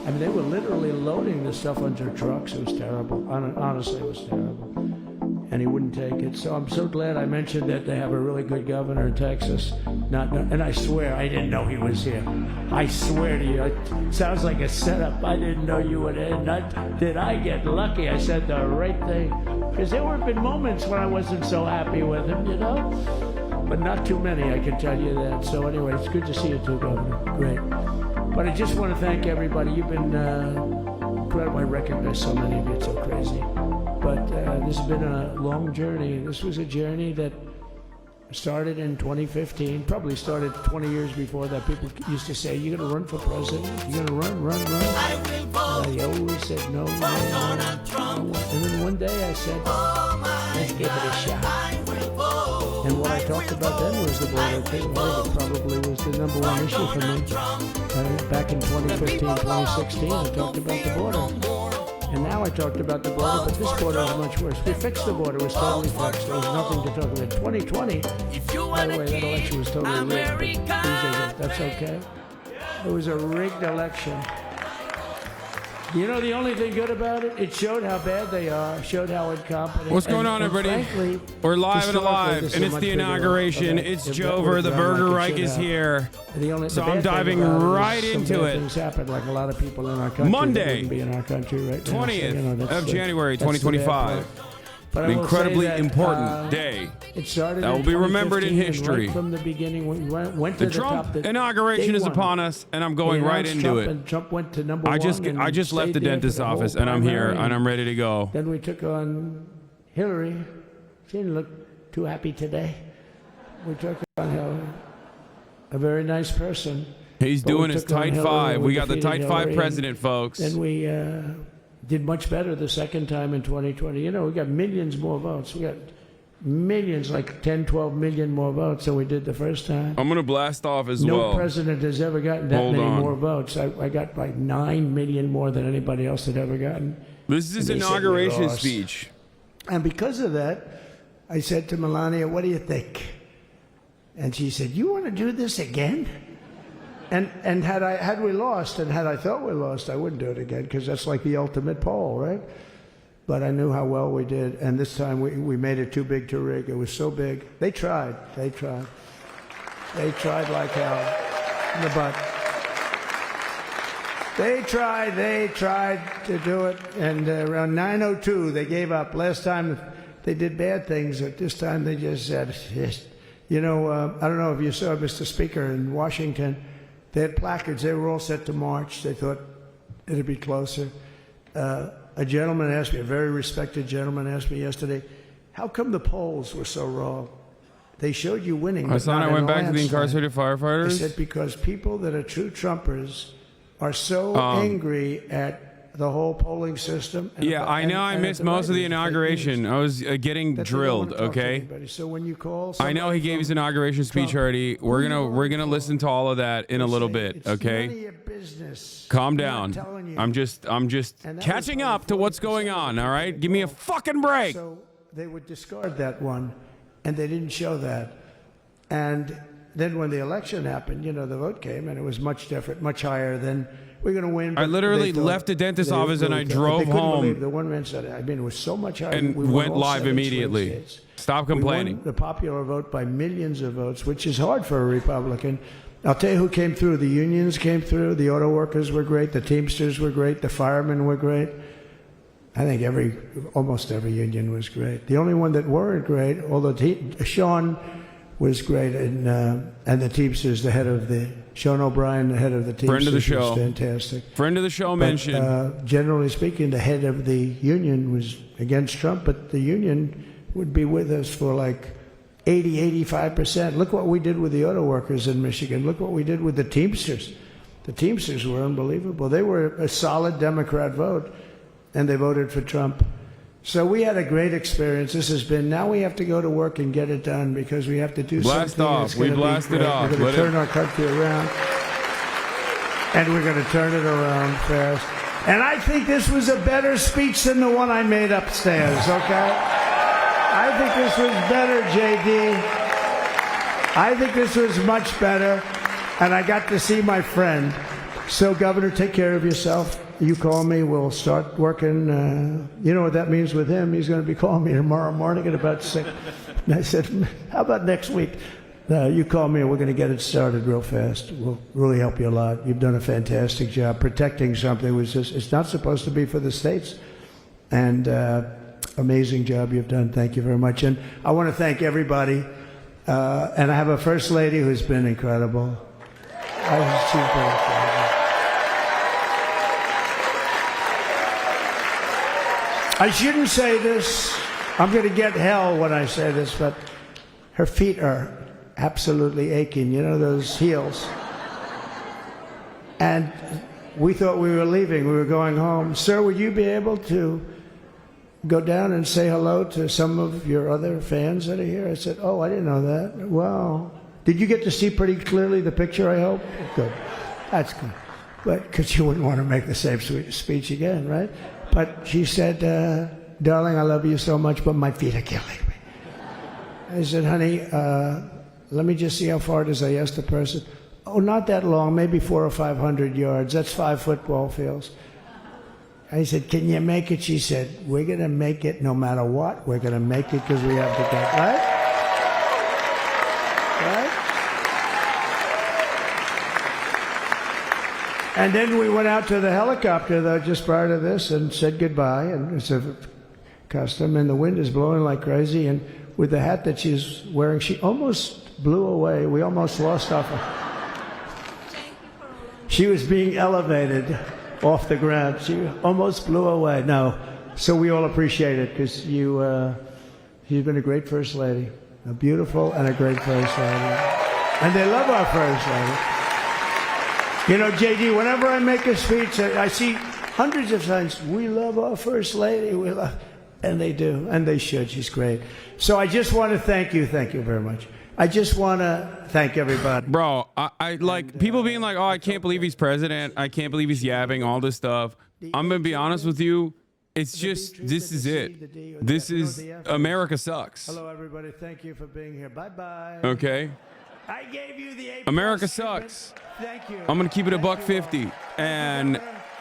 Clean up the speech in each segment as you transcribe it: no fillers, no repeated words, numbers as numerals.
I mean, they were literally loading this stuff onto trucks. It was terrible. Honestly, it was terrible. And he wouldn't take it. So I'm so glad I mentioned that they have a really good governor in Texas. And I swear, I didn't know he was here. I swear to you, it sounds like a setup. I didn't know you would end. Did I get lucky? I said the right thing. Because there have been moments when I wasn't so happy with him, you know? But not too many, I can tell you that. So anyway, it's good to see you too, Governor. Great. But I just want to thank everybody. You've been incredible. I recognize so many of you. It's so crazy. But this has been a long journey. This was a journey that started in 2015, probably started 20 years before that. People used to say, you're going to run for president? You're going to run? I will vote. I always said no. Donald Trump. And then one day I said, let's give it a shot. I will vote. And what I talked about then was the border thing. It probably was the number one issue for me. Back in 2015, 2016, I talked about the border. And now I talked about the border, but this border is much worse. We fixed the border. It was totally fixed. There was nothing to talk about. 2020, by the way, that election was totally rigged. But that's okay. It was a rigged election. You know the only thing good about it? It showed how bad they are, showed how incompetent. What's going on, everybody? Frankly, we're live and alive, and it's the inauguration. It's Jover. The Burger Reich is here. So I'm diving right into it. Things happen, like a lot of people in our country. Monday, be in our country right now. 20th of January, 2025. An incredibly important day that will be remembered in history. Right from the beginning, we went to the Trump inauguration is upon us, and I'm going right into it. Trump went to number I just left the dentist's office, and I'm here, and I'm ready to go. Then we took on Hillary. She didn't look too happy today. We took on a very nice person. He's doing his tight five. We got the tight five president, folks. Then we did much better the second time in 2020. You know, we got millions more votes. We got millions, like 10, 12 million more votes than we did the first time. I'm going to blast off as well. No president has ever gotten that many more votes. I got like 9 million more than anybody else had ever gotten. This is his inauguration speech. And because of that, I said to Melania, what do you think? And she said, you want to do this again? And had we lost, and had I thought we lost, I wouldn't do it again, because that's like the ultimate poll, right? But I knew how well we did, and this time we made it too big to rig. It was so big. They tried like hell in the butt. They tried to do it, and around 9:02 they gave up. Last time they did bad things, but this time they just said, you know, I don't know if you saw, Mr. Speaker, in Washington, they had placards. They were all set to march. They thought it'd be closer. A gentleman asked me, a very respected gentleman asked me yesterday, how come the polls were so wrong? They showed you winning. Hasan, I went back to the incarcerated firefighters. I said, because people that are true Trumpers are so angry at the whole polling system. Yeah, I know I missed most of the inauguration. I was getting drilled, okay? So when you call, I know he gave his inauguration speech already. We're gonna listen to all of that in a little bit, okay? Calm down. I'm just catching up to what's going on, all right? Give me a fucking break. So they would discard that one, and they didn't show that. And then when the election happened, you know, the vote came, and it was much different, much higher than we're going to win. I literally left the dentist's office and I drove home. The one man said, I mean, it was so much higher. And went live immediately. Stop complaining. We won the popular vote by millions of votes, which is hard for a Republican. I'll tell you who came through. The unions came through. The auto workers were great. The Teamsters were great. The firemen were great. I think almost every union was great. The only one that weren't great, although Sean was great, and the Teamsters, the head of the Sean O'Brien, the head of the Teamsters, friend of the show, was fantastic. Friend of the show mentioned. Generally speaking, the head of the union was against Trump, but the union would be with us for like 80, 85%. Look what we did with the auto workers in Michigan. Look what we did with the Teamsters. The Teamsters were unbelievable. They were a solid Democrat vote, and they voted for Trump. So we had a great experience. This has been, now we have to go to work and get it done, because we have to do blast something. Off. We blasted off. We're going to turn our country around, and we're going to turn it around fast. And I think this was a better speech than the one I made upstairs, okay? I think this was better, JD. I think this was much better, and I got to see my friend. So, Governor, take care of yourself. You call me, we'll start working. You know what that means with him? He's going to be calling me tomorrow morning at about 6. And I said, how about next week? You call me and we're going to get it started real fast. We'll really help you a lot. You've done a fantastic job protecting something which is it's not supposed to be for the states. And amazing job you've done. Thank you very much. And I want to thank everybody. And I have a First Lady who's been incredible. She's been incredible. I shouldn't say this. I'm going to get hell when I say this, but her feet are absolutely aching. You know, those heels. And we thought we were leaving. We were going home. Sir, would you be able to go down and say hello to some of your other fans that are here? I said, oh, I didn't know that. Wow. Did you get to see pretty clearly the picture, I hope? Good. That's good. But because you wouldn't want to make the same speech again, right? But she said, darling, I love you so much, but my feet are killing me. I said, honey, let me just see how far it is. I asked the person. Oh, not that long, maybe 400 or 500 yards. That's 5 football fields. I said, can you make it? She said, we're going to make it no matter what. We're going to make it because we have to go. Right? Right? And then we went out to the helicopter, though, just prior to this and said goodbye. And it's a custom, and the wind is blowing like crazy. And with the hat that she's wearing, she almost blew away. We almost lost off her. She was being elevated off the ground. She almost blew away. No. So we all appreciate it because she's been a great First Lady. A beautiful and a great First Lady. And they love our First Lady. You know, JD, whenever I make a speech, I see hundreds of times, we love our First Lady. We love, and they do, and they should. She's great. So I just want to thank you. Thank you very much. I just want to thank everybody. Bro, I like people being like, oh, I can't believe he's president. I can't believe he's yapping all this stuff. I'm going to be honest with you. It's just, this is it. This is, America sucks. Hello, everybody. Thank you for being here. Bye-bye. Okay? I gave you the A+ America treatment. sucks. Thank you. I'm going to keep it a Thank you all. $1.50. And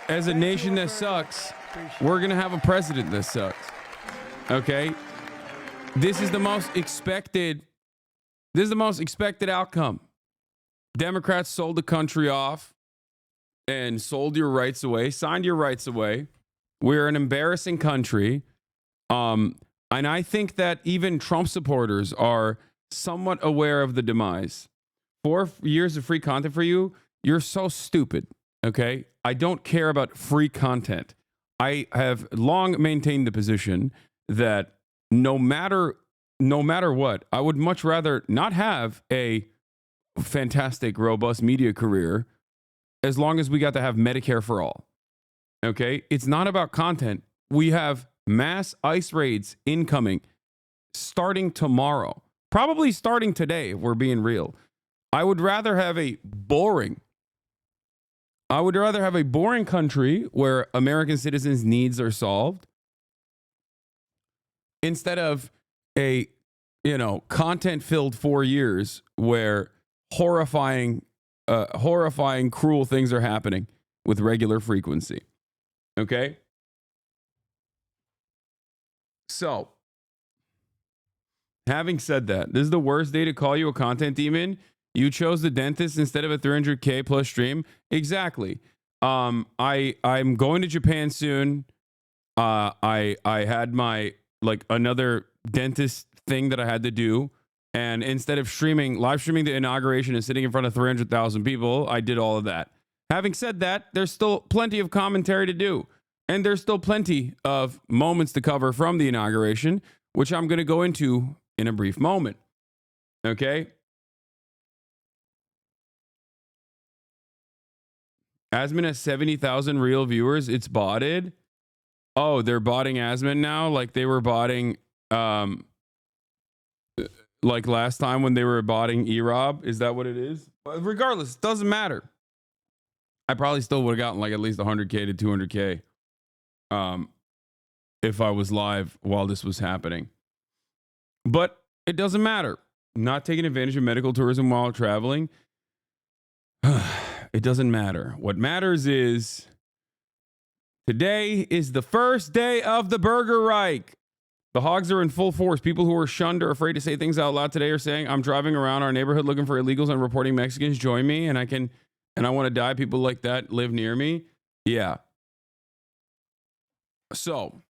as a nation that sucks, we're going to have a president that sucks. Okay? This is the most expected outcome. Democrats sold the country off and sold your rights away, signed your rights away. We're an embarrassing country. And I think that even Trump supporters are somewhat aware of the demise. 4 years of free content for you, you're so stupid, okay? I don't care about free content. I have long maintained the position that no matter what, I would much rather not have a fantastic, robust media career as long as we got to have Medicare for all. Okay? It's not about content. We have mass ICE raids incoming starting tomorrow. Probably starting today, if we're being real. I would rather have a boring country where American citizens' needs are solved instead of a, content-filled 4 years where horrifying, cruel things are happening with regular frequency. Okay? So, having said that, this is the worst day to call you a content demon. You chose the dentist instead of a 300K plus stream. Exactly. I'm going to Japan soon. I had my another dentist thing that I had to do, and instead of live streaming the inauguration and sitting in front of 300,000 people, I did all of that. Having said that, there's still plenty of commentary to do, and there's still plenty of moments to cover from the inauguration, which I'm going to go into in a brief moment. Okay? Asman has 70,000 real viewers. It's botted. Oh, they're botting Asman now? Like they were botting, like last time when they were botting E-Rob? Is that what it is? But regardless, it doesn't matter. I probably still would have gotten like at least 100K to 200K if I was live while this was happening. But it doesn't matter. Not taking advantage of medical tourism while traveling. It doesn't matter. What matters is today is the first day of the Burger Reich. The hogs are in full force. People who are shunned or afraid to say things out loud today are saying, I'm driving around our neighborhood looking for illegals and reporting Mexicans. Join me, and I want to die. People like that live near me. Yeah. So,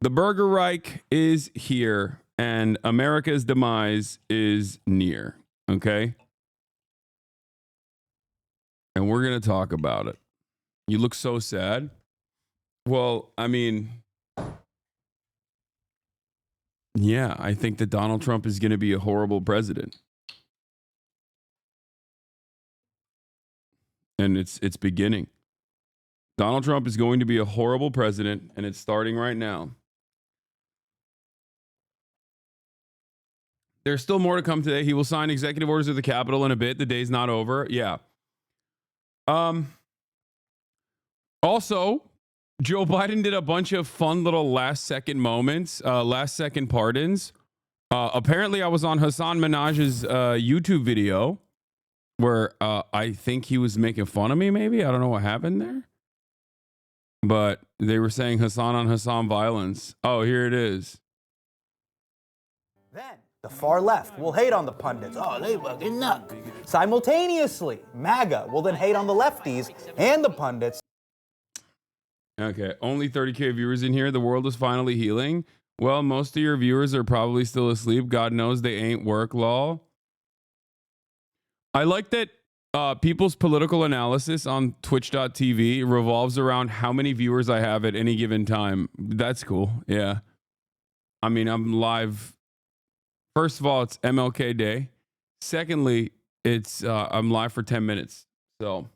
the Burger Reich is here, and America's demise is near. Okay? And we're going to talk about it. You look so sad. Well, I mean, yeah, I think that Donald Trump is going to be a horrible president. And it's beginning. Donald Trump is going to be a horrible president, and it's starting right now. There's still more to come today. He will sign executive orders of the Capitol in a bit. The day's not over. Yeah. Also, Joe Biden did a bunch of fun little last second moments, last second pardons. Apparently, I was on Hasan Minaj's YouTube video where I think he was making fun of me, maybe. I don't know what happened there. But they were saying Hasan on Hasan violence. Oh, here it is. Then the far left will hate on the pundits. Oh, they fucking nuts. Simultaneously, MAGA will then hate on the lefties and the pundits. Okay, only 30K viewers in here. The world is finally healing. Well, most of your viewers are probably still asleep. God knows they ain't work, lol. I like that people's political analysis on twitch.tv revolves around how many viewers I have at any given time. That's cool. Yeah. I mean, I'm live. First of all, it's MLK Day. Secondly, it's I'm live for 10 minutes. So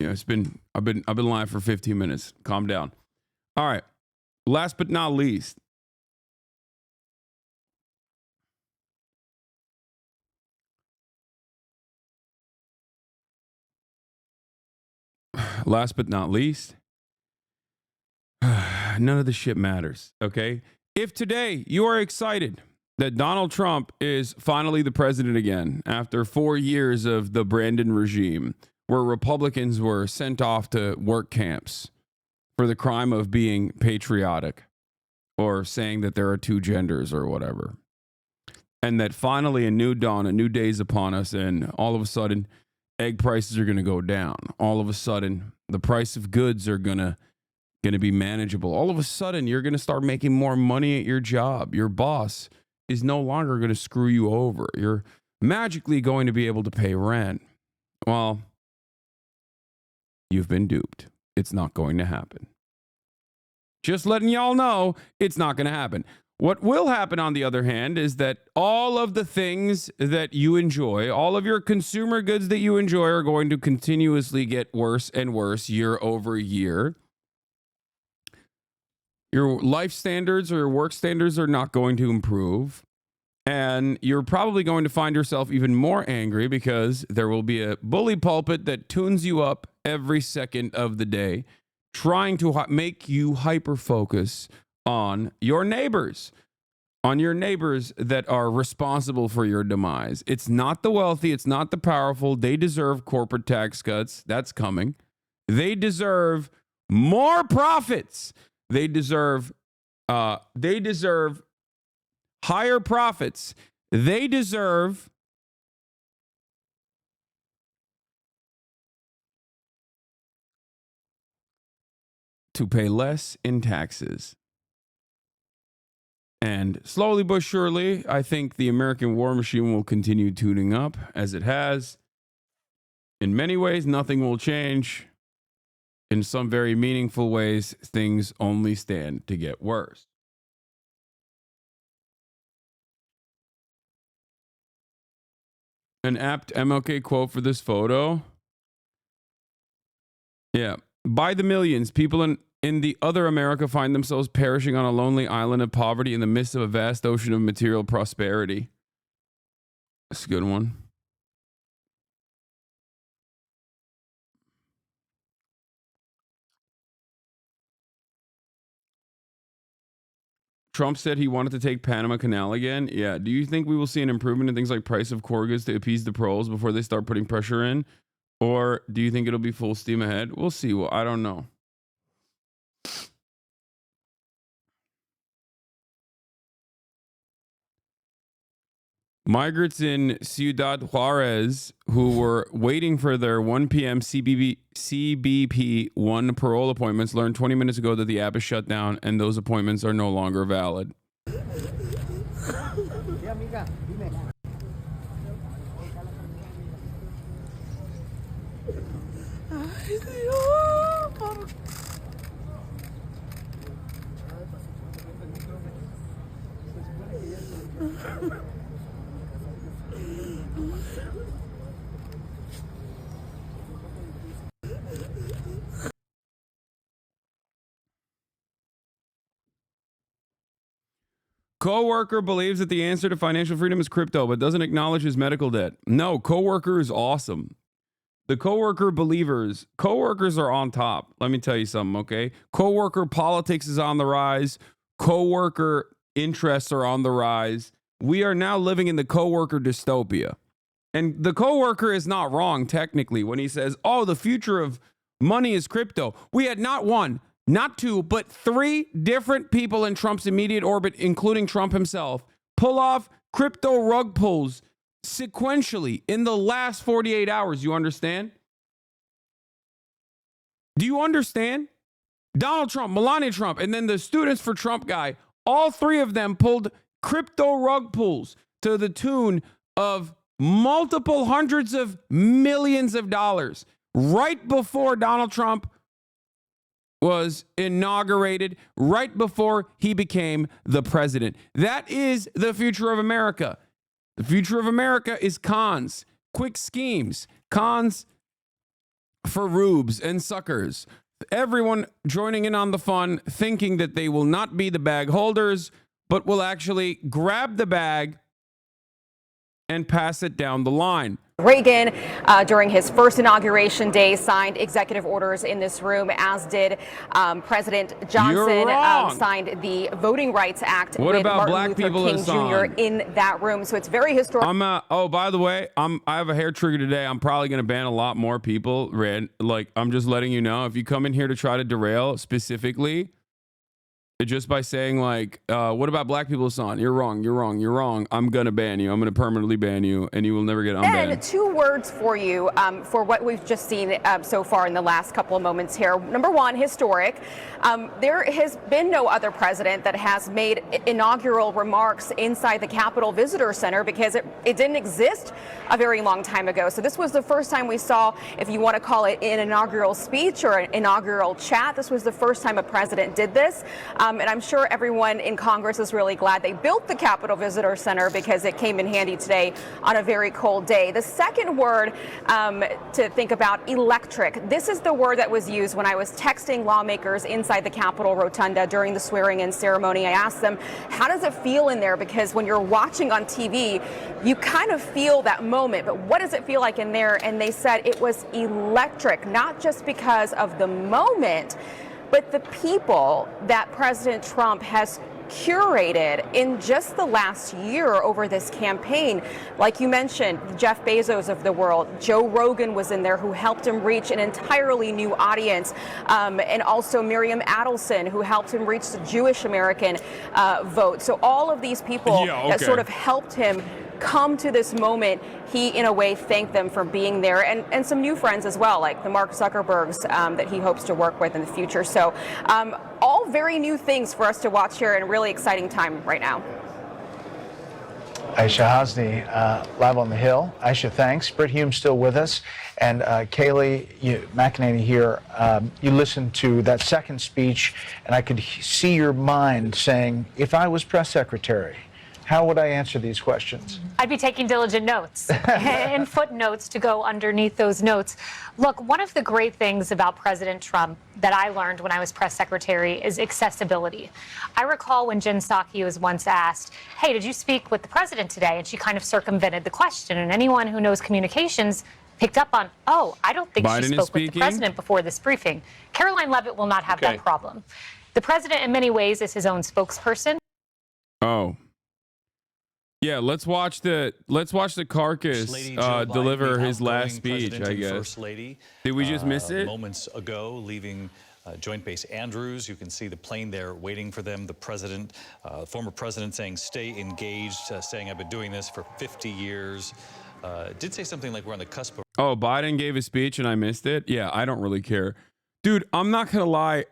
yeah, I've been live for 15 minutes. Calm down. All right. Last but not least. Last but not least. None of this shit matters. Okay. If today you are excited that Donald Trump is finally the president again after 4 years of the Brandon regime, where Republicans were sent off to work camps for the crime of being patriotic or saying that there are two genders or whatever. And that finally a new dawn, a new day is upon us, and all of a sudden egg prices are going to go down. All of a sudden the price of goods are going to be manageable. All of a sudden you're going to start making more money at your job. Your boss is no longer going to screw you over. You're magically going to be able to pay rent. Well, you've been duped. It's not going to happen. Just letting y'all know, it's not going to happen. What will happen, on the other hand, is that all of the things that you enjoy, all of your consumer goods that you enjoy, are going to continuously get worse and worse year over year. Your life standards or your work standards are not going to improve. And you're probably going to find yourself even more angry because there will be a bully pulpit that tunes you up every second of the day, trying to make you hyper-focus on your neighbors that are responsible for your demise. It's not the wealthy. It's not the powerful. They deserve corporate tax cuts. That's coming. They deserve more profits. They deserve higher profits. They deserve to pay less in taxes. And slowly but surely, I think the American war machine will continue tuning up as it has. In many ways, nothing will change. In some very meaningful ways, things only stand to get worse. An apt MLK quote for this photo. Yeah. By the millions, people in the other America find themselves perishing on a lonely island of poverty in the midst of a vast ocean of material prosperity. That's a good one. Trump said he wanted to take Panama Canal again. Yeah. Do you think we will see an improvement in things like price of core goods to appease the pros before they start putting pressure in? Or do you think it'll be full steam ahead? We'll see. Well, I don't know. Migrants in Ciudad Juarez who were waiting for their 1 p.m. CBP1 parole appointments learned 20 minutes ago that the app is shut down and those appointments are no longer valid. Coworker believes that the answer to financial freedom is crypto, but doesn't acknowledge his medical debt. No, coworker is awesome. The coworkers are on top. Let me tell you something, okay? Coworker politics is on the rise. Coworker interests are on the rise. We are now living in the coworker dystopia. And the coworker is not wrong, technically, when he says, oh, the future of money is crypto. We had not one, not two, but 3 different people in Trump's immediate orbit, including Trump himself, pull off crypto rug pulls sequentially in the last 48 hours. You understand? Do you understand? Donald Trump, Melania Trump, and then the Students for Trump guy, all 3 of them pulled crypto rug pulls to the tune of multiple hundreds of millions of dollars right before Donald Trump was inaugurated, right before he became the president. That is the future of America. The future of America is cons, quick schemes, cons for rubes and suckers. Everyone joining in on the fun, thinking that they will not be the bag holders, but will actually grab the bag and pass it down the line. Reagan, during his first inauguration day, signed executive orders in this room, as did President Johnson, signed the Voting Rights Act what with about Martin black Luther people, King Hasan? Jr. in that room. So it's very historic. Oh, by the way, I have a hair trigger today. I'm probably going to ban a lot more people. Like, I'm just letting you know, if you come in here to try to derail specifically, just by saying like, what about black people, Hasan? You're wrong, you're wrong, you're wrong. I'm going to ban you. I'm going to permanently ban you, and you will never get unbanned. And 2 words for you for what we've just seen so far in the last couple of moments here. Number 1, historic. There has been no other president that has made inaugural remarks inside the Capitol Visitor Center, because it didn't exist a very long time ago. So this was the first time we saw, if you want to call it an inaugural speech or an inaugural chat, this was the first time a president did this. And I'm sure everyone in Congress is really glad they built the Capitol Visitor Center, because it came in handy today on a very cold day. The second word to think about, electric. This is the word that was used when I was texting lawmakers inside the Capitol Rotunda during the swearing-in ceremony. I asked them, how does it feel in there? Because when you're watching on TV, you kind of feel that moment, but what does it feel like in there? And they said it was electric, not just because of the moment, but the people that President Trump has curated in just the last year over this campaign. Like you mentioned, Jeff Bezos of the world, Joe Rogan was in there, who helped him reach an entirely new audience, and also Miriam Adelson, who helped him reach the Jewish American vote. So all of these people that sort of helped him come to this moment, he in a way thanked them for being there, and some new friends as well, like the Mark Zuckerbergs that he hopes to work with in the future. So all very new things for us to watch here, and a really exciting time right now. Aisha Hasni, live on the Hill. Aisha, thanks. Britt Hume's still with us. And Kaylee McEnany here, you listened to that second speech, and I could see your mind saying, if I was press secretary, how would I answer these questions? I'd be taking diligent notes and footnotes to go underneath those notes. Look, one of the great things about President Trump that I learned when I was press secretary is accessibility. I recall when Jen Psaki was once asked, hey, did you speak with the president today? And she kind of circumvented the question. And anyone who knows communications picked up on, oh, I don't think she spoke with the president before this briefing. Caroline Leavitt will not have that problem. The president, in many ways, is his own spokesperson. Oh. Yeah, let's watch the carcass deliver his last speech, I guess. First Lady, Did we just miss it? Moments ago, leaving Joint Base Andrews. You can see the plane there waiting for them. The president, former president, saying, "Stay engaged," saying, "I've been doing this for 50 years." Did say something like, "We're on the cusp of..." Oh, Biden gave a speech and I missed it? Yeah, I don't really care. Dude, I'm not going to lie.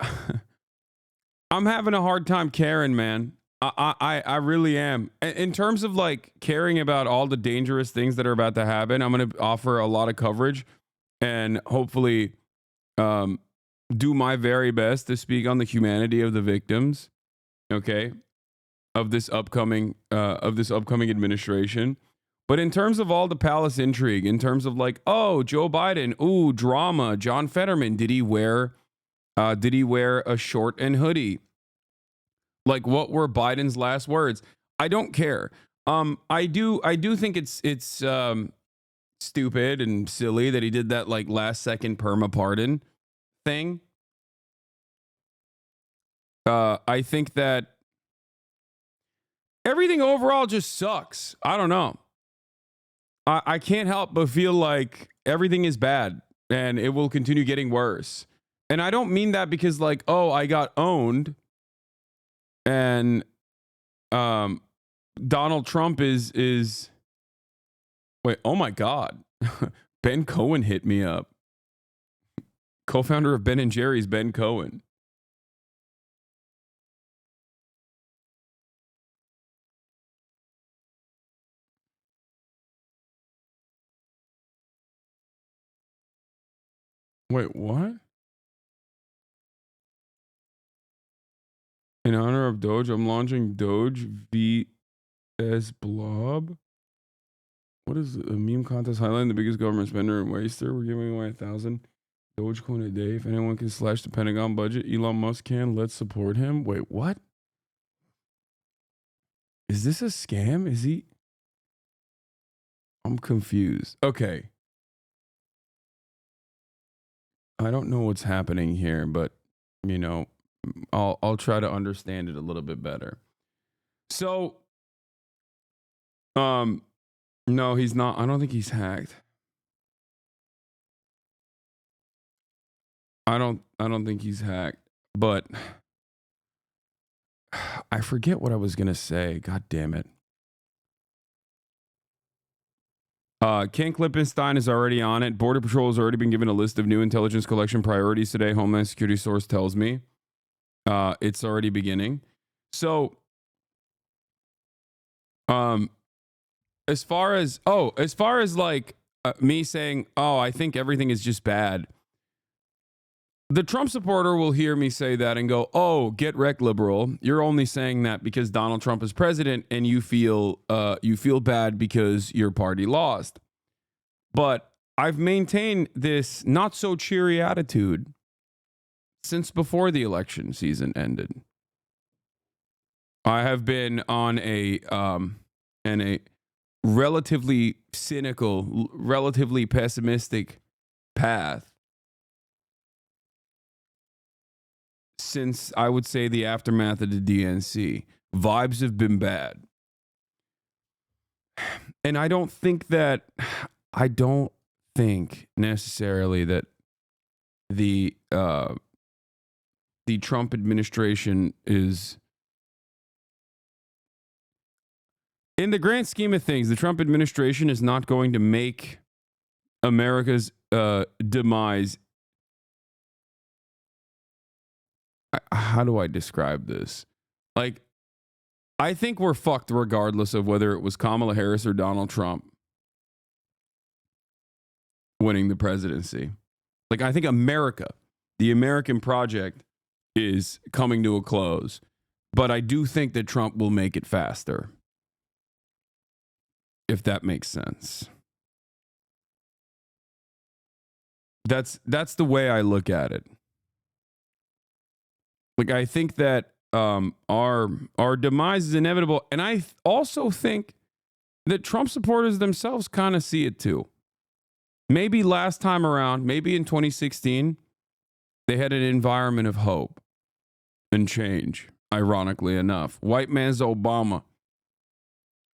I'm having a hard time caring, man. I really am. In terms of like caring about all the dangerous things that are about to happen, I'm going to offer a lot of coverage and hopefully do my very best to speak on the humanity of the victims, okay, of this upcoming administration. But in terms of all the palace intrigue, in terms of like, oh, Joe Biden, ooh, drama, John Fetterman, did he wear a short and hoodie? Like, what were Biden's last words? I don't care. I do think it's stupid and silly that he did that like last second perma pardon thing. I think that everything overall just sucks. I don't know. I can't help but feel like everything is bad and it will continue getting worse. And I don't mean that because like, oh, I got owned. And Donald Trump is wait, oh my God. Ben Cohen hit me up. Co-founder of Ben and Jerry's, Ben Cohen. Wait, what? In honor of Doge, I'm launching Doge VS Blob. What is a meme contest highlighting the biggest government spender and waster? We're giving away 1,000 Dogecoin a day. If anyone can slash the Pentagon budget, Elon Musk can. Let's support him. Wait, what? Is this a scam? Is he? I'm confused. Okay. I don't know what's happening here, but you know, I'll try to understand it a little bit better. So, no, he's not. I don't think he's hacked. I don't think he's hacked, but I forget what I was gonna say. God damn it. Ken Klippenstein is already on it. Border Patrol has already been given a list of new intelligence collection priorities today. Homeland Security source tells me. It's already beginning. So, as far as like me saying, oh, I think everything is just bad. The Trump supporter will hear me say that and go, oh, get wrecked, liberal. You're only saying that because Donald Trump is president and you feel bad because your party lost. But I've maintained this not so cheery attitude since before the election season ended. I have been on a relatively cynical, relatively pessimistic path since I would say the aftermath of the DNC. Vibes have been bad. And I don't think necessarily that the Trump administration is, in the grand scheme of things, the Trump administration is not going to make America's demise. How do I describe this? Like, I think we're fucked regardless of whether it was Kamala Harris or Donald Trump winning the presidency. Like, I think America, the American project, is coming to a close. But I do think that Trump will make it faster. If that makes sense. That's the way I look at it. Like, I think that our demise is inevitable. And I also think that Trump supporters themselves kind of see it too. Maybe last time around, maybe in 2016, they had an environment of hope and change. ironically enough. White man's Obama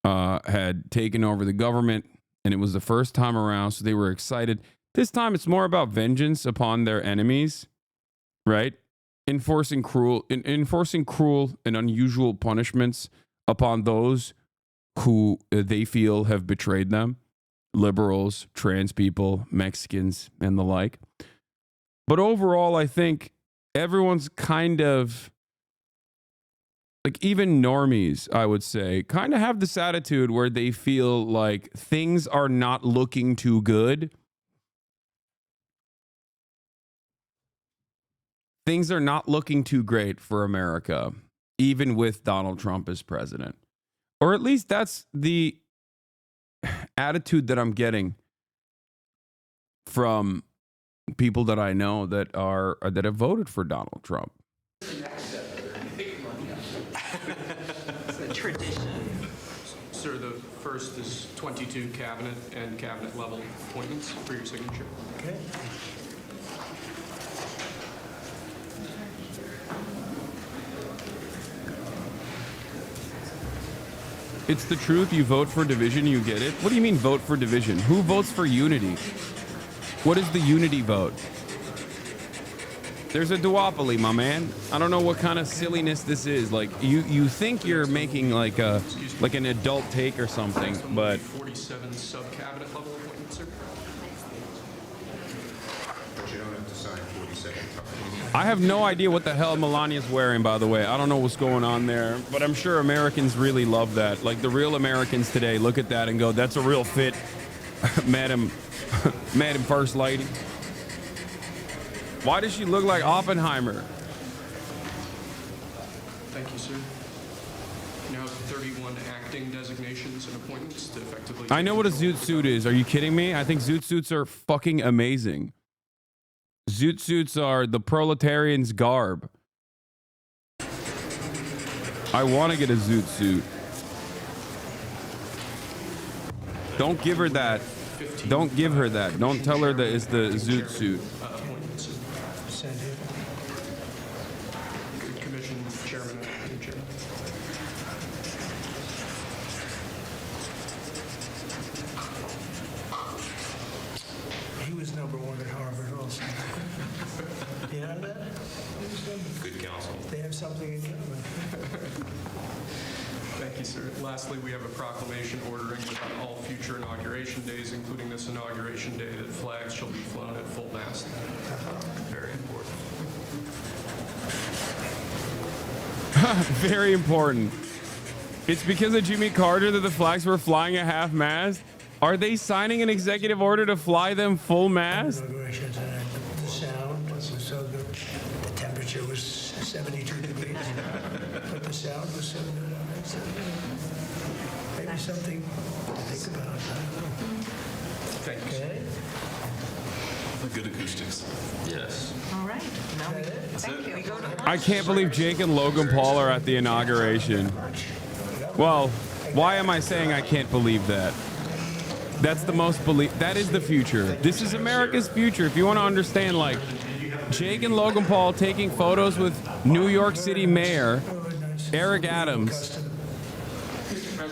had taken over the government, and it was the first time around, so they were excited. This time it's more about vengeance upon their enemies, right? Enforcing cruel and unusual punishments upon those who they feel have betrayed them. Liberals, trans people, Mexicans, and the like. But overall, I think everyone's kind of, like, even normies, I would say, kind of have this attitude where they feel like things are not looking too good. Things are not looking too great for America, even with Donald Trump as president. Or at least that's the attitude that I'm getting from people that I know that have voted for Donald Trump. It's a tradition. Sir, the first is 22 cabinet and cabinet level appointments for your signature. Okay. It's the truth. You vote for division, you get it. What do you mean vote for division? Who votes for unity? What is the unity vote? There's a duopoly, my man. I don't know what kind of silliness this is. Like, you think you're making like an adult take or something, but 47 sub-cabinet level appointments, sir. But you don't have to sign 47 times. I have no idea what the hell Melania's wearing, by the way. I don't know what's going on there, but I'm sure Americans really love that. Like, the real Americans today look at that and go, that's a real fit, Madam First Lady. Why does she look like Oppenheimer? Thank you, sir. You now have 31 acting designations and appointments to effectively... I know what a zoot suit is. Are you kidding me? I think zoot suits are fucking amazing. Zoot suits are the proletarian's garb. I want to get a zoot suit. Don't give her that. Don't give her that. Don't tell her that it's the zoot suit. Commission chairman and acting chairman. He was #1 at Harvard also. You know that? Good counsel. They have something in common. Thank you, sir. Lastly, we have a proclamation ordering that on all future inauguration days, including this inauguration day, that flags shall be flown at full mast. Very important. Very important. It's because of Jimmy Carter that the flags were flying at half mast. Are they signing an executive order to fly them full mast? Inauguration tonight, the sound was so good. The temperature was 72 degrees, but the sound was so good on it. So maybe something to think about. Thank you, sir. Okay. Good acoustics. Yes. All right. Now thank you. We go to I can't believe Jake and Logan Paul are at the inauguration. Well, why am I saying I can't believe that? That's the most that is the future. This is America's future. If you want to understand, like, Jake and Logan Paul taking photos with New York City Mayor Eric Adams.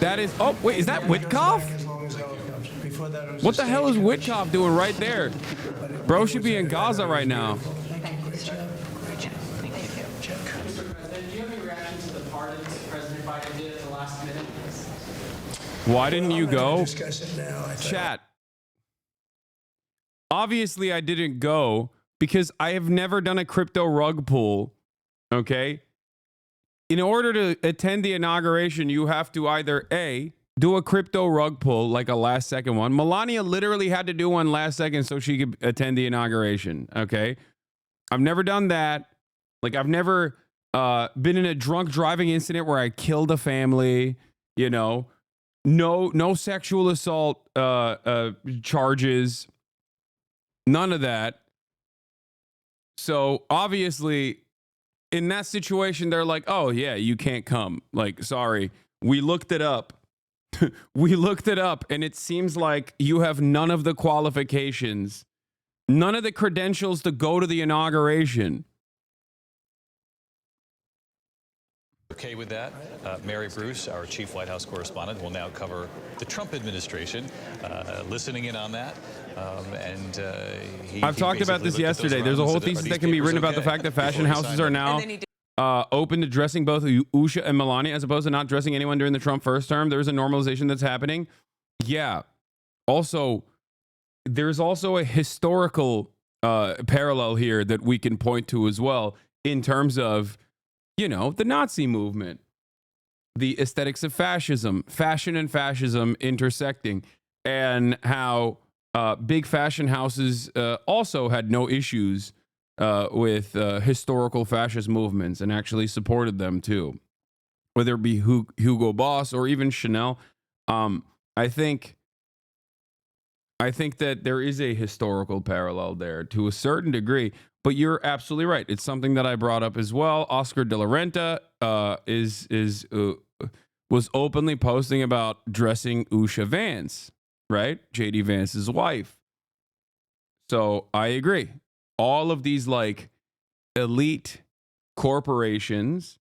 That is, oh, wait, is that Witkoff? What the hell is Witkoff doing right there? Bro should be in Gaza right now. Why didn't you go? Chat. Obviously, I didn't go because I have never done a crypto rug pull. Okay? In order to attend the inauguration, you have to either A, do a crypto rug pull, like a last second one. Melania literally had to do one last second so she could attend the inauguration. Okay? I've never done that. Like, I've never been in a drunk driving incident where I killed a family, you know. No sexual assault charges. None of that. So obviously, in that situation, they're like, oh, yeah, you can't come. Like, sorry. We looked it up. We looked it up, and it seems like you have none of the qualifications, none of the credentials to go to the inauguration. Okay with that? Mary Bruce, our chief White House correspondent, will now cover the Trump administration, listening in on that. I've talked about this yesterday. There's a whole thesis that can be written about the fact that fashion houses are now open to dressing both Usha and Melania as opposed to not dressing anyone during the Trump first term. There's a normalization that's happening. Yeah. Also, there's also a historical parallel here that we can point to as well in terms of, you know, the Nazi movement, the aesthetics of fascism, fashion and fascism intersecting, and how big fashion houses also had no issues with historical fascist movements and actually supported them too, whether it be Hugo Boss or even Chanel. I think that there is a historical parallel there to a certain degree, but you're absolutely right. It's something that I brought up as well. Oscar de la Renta was openly posting about dressing Usha Vance, right? JD Vance's wife. So I agree. All of these like elite corporations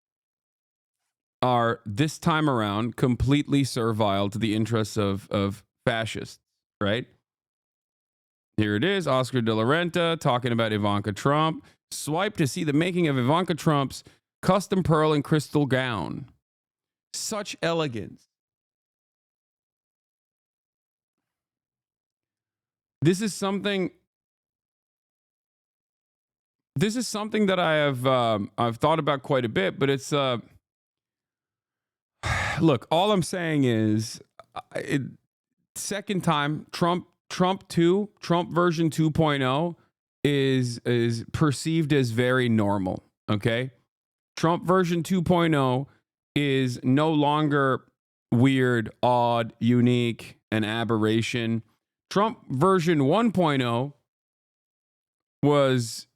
are this time around completely servile to the interests of fascists, right? Here it is, Oscar de la Renta talking about Ivanka Trump. Swipe to see the making of Ivanka Trump's custom pearl and crystal gown. Such elegance. This is something that I've thought about quite a bit, but it's look, all I'm saying is second time Trump version 2.0 is perceived as very normal, okay? Trump version 2.0 is no longer weird, odd, unique, an aberration. Trump version 1.0 was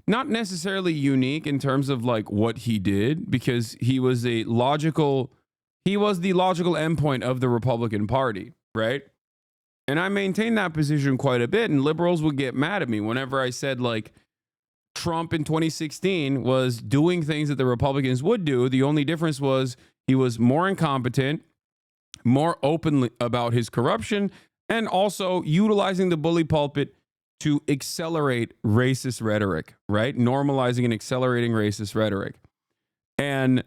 not necessarily unique in terms of like what he did, because he was the logical endpoint of the Republican Party, right? And I maintain that position quite a bit, and liberals would get mad at me whenever I said like Trump in 2016 was doing things that the Republicans would do. The only difference was he was more incompetent, more open about his corruption, and also utilizing the bully pulpit to accelerate racist rhetoric, right? Normalizing and accelerating racist rhetoric. And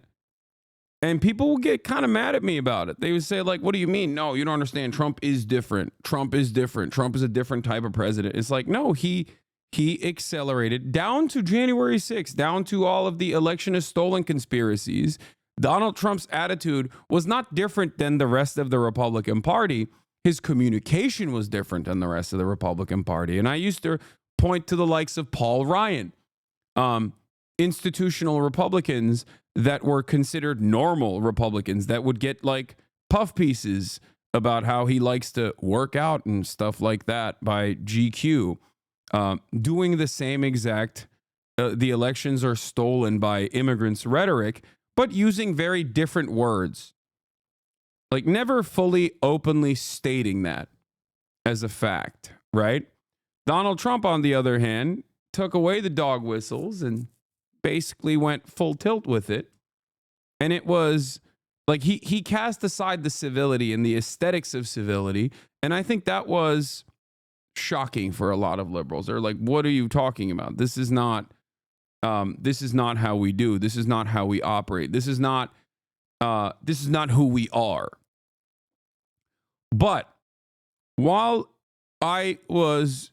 people will get kind of mad at me about it. They would say, like, what do you mean? No, you don't understand. Trump is different. Trump is different. Trump is a different type of president. It's like, no, he accelerated down to January 6th, down to all of the election is stolen conspiracies. Donald Trump's attitude was not different than the rest of the Republican Party. His communication was different than the rest of the Republican Party. And I used to point to the likes of Paul Ryan, institutional Republicans that were considered normal Republicans that would get like puff pieces about how he likes to work out and stuff like that by GQ, doing the same exact the elections are stolen by immigrants rhetoric, but using very different words. Like never fully openly stating that as a fact, right? Donald Trump, on the other hand, took away the dog whistles and basically went full tilt with it. And it was like he cast aside the civility and the aesthetics of civility. And I think that was shocking for a lot of liberals. They're like, what are you talking about? This is not how we do. This is not how we operate. This is not who we are. But while I was,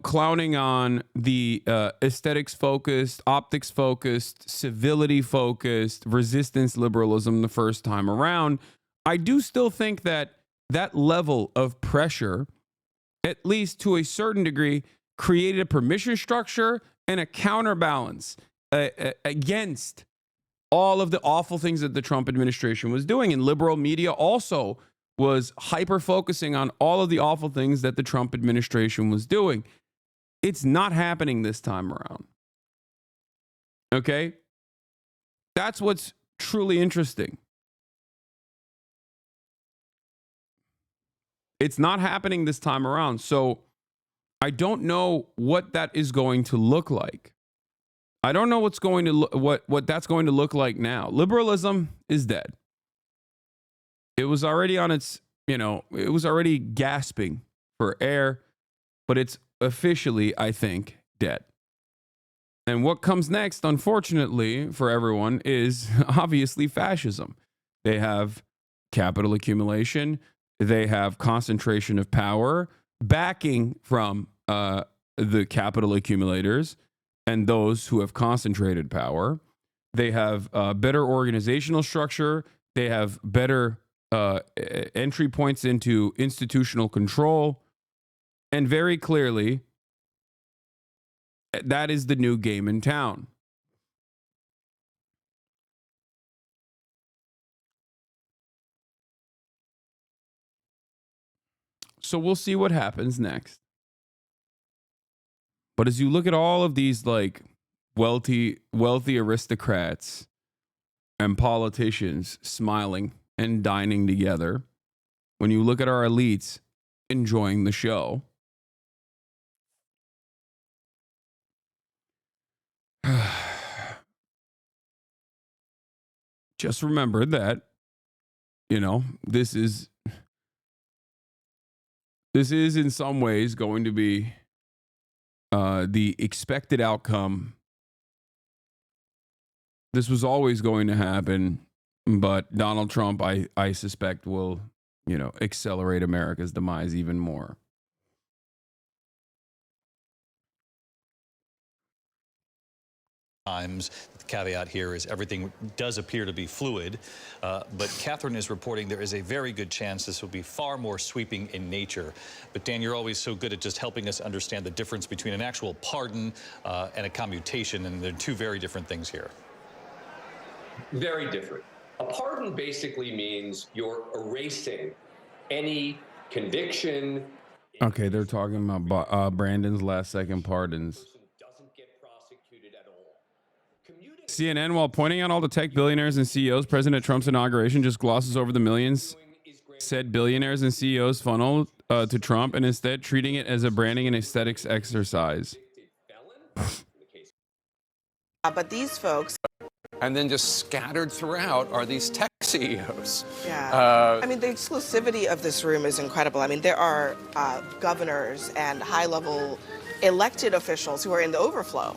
clowning on the aesthetics focused, optics focused, civility focused, resistance liberalism the first time around, I do still think that level of pressure, at least to a certain degree, created a permission structure and a counterbalance against all of the awful things that the Trump administration was doing. And liberal media also was hyper-focusing on all of the awful things that the Trump administration was doing. It's not happening this time around. Okay? That's what's truly interesting. It's not happening this time around. So I don't know what that is going to look like. I don't know what's going to what that's going to look like now. Liberalism is dead. It was already on its, it was already gasping for air, but it's officially, I think, dead. And what comes next, unfortunately for everyone, is obviously fascism. They have capital accumulation. They have concentration of power, backing from the capital accumulators and those who have concentrated power. They have better organizational structure. They have better entry points into institutional control. And very clearly, that is the new game in town. So we'll see what happens next. But as you look at all of these like wealthy aristocrats and politicians smiling and dining together, when you look at our elites enjoying the show, just remember that, this is in some ways going to be the expected outcome. This was always going to happen, but Donald Trump, I suspect, will, accelerate America's demise even more. Times. The caveat here is everything does appear to be fluid, but Catherine is reporting there is a very good chance this will be far more sweeping in nature. But Dan, you're always so good at just helping us understand the difference between an actual pardon and a commutation, and they're two very different things here. Very different. A pardon basically means you're erasing any conviction. Okay, they're talking about Brandon's last second pardons. CNN, while pointing out all the tech billionaires and CEOs, President Trump's inauguration just glosses over the millions said billionaires and CEOs funneled to Trump, and instead treating it as a branding and aesthetics exercise. But these folks, and then just scattered throughout are these tech CEOs. yeah. I mean, the exclusivity of this room is incredible. I mean, there are governors and high-level elected officials who are in the overflow.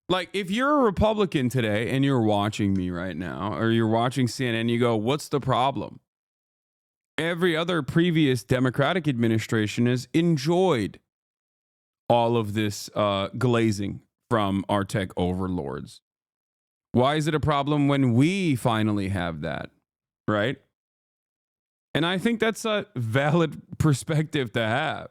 Like, if you're a Republican today and you're watching me right now, or you're watching CNN, you go, what's the problem? Every other previous Democratic administration has enjoyed all of this glazing from our tech overlords. Why is it a problem when we finally have that, right? And I think that's a valid perspective to have.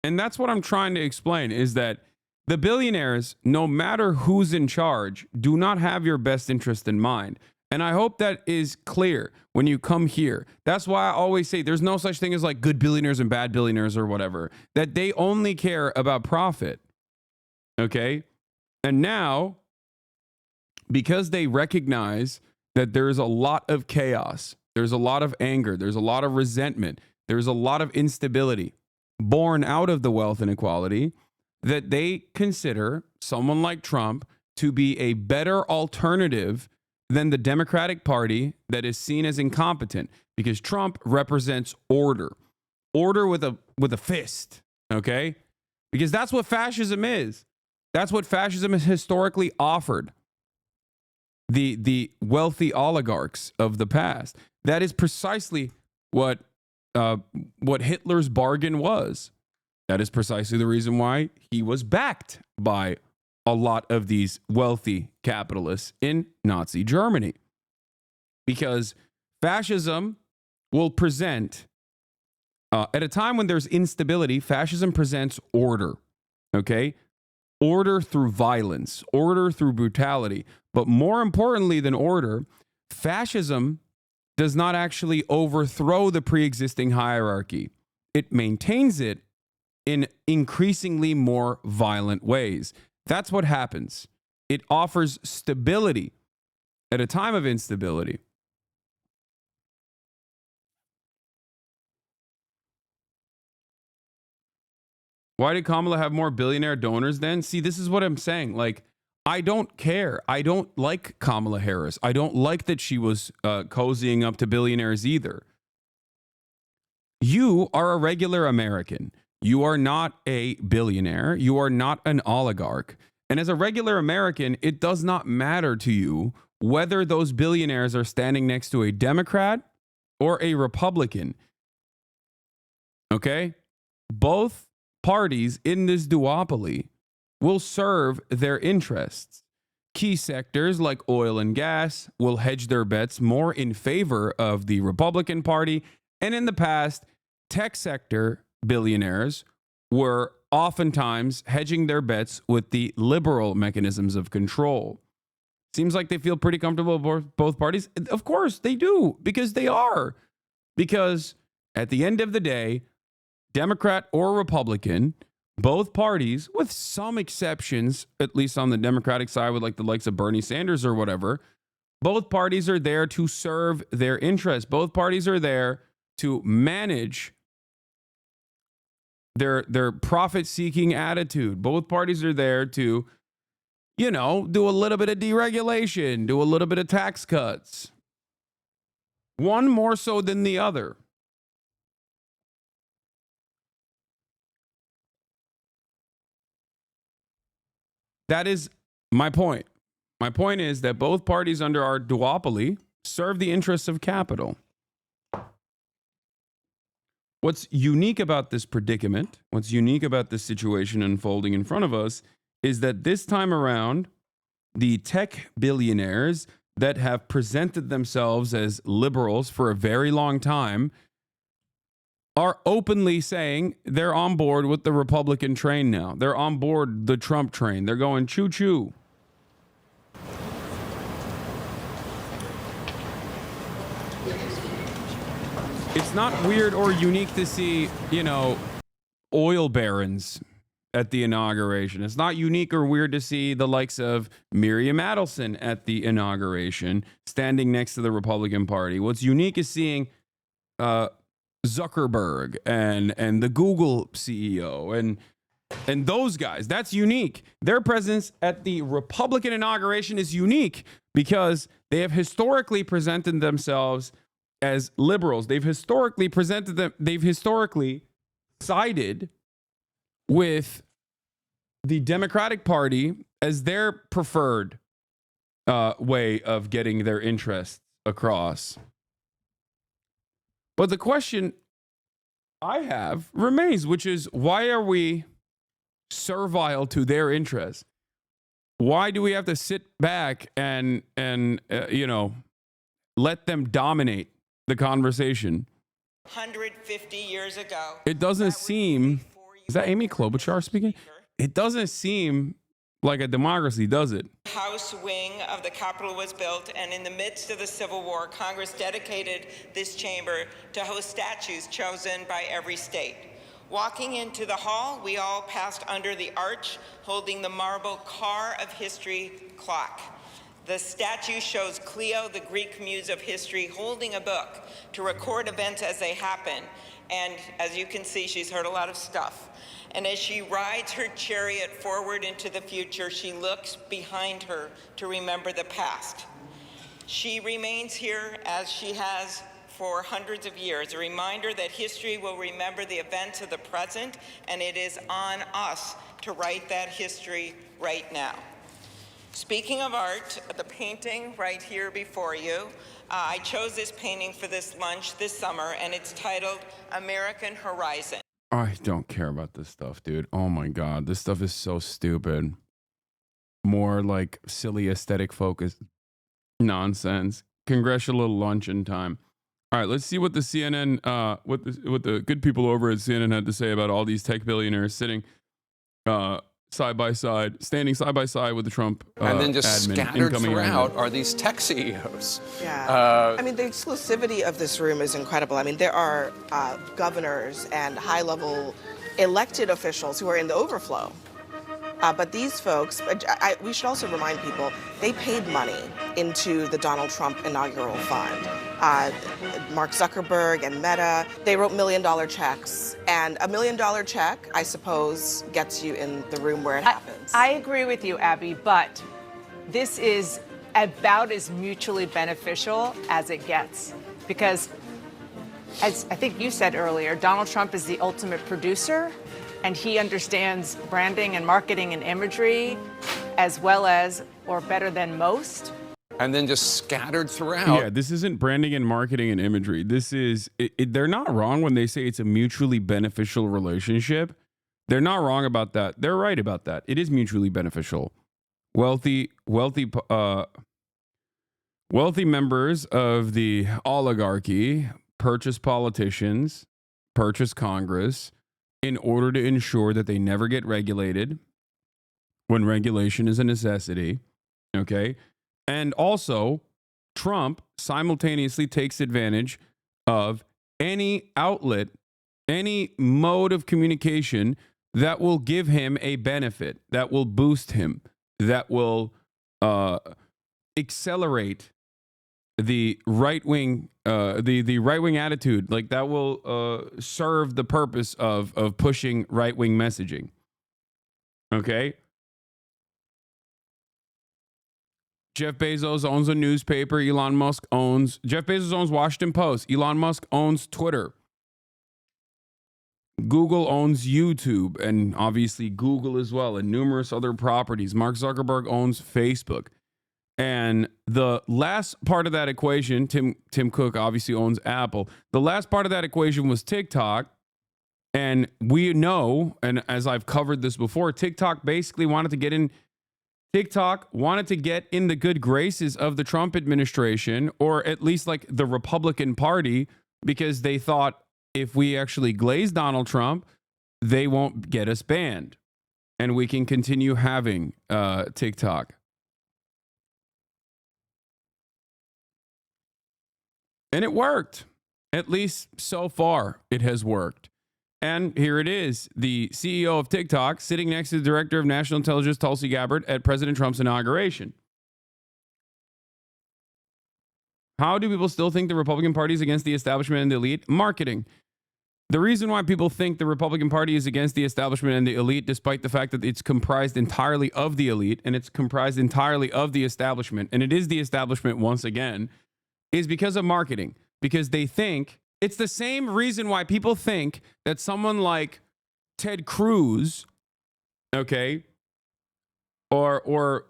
And that's what I'm trying to explain, is that the billionaires, no matter who's in charge, do not have your best interest in mind. And I hope that is clear when you come here. That's why I always say there's no such thing as like good billionaires and bad billionaires or whatever, that they only care about profit. Okay? And now, because they recognize that there's a lot of chaos, there's a lot of anger, there's a lot of resentment, there's a lot of instability born out of the wealth inequality, that they consider someone like Trump to be a better alternative than the Democratic Party that is seen as incompetent, because Trump represents order with a fist. Okay, because that's what fascism is. That's what fascism has historically offered the wealthy oligarchs of the past. That is precisely what Hitler's bargain was. That is precisely the reason why he was backed by a lot of these wealthy capitalists in Nazi Germany. Because fascism will present, at a time when there's instability, fascism presents order, okay? Order through violence, order through brutality. But more importantly than order, fascism does not actually overthrow the pre-existing hierarchy. It maintains it in increasingly more violent ways. That's what happens. It offers stability at a time of instability. Why did Kamala have more billionaire donors then? See, this is what I'm saying. Like, I don't care. I don't like Kamala Harris. I don't like that she was cozying up to billionaires either. You are a regular American. You are not a billionaire. You are not an oligarch. And as a regular American, it does not matter to you whether those billionaires are standing next to a Democrat or a Republican. Okay? Both parties in this duopoly will serve their interests. Key sectors like oil and gas will hedge their bets more in favor of the Republican Party. And in the past, tech sector billionaires were oftentimes hedging their bets with the liberal mechanisms of control. Seems like they feel pretty comfortable with both parties. Of course they do, because they are. Because at the end of the day, Democrat or Republican, both parties, with some exceptions, at least on the Democratic side with like the likes of Bernie Sanders or whatever, both parties are there to serve their interests. Both parties are there to manage their profit-seeking attitude. Both parties are there to, you know, do a little bit of deregulation, do a little bit of tax cuts. One more so than the other. That is my point. My point is that both parties under our duopoly serve the interests of capital. What's unique about this predicament, what's unique about this situation unfolding in front of us, is that this time around, the tech billionaires that have presented themselves as liberals for a very long time are openly saying they're on board with the Republican train now. They're on board the Trump train. They're going choo-choo. It's not weird or unique to see, you know, oil barons at the inauguration. It's not unique or weird to see the likes of Miriam Adelson at the inauguration standing next to the Republican Party. What's unique is seeing Zuckerberg and the Google CEO and those guys. That's unique. Their presence at the Republican inauguration is unique because they have historically presented themselves as liberals. They've historically sided with the Democratic Party as their preferred way of getting their interests across. But the question I have remains, which is, why are we servile to their interests? Why do we have to sit back and you know, let them dominate the conversation? 150 years ago. It doesn't seem, is that Amy Klobuchar speaking? It doesn't seem like a democracy, does it? House wing of the Capitol was built, and in the midst of the Civil War, Congress dedicated this chamber to host statues chosen by every state. Walking into the hall, we all passed under the arch, holding the marble car of history clock. The statue shows Cleo, the Greek muse of history, holding a book to record events as they happen. And as you can see, she's heard a lot of stuff. And as she rides her chariot forward into the future, she looks behind her to remember the past. She remains here as she has for hundreds of years, a reminder that history will remember the events of the present, and it is on us to write that history right now. Speaking of art, the painting right here before you, I chose this painting for this lunch this summer, and it's titled American Horizon. I don't care about this stuff, dude. Oh my God. This stuff is so stupid. More like silly aesthetic focused nonsense. Congressional luncheon time. All right, let's see what the CNN, what the good people over at CNN had to say about all these tech billionaires sitting side by side, standing side by side with the Trump and then just admin, scattered throughout admin. are these tech CEOs. Yeah. I mean, the exclusivity of this room is incredible. I mean, there are governors and high-level elected officials who are in the overflow. But these folks, we should also remind people, they paid money into the Donald Trump inaugural fund. Mark Zuckerberg and Meta, they wrote $1 million checks. And $1 million check, I suppose, gets you in the room where it happens. I agree with you, Abby, but this is about as mutually beneficial as it gets. Because, as I think you said earlier, Donald Trump is the ultimate producer, and he understands branding and marketing and imagery as well as, or better than most. And then just scattered throughout. Yeah, this isn't branding and marketing and imagery. This is, they're not wrong when they say it's a mutually beneficial relationship. They're not wrong about that. They're right about that. It is mutually beneficial. Wealthy members of the oligarchy purchase politicians, purchase Congress, in order to ensure that they never get regulated when regulation is a necessity, okay? And also, Trump simultaneously takes advantage of any outlet, any mode of communication that will give him a benefit, that will boost him, that will accelerate the right wing, the right wing attitude, like that will serve the purpose of pushing right wing messaging. Okay. Jeff Bezos owns a newspaper. Jeff Bezos owns Washington Post. Elon Musk owns Twitter. Google owns YouTube, and obviously Google as well, and numerous other properties. Mark Zuckerberg owns Facebook. And the last part of that equation, Tim Cook obviously owns Apple. The last part of that equation was TikTok. And we know, and as I've covered this before, TikTok basically wanted to get in the good graces of the Trump administration, or at least like the Republican Party, because they thought if we actually glaze Donald Trump, they won't get us banned. And we can continue having TikTok. And it worked. At least so far, it has worked. And here it is, the CEO of TikTok sitting next to the Director of National Intelligence, Tulsi Gabbard, at President Trump's inauguration. How do people still think the Republican Party is against the establishment and the elite? Marketing. The reason why people think the Republican Party is against the establishment and the elite, despite the fact that it's comprised entirely of the elite and it's comprised entirely of the establishment, and it is the establishment once again, is because of marketing. Because they think, it's the same reason why people think that someone like Ted Cruz, okay, or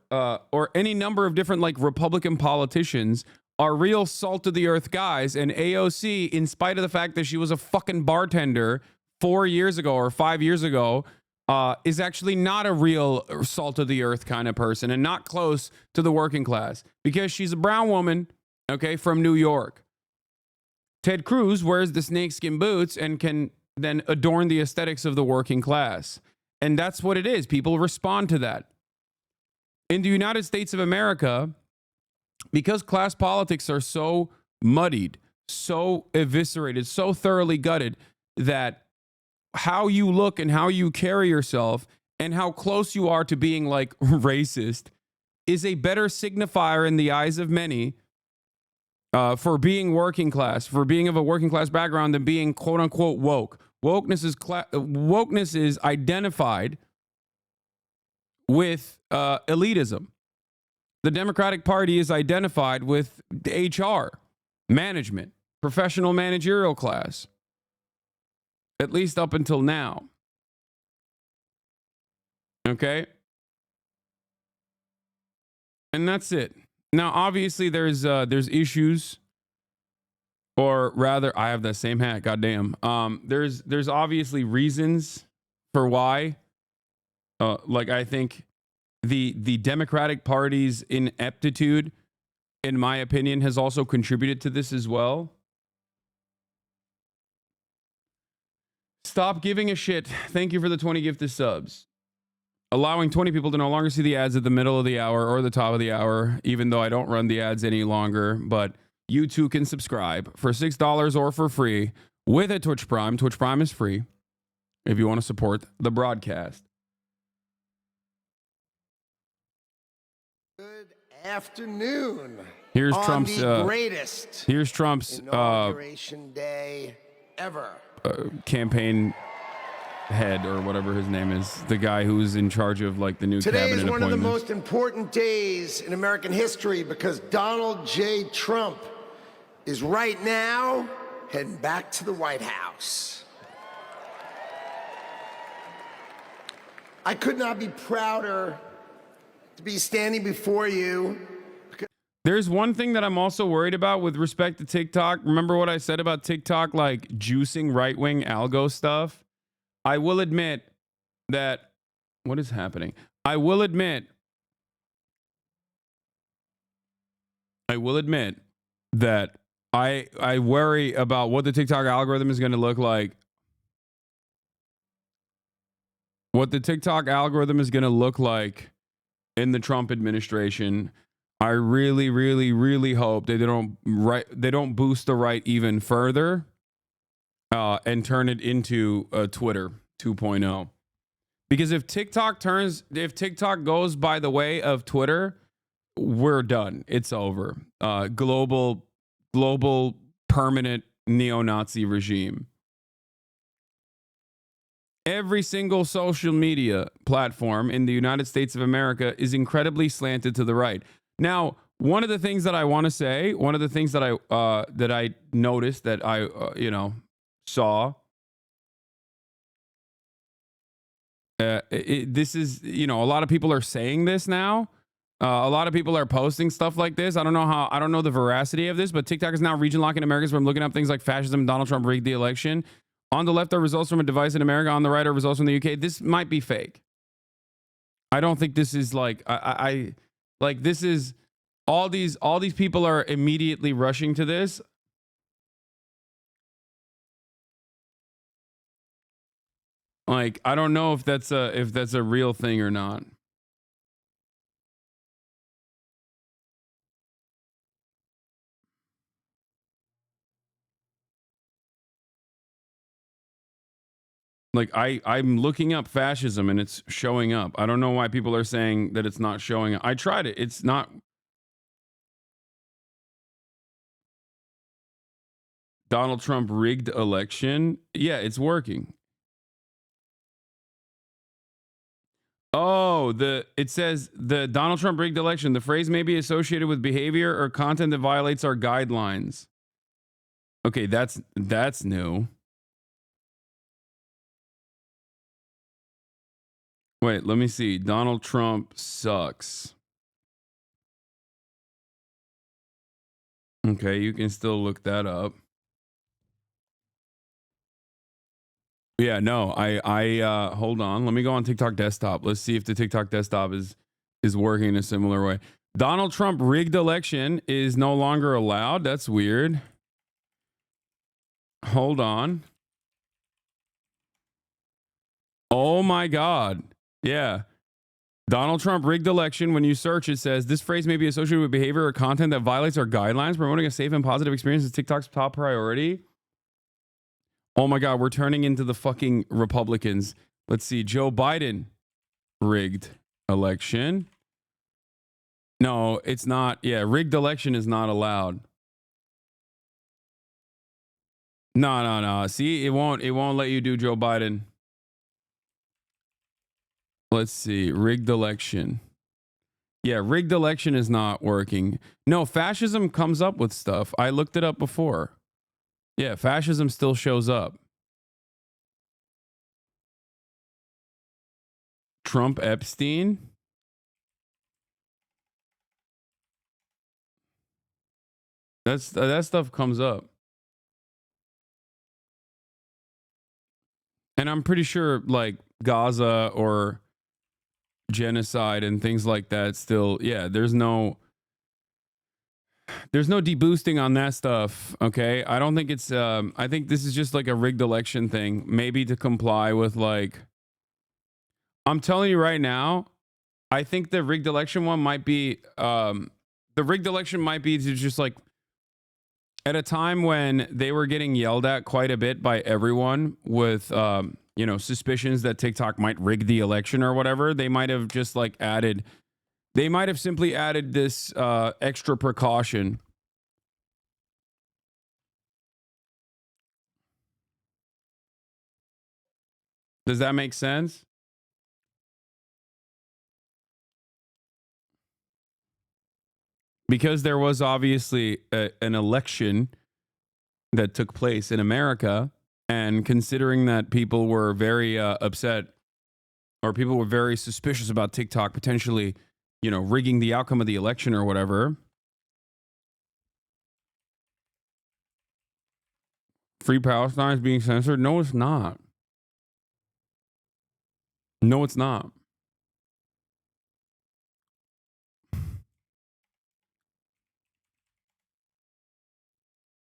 any number of different like Republican politicians are real salt of the earth guys, and AOC, in spite of the fact that she was a fucking bartender 4 years ago or 5 years ago, is actually not a real salt of the earth kind of person and not close to the working class because she's a brown woman, okay, from New York. Ted Cruz wears the snakeskin boots and can then adorn the aesthetics of the working class. And that's what it is. People respond to that. In the United States of America, because class politics are so muddied, so eviscerated, so thoroughly gutted, that how you look and how you carry yourself and how close you are to being like racist is a better signifier in the eyes of many for being working class, for being of a working class background, than being quote unquote woke. Wokeness is identified with elitism. The Democratic Party is identified with HR, management, professional managerial class, at least up until now. Okay? And that's it. Now, obviously, there's issues, or rather, I have that same hat. Goddamn. There's obviously reasons for why. Like I think the Democratic Party's ineptitude, in my opinion, has also contributed to this as well. Stop giving a shit. Thank you for the 20 gifted subs. Allowing 20 people to no longer see the ads at the middle of the hour or the top of the hour, even though I don't run the ads any longer. But you too can subscribe for $6 or for free with a Twitch Prime. Twitch Prime is free if you want to support the broadcast. afternoon. Here's on Trump's. The greatest. Here's Trump's inauguration day ever. Campaign head or whatever his name is, the guy who's in charge of like the new Today cabinet is one of the appointments. most important days in American history because Donald J. Trump is right now heading back to the White House. I could not be prouder to be standing before you. There's one thing that I'm also worried about with respect to TikTok. Remember what I said about TikTok, like juicing right-wing algo stuff? I will admit that, what is happening? I will admit that I worry about what the TikTok algorithm is going to look like. What the TikTok algorithm is going to look like in the Trump administration. I really, really, really hope they don't boost the right even further and turn it into Twitter 2.0. Because if TikTok goes by the way of Twitter, we're done. It's over. Global permanent neo-Nazi regime. Every single social media platform in the United States of America is incredibly slanted to the right. Now, one of the things that I want to say, one of the things that I noticed, that I saw, this is, a lot of people are saying this now. A lot of people are posting stuff like this. I don't know the veracity of this, but TikTok is now region locking Americans from looking up things like fascism. Donald Trump rigged the election. On the left are results from a device in America. On the right are results from the UK. This might be fake. I don't think this is like this is all these people are immediately rushing to this. Like, I don't know if that's a real thing or not. Like, I'm looking up fascism and it's showing up. I don't know why people are saying that it's not showing up. I tried it. It's not. Donald Trump rigged election. Yeah, it's working. Oh, it says the Donald Trump rigged election. The phrase may be associated with behavior or content that violates our guidelines. Okay, that's new. Wait, let me see. Donald Trump sucks. Okay, you can still look that up. Yeah, no, I hold on. Let me go on TikTok desktop. Let's see if the TikTok desktop is working in a similar way. Donald Trump rigged election is no longer allowed. That's weird. Hold on. Oh my God. Yeah. Donald Trump rigged election. When you search, it says this phrase may be associated with behavior or content that violates our guidelines. Promoting a safe and positive experience is TikTok's top priority. Oh my God, we're turning into the fucking Republicans. Let's see. Joe Biden rigged election. No, it's not. Yeah, rigged election is not allowed. No. See, it won't let you do Joe Biden. Let's see. Rigged election. Yeah, rigged election is not working. No, fascism comes up with stuff. I looked it up before. Yeah, fascism still shows up. Trump Epstein. That stuff comes up. And I'm pretty sure like Gaza or genocide and things like that still, yeah, there's no deboosting on that stuff. Okay, I don't think it's I think this is just like a rigged election thing, maybe to comply with, like, I'm telling you right now, I think the rigged election one might be to just like, at a time when they were getting yelled at quite a bit by everyone with suspicions that TikTok might rig the election or whatever, they might have just like added They might have simply added this extra precaution. Does that make sense? Because there was obviously an election that took place in America, and considering that people were very upset, or people were very suspicious about TikTok potentially, rigging the outcome of the election or whatever. Free Palestine is being censored? No, it's not. No, it's not.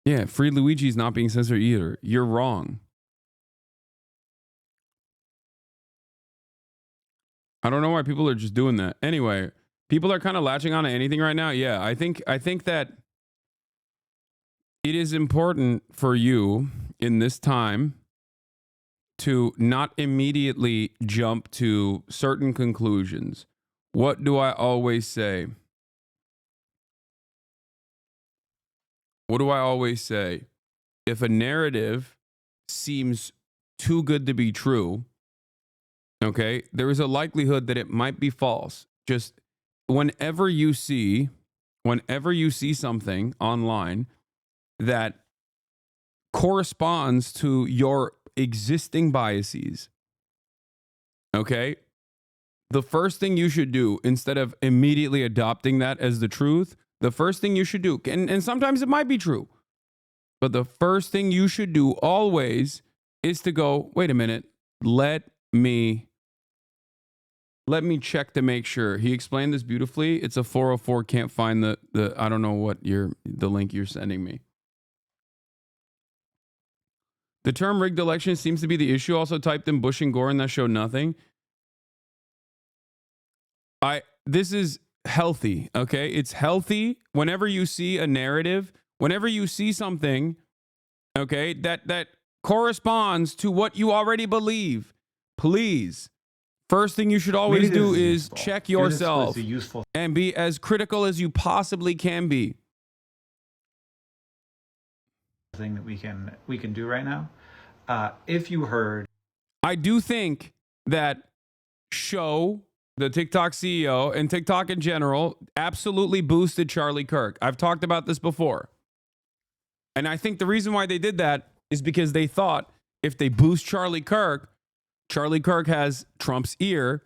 Yeah, Free Luigi's not being censored either. You're wrong. I don't know why people are just doing that. Anyway, people are kind of latching on to anything right now. Yeah, I think that it is important for you in this time to not immediately jump to certain conclusions. What do I always say? What do I always say? If a narrative seems too good to be true, okay, there is a likelihood that it might be false. Just whenever you see something online that corresponds to your existing biases, okay, the first thing you should do, instead of immediately adopting that as the truth, the first thing you should do, and sometimes it might be true, but the first thing you should do always is to go, wait a minute, let me check to make sure. He explained this beautifully. It's a 404, can't find the I don't know what the link you're sending me. The term rigged election seems to be the issue. Also typed in Bush and Gore, and that showed nothing. This is healthy, okay? It's healthy whenever you see a narrative, whenever you see something, okay, that corresponds to what you already believe. Please, first thing you should always do is check yourself and be as critical as you possibly can be. Thing that we can do right now. If you heard, I do think that the TikTok CEO and TikTok in general absolutely boosted Charlie Kirk. I've talked about this before. And I think the reason why they did that is because they thought if they boost Charlie Kirk has Trump's ear,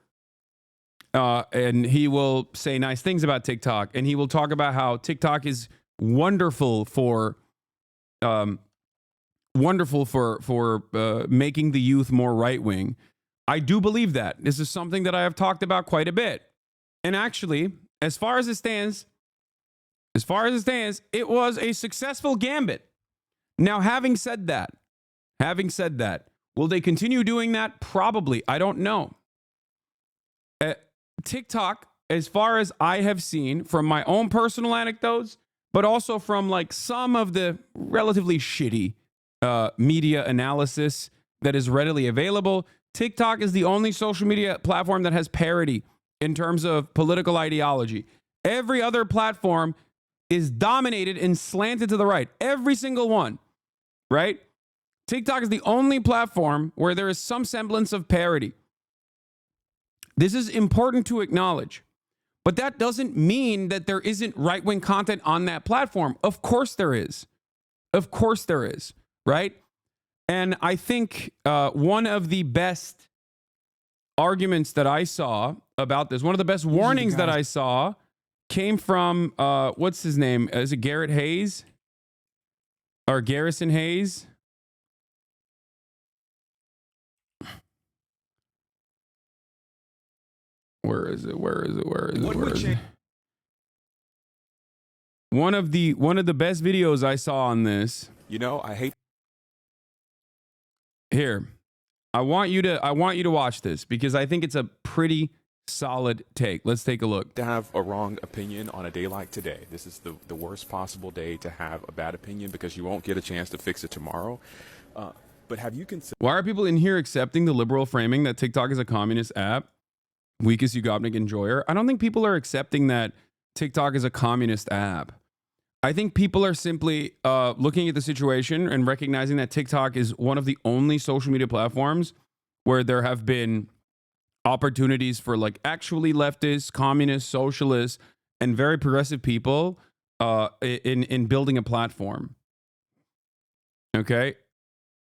and he will say nice things about TikTok, and he will talk about how TikTok is wonderful for making the youth more right-wing. I do believe that. This is something that I have talked about quite a bit. And actually, as far as it stands, it was a successful gambit. Now, having said that, will they continue doing that? Probably. I don't know. TikTok, as far as I have seen from my own personal anecdotes, but also from like some of the relatively shitty media analysis that is readily available, TikTok is the only social media platform that has parity in terms of political ideology. Every other platform is dominated and slanted to the right. Every single one, right? TikTok is the only platform where there is some semblance of parity. This is important to acknowledge. But that doesn't mean that there isn't right-wing content on that platform. Of course there is. Of course there is, right? And I think one of the best arguments that I saw about this, one of the best warnings that I saw came from, what's his name? Is it Garrett Hayes? Or Garrison Hayes? Where is it? One of the best videos I saw on this. I hate. Here, I want you to watch this because I think it's a pretty solid take. Let's take a look. To have a wrong opinion on a day like today. This is the worst possible day to have a bad opinion because you won't get a chance to fix it tomorrow. But have you considered? Why are people in here accepting the liberal framing that TikTok is a communist app? weakest Ugopnik enjoyer. I don't think people are accepting that TikTok is a communist app. I think people are simply looking at the situation and recognizing that TikTok is one of the only social media platforms where there have been opportunities for like actually leftist, communist, socialist, and very progressive people in building a platform. Okay.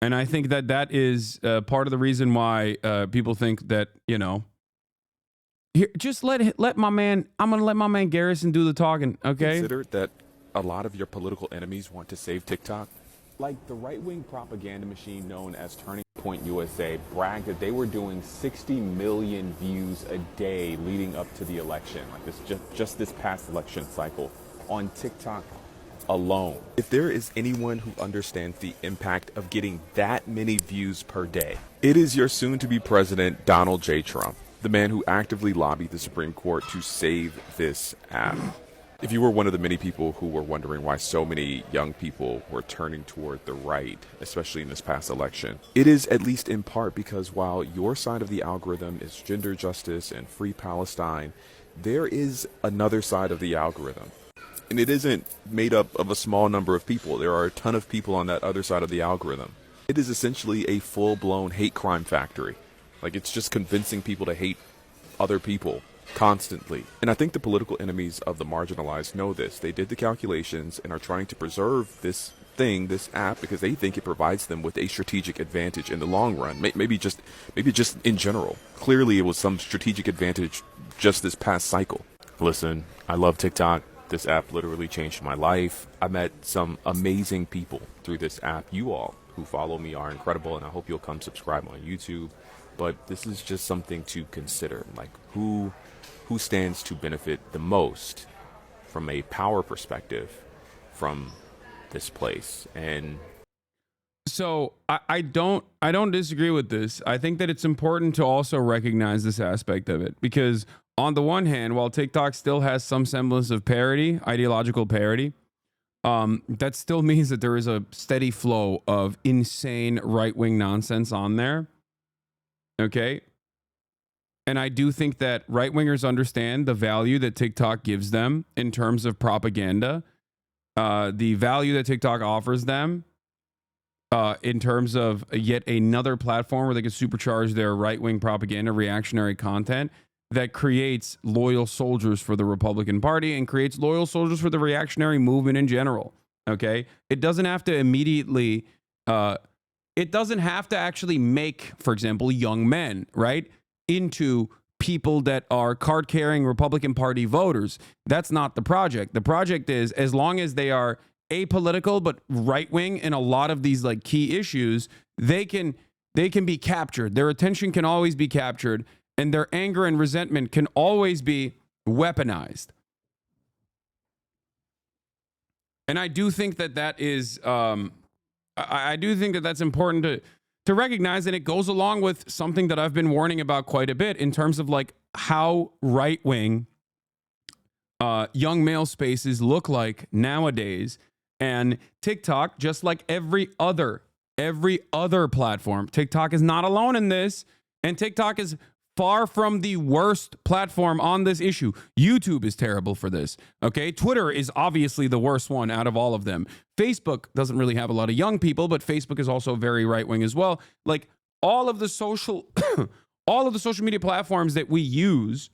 And I think that that is part of the reason why people think that, you know, here, just let my man, I'm going to let my man Garrison do the talking. Okay. Consider that a lot of your political enemies want to save TikTok. Like the right-wing propaganda machine known as Turning Point USA bragged that they were doing 60 million views a day leading up to the election, like this just this past election cycle on TikTok alone. If there is anyone who understands the impact of getting that many views per day, it is your soon-to-be president, Donald J. Trump, the man who actively lobbied the Supreme Court to save this app. If you were one of the many people who were wondering why so many young people were turning toward the right, especially in this past election, it is at least in part because while your side of the algorithm is gender justice and free Palestine, there is another side of the algorithm. And it isn't made up of a small number of people. There are a ton of people on that other side of the algorithm. It is essentially a full-blown hate crime factory. Like, it's just convincing people to hate other people constantly. And I think the political enemies of the marginalized know this. They did the calculations and are trying to preserve this thing, this app, because they think it provides them with a strategic advantage in the long run. Maybe just in general. Clearly it was some strategic advantage just this past cycle. Listen, I love TikTok. This app literally changed my life. I met some amazing people through this app. You all who follow me are incredible, and I hope you'll come subscribe on YouTube. But this is just something to consider, like who stands to benefit the most from a power perspective from this place. And so I don't disagree with this. I think that it's important to also recognize this aspect of it, because on the one hand, while TikTok still has some semblance of parody, ideological parody, that still means that there is a steady flow of insane right-wing nonsense on there. Okay. And I do think that right-wingers understand the value that TikTok gives them in terms of propaganda, the value that TikTok offers them in terms of yet another platform where they can supercharge their right-wing propaganda, reactionary content that creates loyal soldiers for the Republican Party and creates loyal soldiers for the reactionary movement in general. Okay. It doesn't have to immediately, it doesn't have to actually make, for example, young men, right, into people that are card-carrying Republican Party voters. That's not the project. The project is, as long as they are apolitical but right-wing in a lot of these like key issues, they can be captured. Their attention can always be captured, and their anger and resentment can always be weaponized. And I do think that that is, I do think that that's important to recognize, and it goes along with something that I've been warning about quite a bit in terms of like how right-wing young male spaces look like nowadays. And TikTok, just like every other platform, TikTok is not alone in this, and TikTok is far from the worst platform on this issue. YouTube is terrible for this. Okay. Twitter is obviously the worst one out of all of them. Facebook doesn't really have a lot of young people, but Facebook is also very right wing as well. Like all of the social media platforms that we use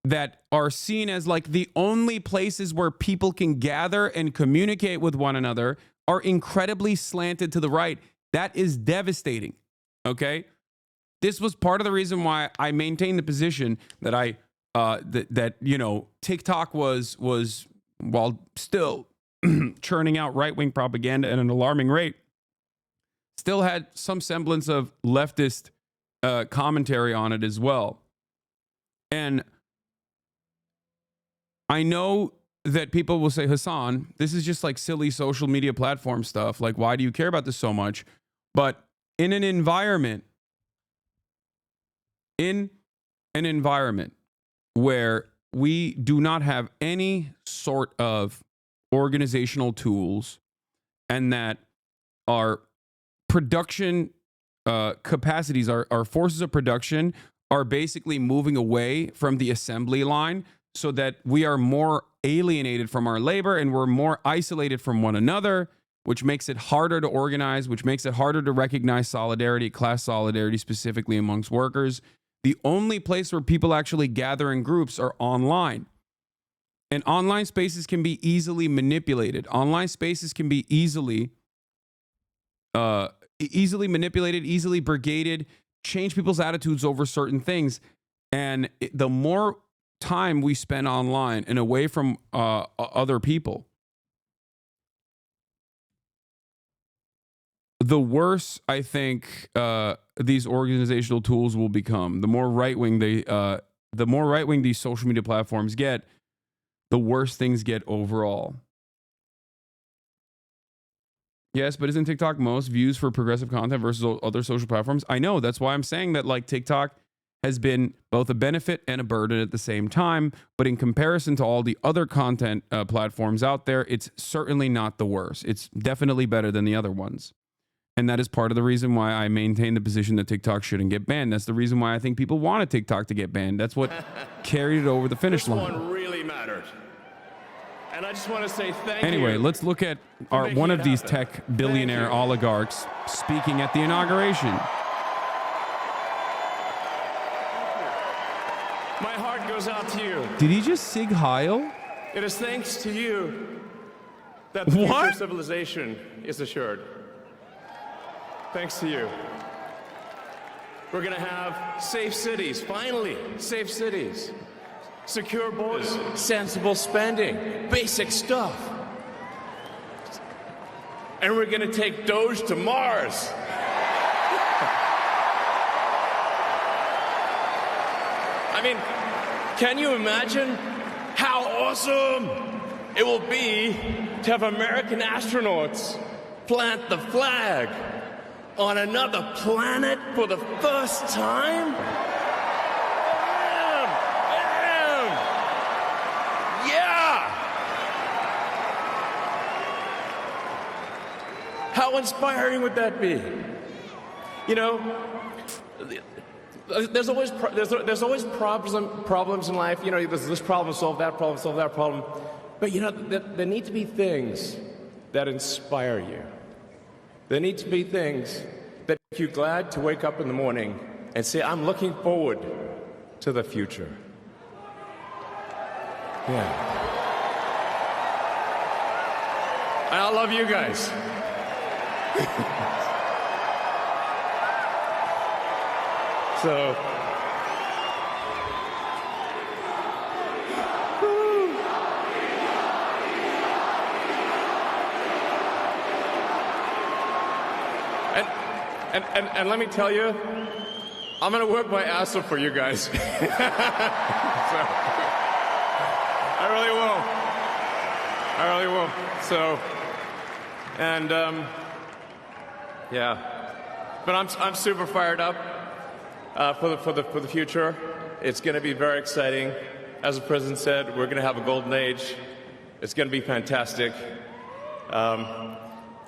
that are seen as like the only places where people can gather and communicate with one another are incredibly slanted to the right. That is devastating. Okay. This was part of the reason why I maintained the position that that you know, TikTok was while still churning out right-wing propaganda at an alarming rate, still had some semblance of leftist commentary on it as well. And I know that people will say, Hasan, this is just like silly social media platform stuff. Like, why do you care about this so much? But in an environment where we do not have any sort of organizational tools, and that our production capacities, our forces of production are basically moving away from the assembly line so that we are more alienated from our labor and we're more isolated from one another, which makes it harder to organize, which makes it harder to recognize solidarity, class solidarity, specifically amongst workers. The only place where people actually gather in groups are online. And online spaces can be easily manipulated. Online spaces can be easily manipulated, easily brigaded, change people's attitudes over certain things. And the more time we spend online and away from other people, the worse I think these organizational tools will become. The more right-wing these social media platforms get, the worse things get overall. Yes, but isn't TikTok most views for progressive content versus other social platforms? I know. That's why I'm saying that like TikTok has been both a benefit and a burden at the same time. But in comparison to all the other content platforms out there, it's certainly not the worst. It's definitely better than the other ones. And that is part of the reason why I maintain the position that TikTok shouldn't get banned. That's the reason why I think people wanted TikTok to get banned. That's what carried it over the finish line. This one really mattered. And I just want to say thank you. Anyway, let's look at one of these tech billionaire oligarchs speaking at the inauguration. My heart goes out to you. Did he just Sig Heil? It is thanks to you that the future of civilization is assured. Thanks to you. We're going to have safe cities, finally, safe cities. Secure borders, sensible spending, basic stuff. And we're going to take Doge to Mars. I mean, can you imagine how awesome it will be to have American astronauts plant the flag on another planet for the first time? Yeah! How inspiring would that be? You know, there's always problems in life. You know, there's this problem, solve that problem. But you know, there need to be things that inspire you. There need to be things that make you glad to wake up in the morning and say, I'm looking forward to the future. Yeah. And I love you guys. So, and let me tell you, I'm gonna work my ass off for you guys. So, I really will. So, and yeah, but I'm super fired up for the future. It's going to be very exciting. As the president said, we're going to have a golden age. It's going to be fantastic.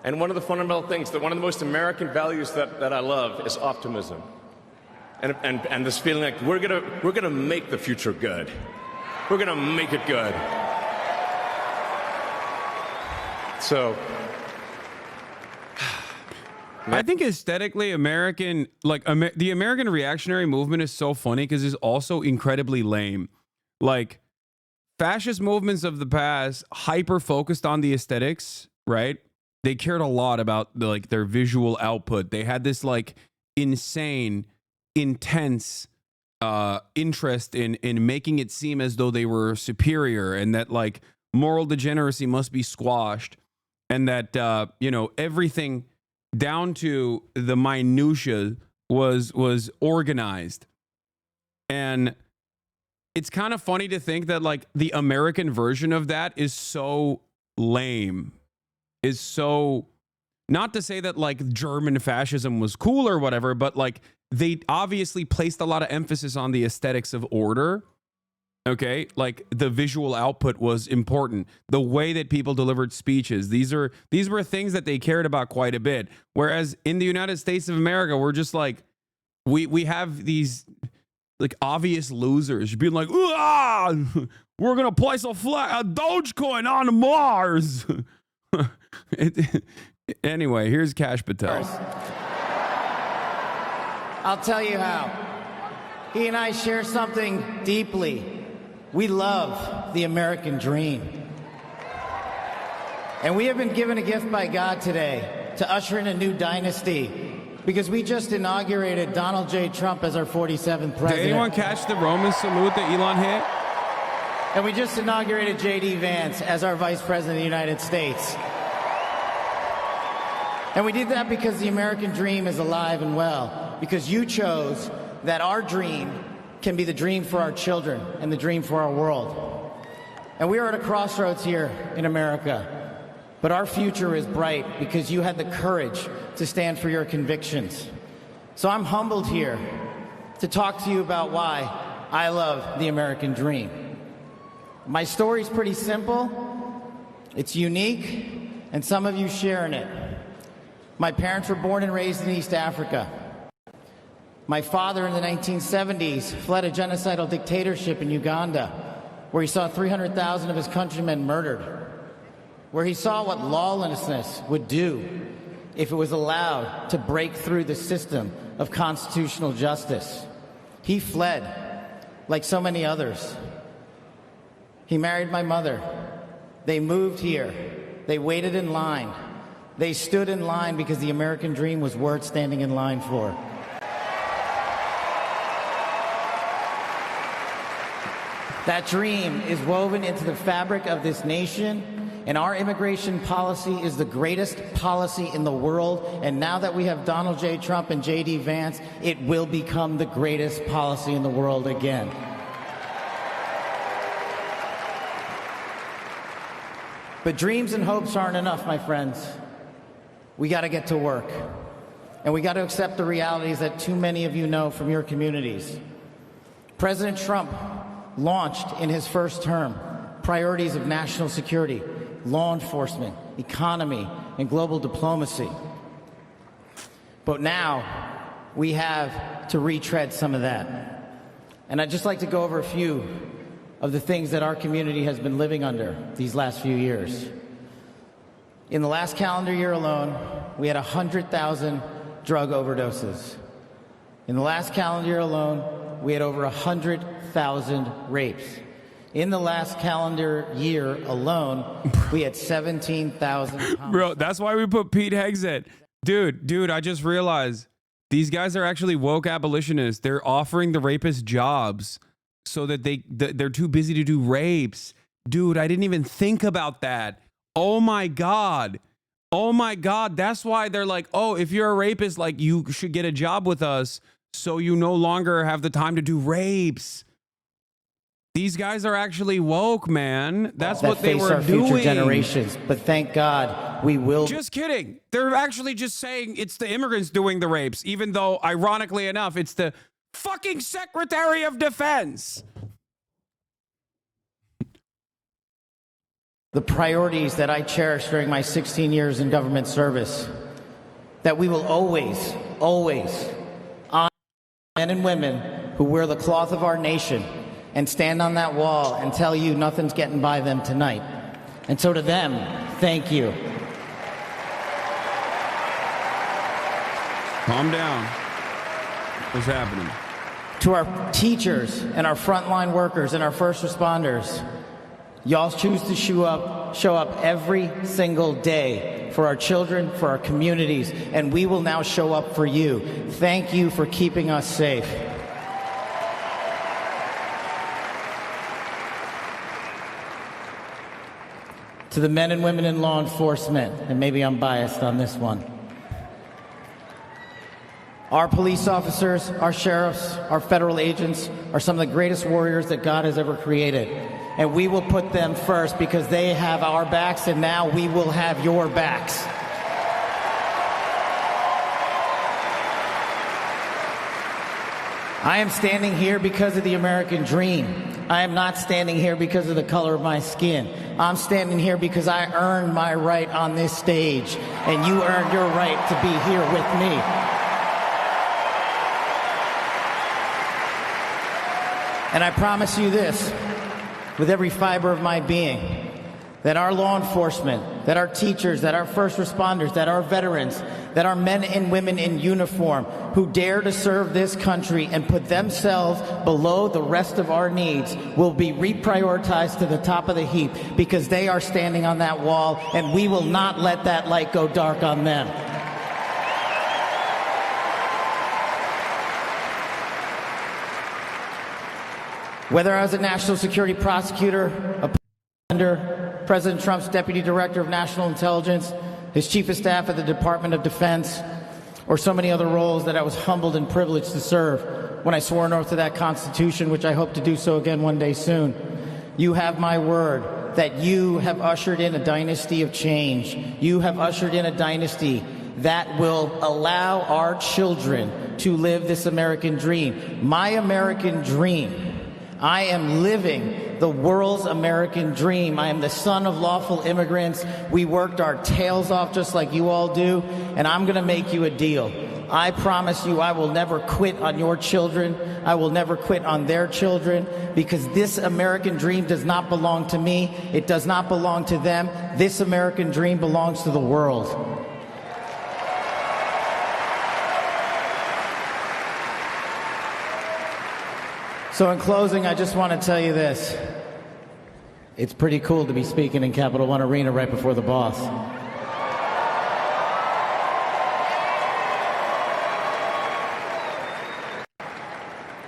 And one of the fundamental things, one of the most American values that I love is optimism, and this feeling like we're gonna make the future good. We're gonna make it good. So, I think aesthetically, American, like the American reactionary movement is so funny because it's also incredibly lame. Like fascist movements of the past, hyper focused on the aesthetics, right? They cared a lot about their visual output. They had this like insane, intense interest in making it seem as though they were superior and that like moral degeneracy must be squashed and that you know, everything down to the minutia was organized. And it's kind of funny to think that like the American version of that is so lame. Is so, not to say that like German fascism was cool or whatever, but like they obviously placed a lot of emphasis on the aesthetics of order. Okay, like the visual output was important. The way that people delivered speeches, these were things that they cared about quite a bit. Whereas in the United States of America, we're just like we have these like obvious losers, being like, "Ah, we're gonna place a Dogecoin on Mars." Anyway, here's Kash Patel. I'll tell you how. He and I share something deeply. We love the American dream. And we have been given a gift by God today to usher in a new dynasty, because we just inaugurated Donald J. Trump as our 47th president. Did anyone catch the Roman salute that Elon hit? And we just inaugurated J.D. Vance as our Vice President of the United States. And we did that because the American dream is alive and well, because you chose that our dream can be the dream for our children and the dream for our world. And we are at a crossroads here in America. But our future is bright because you had the courage to stand for your convictions. So I'm humbled here to talk to you about why I love the American dream. My story's pretty simple, it's unique, and some of you share in it. My parents were born and raised in East Africa. My father in the 1970s fled a genocidal dictatorship in Uganda, where he saw 300,000 of his countrymen murdered, where he saw what lawlessness would do if it was allowed to break through the system of constitutional justice. He fled, like so many others. He married my mother. They moved here. They waited in line. They stood in line because the American dream was worth standing in line for. That dream is woven into the fabric of this nation, and our immigration policy is the greatest policy in the world. And now that we have Donald J. Trump and J.D. Vance, it will become the greatest policy in the world again. But dreams and hopes aren't enough, my friends. We got to get to work. And we got to accept the realities that too many of you know from your communities. President Trump launched in his first term priorities of national security, law enforcement, economy, and global diplomacy. But now we have to retread some of that. And I'd just like to go over a few of the things that our community has been living under these last few years. In the last calendar year alone, we had 100,000 drug overdoses. In the last calendar year alone, we had over 100,000 rapes. In the last calendar year alone, we had 17,000. Bro, that's why we put Pete Hegseth. Dude, I just realized these guys are actually woke abolitionists. They're offering the rapists jobs so that they're too busy to do rapes. Dude, I didn't even think about that. Oh my God. Oh my God. That's why they're like, oh, if you're a rapist, like you should get a job with us so you no longer have the time to do rapes. These guys are actually woke, man. That's what they were doing. Future generations, but thank God we will. Just kidding. They're actually just saying it's the immigrants doing the rapes, even though, ironically enough, it's the fucking Secretary of Defense. The priorities that I cherished during my 16 years in government service, that we will always, always honor men and women who wear the cloth of our nation and stand on that wall and tell you nothing's getting by them tonight. And so to them, thank you. Calm down. What's happening? To our teachers and our frontline workers and our first responders, y'all choose to show up every single day for our children, for our communities, and we will now show up for you. Thank you for keeping us safe. To the men and women in law enforcement, and maybe I'm biased on this one. Our police officers, our sheriffs, our federal agents are some of the greatest warriors that God has ever created. And we will put them first because they have our backs, and now we will have your backs. I am standing here because of the American dream. I am not standing here because of the color of my skin. I'm standing here because I earned my right on this stage, and you earned your right to be here with me. And I promise you this, with every fiber of my being, that our law enforcement, that our teachers, that our first responders, that our veterans, that our men and women in uniform who dare to serve this country and put themselves below the rest of our needs will be reprioritized to the top of the heap because they are standing on that wall, and we will not let that light go dark on them. Whether I was a national security prosecutor, a under President Trump's Deputy Director of National Intelligence, his Chief of Staff at the Department of Defense, or so many other roles that I was humbled and privileged to serve when I swore an oath to that Constitution, which I hope to do so again one day soon. You have my word that you have ushered in a dynasty of change. You have ushered in a dynasty that will allow our children to live this American dream. My American dream. I am living the world's American dream. I am the son of lawful immigrants. We worked our tails off just like you all do, and I'm going to make you a deal. I promise you I will never quit on your children. I will never quit on their children, because this American dream does not belong to me. It does not belong to them. This American dream belongs to the world. So in closing, I just want to tell you this. It's pretty cool to be speaking in Capital One Arena right before the boss.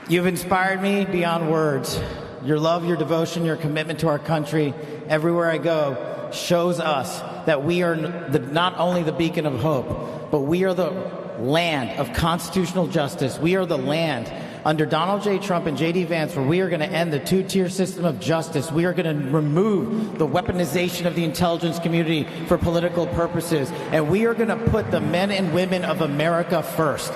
You've inspired me beyond words. Your love, your devotion, your commitment to our country, everywhere I go, shows us that we are not only the beacon of hope, but we are the land of constitutional justice. We are the land under Donald J. Trump and J.D. Vance, where we are going to end the two-tier system of justice. We are going to remove the weaponization of the intelligence community for political purposes. And we are going to put the men and women of America first.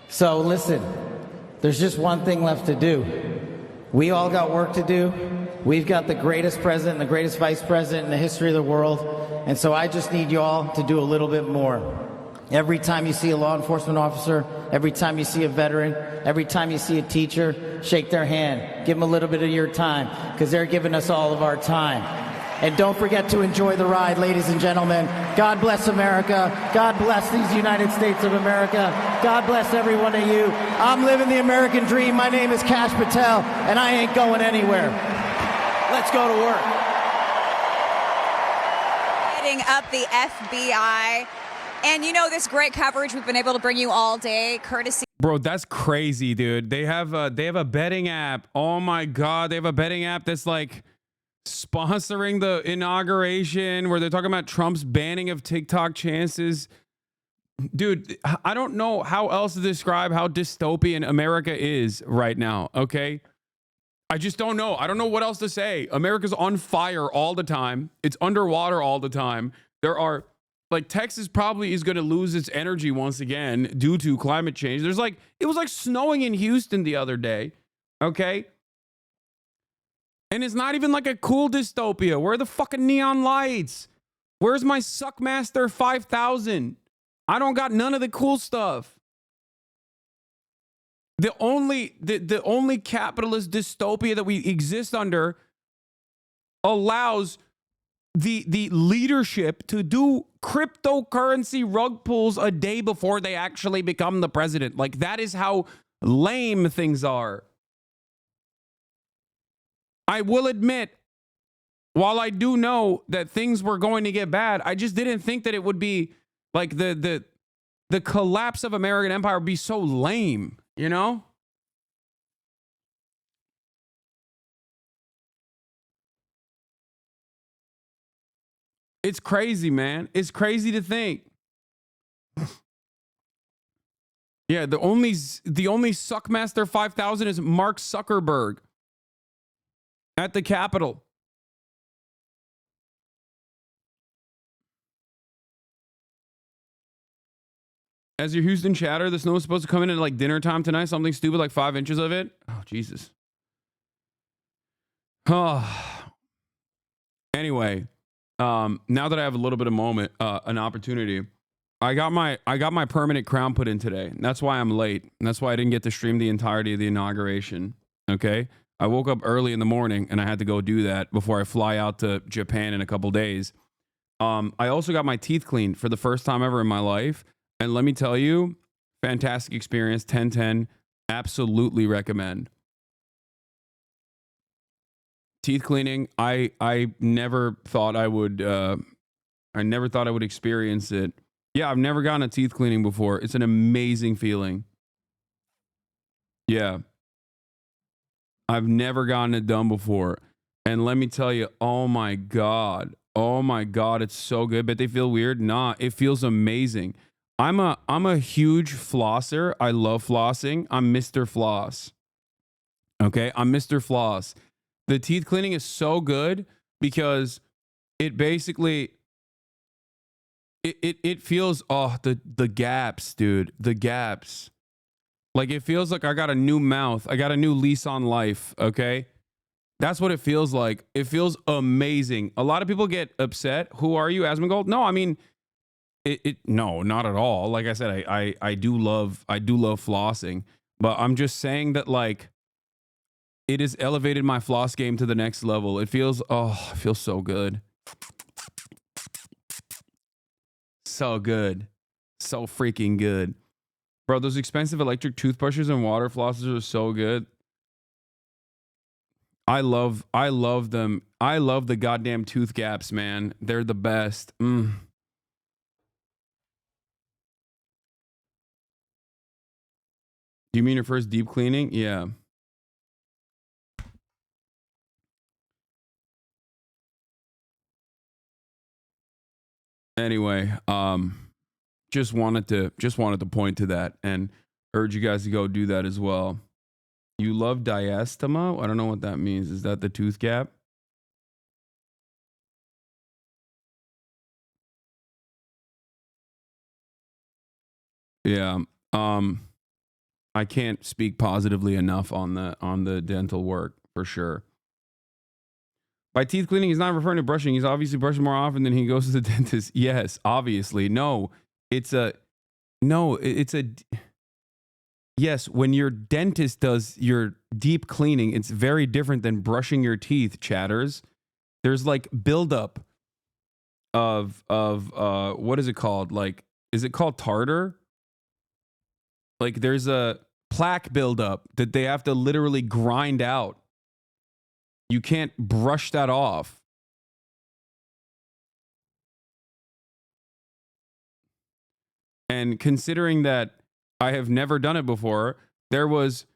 So listen, there's just one thing left to do. We all got work to do. We've got the greatest president and the greatest vice president in the history of the world. And so I just need you all to do a little bit more. Every time you see a law enforcement officer, every time you see a veteran, every time you see a teacher, shake their hand. Give them a little bit of your time, because they're giving us all of our time. And don't forget to enjoy the ride, ladies and gentlemen. God bless America. God bless these United States of America. God bless every one of you. I'm living the American dream. My name is Kash Patel, and I ain't going anywhere. Let's go to work. Heading up the FBI. And you know, this great coverage we've been able to bring you all day, courtesy. Bro, that's crazy, dude. They have a betting app. Oh my God, they have a betting app that's like sponsoring the inauguration, where they're talking about Trump's banning of TikTok chances. Dude, I don't know how else to describe how dystopian America is right now, okay? I just don't know. I don't know what else to say. America's on fire all the time. It's underwater all the time. There are, like, Texas probably is going to lose its energy once again due to climate change. It was like snowing in Houston the other day, okay? And it's not even like a cool dystopia. Where are the fucking neon lights? Where's my Suckmaster 5000? I don't got none of the cool stuff. The only capitalist dystopia that we exist under allows the leadership to do cryptocurrency rug pulls a day before they actually become the president. Like, that is how lame things are. I will admit, while I do know that things were going to get bad, I just didn't think that it would be like the collapse of American empire would be so lame, you know? It's crazy, man. It's crazy to think. Yeah, the only Suckmaster 5000 is Mark Zuckerberg at the Capitol. As your Houston chatter, the snow is supposed to come in at like dinner time tonight. Something stupid like 5 inches of it. Oh, Jesus. Oh. Anyway, now that I have a little bit of moment, an opportunity, I got my permanent crown put in today. That's why I'm late. And that's why I didn't get to stream the entirety of the inauguration. Okay, I woke up early in the morning and I had to go do that before I fly out to Japan in a couple days. I also got my teeth cleaned for the first time ever in my life, and let me tell you, fantastic experience. 10/10. Absolutely recommend. Teeth cleaning, I never thought I would experience it. Yeah, I've never gotten a teeth cleaning before. It's an amazing feeling. Yeah. I've never gotten it done before. And let me tell you, oh my God, it's so good. But they feel weird? Nah, it feels amazing. I'm a huge flosser. I love flossing. I'm Mr. Floss. Okay, I'm Mr. Floss. The teeth cleaning is so good because it basically it feels the gaps, dude. The gaps. Like it feels like I got a new mouth. I got a new lease on life, okay? That's what it feels like. It feels amazing. A lot of people get upset. Who are you, Asmongold? No, I mean no, not at all. Like I said, I do love flossing, but I'm just saying that like it has elevated my floss game to the next level. It feels so good. So good. So freaking good. Bro, those expensive electric toothbrushes and water flossers are so good. I love them. I love the goddamn tooth gaps, man. They're the best. You mean your first deep cleaning? Yeah. Anyway, just wanted to point to that and urge you guys to go do that as well. You love diastema? I don't know what that means. Is that the tooth gap? Yeah. I can't speak positively enough on the dental work for sure. By teeth cleaning, he's not referring to brushing. He's obviously brushing more often than he goes to the dentist. Yes, obviously. Yes, when your dentist does your deep cleaning, it's very different than brushing your teeth, chatters. There's like buildup of what is it called? Like, is it called tartar? Like there's a plaque buildup that they have to literally grind out. You can't brush that off. And considering that I have never done it before, there was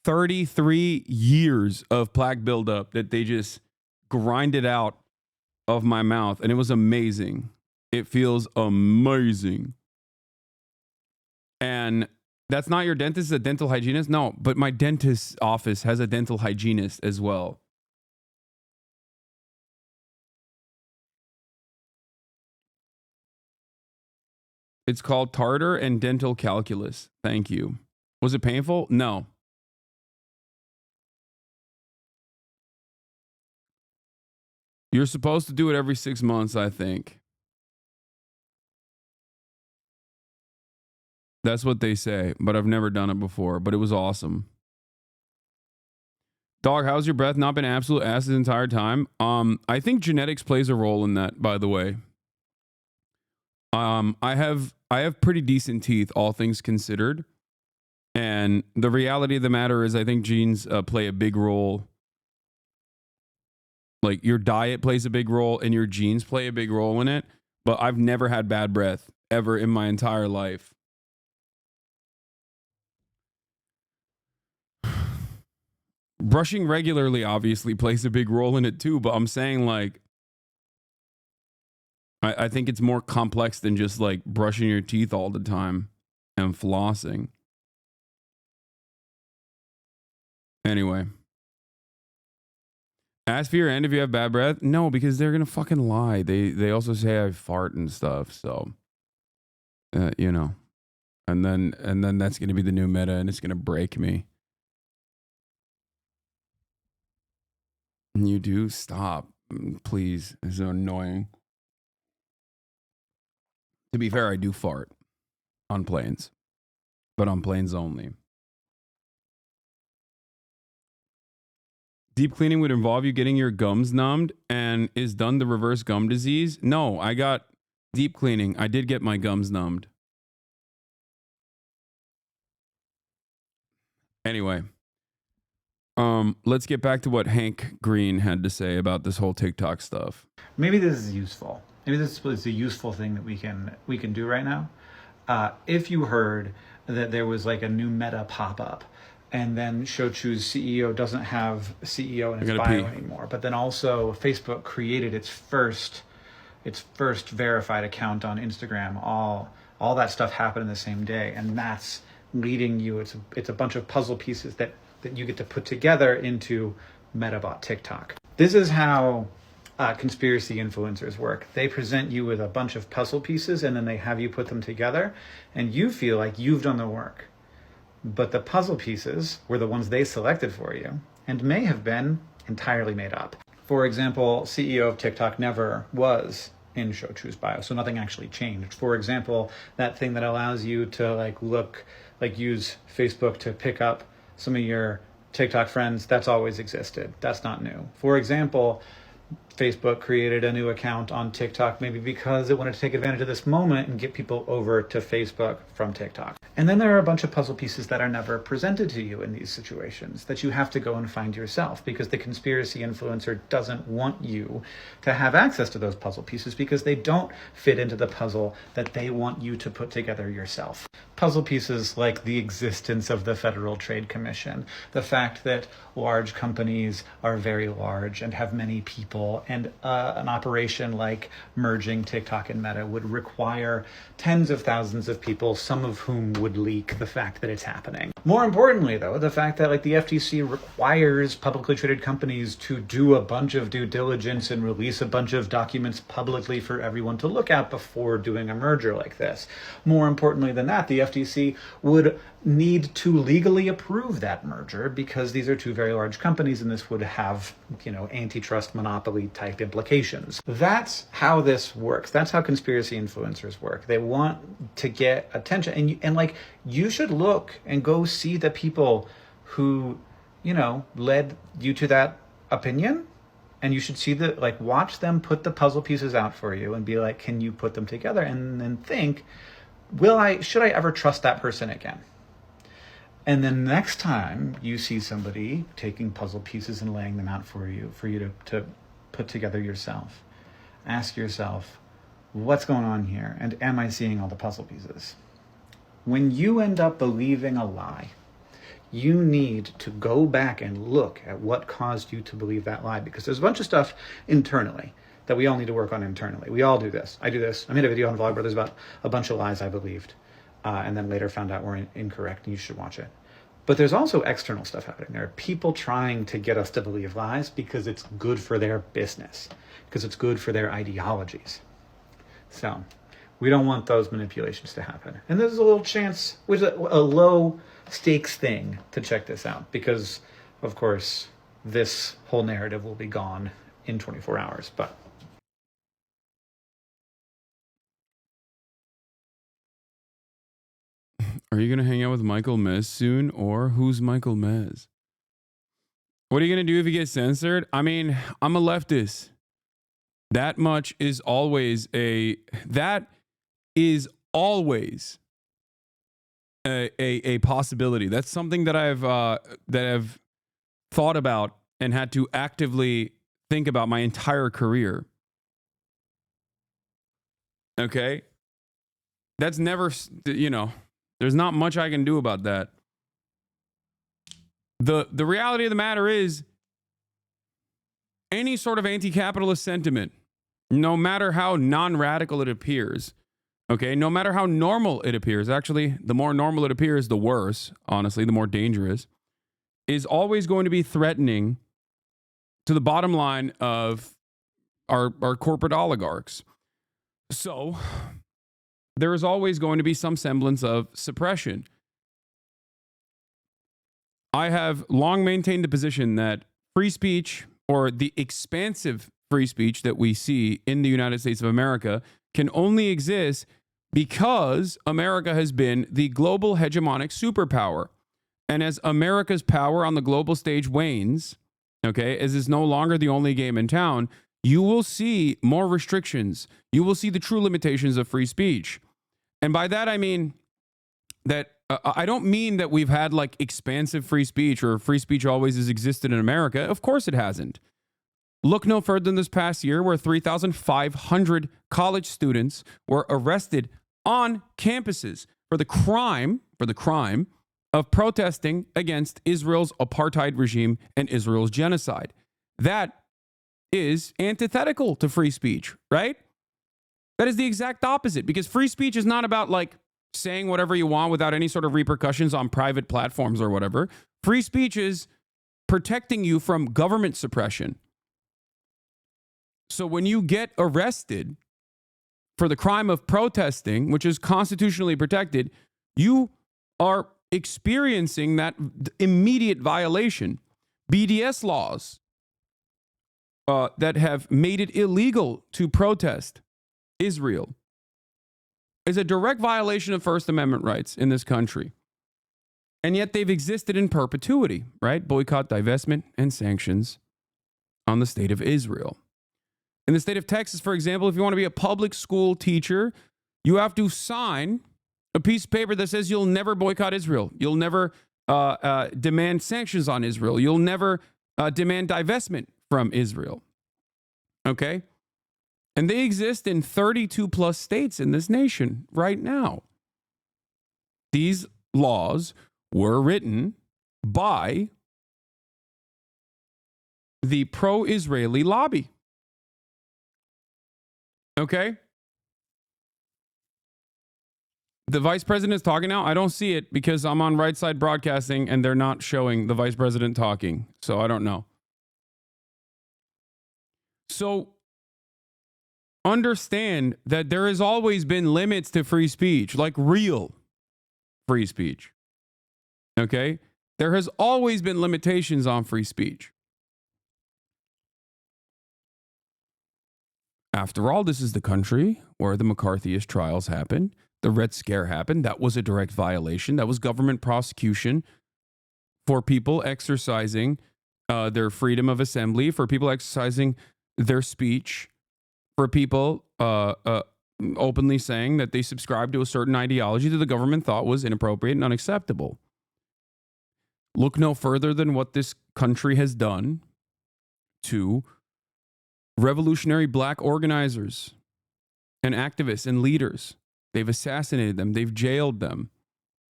33 years of plaque buildup that they just grinded out of my mouth. And it was amazing. It feels amazing. And that's not your dentist, a dental hygienist? No, but my dentist's office has a dental hygienist as well. It's called tartar and dental calculus. Thank you. Was it painful? No. You're supposed to do it every 6 months, I think. That's what they say, but I've never done it before, but it was awesome. Dog, how's your breath not been absolute ass the entire time? I think genetics plays a role in that, by the way. I have pretty decent teeth, all things considered. And the reality of the matter is I think genes play a big role. Like your diet plays a big role and your genes play a big role in it. But I've never had bad breath ever in my entire life. Brushing regularly obviously plays a big role in it too, but I'm saying like I think it's more complex than just like brushing your teeth all the time and flossing. Anyway. Ask for your end if you have bad breath. No, because they're gonna fucking lie. They also say I fart and stuff. So, you know, and then that's gonna be the new meta, and it's gonna break me. You do stop. Please, it's so annoying. To be fair, I do fart on planes, but on planes only. Deep cleaning would involve you getting your gums numbed, and is done the reverse gum disease? No, I got deep cleaning. I did get my gums numbed. Anyway, let's get back to what Hank Green had to say about this whole TikTok stuff. Maybe this is useful. Maybe this is a useful thing that we can do right now. If you heard that there was like a new Meta pop-up, and then Shochu's CEO doesn't have CEO in his bio anymore, but then also Facebook created its first verified account on Instagram. All that stuff happened in the same day, and that's leading you. It's a bunch of puzzle pieces that you get to put together into Metabot TikTok. This is how conspiracy influencers work. They present you with a bunch of puzzle pieces, and then they have you put them together, and you feel like you've done the work. But the puzzle pieces were the ones they selected for you, and may have been entirely made up. For example, CEO of TikTok never was in Shochu's bio, so nothing actually changed. For example, that thing that allows you to use Facebook to pick up some of your TikTok friends, that's always existed. That's not new. For example, Facebook created a new account on TikTok maybe because it wanted to take advantage of this moment and get people over to Facebook from TikTok. And then there are a bunch of puzzle pieces that are never presented to you in these situations that you have to go and find yourself, because the conspiracy influencer doesn't want you to have access to those puzzle pieces because they don't fit into the puzzle that they want you to put together yourself. Puzzle pieces like the existence of the Federal Trade Commission, the fact that large companies are very large and have many people, and an operation like merging TikTok and Meta would require tens of thousands of people, some of whom would leak the fact that it's happening. More importantly, though, the fact that the FTC requires publicly traded companies to do a bunch of due diligence and release a bunch of documents publicly for everyone to look at before doing a merger like this. More importantly than that, the FTC would need to legally approve that merger because these are two very large companies, and this would have, antitrust monopoly type implications. That's how this works. That's how conspiracy influencers work. They want to get attention, and you should look and go see the people who, led you to that opinion, and you should see watch them put the puzzle pieces out for you and be like, can you put them together? And then think, should I ever trust that person again? And then next time you see somebody taking puzzle pieces and laying them out for you to put together yourself, ask yourself, what's going on here? And am I seeing all the puzzle pieces? When you end up believing a lie, you need to go back and look at what caused you to believe that lie, because there's a bunch of stuff internally that we all need to work on internally. We all do this. I do this. I made a video on Vlogbrothers about a bunch of lies I believed, and then later found out were incorrect, and you should watch it. But there's also external stuff happening. There are people trying to get us to believe lies because it's good for their business, because it's good for their ideologies. So we don't want those manipulations to happen. And there's a little chance, which is a low stakes thing, to check this out, because of course this whole narrative will be gone in 24 hours. But are you going to hang out with Michael Mez soon, or who's Michael Mez? What are you going to do if you get censored? I mean, I'm a leftist. That much is always a possibility. That's something that I've thought about and had to actively think about my entire career. Okay? That's never, there's not much I can do about that. The reality of the matter is, any sort of anti-capitalist sentiment, no matter how non-radical it appears, okay, no matter how normal it appears, actually, the more normal it appears, the worse, honestly, the more dangerous, is always going to be threatening to the bottom line of our corporate oligarchs. So there is always going to be some semblance of suppression. I have long maintained the position that free speech, or the expansive free speech that we see in the United States of America can only exist because America has been the global hegemonic superpower. And as America's power on the global stage wanes, okay, as is no longer the only game in town, you will see more restrictions. You will see the true limitations of free speech. And by that, I mean that I don't mean that we've had like expansive free speech or free speech always has existed in America. Of course it hasn't. Look no further than this past year where 3,500 college students were arrested on campuses for the crime of protesting against Israel's apartheid regime and Israel's genocide. That is antithetical to free speech, right? That is the exact opposite, because free speech is not about like saying whatever you want without any sort of repercussions on private platforms or whatever. Free speech is protecting you from government suppression. So when you get arrested for the crime of protesting, which is constitutionally protected, you are experiencing that immediate violation. BDS laws that have made it illegal to protest Israel is a direct violation of First Amendment rights in this country. And yet they've existed in perpetuity, right? Boycott, divestment, and sanctions on the state of Israel. In the state of Texas, for example, if you want to be a public school teacher, you have to sign a piece of paper that says you'll never boycott Israel. You'll never demand sanctions on Israel. You'll never demand divestment from Israel. Okay? And they exist in 32 plus states in this nation right now. These laws were written by the pro-Israeli lobby. Okay? The vice president is talking now. I don't see it because I'm on Right Side Broadcasting and they're not showing the vice president talking. So I don't know. So understand that there has always been limits to free speech, like real free speech. Okay? There has always been limitations on free speech. After all, this is the country where the McCarthyist trials happened. The Red Scare happened. That was a direct violation. That was government prosecution for people exercising their freedom of assembly, for people exercising their speech, for people openly saying that they subscribe to a certain ideology that the government thought was inappropriate and unacceptable. Look no further than what this country has done to revolutionary black organizers and activists and leaders. They've assassinated them. They've jailed them.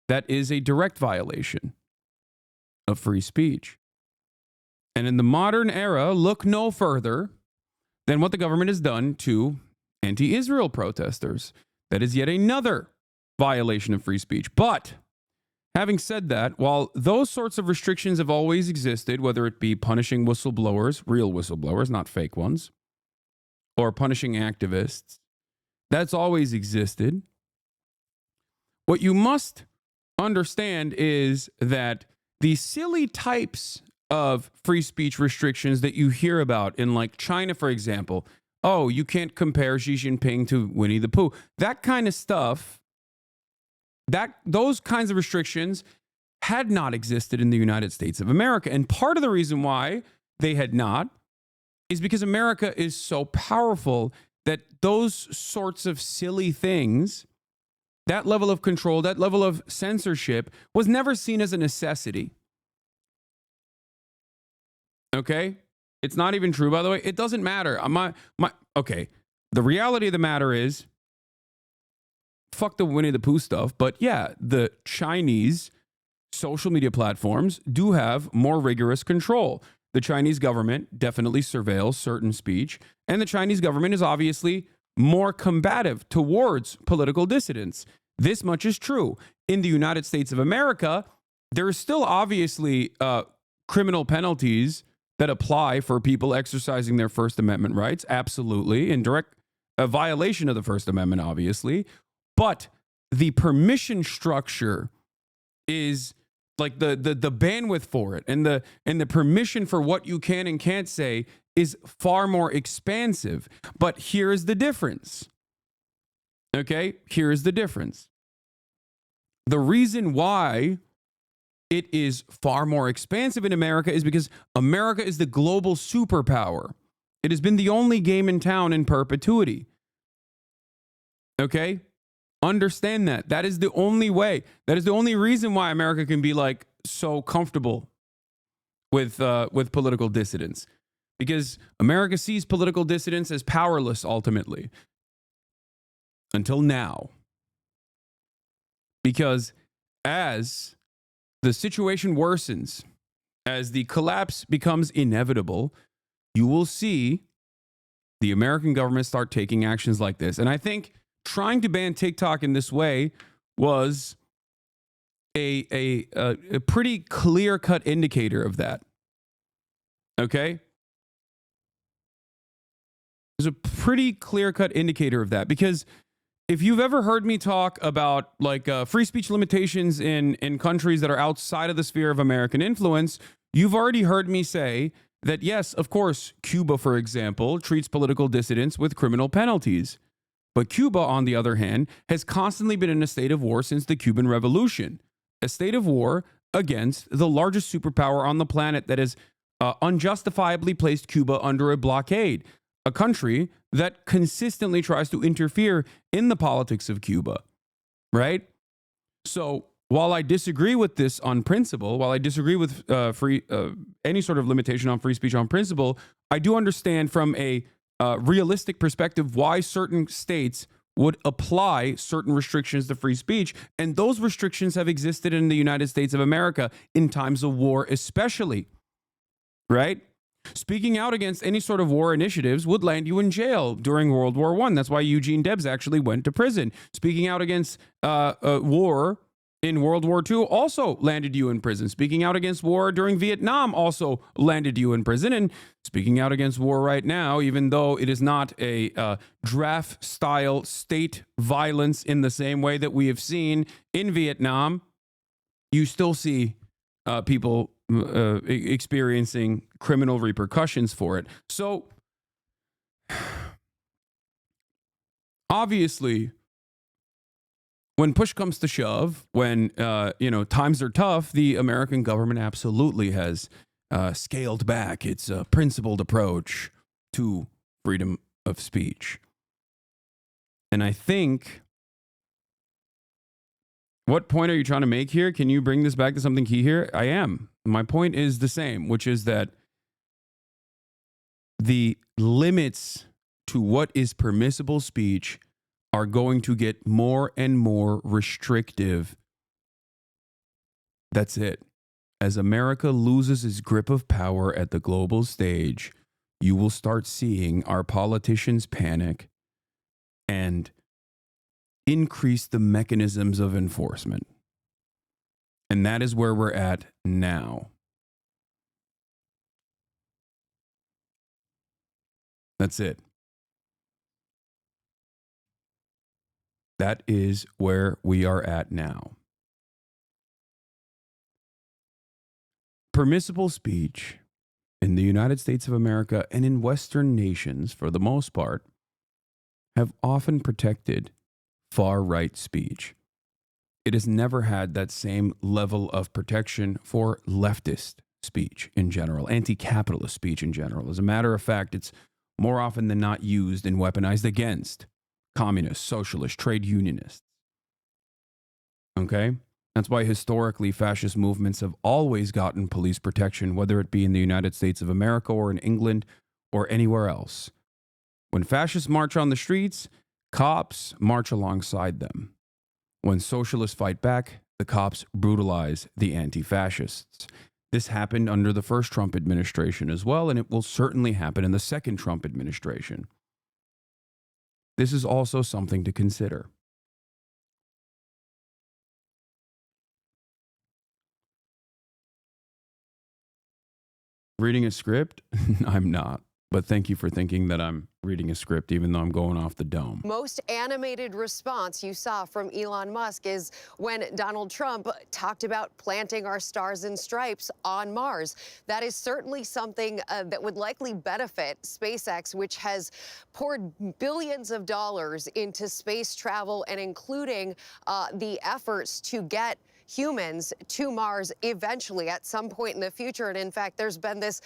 That is a direct violation of free speech. And in the modern era, look no further than what the government has done to anti-Israel protesters. That is yet another violation of free speech. But having said that, while those sorts of restrictions have always existed, whether it be punishing whistleblowers, real whistleblowers, not fake ones, or punishing activists, that's always existed. What you must understand is that the silly types of free speech restrictions that you hear about in like China, for example, oh, you can't compare Xi Jinping to Winnie the Pooh. That kind of stuff, those kinds of restrictions had not existed in the United States of America. And part of the reason why they had not is because America is so powerful that those sorts of silly things, that level of control, that level of censorship was never seen as a necessity. Okay? It's not even true, by the way. It doesn't matter. Okay. The reality of the matter is, fuck the Winnie the Pooh stuff, but yeah, the Chinese social media platforms do have more rigorous control. The Chinese government definitely surveils certain speech, and the Chinese government is obviously more combative towards political dissidents. This much is true. In the United States of America, there is still obviously criminal penalties that apply for people exercising their First Amendment rights. Absolutely. In direct violation of the First Amendment, obviously. But the permission structure is like the bandwidth for it, and the permission for what you can and can't say is far more expansive. But here is the difference. Okay? Here is the difference. The reason why it is far more expansive in America is because America is the global superpower. It has been the only game in town in perpetuity. Okay? Understand that. That is the only way. That is the only reason why America can be like so comfortable with political dissidents. Because America sees political dissidents as powerless ultimately. Until now. Because as the situation worsens, as the collapse becomes inevitable, you will see the American government start taking actions like this. And I think trying to ban TikTok in this way was a pretty clear-cut indicator of that. Okay? It's a pretty clear-cut indicator of that, because if you've ever heard me talk about like free speech limitations in countries that are outside of the sphere of American influence, you've already heard me say that, yes, of course, Cuba, for example, treats political dissidents with criminal penalties. But Cuba, on the other hand, has constantly been in a state of war since the Cuban Revolution, a state of war against the largest superpower on the planet that has unjustifiably placed Cuba under a blockade, a country that consistently tries to interfere in the politics of Cuba, right? So while I disagree with this on principle, while I disagree with any sort of limitation on free speech on principle, I do understand from a realistic perspective why certain states would apply certain restrictions to free speech. And those restrictions have existed in the United States of America in times of war especially, right? Speaking out against any sort of war initiatives would land you in jail during World War I. That's why Eugene Debs actually went to prison. Speaking out against war in World War II also landed you in prison. Speaking out against war during Vietnam also landed you in prison. And speaking out against war right now, even though it is not a draft-style state violence in the same way that we have seen in Vietnam, you still see people experiencing criminal repercussions for it. So, obviously, when push comes to shove, when times are tough, the American government absolutely has scaled back its principled approach to freedom of speech. And I think, what point are you trying to make here? Can you bring this back to something key here? I am. My point is the same, which is that the limits to what is permissible speech are going to get more and more restrictive. That's it. As America loses its grip of power at the global stage, you will start seeing our politicians panic and increase the mechanisms of enforcement. And that is where we're at now. That's it. That is where we are at now. Permissible speech in the United States of America and in Western nations, for the most part, have often protected far-right speech. It has never had that same level of protection for leftist speech in general, anti-capitalist speech in general. As a matter of fact, it's more often than not used and weaponized against communists, socialists, trade unionists. Okay? That's why historically fascist movements have always gotten police protection, whether it be in the United States of America or in England or anywhere else. When fascists march on the streets, cops march alongside them. When socialists fight back, the cops brutalize the anti-fascists. This happened under the first Trump administration as well, and it will certainly happen in the second Trump administration. This is also something to consider. Reading a script? I'm not. But thank you for thinking that I'm reading a script, even though I'm going off the dome. Most animated response you saw from Elon Musk is when Donald Trump talked about planting our stars and stripes on Mars. That is certainly something that would likely benefit SpaceX, which has poured billions of dollars into space travel and including the efforts to get humans to Mars eventually at some point in the future. And in fact, there's been this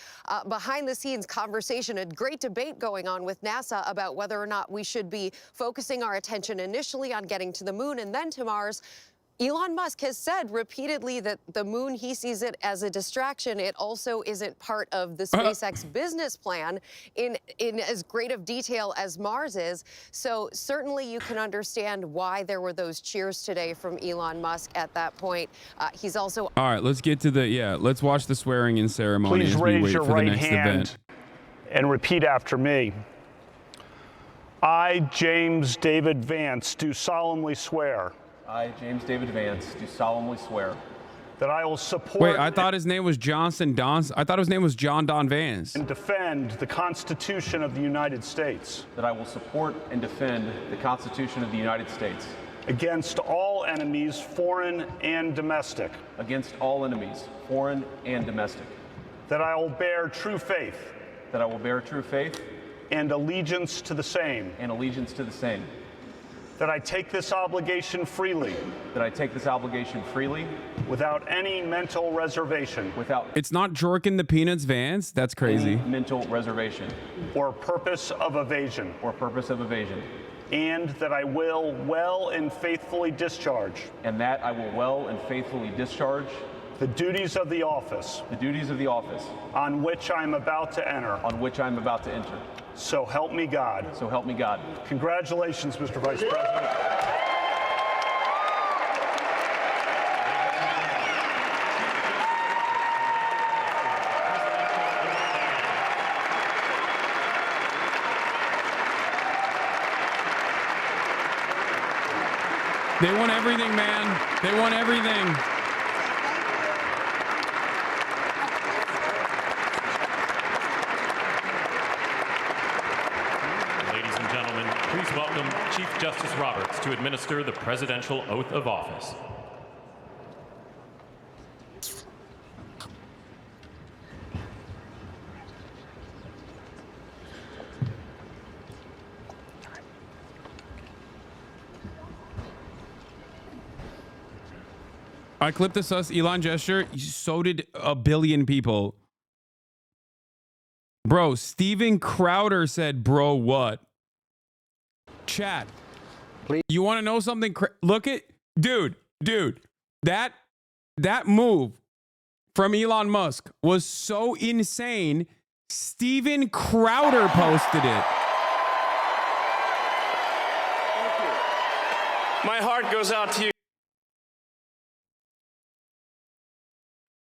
behind the scenes conversation, a great debate going on with NASA about whether or not we should be focusing our attention initially on getting to the moon and then to Mars. Elon Musk has said repeatedly that the moon, he sees it as a distraction. It also isn't part of the SpaceX business plan in as great of detail as Mars is. So certainly you can understand why there were those cheers today from Elon Musk at that point. He's also... All right, let's get to the, let's watch the swearing in ceremony Please as we raise wait your for the right next hand event. and repeat after me. I, James David Vance, do solemnly swear. I, James David Vance, do solemnly swear that I will support. Wait, I thought his name was I thought his name was John Don Vance. And defend the Constitution of the United States. That I will support and defend the Constitution of the United States. Against all enemies, foreign and domestic. Against all enemies, foreign and domestic. That I will bear true faith. That I will bear true faith. And allegiance to the same. And allegiance to the same. That I take this obligation freely. That I take this obligation freely. Without any mental reservation. It's not Jorkin the Peanuts Vance? That's crazy. Any mental reservation. Or purpose of evasion. Or purpose of evasion. And that I will well and faithfully discharge. And that I will well and faithfully discharge. The duties of the office. The duties of the office. On which I am about to enter. On which I am about to enter. So help me God. So help me God. Congratulations, Mr. Vice President. They want everything, man. They want everything. Ladies and gentlemen, please welcome Chief Justice Roberts to administer the presidential oath of office. I clipped the sus Elon gesture. So did a billion people. Bro, Steven Crowder said, bro, what? Chat. Please. You want to know something? Look at, dude, that move from Elon Musk was so insane. Steven Crowder posted it. My heart goes out to you.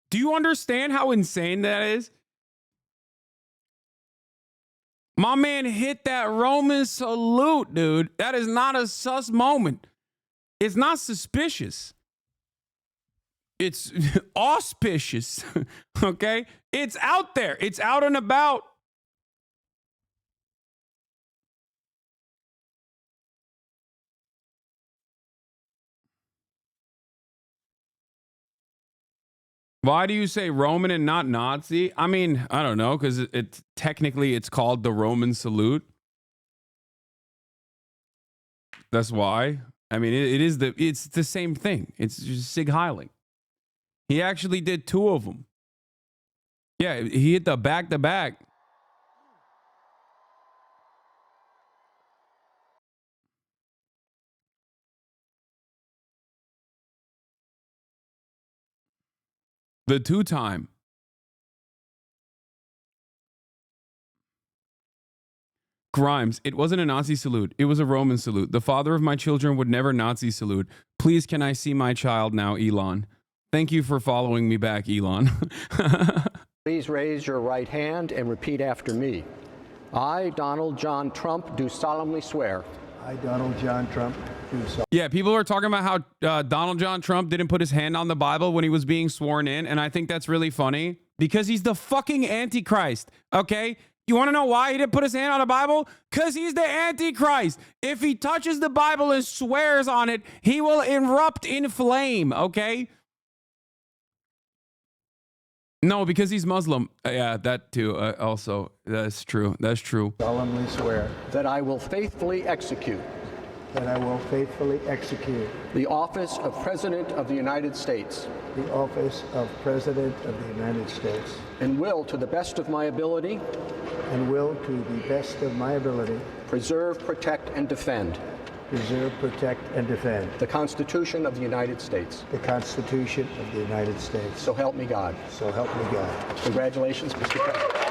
Do you understand how insane that is? My man hit that Roman salute, dude. That is not a sus moment. It's not suspicious. It's auspicious, okay? It's out there. It's out and about. Why do you say Roman and not Nazi? I mean, I don't know, because it technically it's called the Roman salute. That's why. I mean, it's the same thing. It's just Sig Heiling. He actually did two of them. Yeah, he hit the back-to-back. The two-time. Grimes, it wasn't a Nazi salute. It was a Roman salute. The father of my children would never Nazi salute. Please, can I see my child now, Elon? Thank you for following me back, Elon. Please raise your right hand and repeat after me. I, Donald John Trump, do solemnly swear. I, Donald John Trump, do solemnly. Yeah, people are talking about how Donald John Trump didn't put his hand on the Bible when he was being sworn in, and I think that's really funny because he's the fucking Antichrist, okay? You want to know why he didn't put his hand on the Bible? Because he's the Antichrist. If he touches the Bible and swears on it, he will erupt in flame, okay? No, because he's Muslim. Yeah, that too. Also, that's true. That's true. Solemnly swear that I will faithfully execute. That I will faithfully execute. The office of President of the United States. The office of President of the United States. And will, to the best of my ability. And will, to the best of my ability. Preserve, protect, and defend. Preserve, protect, and defend. The Constitution of the United States. The Constitution of the United States. So help me God. So help me God. Congratulations, Mr. President.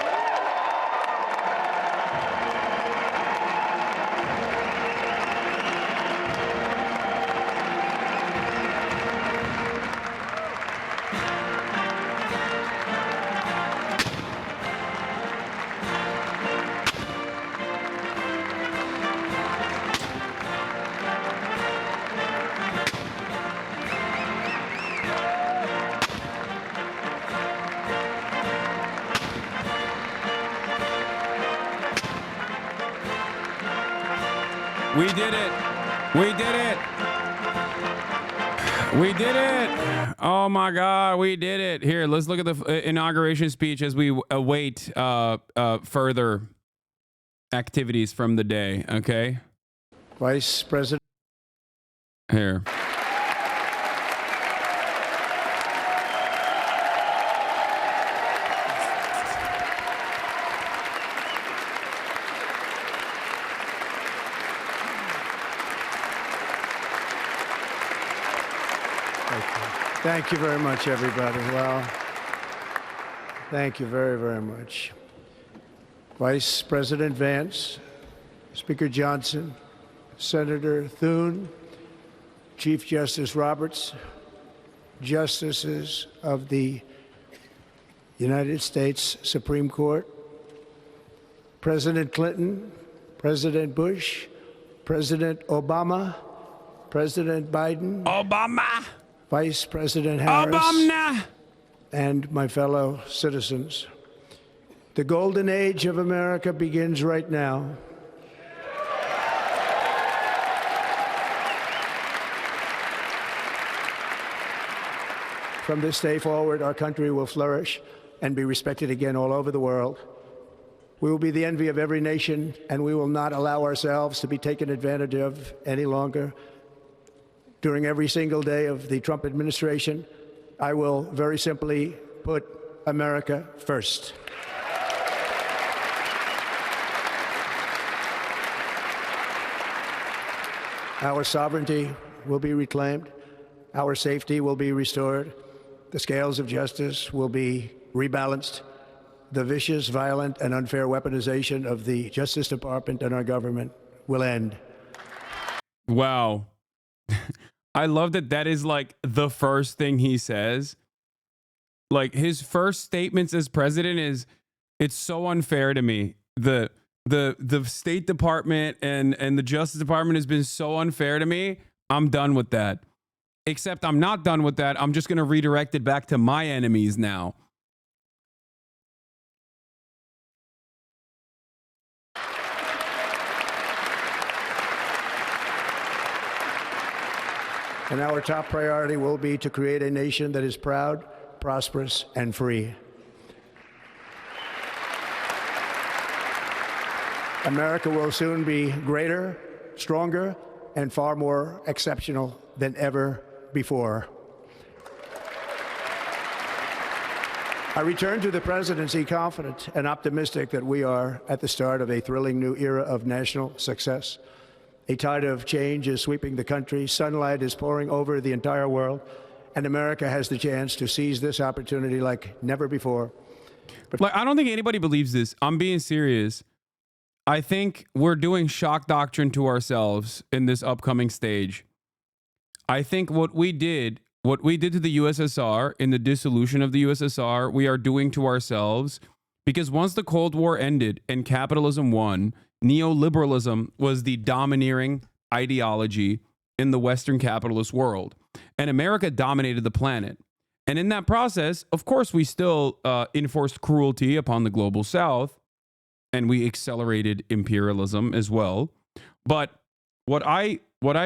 We did it. We did it. We did it. Oh my God, we did it. Here, let's look at the inauguration speech as we await further activities from the day, okay? Vice President. Here. Thank you very much, everybody. Well, thank you very, very much. Vice President Vance, Speaker Johnson, Senator Thune, Chief Justice Roberts, Justices of the United States Supreme Court, President Clinton, President Bush, President Obama, President Biden, Obama, Vice President Harris, Obama, and my fellow citizens. The golden age of America begins right now. From this day forward, our country will flourish and be respected again all over the world. We will be the envy of every nation, and we will not allow ourselves to be taken advantage of any longer. During every single day of the Trump administration, I will very simply put America first. Our sovereignty will be reclaimed. Our safety will be restored. The scales of justice will be rebalanced. The vicious, violent, and unfair weaponization of the Justice Department and our government will end. Wow. I love that that is like the first thing he says. Like his first statements as president is, it's so unfair to me. The State Department and the Justice Department has been so unfair to me. I'm done with that. Except I'm not done with that. I'm just going to redirect it back to my enemies now. And our top priority will be to create a nation that is proud, prosperous, and free. America will soon be greater, stronger, and far more exceptional than ever before. I return to the presidency confident and optimistic that we are at the start of a thrilling new era of national success. A tide of change is sweeping the country, sunlight is pouring over the entire world, and America has the chance to seize this opportunity like never before. Like, I don't think anybody believes this. I'm being serious. I think we're doing shock doctrine to ourselves in this upcoming stage. I think what we did to the USSR in the dissolution of the USSR, we are doing to ourselves, because once the Cold War ended and capitalism won, neoliberalism was the domineering ideology in the Western capitalist world, and America dominated the planet. And in that process, of course, we still enforced cruelty upon the global South, and we accelerated imperialism as well. But what I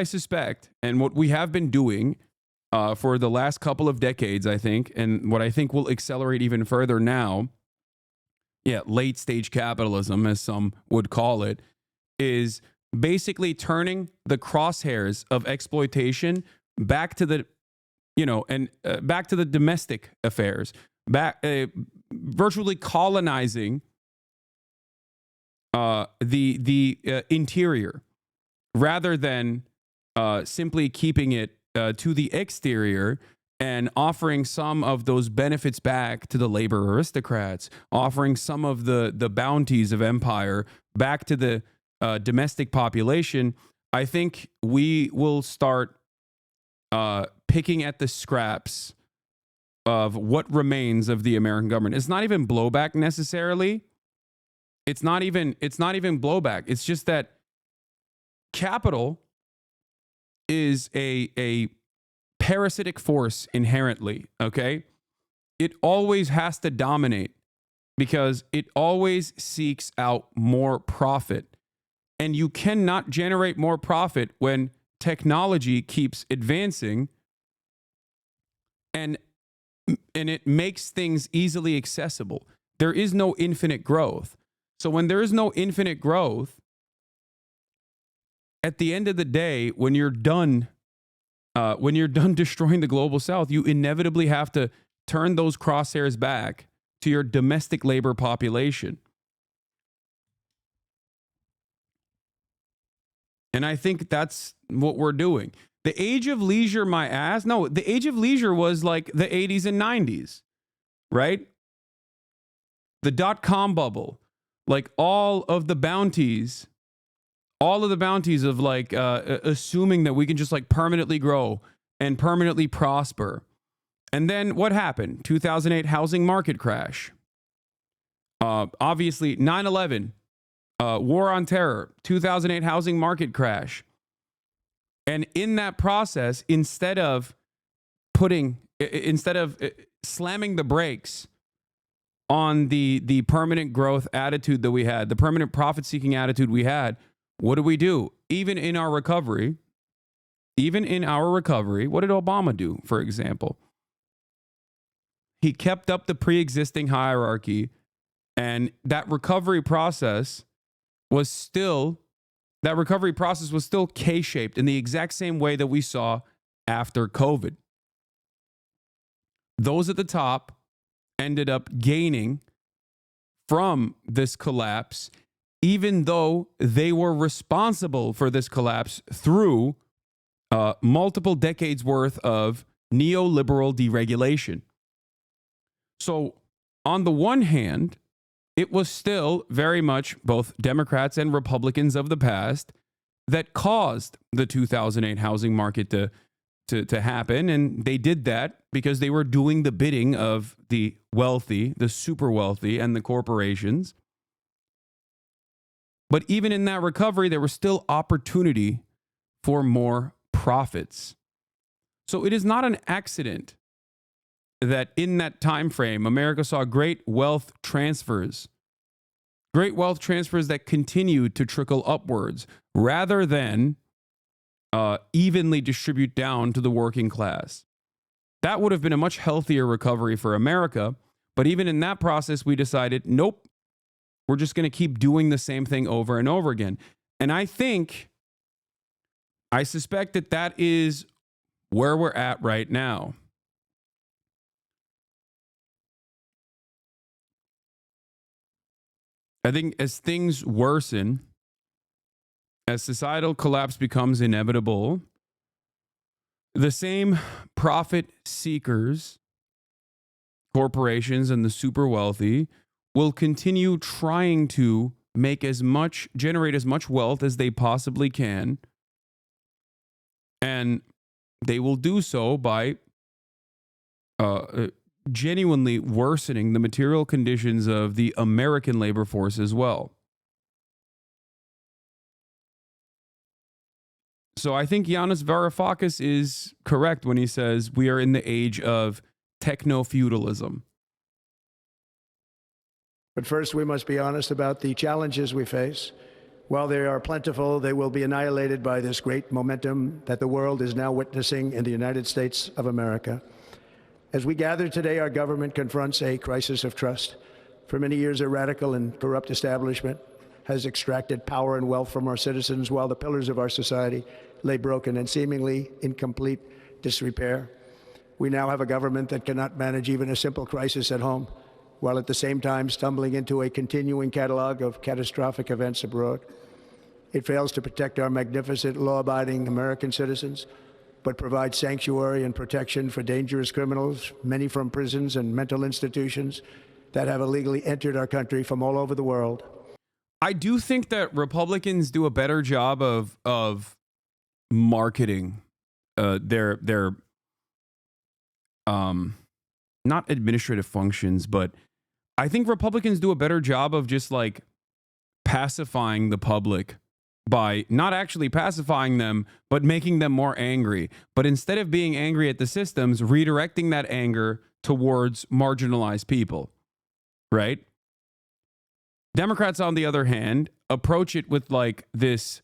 suspect, and what we have been doing for the last couple of decades, I think, and what I think will accelerate even further now, late stage capitalism, as some would call it, is basically turning the crosshairs of exploitation back to the, back to the domestic affairs, virtually colonizing the interior, rather than simply keeping it to the exterior and offering some of those benefits back to the labor aristocrats, offering some of the bounties of empire back to the domestic population. I think we will start picking at the scraps of what remains of the American government. It's not even blowback necessarily. It's not even blowback. It's just that capital is a parasitic force inherently, okay? It always has to dominate because it always seeks out more profit. And you cannot generate more profit when technology keeps advancing and it makes things easily accessible. There is no infinite growth. So when there is no infinite growth, at the end of the day, when you're done destroying the global south, you inevitably have to turn those crosshairs back to your domestic labor population. And I think that's what we're doing. The age of leisure, my ass. No, the age of leisure was like the 80s and 90s, right? The dot-com bubble, like all of the bounties of like assuming that we can just like permanently grow and permanently prosper. And then what happened? 2008 housing market crash. Obviously, 9/11, war on terror, 2008 housing market crash. And in that process, instead of slamming the brakes on the permanent growth attitude that we had, the permanent profit-seeking attitude we had, what do we do? Even in our recovery, what did Obama do, for example? He kept up the pre-existing hierarchy, and that recovery process was still K-shaped in the exact same way that we saw after COVID. Those at the top ended up gaining from this collapse, even though they were responsible for this collapse through multiple decades worth of neoliberal deregulation. So on the one hand, it was still very much both Democrats and Republicans of the past that caused the 2008 housing market to happen. And they did that because they were doing the bidding of the wealthy, the super wealthy, and the corporations. But even in that recovery, there was still opportunity for more profits. So it is not an accident that in that time frame, America saw great wealth transfers that continued to trickle upwards rather than evenly distribute down to the working class. That would have been a much healthier recovery for America. But even in that process, we decided, nope, we're just going to keep doing the same thing over and over again. And I suspect that is where we're at right now. I think as things worsen, as societal collapse becomes inevitable, the same profit seekers, corporations, and the super wealthy will continue trying to generate as much wealth as they possibly can. And they will do so by genuinely worsening the material conditions of the American labor force as well. So I think Yanis Varoufakis is correct when he says we are in the age of techno-feudalism. But first, we must be honest about the challenges we face. While they are plentiful, they will be annihilated by this great momentum that the world is now witnessing in the United States of America. As we gather today, our government confronts a crisis of trust. For many years, a radical and corrupt establishment has extracted power and wealth from our citizens while the pillars of our society lay broken and seemingly in complete disrepair. We now have a government that cannot manage even a simple crisis at home, while at the same time stumbling into a continuing catalog of catastrophic events abroad. It fails to protect our magnificent, law-abiding American citizens, but provides sanctuary and protection for dangerous criminals, many from prisons and mental institutions that have illegally entered our country from all over the world. I do think that Republicans do a better job of marketing their not administrative functions, but I think Republicans do a better job of just like pacifying the public by not actually pacifying them, but making them more angry. But instead of being angry at the systems, redirecting that anger towards marginalized people, right? Democrats, on the other hand, approach it with like this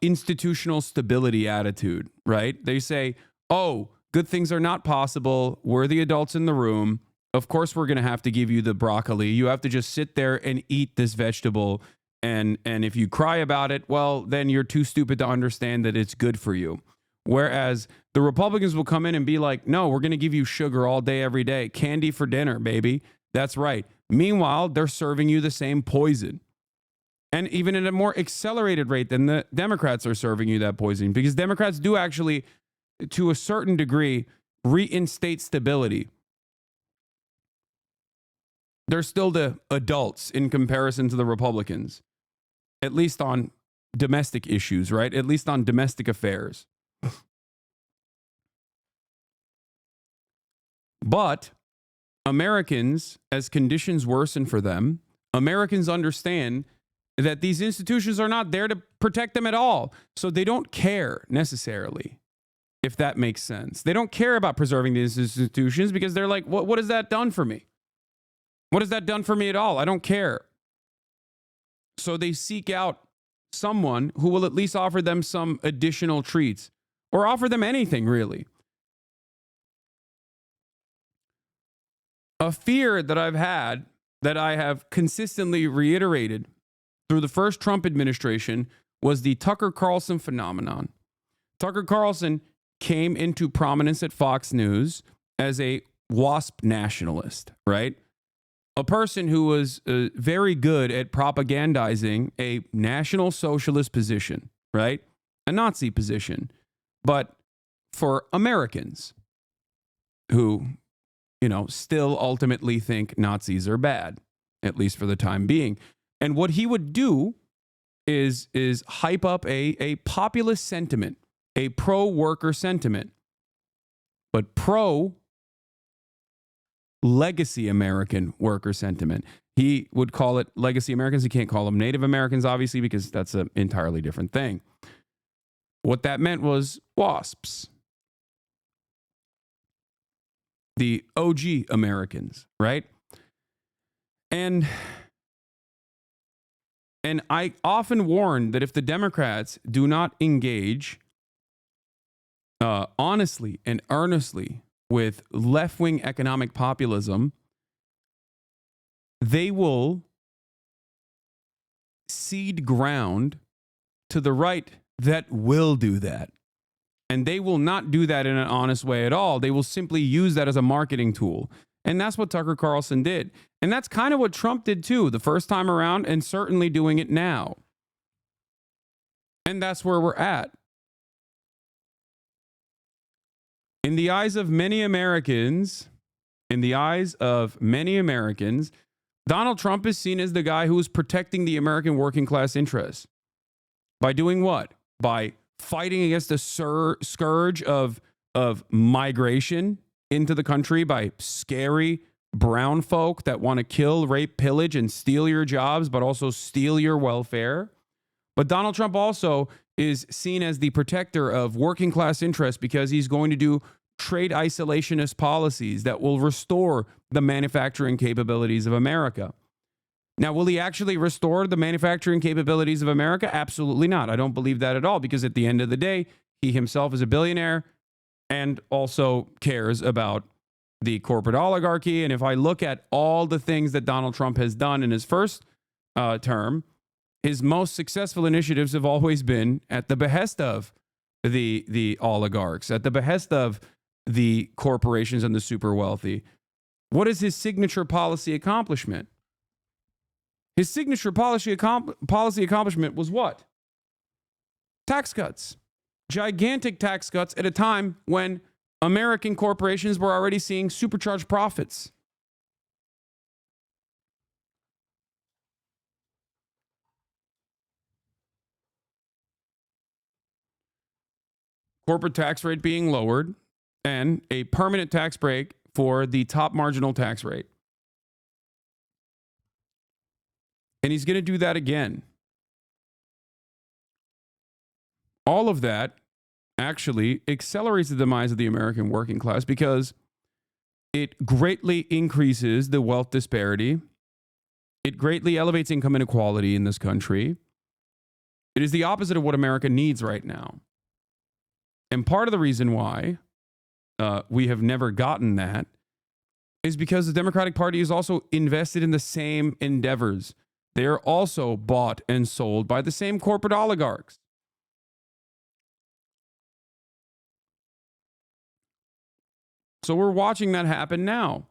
institutional stability attitude, right? They say, oh, good things are not possible. We're the adults in the room. Of course, we're going to have to give you the broccoli. You have to just sit there and eat this vegetable. And if you cry about it, well, then you're too stupid to understand that it's good for you. Whereas the Republicans will come in and be like, no, we're going to give you sugar all day, every day. Candy for dinner, baby. That's right. Meanwhile, they're serving you the same poison. And even at a more accelerated rate than the Democrats are serving you that poison. Because Democrats do actually, to a certain degree, reinstate stability. They're still the adults in comparison to the Republicans. At least on domestic issues, right? At least on domestic affairs. But Americans, as conditions worsen for them, Americans understand that these institutions are not there to protect them at all. So they don't care necessarily, if that makes sense. They don't care about preserving these institutions because they're like, what has that done for me? What has that done for me at all? I don't care. So they seek out someone who will at least offer them some additional treats or offer them anything, really. A fear that I've had, that I have consistently reiterated through the first Trump administration, was the Tucker Carlson phenomenon. Tucker Carlson came into prominence at Fox News as a WASP nationalist, right? A person who was very good at propagandizing a National Socialist position, right? A Nazi position, but for Americans who, you know, still ultimately think Nazis are bad, at least for the time being. And what he would do is hype up a populist sentiment, a pro-worker sentiment, but pro-legacy American worker sentiment. He would call it legacy Americans. He can't call them Native Americans, obviously, because that's an entirely different thing. What that meant was WASPs. The OG Americans, right? And I often warn that if the Democrats do not engage honestly and earnestly with left-wing economic populism, they will cede ground to the right that will do that. And they will not do that in an honest way at all. They will simply use that as a marketing tool. And that's what Tucker Carlson did. And that's kind of what Trump did too, the first time around, and certainly doing it now. And that's where we're at. In the eyes of many Americans, Donald Trump is seen as the guy who is protecting the American working class interests. By doing what? By fighting against the scourge of migration into the country by scary brown folk that want to kill, rape, pillage, and steal your jobs, but also steal your welfare. But Donald Trump also is seen as the protector of working class interests because he's going to do trade isolationist policies that will restore the manufacturing capabilities of America. Now, will he actually restore the manufacturing capabilities of America? Absolutely not. I don't believe that at all, because at the end of the day, he himself is a billionaire and also cares about the corporate oligarchy. And if I look at all the things that Donald Trump has done in his first term, his most successful initiatives have always been at the behest of the oligarchs, at the behest of the corporations and the super wealthy. What is his signature policy accomplishment? His signature policy accomplishment was what? Tax cuts. Gigantic tax cuts at a time when American corporations were already seeing supercharged profits. Corporate tax rate being lowered and a permanent tax break for the top marginal tax rate. And he's going to do that again. All of that actually accelerates the demise of the American working class because it greatly increases the wealth disparity. It greatly elevates income inequality in this country. It is the opposite of what America needs right now. And part of the reason why we have never gotten that is because the Democratic Party is also invested in the same endeavors. They are also bought and sold by the same corporate oligarchs. So we're watching that happen now.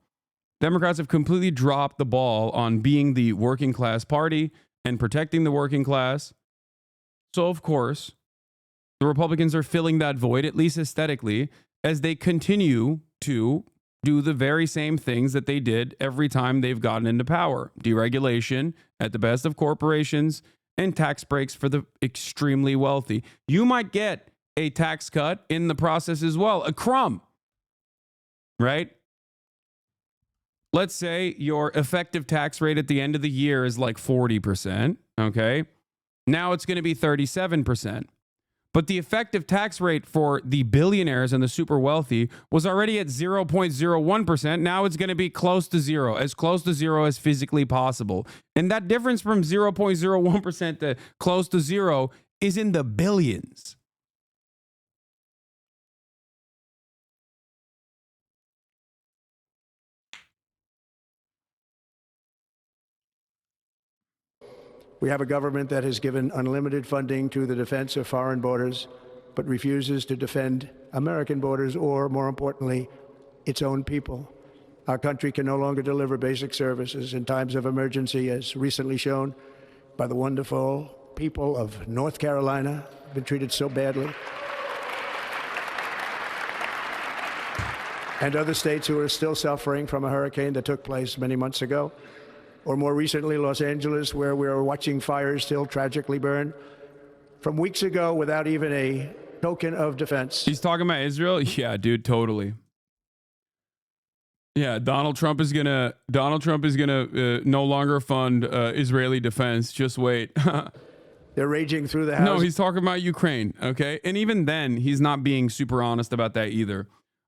Democrats have completely dropped the ball on being the working class party and protecting the working class. So, of course, the Republicans are filling that void, at least aesthetically, as they continue to do the very same things that they did every time they've gotten into power. Deregulation at the best of corporations and tax breaks for the extremely wealthy. You might get a tax cut in the process as well, a crumb, right? Let's say your effective tax rate at the end of the year is like 40%, okay? Now it's going to be 37%. But the effective tax rate for the billionaires and the super wealthy was already at 0.01%. Now it's going to be close to zero, as close to zero as physically possible. And that difference from 0.01% to close to zero is in the billions. We have a government that has given unlimited funding to the defense of foreign borders, but refuses to defend American borders or, more importantly, its own people. Our country can no longer deliver basic services in times of emergency, as recently shown by the wonderful people of North Carolina, been treated so badly, and other states who are still suffering from a hurricane that took place many months ago. Or more recently, Los Angeles, where we are watching fires still tragically burn from weeks ago without even a token of defense. He's talking about Israel? Yeah, dude, totally. Yeah, Donald Trump is gonna no longer fund Israeli defense. Just wait. They're raging through the house. No, he's talking about Ukraine, okay? And even then, he's not being super honest about that either.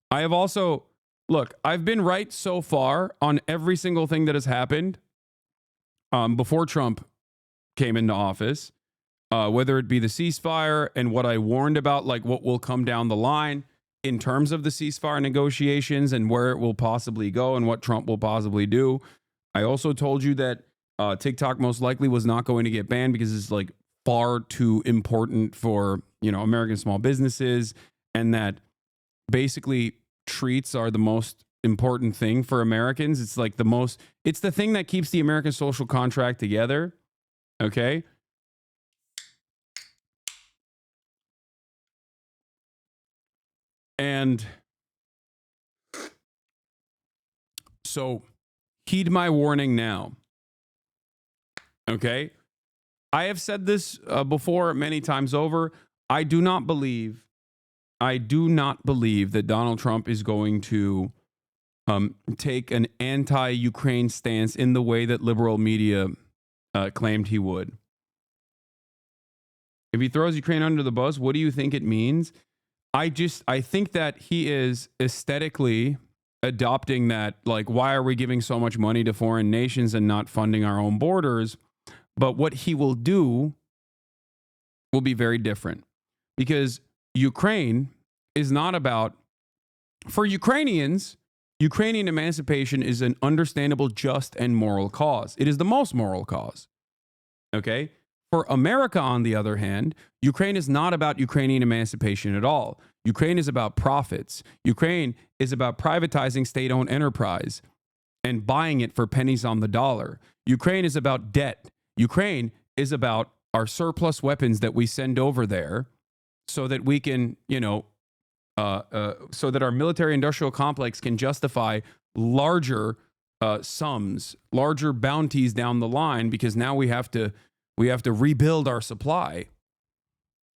I have also, look, I've been right so far on every single thing that has happened before Trump came into office, whether it be the ceasefire and what I warned about, like what will come down the line in terms of the ceasefire negotiations and where it will possibly go and what Trump will possibly do. I also told you that TikTok most likely was not going to get banned because it's like far too important for, you know, American small businesses, and that basically treats are the most important thing for Americans. It's like it's the thing that keeps the American social contract together. Okay. And so heed my warning now. Okay. I have said this before many times over. I do not believe that Donald Trump is going to take an anti-Ukraine stance in the way that liberal media claimed he would. If he throws Ukraine under the bus, what do you think it means? I think that he is aesthetically adopting that, like, why are we giving so much money to foreign nations and not funding our own borders? But what he will do will be very different, because Ukraine is not about, for Ukrainians, Ukrainian emancipation is an understandable, just, and moral cause. It is the most moral cause. Okay? For America, on the other hand, Ukraine is not about Ukrainian emancipation at all. Ukraine is about profits. Ukraine is about privatizing state-owned enterprise and buying it for pennies on the dollar. Ukraine is about debt. Ukraine is about our surplus weapons that we send over there so that we can, so that our military-industrial complex can justify larger sums, larger bounties down the line, because now we have to rebuild our supply.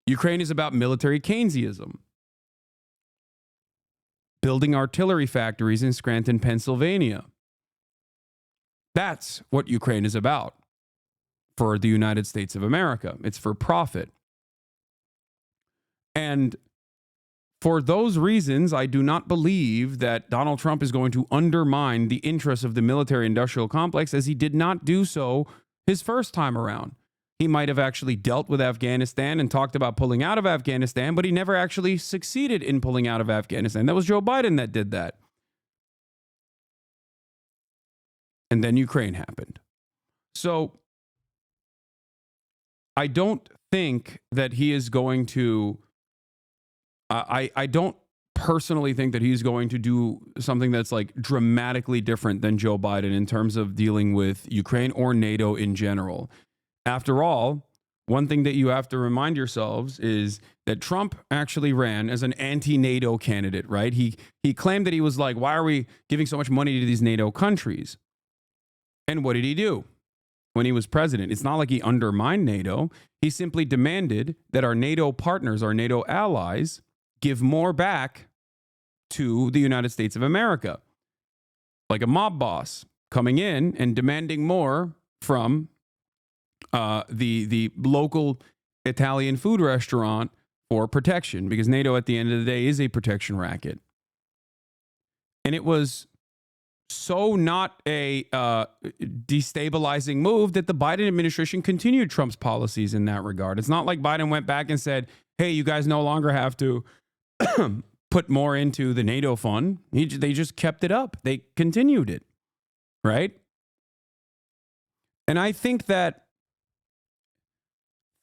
Ukraine is about military Keynesianism, building artillery factories in Scranton, Pennsylvania. That's what Ukraine is about for the United States of America. It's for profit. And for those reasons, I do not believe that Donald Trump is going to undermine the interests of the military-industrial complex, as he did not do so his first time around. He might have actually dealt with Afghanistan and talked about pulling out of Afghanistan, but he never actually succeeded in pulling out of Afghanistan. That was Joe Biden that did that. And then Ukraine happened. So I don't think that he is going to, I don't personally think that he's going to do something that's like dramatically different than Joe Biden in terms of dealing with Ukraine or NATO in general. After all, one thing that you have to remind yourselves is that Trump actually ran as an anti-NATO candidate, right? He claimed that he was like, why are we giving so much money to these NATO countries? And what did he do when he was president? It's not like he undermined NATO. He simply demanded that our NATO partners, our NATO allies, give more back to the United States of America. Like a mob boss coming in and demanding more from the local Italian food restaurant for protection, because NATO at the end of the day is a protection racket. And it was so not a destabilizing move that the Biden administration continued Trump's policies in that regard. It's not like Biden went back and said, hey, you guys no longer have to put more into the NATO fund. They just kept it up. They continued it, right? And I think that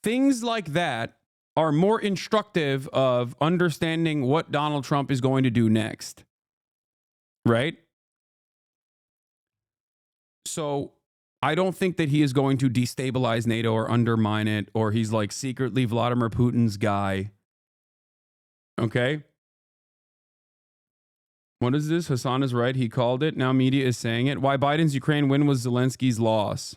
things like that are more instructive of understanding what Donald Trump is going to do next, right? So I don't think that he is going to destabilize NATO or undermine it, or he's like secretly Vladimir Putin's guy. Okay? What is this? Hasan is right. He called it. Now media is saying it. Why Biden's Ukraine win was Zelensky's loss.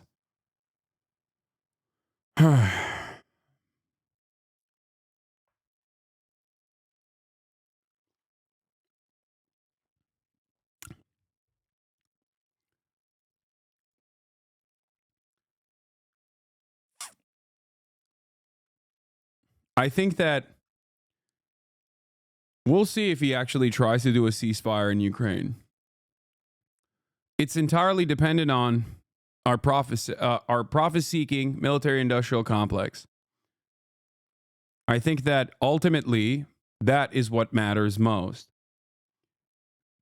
I think that we'll see if he actually tries to do a ceasefire in Ukraine. It's entirely dependent on our profit-seeking military-industrial complex. I think that ultimately that is what matters most.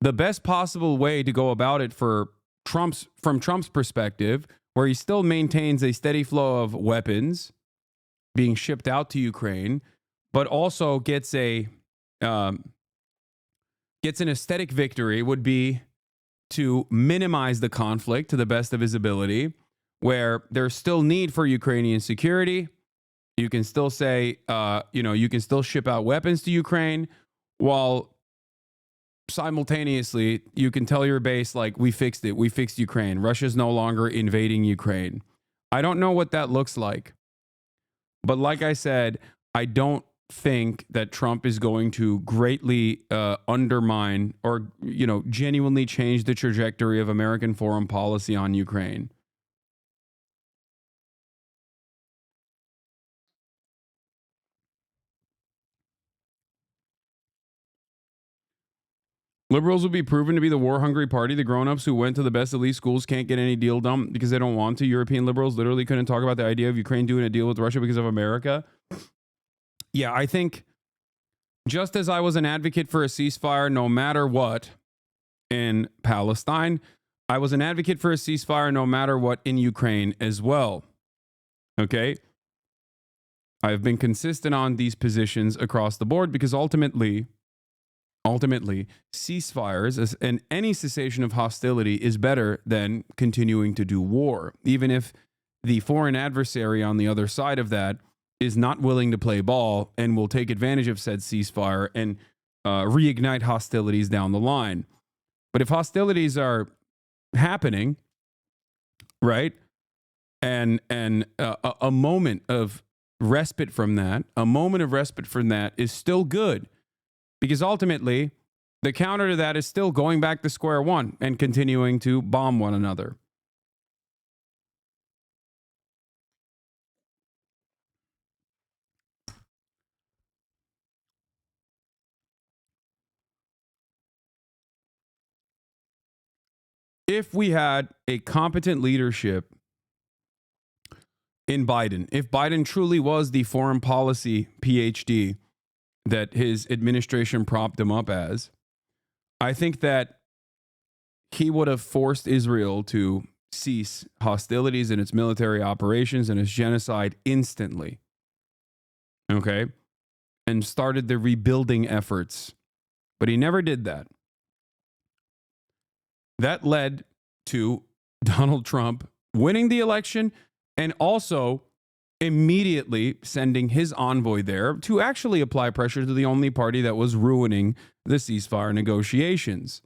The best possible way to go about it from Trump's perspective, where he still maintains a steady flow of weapons being shipped out to Ukraine, but also gets an aesthetic victory, would be to minimize the conflict to the best of his ability, where there's still need for Ukrainian security. You can still say, you can still ship out weapons to Ukraine, while simultaneously you can tell your base, like, we fixed it. We fixed Ukraine. Russia's no longer invading Ukraine. I don't know what that looks like. But like I said, I don't think that Trump is going to greatly undermine or, genuinely change the trajectory of American foreign policy on Ukraine. Liberals will be proven to be the war-hungry party. The grown-ups who went to the best elite schools can't get any deal done because they don't want to. European liberals literally couldn't talk about the idea of Ukraine doing a deal with Russia because of America. Yeah, I think just as I was an advocate for a ceasefire no matter what in Palestine, I was an advocate for a ceasefire no matter what in Ukraine as well. Okay? I've been consistent on these positions across the board because ultimately, ceasefires and any cessation of hostility is better than continuing to do war, even if the foreign adversary on the other side of that is not willing to play ball and will take advantage of said ceasefire and reignite hostilities down the line. But if hostilities are happening, right, and a moment of respite from that, is still good. Because ultimately, the counter to that is still going back to square one and continuing to bomb one another. If we had a competent leadership in Biden, if Biden truly was the foreign policy PhD that his administration propped him up as, I think that he would have forced Israel to cease hostilities in its military operations and its genocide instantly. Okay? And started the rebuilding efforts. But he never did that. That led to Donald Trump winning the election and also immediately sending his envoy there to actually apply pressure to the only party that was ruining the ceasefire negotiations.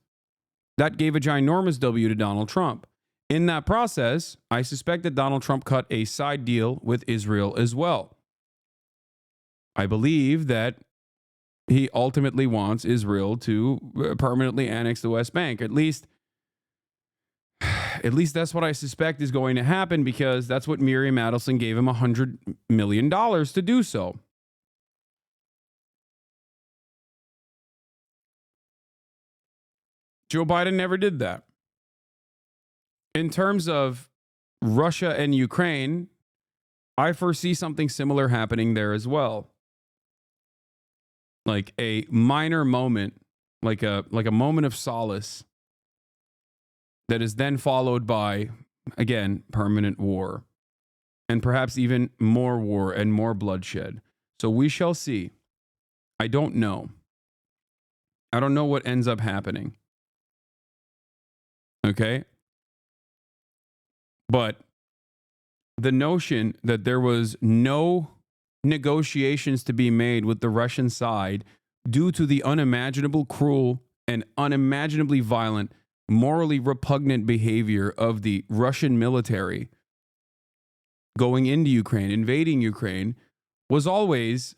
That gave a ginormous W to Donald Trump. In that process, I suspect that Donald Trump cut a side deal with Israel as well. I believe that he ultimately wants Israel to permanently annex the West Bank. At least that's what I suspect is going to happen because that's what Miriam Adelson gave him $100 million to do so. Joe Biden never did that. In terms of Russia and Ukraine, I foresee something similar happening there as well. Like a minor moment, like a moment of solace that is then followed by, again, permanent war. And perhaps even more war and more bloodshed. So we shall see. I don't know. I don't know what ends up happening. Okay? But the notion that there was no negotiations to be made with the Russian side due to the unimaginable cruel and unimaginably violent, morally repugnant behavior of the Russian military going into Ukraine, invading Ukraine, was always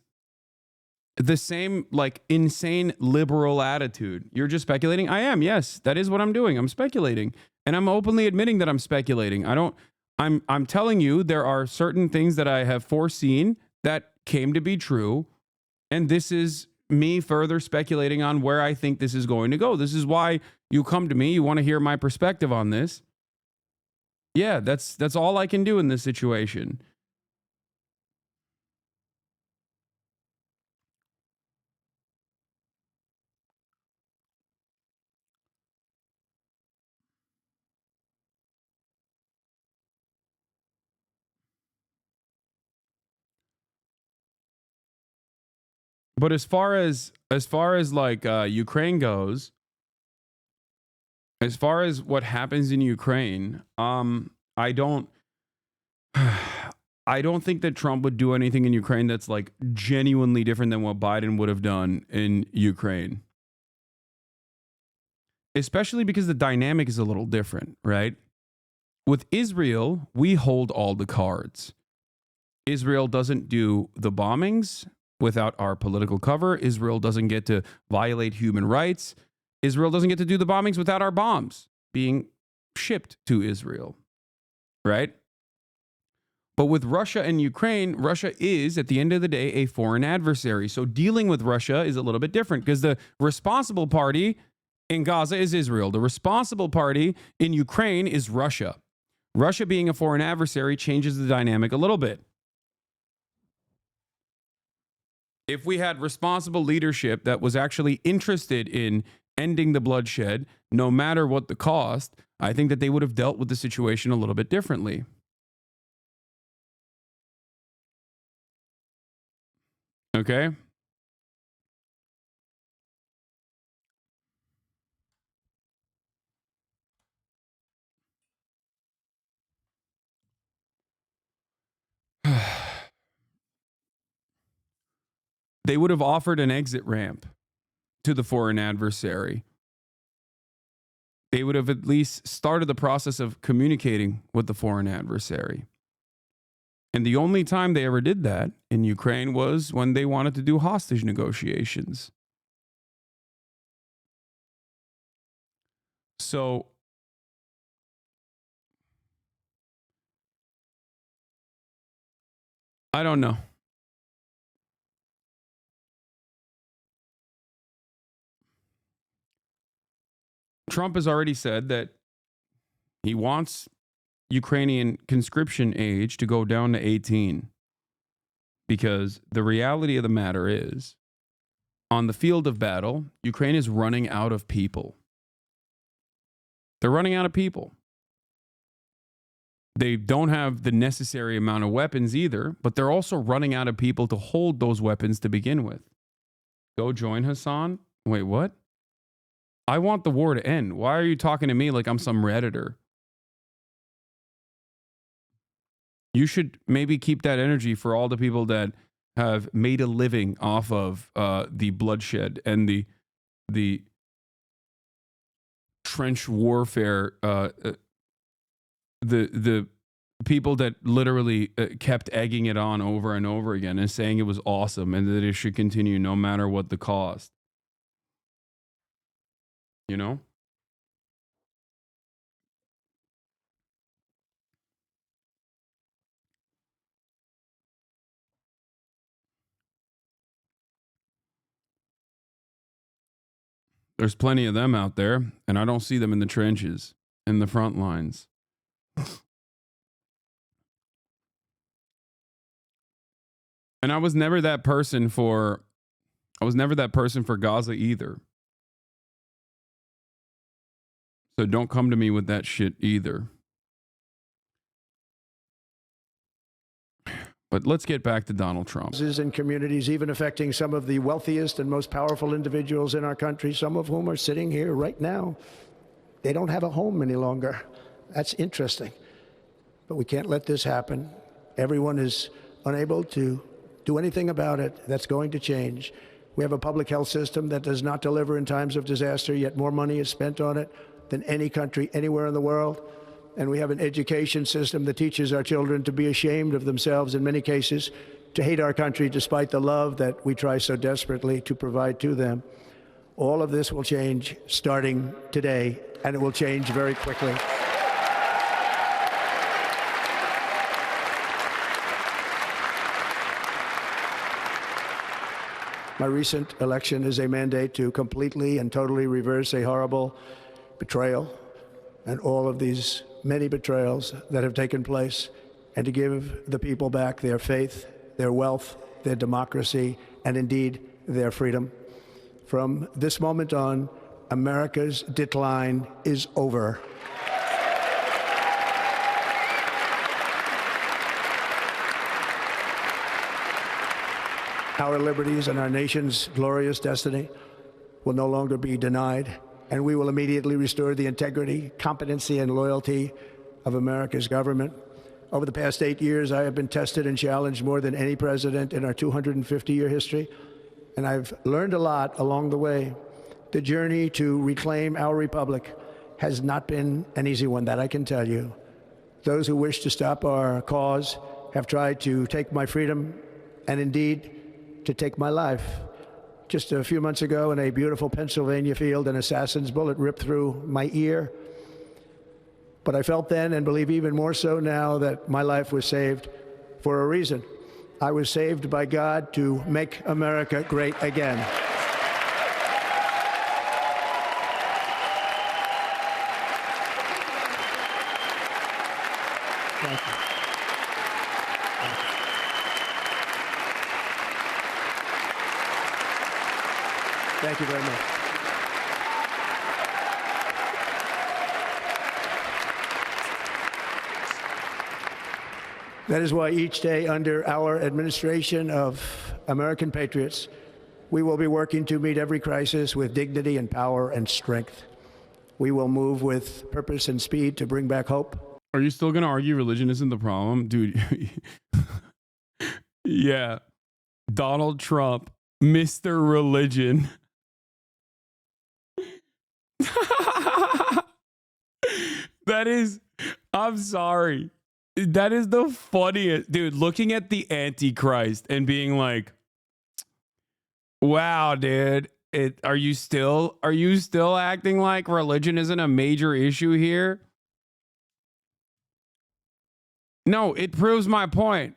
the same, like, insane liberal attitude. You're just speculating? I am, yes. That is what I'm doing. I'm speculating. And I'm openly admitting that I'm speculating. I'm telling you there are certain things that I have foreseen that came to be true. And this is me further speculating on where I think this is going to go. This is why you come to me. You want to hear my perspective on this. Yeah, that's all I can do in this situation. But as far as like Ukraine goes, as far as what happens in Ukraine, I don't think that Trump would do anything in Ukraine that's like genuinely different than what Biden would have done in Ukraine. Especially because the dynamic is a little different, right? With Israel, we hold all the cards. Israel doesn't do the bombings without our political cover. Israel doesn't get to violate human rights. Israel doesn't get to do the bombings without our bombs being shipped to Israel, right? But with Russia and Ukraine, Russia is, at the end of the day, a foreign adversary. So dealing with Russia is a little bit different because the responsible party in Gaza is Israel. The responsible party in Ukraine is Russia. Russia being a foreign adversary changes the dynamic a little bit. If we had responsible leadership that was actually interested in ending the bloodshed, no matter what the cost, I think that they would have dealt with the situation a little bit differently. Okay? They would have offered an exit ramp to the foreign adversary. They would have at least started the process of communicating with the foreign adversary. And the only time they ever did that in Ukraine was when they wanted to do hostage negotiations. So I don't know. Trump has already said that he wants Ukrainian conscription age to go down to 18. Because the reality of the matter is, on the field of battle, Ukraine is running out of people. They're running out of people. They don't have the necessary amount of weapons either, but they're also running out of people to hold those weapons to begin with. Go join Hasan? Wait, what? I want the war to end. Why are you talking to me like I'm some Redditor? You should maybe keep that energy for all the people that have made a living off of the bloodshed and the trench warfare. The people that literally kept egging it on over and over again and saying it was awesome and that it should continue no matter what the cost. You know? There's plenty of them out there, and I don't see them in the trenches, in the front lines. And I was never that person for Gaza either. So don't come to me with that shit either. But let's get back to Donald Trump. In communities, even affecting some of the wealthiest and most powerful individuals in our country, some of whom are sitting here right now. They don't have a home any longer. That's interesting. But we can't let this happen. Everyone is unable to do anything about it. That's going to change. We have a public health system that does not deliver in times of disaster, yet more money is spent on it than any country anywhere in the world. And we have an education system that teaches our children to be ashamed of themselves in many cases, to hate our country despite the love that we try so desperately to provide to them. All of this will change starting today, and it will change very quickly. My recent election is a mandate to completely and totally reverse a horrible betrayal and all of these many betrayals that have taken place, and to give the people back their faith, their wealth, their democracy, and indeed their freedom. From this moment on, America's decline is over. Our liberties and our nation's glorious destiny will no longer be denied, and we will immediately restore the integrity, competency, and loyalty of America's government. Over the past 8 years, I have been tested and challenged more than any president in our 250-year history, and I've learned a lot along the way. The journey to reclaim our republic has not been an easy one, that I can tell you. Those who wish to stop our cause have tried to take my freedom and indeed to take my life. Just a few months ago in a beautiful Pennsylvania field, an assassin's bullet ripped through my ear. But I felt then, and believe even more so now, that my life was saved for a reason. I was saved by God to make America great again. Thank you. Thank you very much. That is why each day under our administration of American patriots, we will be working to meet every crisis with dignity and power and strength. We will move with purpose and speed to bring back hope. Are you still going to argue religion isn't the problem? Dude, yeah. Donald Trump, Mr. Religion. That is, I'm sorry. That is the funniest. Dude, looking at the Antichrist and being like, wow, dude, are you still acting like religion isn't a major issue here? No, it proves my point.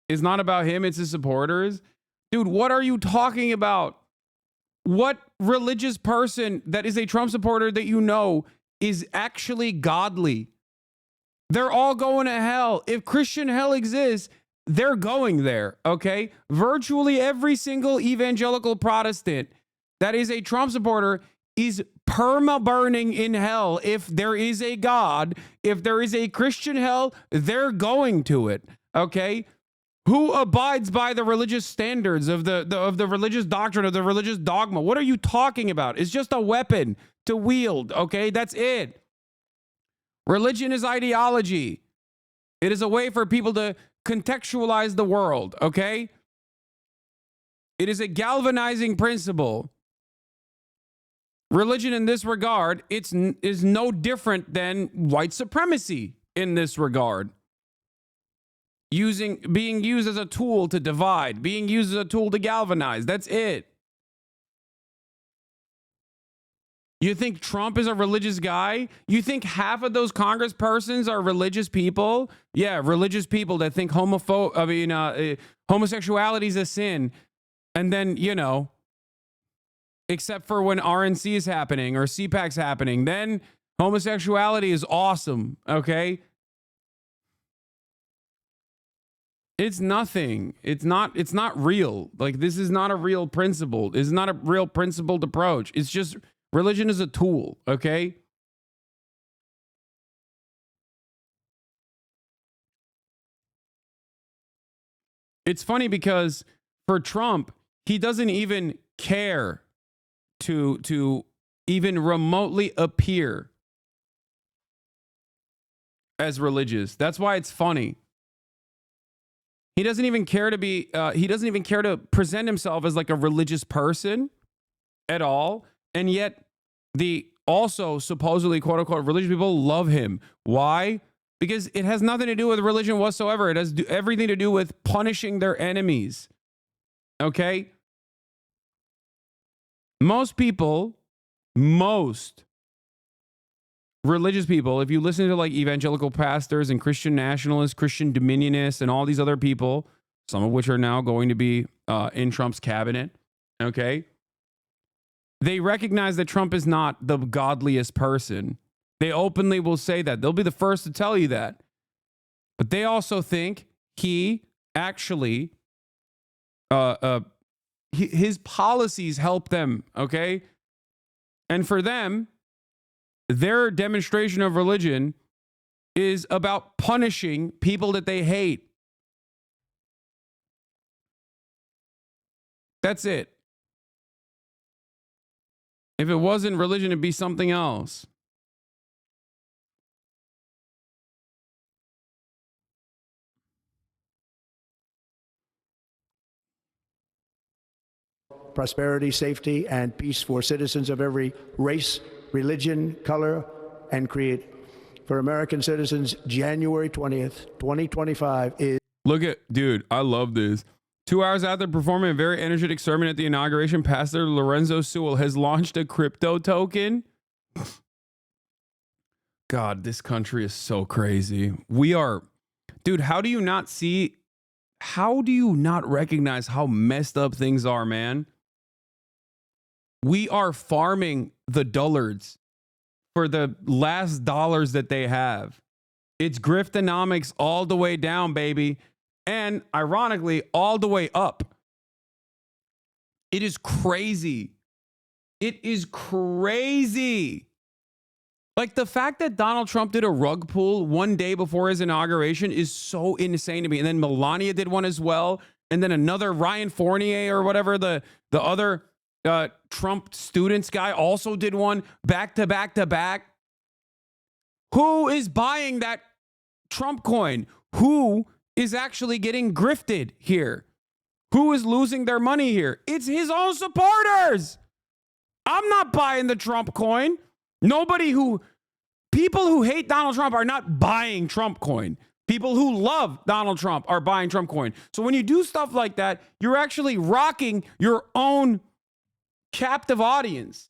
It's not about him, it's his supporters. Dude, what are you talking about? What religious person that is a Trump supporter that you know is actually godly? They're all going to hell. If Christian hell exists, they're going there, okay? Virtually every single evangelical Protestant that is a Trump supporter is perma-burning in hell. If there is a God, if there is a Christian hell, they're going to it, okay? Who abides by the religious standards of the religious doctrine, of the religious dogma? What are you talking about? It's just a weapon to wield, okay? That's it. Religion is ideology. It is a way for people to contextualize the world, okay? It is a galvanizing principle. Religion in this regard, is no different than white supremacy in this regard. Being used as a tool to divide, being used as a tool to galvanize. That's it. You think Trump is a religious guy? You think half of those congresspersons are religious people? Yeah, religious people that think homosexuality is a sin. And then, you know, except for when RNC is happening or CPAC's happening, then homosexuality is awesome, okay? It's nothing. It's not real. Like, this is not a real principle. It's not a real principled approach. It's just religion is a tool, okay? It's funny because for Trump, he doesn't even care to even remotely appear as religious. That's why it's funny. He doesn't even care to be, he doesn't even care to present himself as like a religious person at all. And yet the also supposedly quote unquote religious people love him. Why? Because it has nothing to do with religion whatsoever. It has everything to do with punishing their enemies. Okay? Most religious people, if you listen to like evangelical pastors and Christian nationalists, Christian dominionists, and all these other people, some of which are now going to be in Trump's cabinet, okay? They recognize that Trump is not the godliest person. They openly will say that. They'll be the first to tell you that. But they also think he actually, his policies help them, okay? And for them, their demonstration of religion is about punishing people that they hate. That's it. If it wasn't religion, it'd be something else. Prosperity, safety, and peace for citizens of every race, religion, color, and creed. For American citizens, January 20th, 2025 is... Look at, dude, I love this. 2 hours after performing a very energetic sermon at the inauguration, Pastor Lorenzo Sewell has launched a crypto token. God, this country is so crazy. Dude, how do you not recognize how messed up things are, man? We are farming the dullards for the last dollars that they have. It's griftonomics all the way down, baby. And ironically, all the way up. It is crazy. It is crazy. Like, the fact that Donald Trump did a rug pull one day before his inauguration is so insane to me. And then Melania did one as well. And then another Ryan Fournier or whatever, the other Trump students guy also did one back to back to back. Who is buying that Trump coin? Who is actually getting grifted here? Who is losing their money here? It's his own supporters. I'm not buying the Trump coin. People who hate Donald Trump are not buying Trump coin. People who love Donald Trump are buying Trump coin. So when you do stuff like that, you're actually rocking your own captive audience.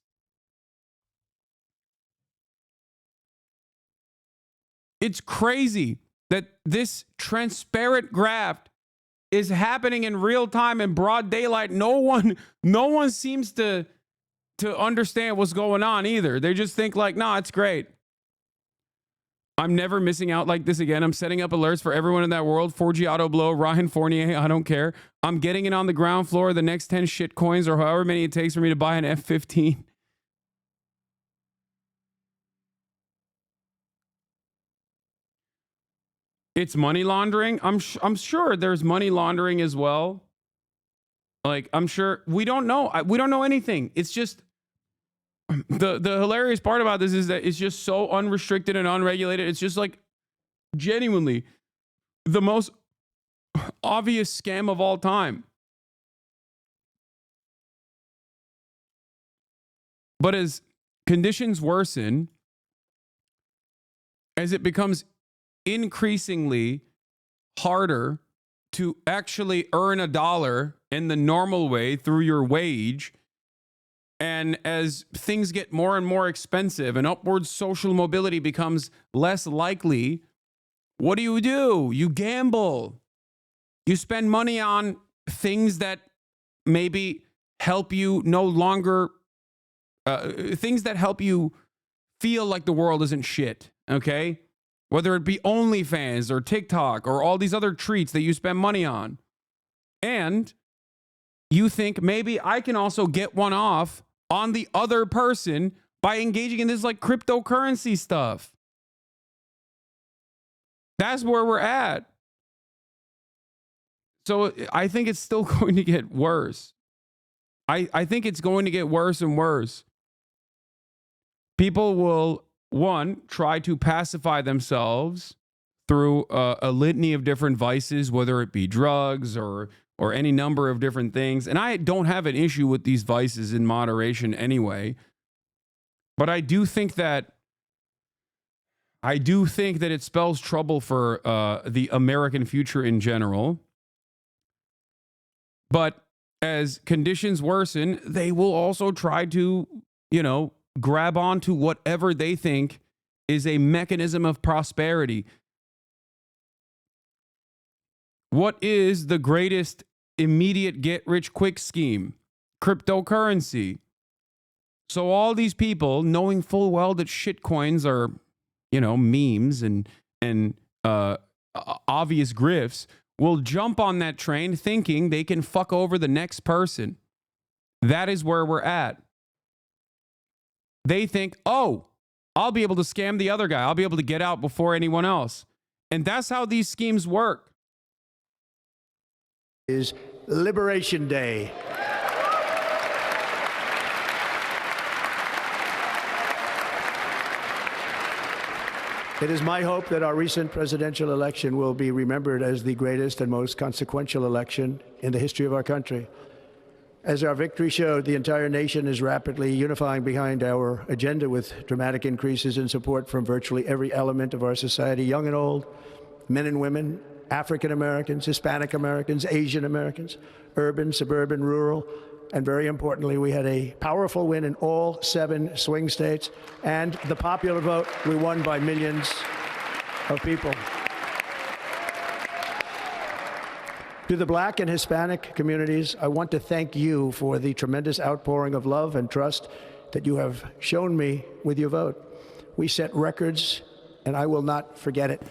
It's crazy that this transparent graft is happening in real time in broad daylight. No one seems to understand what's going on either. They just think like, nah, it's great. I'm never missing out like this again. I'm setting up alerts for everyone in that world. 4G auto blow, Ryan Fournier, I don't care. I'm getting it on the ground floor. The next 10 shit coins or however many it takes for me to buy an F-15. It's money laundering. I'm sure there's money laundering as well. Like, I'm sure we don't know. We don't know anything. It's just the hilarious part about this is that it's just so unrestricted and unregulated. It's just like genuinely the most obvious scam of all time. But as conditions worsen, as it becomes increasingly harder to actually earn a dollar in the normal way through your wage, and as things get more and more expensive and upward social mobility becomes less likely, what do? You gamble. You spend money on things that maybe help you no longer, things that help you feel like the world isn't shit, okay? Whether it be OnlyFans or TikTok or all these other treats that you spend money on. And you think maybe I can also get one off on the other person by engaging in this like cryptocurrency stuff. That's where we're at. So I think it's still going to get worse. I think it's going to get worse and worse. People will, one, try to pacify themselves through a litany of different vices, whether it be drugs or any number of different things. And I don't have an issue with these vices in moderation anyway. But I do think that it spells trouble for the American future in general. But as conditions worsen, they will also try to, grab onto whatever they think is a mechanism of prosperity. What is the greatest immediate get-rich-quick scheme? Cryptocurrency. So all these people, knowing full well that shitcoins are, memes and obvious grifts, will jump on that train thinking they can fuck over the next person. That is where we're at. They think, oh, I'll be able to scam the other guy. I'll be able to get out before anyone else. And that's how these schemes work. Is Liberation Day. It is my hope that our recent presidential election will be remembered as the greatest and most consequential election in the history of our country. As our victory showed, the entire nation is rapidly unifying behind our agenda with dramatic increases in support from virtually every element of our society, young and old, men and women, African Americans, Hispanic Americans, Asian Americans, urban, suburban, rural, and very importantly, we had a powerful win in all 7 swing states, and the popular vote, we won by millions of people. To the Black and Hispanic communities, I want to thank you for the tremendous outpouring of love and trust that you have shown me with your vote. We set records and I will not forget it.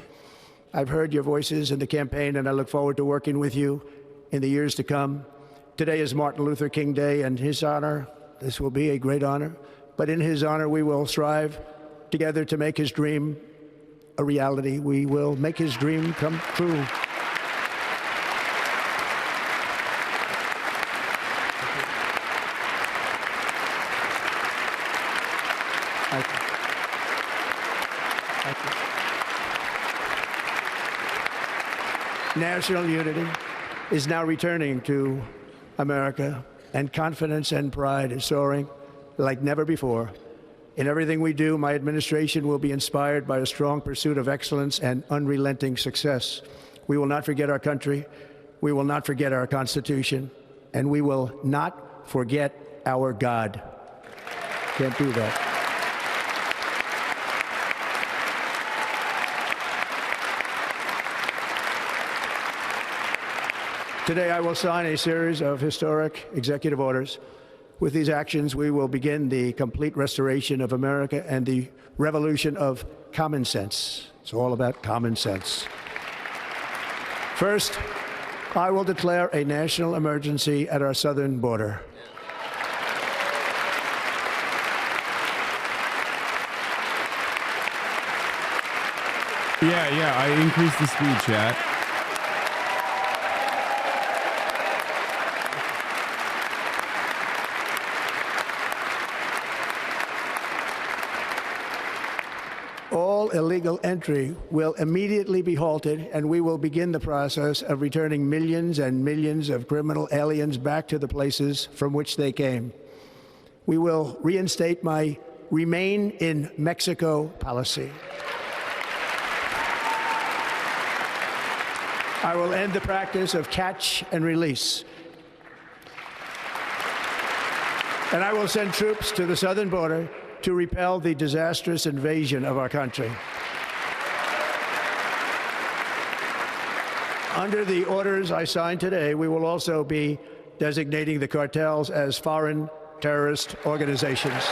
I've heard your voices in the campaign, and I look forward to working with you in the years to come. Today is Martin Luther King Day, and his honor, this will be a great honor, but in his honor, we will strive together to make his dream a reality. We will make his dream come true. Thank you. Thank you. National unity is now returning to America, and confidence and pride is soaring like never before. In everything we do, my administration will be inspired by a strong pursuit of excellence and unrelenting success. We will not forget our country, we will not forget our Constitution, and we will not forget our God. Can't do that. Today, I will sign a series of historic executive orders. With these actions, we will begin the complete restoration of America and the revolution of common sense. It's all about common sense. First, I will declare a national emergency at our southern border. Yeah, I increased the speed, chat. All illegal entry will immediately be halted, and we will begin the process of returning millions and millions of criminal aliens back to the places from which they came. We will reinstate my Remain in Mexico policy. I will end the practice of catch and release. And I will send troops to the southern border to repel the disastrous invasion of our country. Under the orders I signed today, we will also be designating the cartels as foreign terrorist organizations.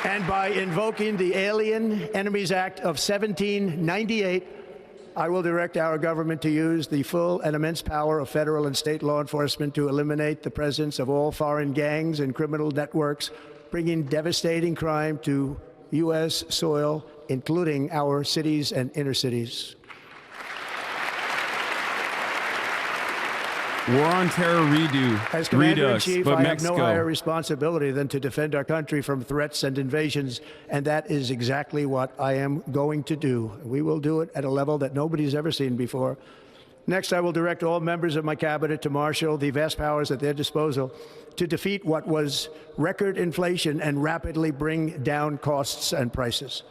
And by invoking the Alien Enemies Act of 1798, I will direct our government to use the full and immense power of federal and state law enforcement to eliminate the presence of all foreign gangs and criminal networks, bringing devastating crime to U.S. soil, including our cities and inner cities. War on Terror As Commander-in-Chief, Redux, but I Mexico. have no higher responsibility than to defend our country from threats and invasions, and that is exactly what I am going to do. We will do it at a level that nobody's ever seen before. Next, I will direct all members of my cabinet to marshal the vast powers at their disposal to defeat what was record inflation and rapidly bring down costs and prices.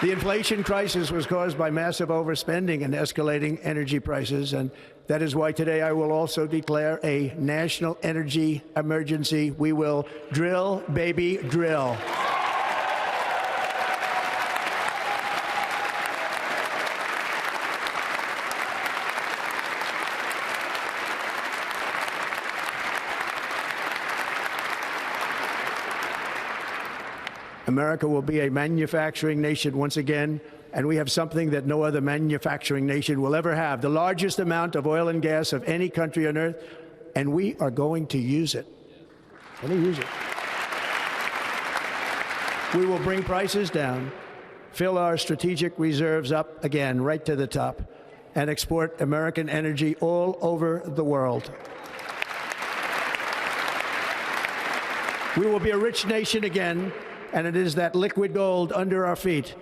The inflation crisis was caused by massive overspending and escalating energy prices, and that is why today I will also declare a national energy emergency. We will drill, baby, drill. America will be a manufacturing nation once again, and we have something that no other manufacturing nation will ever have, the largest amount of oil and gas of any country on earth, and we are going to use it. We will bring prices down, fill our strategic reserves up again, right to the top, and export American energy all over the world. We will be a rich nation again, and it is that liquid gold under our feet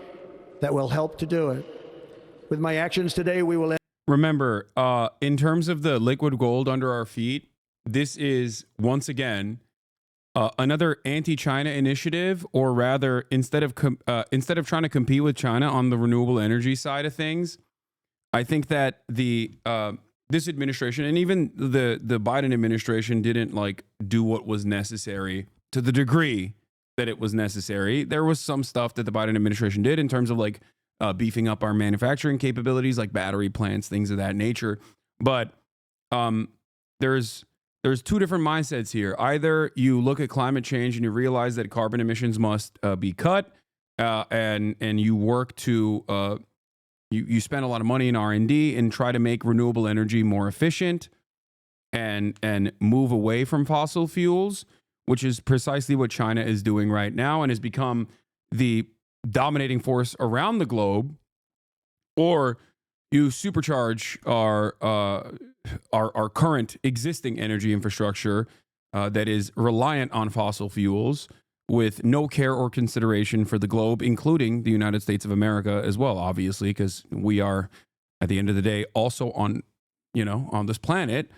that will help to do it. With my actions today, we will... Remember, in terms of the liquid gold under our feet, this is, once again, another anti-China initiative, or rather, instead of trying to compete with China on the renewable energy side of things, I think that this administration and even the Biden administration didn't do what was necessary to the degree that it was necessary. There was some stuff that the Biden administration did in terms of like beefing up our manufacturing capabilities, like battery plants, things of that nature. But there's two different mindsets here. Either you look at climate change and you realize that carbon emissions must be cut, and you work to you spend a lot of money in R&D and try to make renewable energy more efficient and move away from fossil fuels, which is precisely what China is doing right now and has become the dominating force around the globe. Or you supercharge our current existing energy infrastructure that is reliant on fossil fuels with no care or consideration for the globe, including the United States of America as well, obviously, because we are, at the end of the day, also on this planet.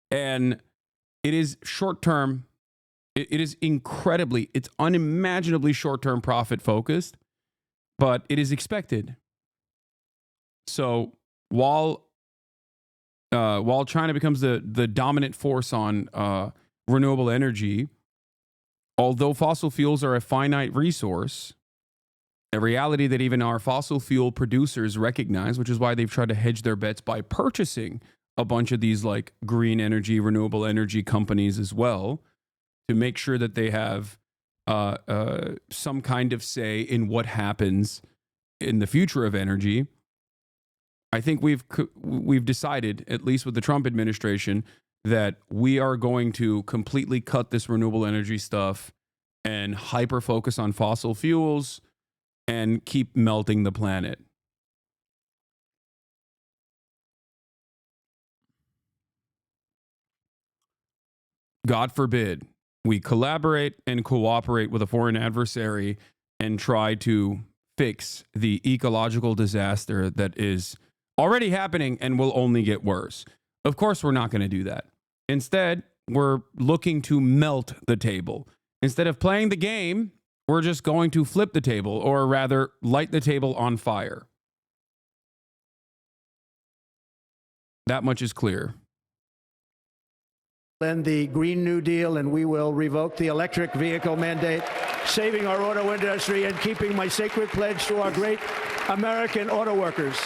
And it is short-term. It is it's unimaginably short-term profit focused, but it is expected. So while China becomes the dominant force on renewable energy, although fossil fuels are a finite resource, a reality that even our fossil fuel producers recognize, which is why they've tried to hedge their bets by purchasing a bunch of these like green energy, renewable energy companies as well, to make sure that they have some kind of say in what happens in the future of energy. I think we've decided, at least with the Trump administration, that we are going to completely cut this renewable energy stuff and hyper focus on fossil fuels and keep melting the planet. God forbid we collaborate and cooperate with a foreign adversary and try to fix the ecological disaster that is already happening and will only get worse. Of course, we're not going to do that. Instead, we're looking to melt the table. Instead of playing the game, we're just going to flip the table, or rather, light the table on fire. That much is clear. End the Green New Deal, and we will revoke the electric vehicle mandate, saving our auto industry and keeping my sacred pledge to our great American auto workers.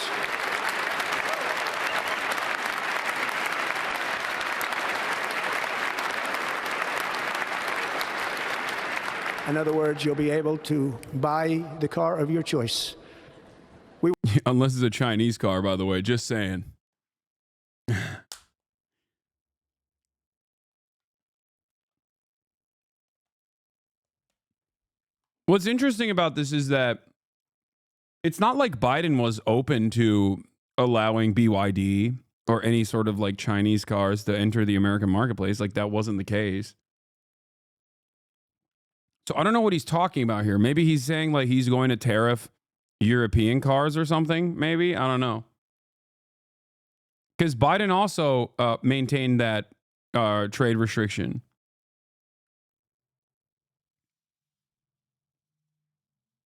In other words, you'll be able to buy the car of your choice. Unless it's a Chinese car, by the way, just saying. What's interesting about this is that it's not like Biden was open to allowing BYD or any sort of like Chinese cars to enter the American marketplace. Like that wasn't the case. So I don't know what he's talking about here. Maybe he's saying like he's going to tariff European cars or something. Maybe. I don't know. Because Biden also maintained that trade restriction.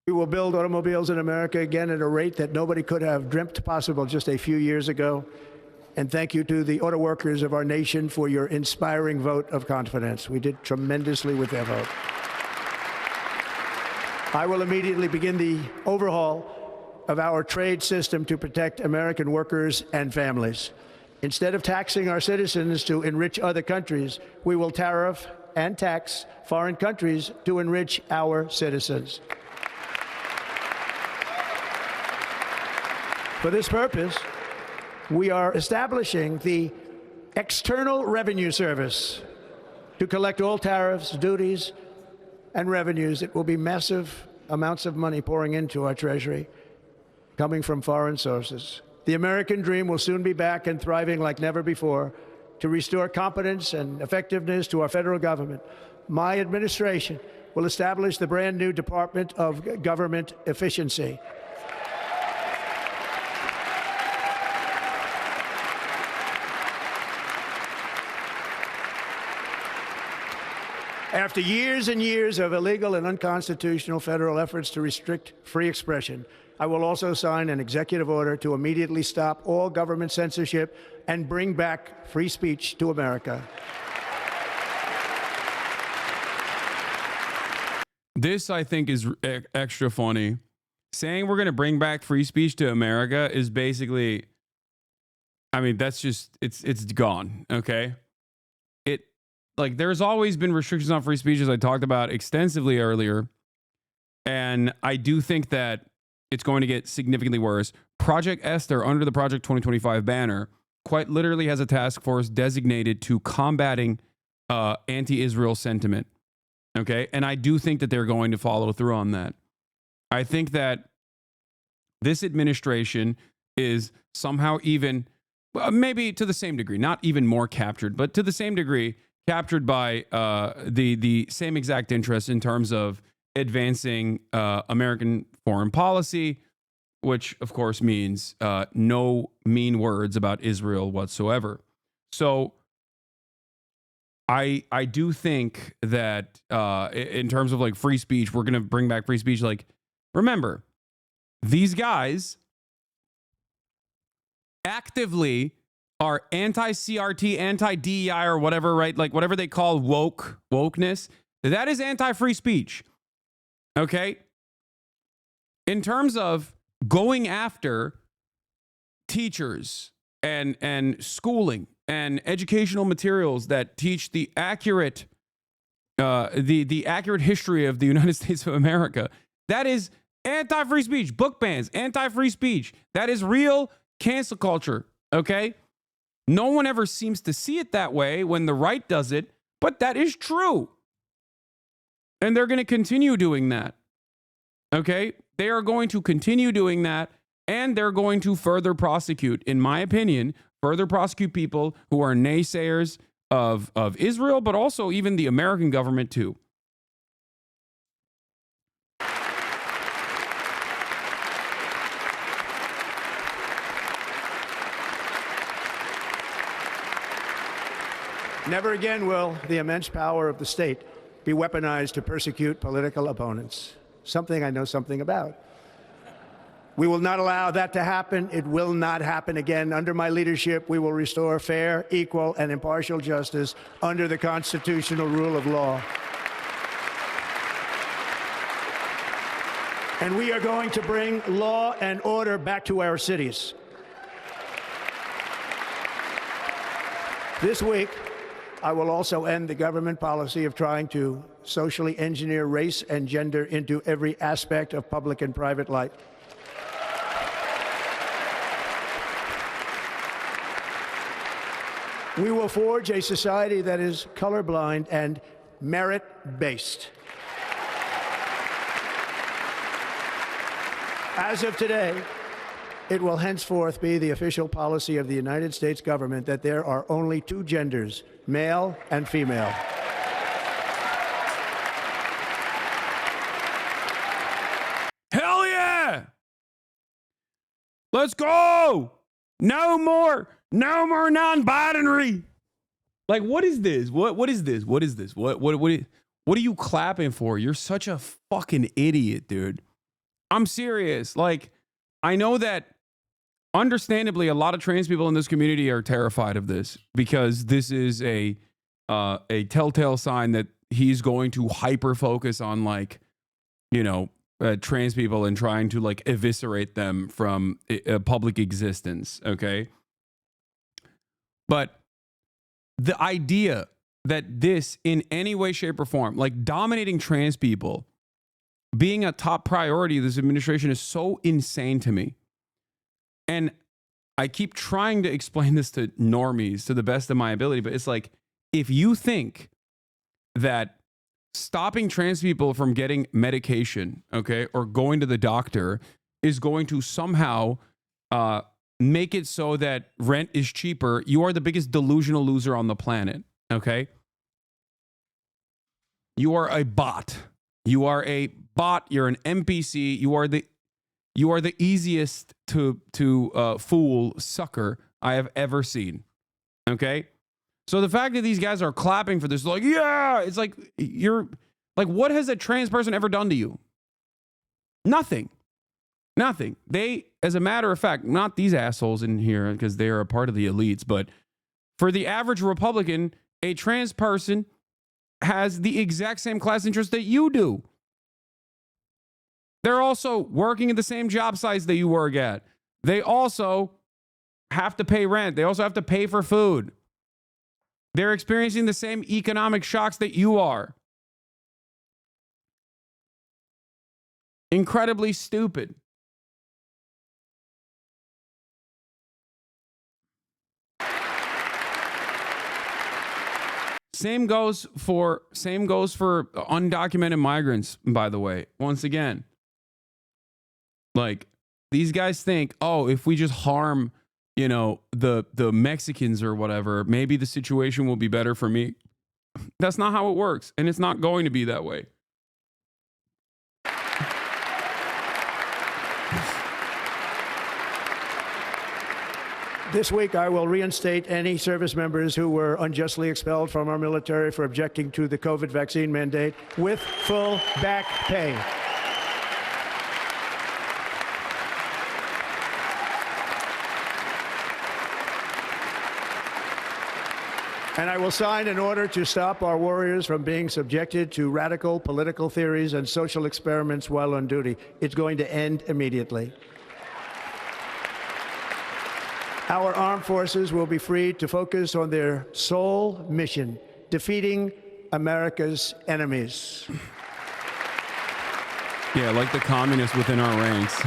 We will build automobiles in America again at a rate that nobody could have dreamt possible just a few years ago. And thank you to the auto workers of our nation for your inspiring vote of confidence. We did tremendously with their vote. I will immediately begin the overhaul of our trade system to protect American workers and families. Instead of taxing our citizens to enrich other countries, we will tariff and tax foreign countries to enrich our citizens. For this purpose, we are establishing the External Revenue Service to collect all tariffs, duties, and revenues. It will be massive amounts of money pouring into our treasury, coming from foreign sources. The American dream will soon be back and thriving like never before to restore competence and effectiveness to our federal government. My administration will establish the brand new Department of Government Efficiency. After years and years of illegal and unconstitutional federal efforts to restrict free expression, I will also sign an executive order to immediately stop all government censorship and bring back free speech to America. This, I think, is extra funny. Saying we're going to bring back free speech to America is basically, I mean, that's just, it's gone, okay? Like, there's always been restrictions on free speech, as I talked about extensively earlier. And I do think that it's going to get significantly worse. Project Esther, under the Project 2025 banner, quite literally has a task force designated to combating anti-Israel sentiment. Okay? And I do think that they're going to follow through on that. I think that this administration is somehow even, maybe to the same degree, not even more captured, but to the same degree, captured by the same exact interests in terms of advancing American foreign policy, which of course means no mean words about Israel whatsoever. So I do think that in terms of like free speech, we're going to bring back free speech. Like, remember, these guys actively are anti-CRT, anti-DEI, or whatever, right? Like whatever they call wokeness, that is anti-free speech. Okay? In terms of going after teachers and schooling and educational materials that teach the accurate the accurate history of the United States of America, that is anti-free speech. Book bans, anti-free speech. That is real cancel culture. Okay? No one ever seems to see it that way when the right does it, but that is true. And they're going to continue doing that. Okay? They are going to continue doing that, and they're going to further prosecute, in my opinion, further prosecute people who are naysayers of Israel, but also even the American government too. Never again will the immense power of the state be weaponized to persecute political opponents, something I know something about. We will not allow that to happen. It will not happen again. Under my leadership, we will restore fair, equal, and impartial justice under the constitutional rule of law. And we are going to bring law and order back to our cities. This week, I will also end the government policy of trying to socially engineer race and gender into every aspect of public and private life. We will forge a society that is colorblind and merit-based. As of today, it will henceforth be the official policy of the United States government that there are only two genders, male and female. Hell yeah! Let's go! No more non-binary. Like, what is this? What is this? What is this? What are you clapping for? You're such a fucking idiot, dude. I'm serious. Like, I know that understandably a lot of trans people in this community are terrified of this because this is a telltale sign that he's going to hyper focus on, like, you know, trans people and trying to like eviscerate them from public existence. Okay. But the idea that this in any way, shape, or form, like dominating trans people, being a top priority of this administration is so insane to me. And I keep trying to explain this to normies to the best of my ability, but it's like, if you think that stopping trans people from getting medication, okay, or going to the doctor is going to somehow make it so that rent is cheaper, you are the biggest delusional loser on the planet, okay? You are a bot. You are a bot. You're an NPC. You are the easiest to fool sucker I have ever seen. Okay? So the fact that these guys are clapping for this, like, yeah, it's like, you're like, what has a trans person ever done to you? Nothing. Nothing. They, as a matter of fact, not these assholes in here because they are a part of the elites, but for the average Republican, a trans person has the exact same class interest that you do. They're also working at the same job sites that you work at. They also have to pay rent. They also have to pay for food. They're experiencing the same economic shocks that you are. Incredibly stupid. Same goes for undocumented migrants, by the way. Once again, like, these guys think, oh, if we just harm, you know, the Mexicans or whatever, maybe the situation will be better for me. That's not how it works, and it's not going to be that way. This week, I will reinstate any service members who were unjustly expelled from our military for objecting to the COVID vaccine mandate with full back pay. And I will sign an order to stop our warriors from being subjected to radical political theories and social experiments while on duty. It's going to end immediately. Our armed forces will be free to focus on their sole mission, defeating America's enemies. Yeah, like the communists within our ranks.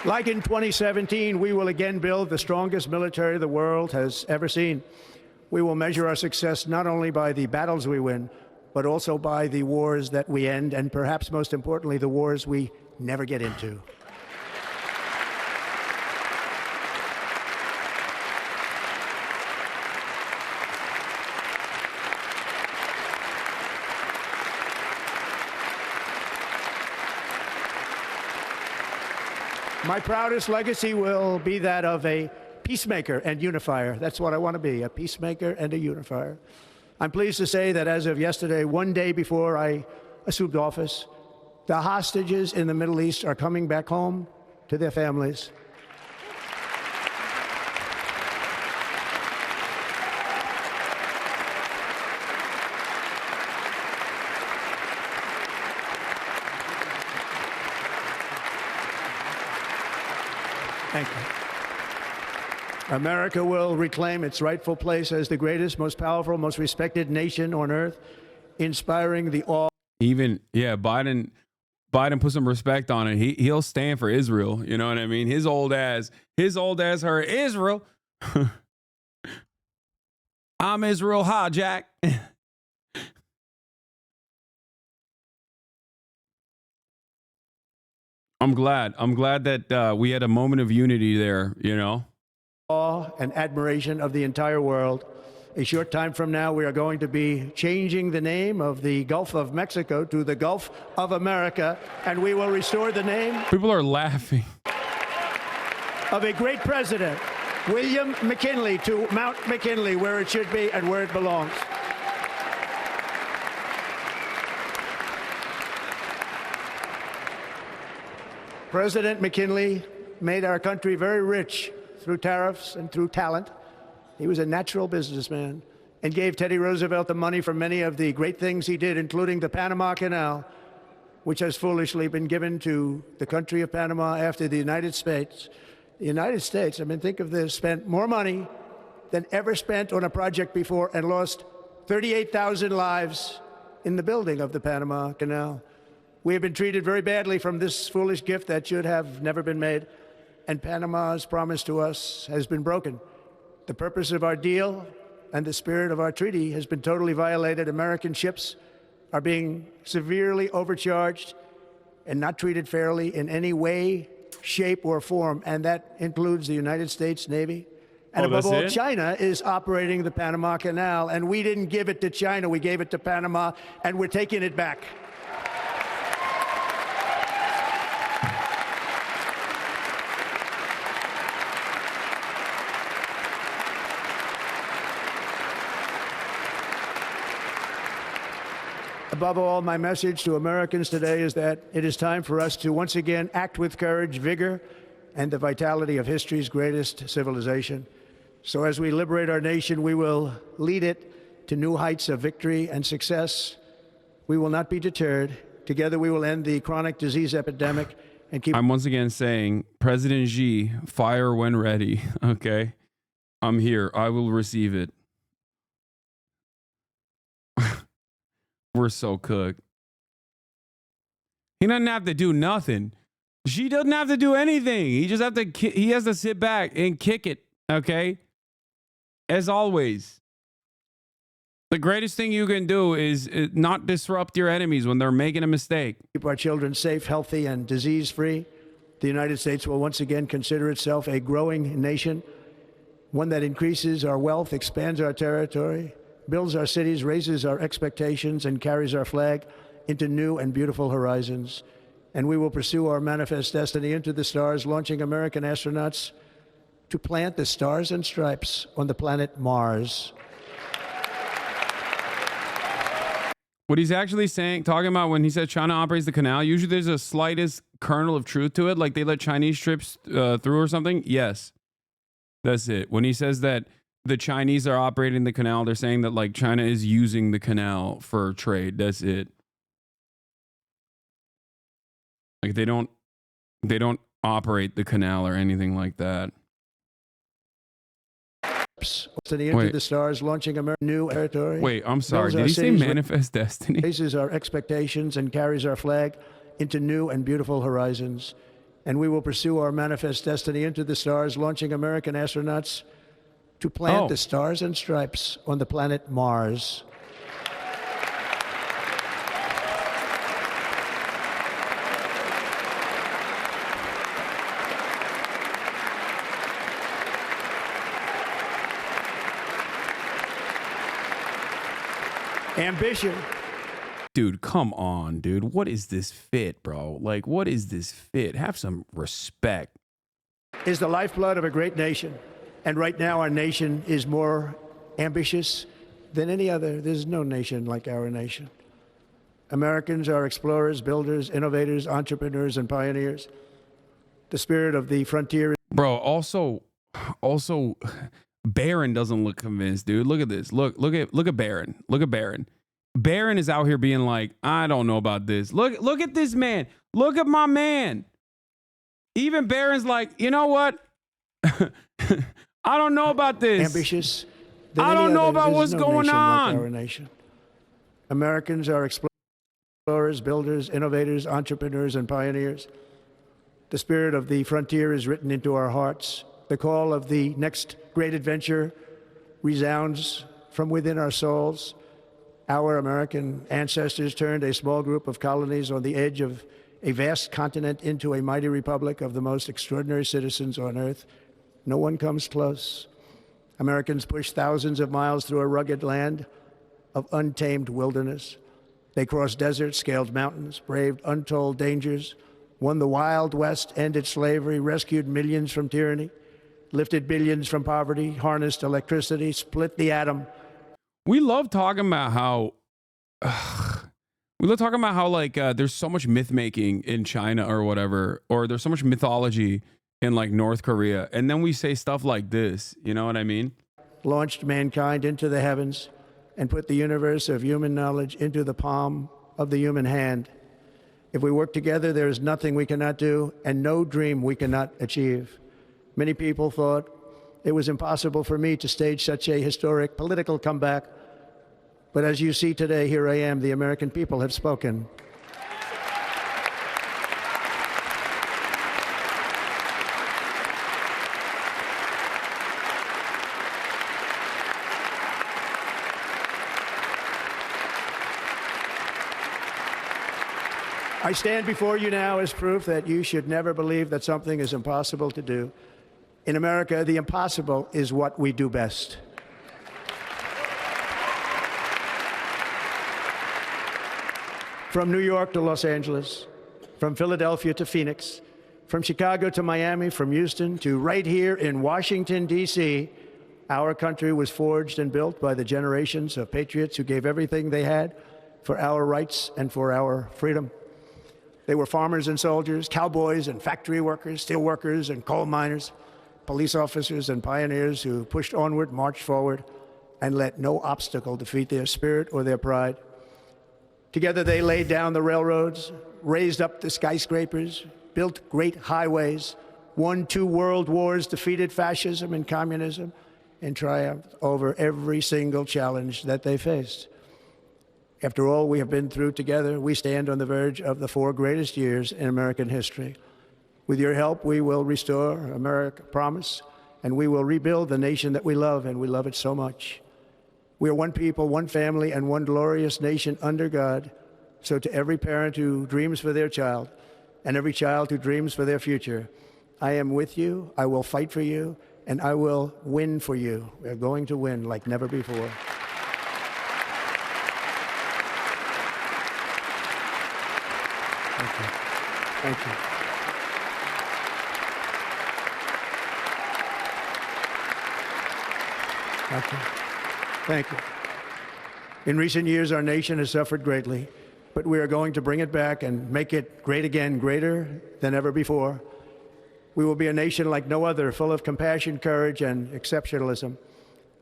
Like in 2017, we will again build the strongest military the world has ever seen. We will measure our success not only by the battles we win, but also by the wars that we end, and perhaps most importantly, the wars we never get into. My proudest legacy will be that of a peacemaker and unifier. That's what I want to be, a peacemaker and a unifier. I'm pleased to say that as of yesterday, one day before I assumed office, the hostages in the Middle East are coming back home to their families. Thank you. America will reclaim its rightful place as the greatest, most powerful, most respected nation on earth, inspiring the awe. Even, yeah, Biden put some respect on it. He'll stand for Israel. You know what I mean? His old ass heard Israel. I'm Israel Ha, Jack. I'm glad that we had a moment of unity there, you know. Awe and admiration of the entire world. A short time from now, we are going to be changing the name of the Gulf of Mexico to the Gulf of America, and we will restore the name. People are laughing. Of a great president, William McKinley, to Mount McKinley, where it should be and where it belongs. President McKinley made our country very rich through tariffs and through talent. He was a natural businessman and gave Teddy Roosevelt the money for many of the great things he did, including the Panama Canal, which has foolishly been given to the country of Panama after the United States. The United States, I mean, think of this, spent more money than ever spent on a project before and lost 38,000 lives in the building of the Panama Canal. We have been treated very badly from this foolish gift that should have never been made, and Panama's promise to us has been broken. The purpose of our deal and the spirit of our treaty has been totally violated. American ships are being severely overcharged and not treated fairly in any way, shape, or form, and that includes the United States Navy. And above all, China is operating the Panama Canal, and we didn't give it to China, we gave it to Panama, and we're taking it back. Above all, my message to Americans today is that it is time for us to once again act with courage, vigor, and the vitality of history's greatest civilization. So as we liberate our nation, we will lead it to new heights of victory and success. We will not be deterred. Together we will end the chronic disease epidemic and keep... I'm once again saying, President Xi, fire when ready, okay? I'm here. I will receive it. We're so cooked. He doesn't have to do nothing. Xi doesn't have to do anything. He just he has to sit back and kick it, okay? As always. The greatest thing you can do is not disrupt your enemies when they're making a mistake. Keep our children safe, healthy, and disease-free. The United States will once again consider itself a growing nation, one that increases our wealth, expands our territory, builds our cities, raises our expectations, and carries our flag into new and beautiful horizons. And we will pursue our manifest destiny into the stars, launching American astronauts to plant the stars and stripes on the planet Mars. What he's actually talking about when he said China operates the canal, usually there's a slightest kernel of truth to it, like they let Chinese ships through or something. Yes, that's it. When he says that the Chinese are operating the canal, they're saying that like China is using the canal for trade. That's it. Like they don't operate the canal or anything like that. Into the stars, launching American new territory. Wait, I'm sorry. Did he say manifest destiny? Raises our expectations and carries our flag into new and beautiful horizons. And we will pursue our manifest destiny into the stars, launching American astronauts to plant the stars and stripes on the planet Mars. Ambition. Dude, come on, dude. What is this fit, bro? Like, what is this fit? Have some respect. Is the lifeblood of a great nation. And right now, our nation is more ambitious than any other. There's no nation like our nation. Americans are explorers, builders, innovators, entrepreneurs, and pioneers. The spirit of the frontier. Bro, also, Barron doesn't look convinced, dude. Look at this. Look at Barron. Look at Barron. Barron is out here being like, I don't know about this. Look at this man. Look at my man. Even Barron's like, you know what? I don't know about this. Ambitious. I don't know about what's going on. Like our nation. Americans are explorers, builders, innovators, entrepreneurs, and pioneers. The spirit of the frontier is written into our hearts. The call of the next great adventure resounds from within our souls. Our American ancestors turned a small group of colonies on the edge of a vast continent into a mighty republic of the most extraordinary citizens on earth. No one comes close. Americans pushed thousands of miles through a rugged land of untamed wilderness. They crossed deserts, scaled mountains, braved untold dangers, won the Wild West, ended slavery, rescued millions from tyranny, lifted billions from poverty, harnessed electricity, split the atom. We love talking about how like there's so much myth making in China or whatever, or there's so much mythology in like North Korea, and then we say stuff like this. You know what I mean? Launched mankind into the heavens and put the universe of human knowledge into the palm of the human hand. If we work together, there is nothing we cannot do and no dream we cannot achieve. Many people thought it was impossible for me to stage such a historic political comeback. But as you see today, here I am. The American people have spoken. I stand before you now as proof that you should never believe that something is impossible to do. In America, the impossible is what we do best. From New York to Los Angeles, from Philadelphia to Phoenix, from Chicago to Miami, from Houston to right here in Washington, D.C., our country was forged and built by the generations of patriots who gave everything they had for our rights and for our freedom. They were farmers and soldiers, cowboys and factory workers, steel workers and coal miners, police officers and pioneers who pushed onward, marched forward, and let no obstacle defeat their spirit or their pride. Together they laid down the railroads, raised up the skyscrapers, built great highways, won 2 world wars, defeated fascism and communism, and triumphed over every single challenge that they faced. After all we have been through together, we stand on the verge of the 4 greatest years in American history. With your help, we will restore America, promise, and we will rebuild the nation that we love, and we love it so much. We are one people, one family, and one glorious nation under God. So to every parent who dreams for their child, and every child who dreams for their future, I am with you, I will fight for you, and I will win for you. We are going to win like never before. Thank you. Thank you. Thank you. Thank you. In recent years, our nation has suffered greatly, but we are going to bring it back and make it great again, greater than ever before. We will be a nation like no other, full of compassion, courage, and exceptionalism.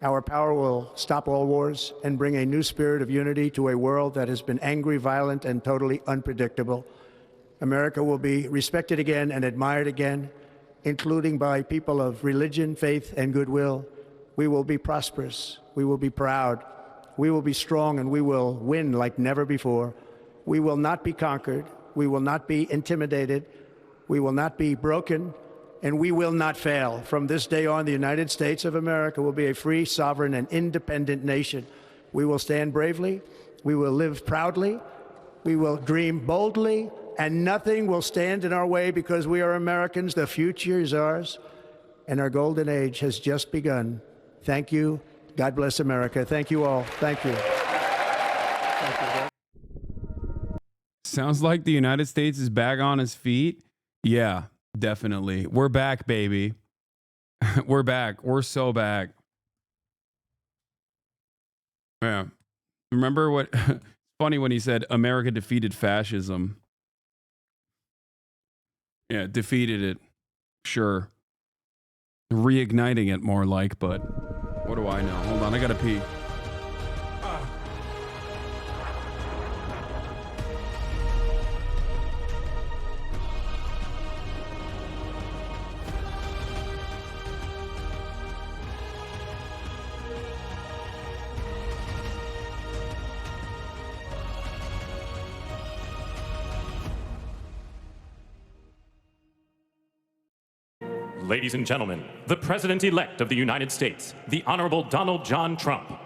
Our power will stop all wars and bring a new spirit of unity to a world that has been angry, violent, and totally unpredictable. America will be respected again and admired again, including by people of religion, faith, and goodwill. We will be prosperous. We will be proud. We will be strong, and we will win like never before. We will not be conquered. We will not be intimidated. We will not be broken, and we will not fail. From this day on, the United States of America will be a free, sovereign, and independent nation. We will stand bravely. We will live proudly. We will dream boldly, and nothing will stand in our way because we are Americans. The future is ours, and our golden age has just begun. Thank you. God bless America. Thank you all. Thank you. Thank you. Sounds like the United States is back on its feet. Yeah, definitely. We're back, baby. We're back. We're so back. Yeah. Remember what? Funny when he said America defeated fascism. Yeah, defeated it. Sure. Reigniting it more like, but what do I know? Hold on, I gotta pee. Ladies and gentlemen, the President-elect of the United States, the Honorable Donald John Trump.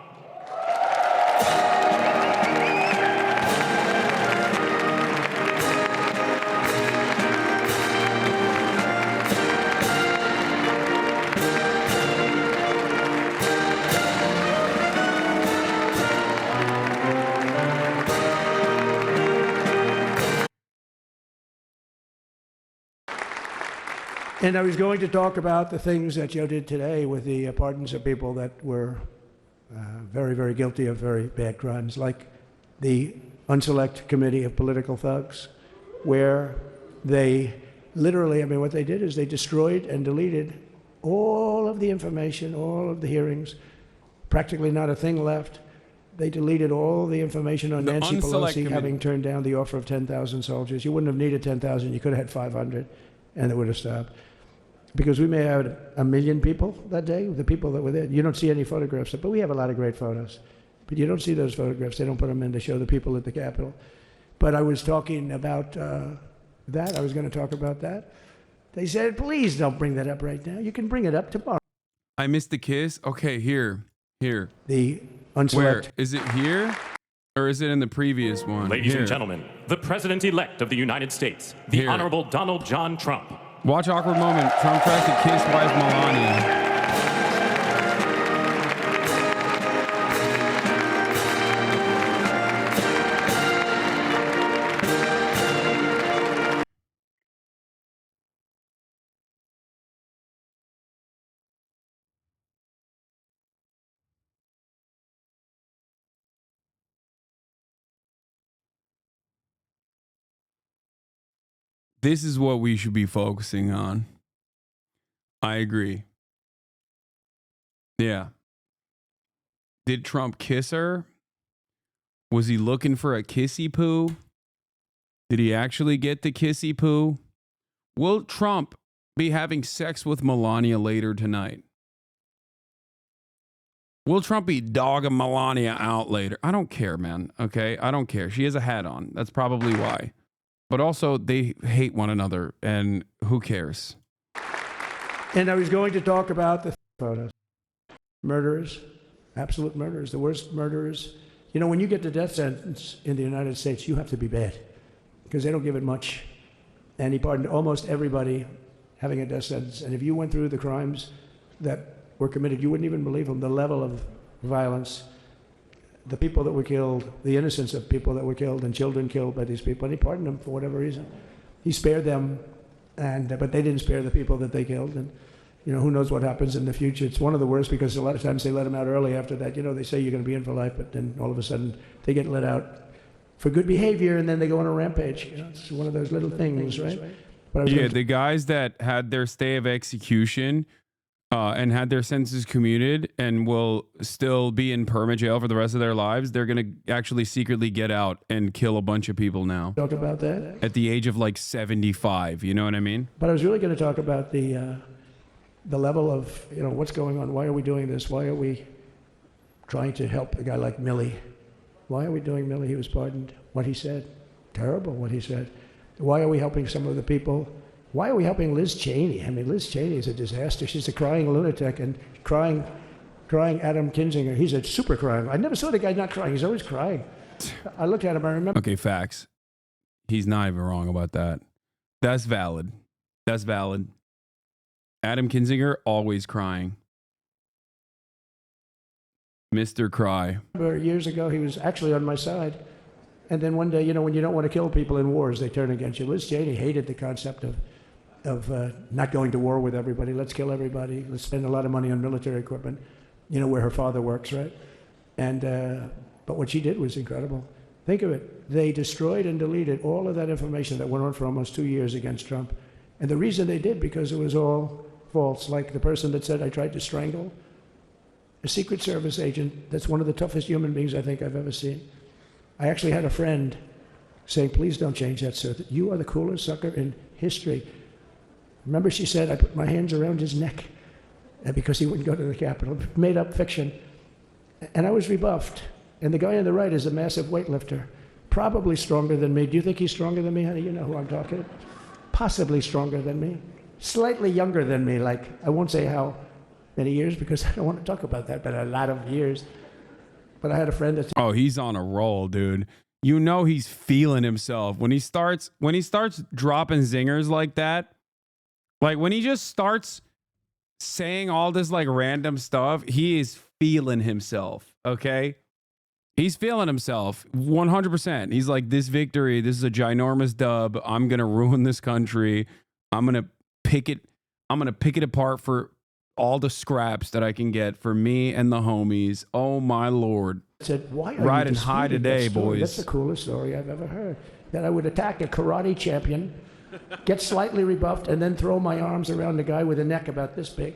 And I was going to talk about the things that Joe did today with the pardons of people that were very, very guilty of very bad crimes, like the Unselect Committee of Political Thugs, where they literally, I mean, what they did is they destroyed and deleted all of the information, all of the hearings, practically not a thing left. They deleted all the information on Nancy Pelosi having turned down the offer of 10,000 soldiers. You wouldn't have needed 10,000. You could have had 500, and it would have stopped. Because we may have had 1 million people that day, the people that were there. You don't see any photographs, but we have a lot of great photos. But you don't see those photographs. They don't put them in to show the people at the Capitol. But I was talking about that. I was going to talk about that. They said, please don't bring that up right now. You can bring it up tomorrow. I missed the kiss. Okay, here. The Unselect. Where? Is it here? Or is it in the previous one? Ladies Here. and gentlemen, the President-elect of the United States, the Honorable Donald John Trump. Watch awkward moment. Trump tries to kiss wife Melania. This is what we should be focusing on. I agree. Yeah. Did Trump kiss her? Was he looking for a kissy poo? Did he actually get the kissy poo? Will Trump be having sex with Melania later tonight? Will Trump be dogging Melania out later? I don't care, man. Okay? I don't care. She has a hat on. That's probably why. But also, they hate one another, and who cares? And I was going to talk about the photos. Murderers, absolute murderers, the worst murderers. You know, when you get the death sentence in the United States, you have to be bad because they don't give it much. And he pardoned almost everybody having a death sentence. And if you went through the crimes that were committed, you wouldn't even believe them, the level of violence, the people that were killed, the innocence of people that were killed and children killed by these people. And he pardoned them for whatever reason. He spared them, but they didn't spare the people that they killed. And you know, who knows what happens in the future. It's one of the worst because a lot of times they let them out early after that. You know, they say you're going to be in for life, but then all of a sudden they get let out for good behavior and then they go on a rampage. You know, it's one of those little things, right? But Yeah, the guys that had their stay of execution and had their sentences commuted and will still be in perma jail for the rest of their lives, they're going to actually secretly get out and kill a bunch of people now. Talk about that? At the age of like 75, you know what I mean? But I was really going to talk about the level of, you know, what's going on. Why are we doing this? Why are we trying to help a guy like Milley? Why are we doing Milley? He was pardoned. What he said, terrible what he said. Why are we helping some of the people? Why are we helping Liz Cheney? I mean, Liz Cheney is a disaster. She's a crying lunatic and crying Adam Kinzinger. He's a super crying. I never saw the guy not crying. He's always crying. I looked at him, I remember. Okay, facts. He's not even wrong about that. That's valid. That's valid. Adam Kinzinger, always crying. Mr. Cry. Years ago, he was actually on my side. And then one day, you know, when you don't want to kill people in wars, they turn against you. Liz Cheney hated the concept of not going to war with everybody. Let's kill everybody. Let's spend a lot of money on military equipment, you know, where her father works, right? And but what she did was incredible. Think of it. They destroyed and deleted all of that information that went on for almost 2 years against Trump. And the reason they did, because it was all false. Like the person that said, I tried to strangle a Secret Service agent. That's one of the toughest human beings I think I've ever seen. I actually had a friend saying, please don't change that, sir. You are the coolest sucker in history. Remember she said, I put my hands around his neck because he wouldn't go to the Capitol. Made up fiction. And I was rebuffed. And the guy on the right is a massive weightlifter, probably stronger than me. Do you think he's stronger than me, honey? You know who I'm talking about. Possibly stronger than me. Slightly younger than me, like, I won't say how many years because I don't want to talk about that, but a lot of years. But I had a friend that's... Oh, he's on a roll, dude. You know he's feeling himself. When he starts dropping zingers like that, like when he just starts saying all this like random stuff, he is feeling himself, okay? He's feeling himself 100%. He's like, this victory, this is a ginormous dub. I'm going to ruin this country. I'm going to pick it apart for all the scraps that I can get for me and the homies. Oh my Lord. Said, why are riding you high today, boys? That's the coolest story I've ever heard. That I would attack a karate champion, get slightly rebuffed, and then throw my arms around a guy with a neck about this big.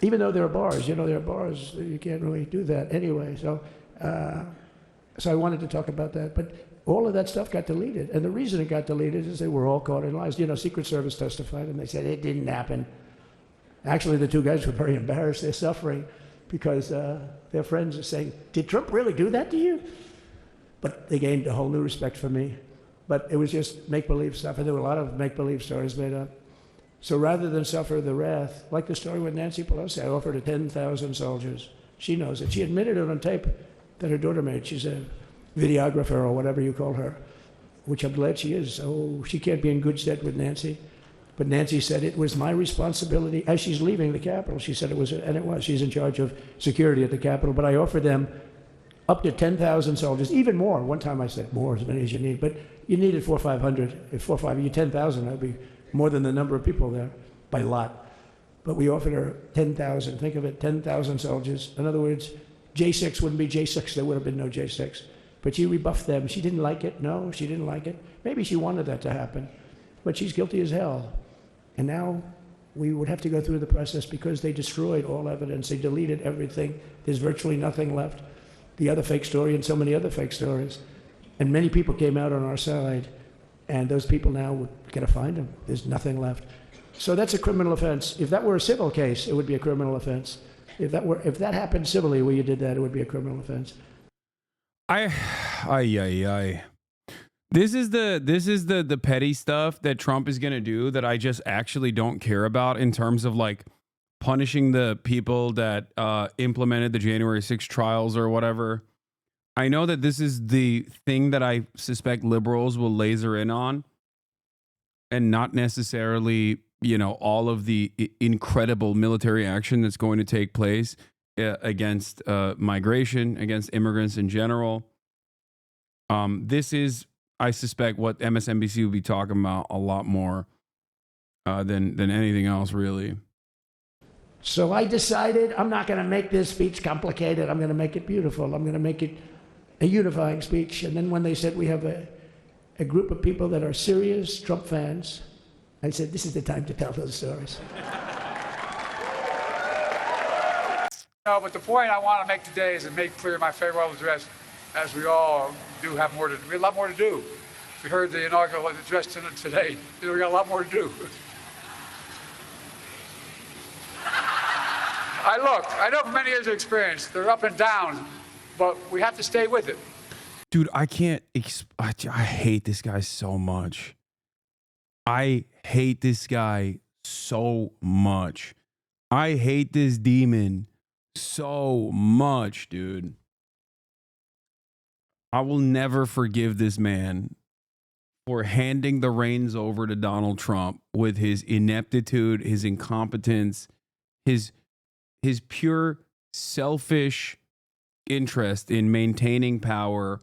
Even though there are bars, you know, there are bars, you can't really do that anyway. So I wanted to talk about that. But all of that stuff got deleted. And the reason it got deleted is they were all caught in lies. You know, Secret Service testified, and they said it didn't happen. Actually, the two guys were very embarrassed. They're suffering because their friends are saying, did Trump really do that to you? But they gained a whole new respect for me. But it was just make-believe stuff, and there were a lot of make-believe stories made up. So rather than suffer the wrath, like the story with Nancy Pelosi, I offered her 10,000 soldiers. She knows it. She admitted it on tape that her daughter made. She's a videographer or whatever you call her, which I'm glad she is. Oh, she can't be in good stead with Nancy. But Nancy said it was my responsibility as she's leaving the Capitol. She said it was, and it was. She's in charge of security at the Capitol. But I offered them up to 10,000 soldiers, even more. One time I said more, as many as you need. But you needed 400 or 500. If 400 or 500, you 10,000, that'd be more than the number of people there by a lot. But we offered her 10,000. Think of it, 10,000 soldiers. In other words, J6 wouldn't be J6. There would have been no J6. But she rebuffed them. She didn't like it. No, she didn't like it. Maybe she wanted that to happen. but she's guilty as hell. And now we would have to go through the process because they destroyed all evidence. They deleted everything. There's virtually nothing left. The other fake story and so many other fake stories. And many people came out on our side, and those people now, we're going to find them. There's nothing left. So that's a criminal offense. If that were a civil case, it would be a criminal offense. If that happened civilly where you did that, it would be a criminal offense. This is the petty stuff that Trump is going to do that I just actually don't care about in terms of like punishing the people that implemented the January 6th trials or whatever. I know that this is the thing that I suspect liberals will laser in on, and not necessarily, you know, all of the incredible military action that's going to take place against migration, against immigrants in general. This is, I suspect, what MSNBC will be talking about a lot more than anything else, really. So I decided I'm not going to make this speech complicated. I'm going to make it beautiful. I'm going to make it a unifying speech. And then when they said we have a group of people that are serious Trump fans, I said, this is the time to tell those stories. No, but the point I want to make today is to make clear my farewell address, as we all do have we have a lot more to do. We heard the inaugural address today. We got a lot more to do. I know from many years of experience, they're up and down, but we have to stay with it. Dude, I can't. I hate this guy so much. I hate this guy so much. I hate this demon so much, dude. I will never forgive this man for handing the reins over to Donald Trump with his ineptitude, his incompetence, his pure selfish interest in maintaining power,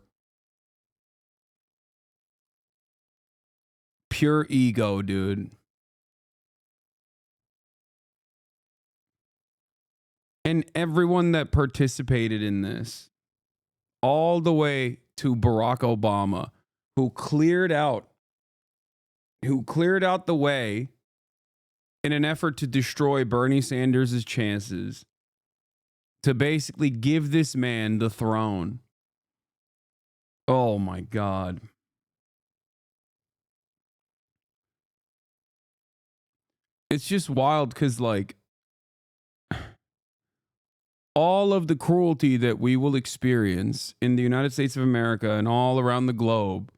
pure ego, dude. And everyone that participated in this, all the way to Barack Obama, who cleared out the way in an effort to destroy Bernie Sanders' chances to basically give this man the throne. Oh my God. It's just wild because, like, all of the cruelty that we will experience in the United States of America and all around the globe,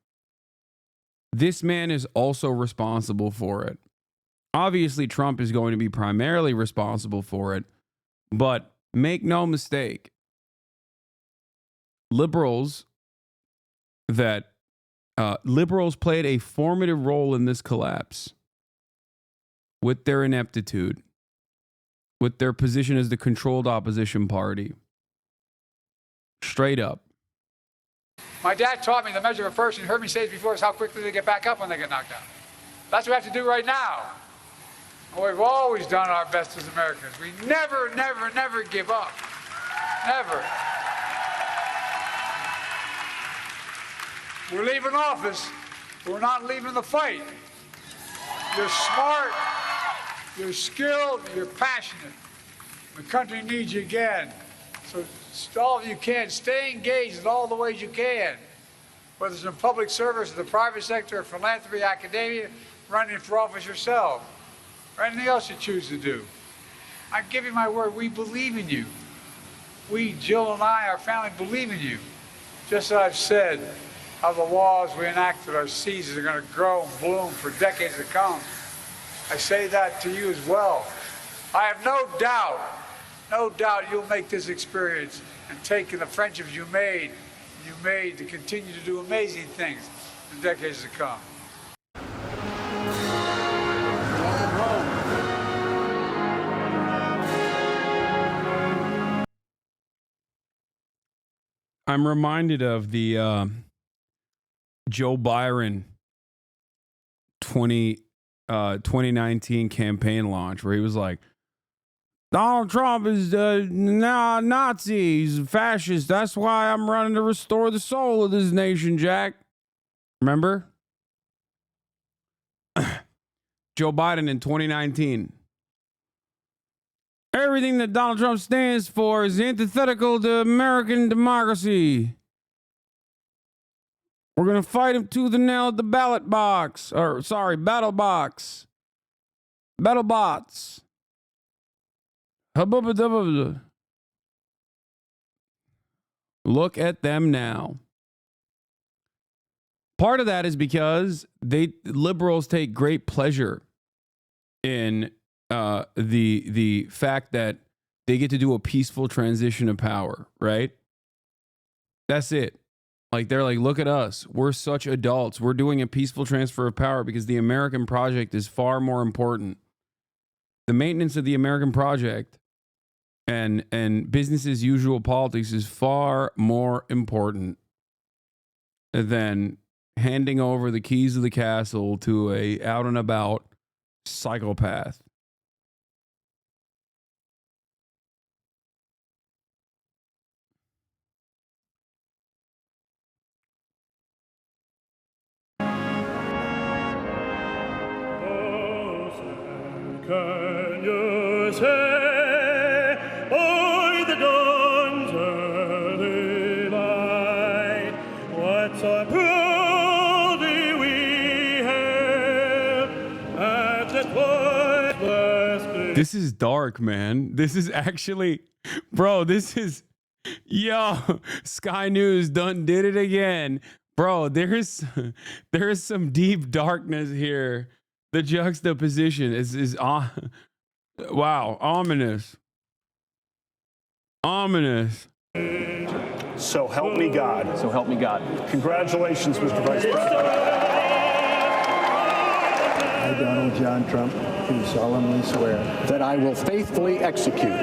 this man is also responsible for it. Obviously, Trump is going to be primarily responsible for it, but make no mistake, liberals played a formative role in this collapse with their ineptitude, with their position as the controlled opposition party. Straight up. My dad taught me the measure of a person, you heard me say it before, is how quickly they get back up when they get knocked down. That's what we have to do right now. And we've always done our best as Americans. We never, never, never give up. Never. We're leaving office, but we're not leaving the fight. You're smart, you're skilled, you're passionate. The country needs you again. So all of you can, stay engaged in all the ways you can. Whether it's in public service, the private sector, philanthropy, academia, running for office yourself, or anything else you choose to do. I give you my word, we believe in you. We, Jill and I, our family, believe in you. Just as I've said, how the laws we enacted, our seasons are going to grow and bloom for decades to come. I say that to you as well. I have no doubt you'll make this experience and take in the friendships you made to continue to do amazing things in decades to come. I'm reminded of the Joe Byron 2019 campaign launch where he was like, Donald Trump is now Nazi, he's a fascist. That's why I'm running to restore the soul of this nation, Jack. Remember? Joe Biden in 2019. Everything that Donald Trump stands for is antithetical to American democracy. We're going to fight him tooth and nail at the ballot box. Or, sorry, battle box. Battle bots. Hubba-ba-dubba-da. Look at them now. Part of that is because liberals take great pleasure in the fact that they get to do a peaceful transition of power, right? That's it. Like, they're like, look at us. We're such adults. We're doing a peaceful transfer of power because the American project is far more important. The maintenance of the American project and business as usual politics is far more important than handing over the keys of the castle to a out and about psychopath. Can you say, by the dawn's early light, what so proudly we hailed at the twilight's This is dark, man. This is actually, bro, this is, yo, Sky News done did it again. Bro, there's some deep darkness here. The juxtaposition is wow, ominous. Ominous. So help me God. So help me God. Congratulations, Mr. Vice President. I, Donald John Trump, do solemnly swear that I will faithfully execute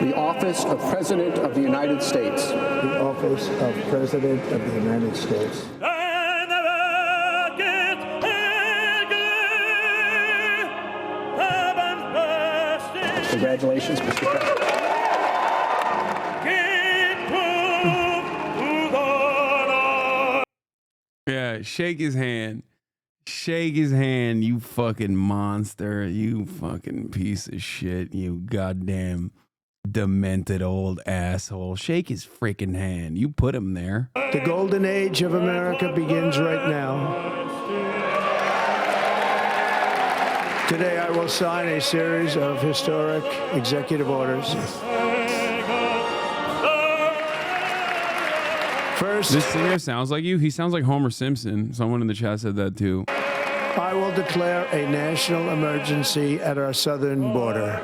the office of President of the United States. The office of President of the United States. Congratulations, Mr. President. Yeah, shake his hand. Shake his hand, you fucking monster. You fucking piece of shit. You goddamn demented old asshole. Shake his freaking hand. You put him there. The golden age of America begins right now. Today I will sign a series of historic executive orders. First, this singer sounds like you. He sounds like Homer Simpson. Someone in the chat said that too. I will declare a national emergency at our southern border.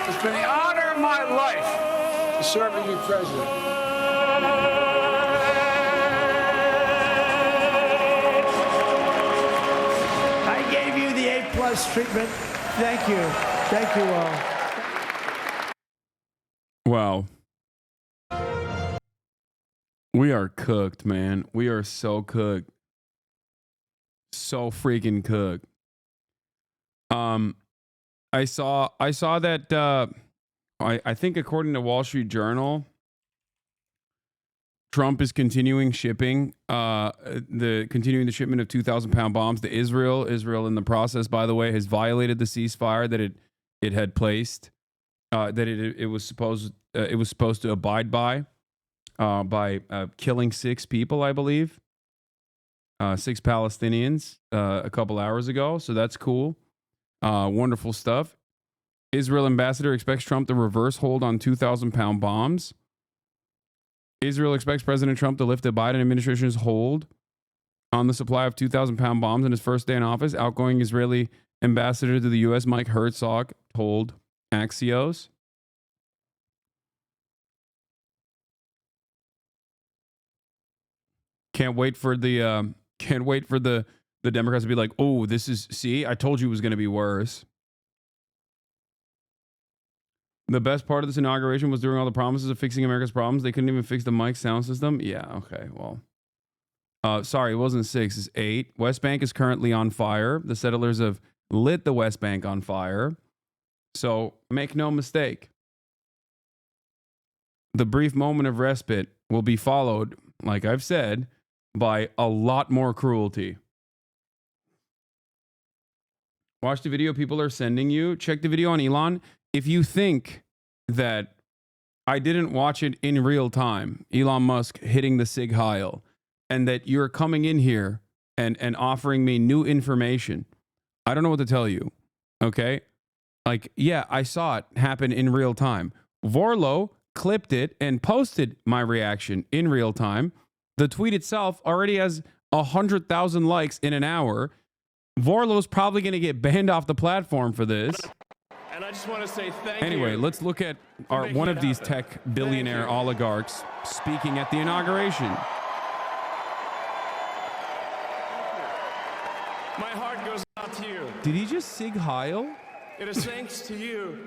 It's been the honor of my life to serve as your president. I gave you the A+ treatment. Thank you. Thank you all. Wow. We are cooked, man. We are so cooked. So freaking cooked. I saw that I think according to Wall Street Journal, Trump is continuing shipping the shipment of 2,000-pound bombs to Israel. Israel, in the process, by the way, has violated the ceasefire that it had placed, that it was supposed to abide by killing 6 people, I believe, 6 Palestinians a couple hours ago. So that's cool, wonderful stuff. Israel ambassador expects Trump to reverse hold on 2,000-pound bombs. Israel expects President Trump to lift the Biden administration's hold on the supply of 2,000-pound bombs in his first day in office. Outgoing Israeli ambassador to the U.S., Mike Herzog, told Axios. Can't wait for the Democrats to be like, oh, see, I told you it was going to be worse. The best part of this inauguration was during all the promises of fixing America's problems. They couldn't even fix the mic sound system. Yeah, okay, well. Sorry, it wasn't 6, it's 8. West Bank is currently on fire. The settlers have lit the West Bank on fire. So make no mistake. The brief moment of respite will be followed, like I've said, by a lot more cruelty. Watch the video people are sending you. Check the video on Elon. If you think that I didn't watch it in real time, Elon Musk hitting the Sig Heil, and that you're coming in here and offering me new information, I don't know what to tell you. Okay? Like, yeah, I saw it happen in real time. Vorlo clipped it and posted my reaction in real time. The tweet itself already has 100,000 likes in an hour. Vorlo's probably going to get banned off the platform for this. And I just want to say thank you. Anyway, let's look at one of these tech billionaire oligarchs speaking at the inauguration. My heart goes out to you. Did he just Sig Heil? It is thanks to you.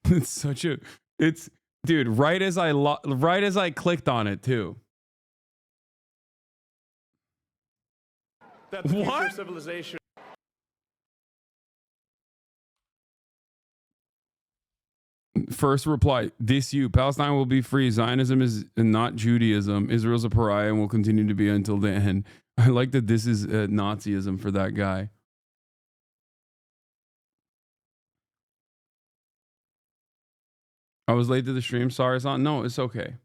It's such a, it's, dude, right as I clicked on it too. That the future of civilization. First reply, this you. Palestine will be free. Zionism is not Judaism. Israel's a pariah and will continue to be until the end. I like that this is Nazism for that guy. I was late to the stream. Sorry, it's on. No, it's okay.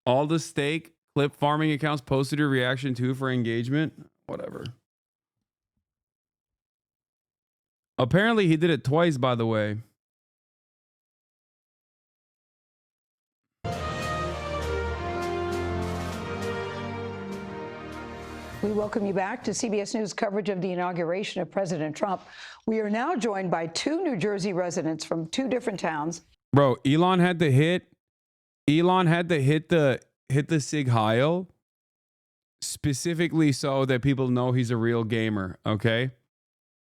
All the steak clip farming accounts posted your reaction to for engagement. Whatever. Apparently he did it twice, by the way. We welcome you back to CBS News coverage of the inauguration of President Trump. We are now joined by two New Jersey residents from two different towns. Bro, Elon had to hit the Sig Heil specifically so that people know he's a real gamer, okay?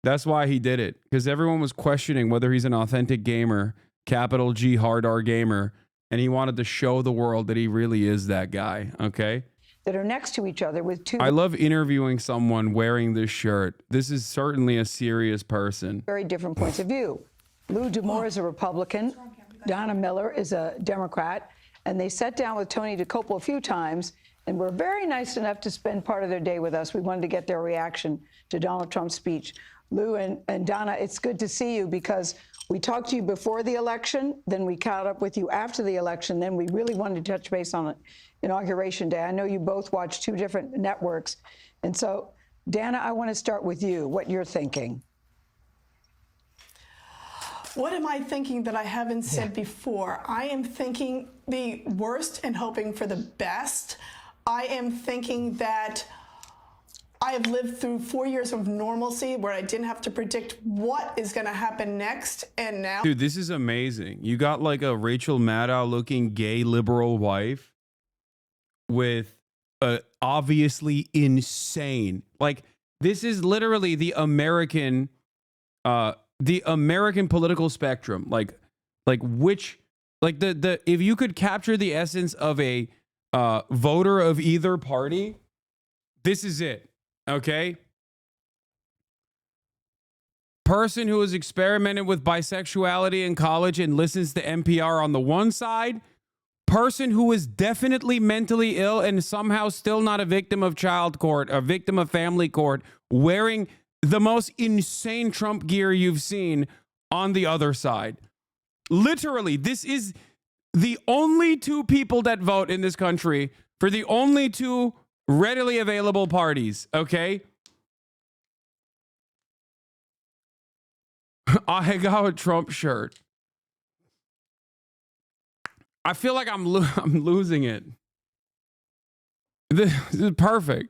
That's why he did it, because everyone was questioning whether he's an authentic gamer, capital G hard R gamer, and he wanted to show the world that he really is that guy, okay? That are next to each other with two I love interviewing someone wearing this shirt. This is certainly a serious person. very different points of view. Lou DeMore is a Republican. Donna Miller is a Democrat. And they sat down with Tony DeCoppel a few times and were very nice enough to spend part of their day with us. We wanted to get their reaction to Donald Trump's speech. Lou and Donna, it's good to see you because we talked to you before the election, then we caught up with you after the election, then we really wanted to touch base on it. Inauguration Day. I know you both watch two different networks. And so, Dana, I want to start with you, what you're thinking. What am I thinking that I haven't said before? I am thinking the worst and hoping for the best. I am thinking that I have lived through 4 years of normalcy where I didn't have to predict what is going to happen next. And now, Dude, this is amazing. You got like a Rachel Maddow looking gay liberal wife with obviously insane. Like, this is literally the American political spectrum. Like which, like the if you could capture the essence of a voter of either party, this is it. Okay. Person who has experimented with bisexuality in college and listens to NPR on the one side. Person who is definitely mentally ill and somehow still not a victim of child court, a victim of family court, wearing the most insane Trump gear you've seen on the other side. Literally, this is the only two people that vote in this country for the only two readily available parties, okay? I got a Trump shirt. I feel like I'm losing it. This is perfect.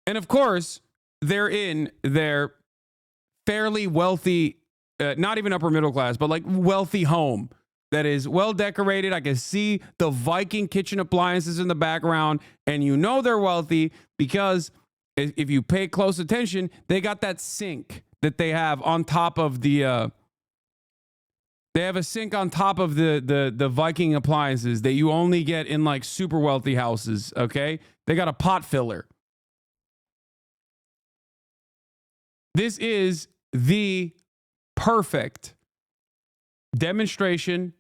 And of course, they're in their fairly wealthy, not even upper middle class, but like wealthy home that is well decorated. I can see the Viking kitchen appliances in the background, and you know they're wealthy because if you pay close attention, they got that sink that they have on top of the they have a sink on top of the Viking appliances that you only get in like super wealthy houses, okay? They got a pot filler. This is the perfect demonstration.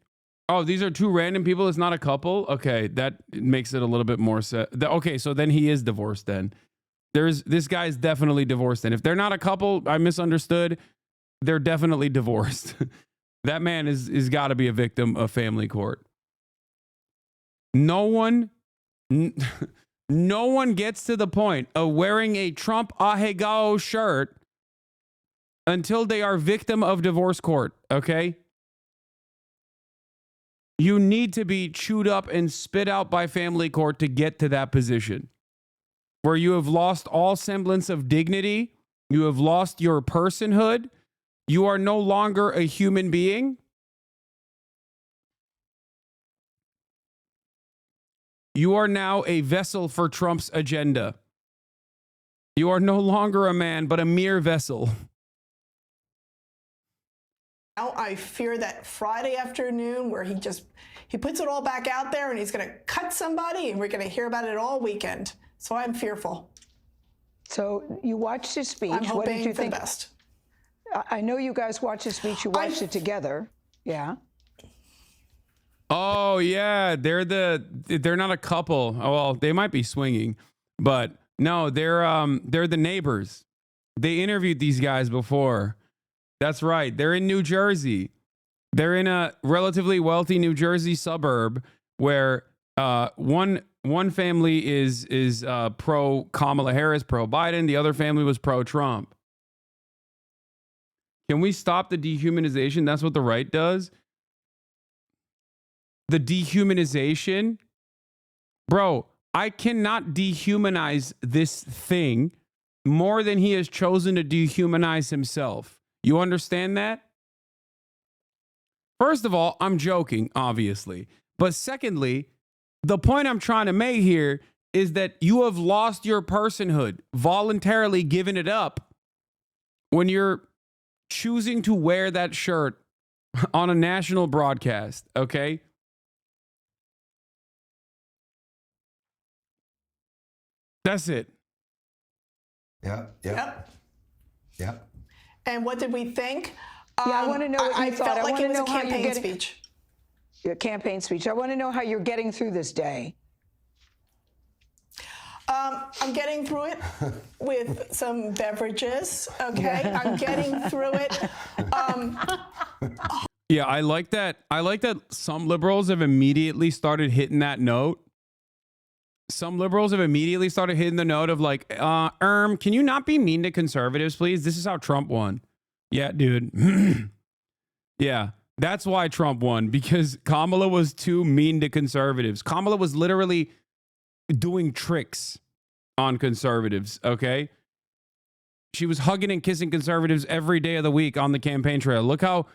Oh, these are two random people. It's not a couple. Okay, that makes it a little bit more okay, so then he is divorced then. This guy's definitely divorced. And if they're not a couple, I misunderstood. They're definitely divorced. That man is got to be a victim of family court. No one gets to the point of wearing a Trump ahegao shirt until they are victim of divorce court, okay? You need to be chewed up and spit out by family court to get to that position where you have lost all semblance of dignity. You have lost your personhood. You are no longer a human being. You are now a vessel for Trump's agenda. You are no longer a man, but a mere vessel. Now I fear that Friday afternoon where he puts it all back out there and he's going to cut somebody and we're going to hear about it all weekend. So I'm fearful. So you watched his speech. I'm hoping what did you for think? the best. I know you guys watched his speech. You watched it together. Yeah. Oh yeah, they're not a couple. Oh, well, they might be swinging, but no, they're the neighbors. They interviewed these guys before. That's right. They're in New Jersey. They're in a relatively wealthy New Jersey suburb where one family is pro Kamala Harris, pro Biden. The other family was pro Trump. Can we stop the dehumanization? That's what the right does. The dehumanization. Bro, I cannot dehumanize this thing more than he has chosen to dehumanize himself. You understand that? First of all, I'm joking, obviously. But secondly, the point I'm trying to make here is that you have lost your personhood, voluntarily given it up when you're choosing to wear that shirt on a national broadcast, okay? That's it. Yep. Yep. And what did we think? Yeah, I want to know what you I thought. felt like it was a how you're campaign getting- speech. Your campaign speech. I want to know how you're getting through this day. I'm getting through it with some beverages, okay? I'm getting through it. Yeah, I like that. I like that some liberals have immediately started hitting that note. Some liberals have immediately started hitting the note of like, can you not be mean to conservatives, please? This is how Trump won. Yeah, dude. Yeah, that's why Trump won, because Kamala was too mean to conservatives. Kamala was literally doing tricks on conservatives, okay? She was hugging and kissing conservatives every day of the week on the campaign trail. Look how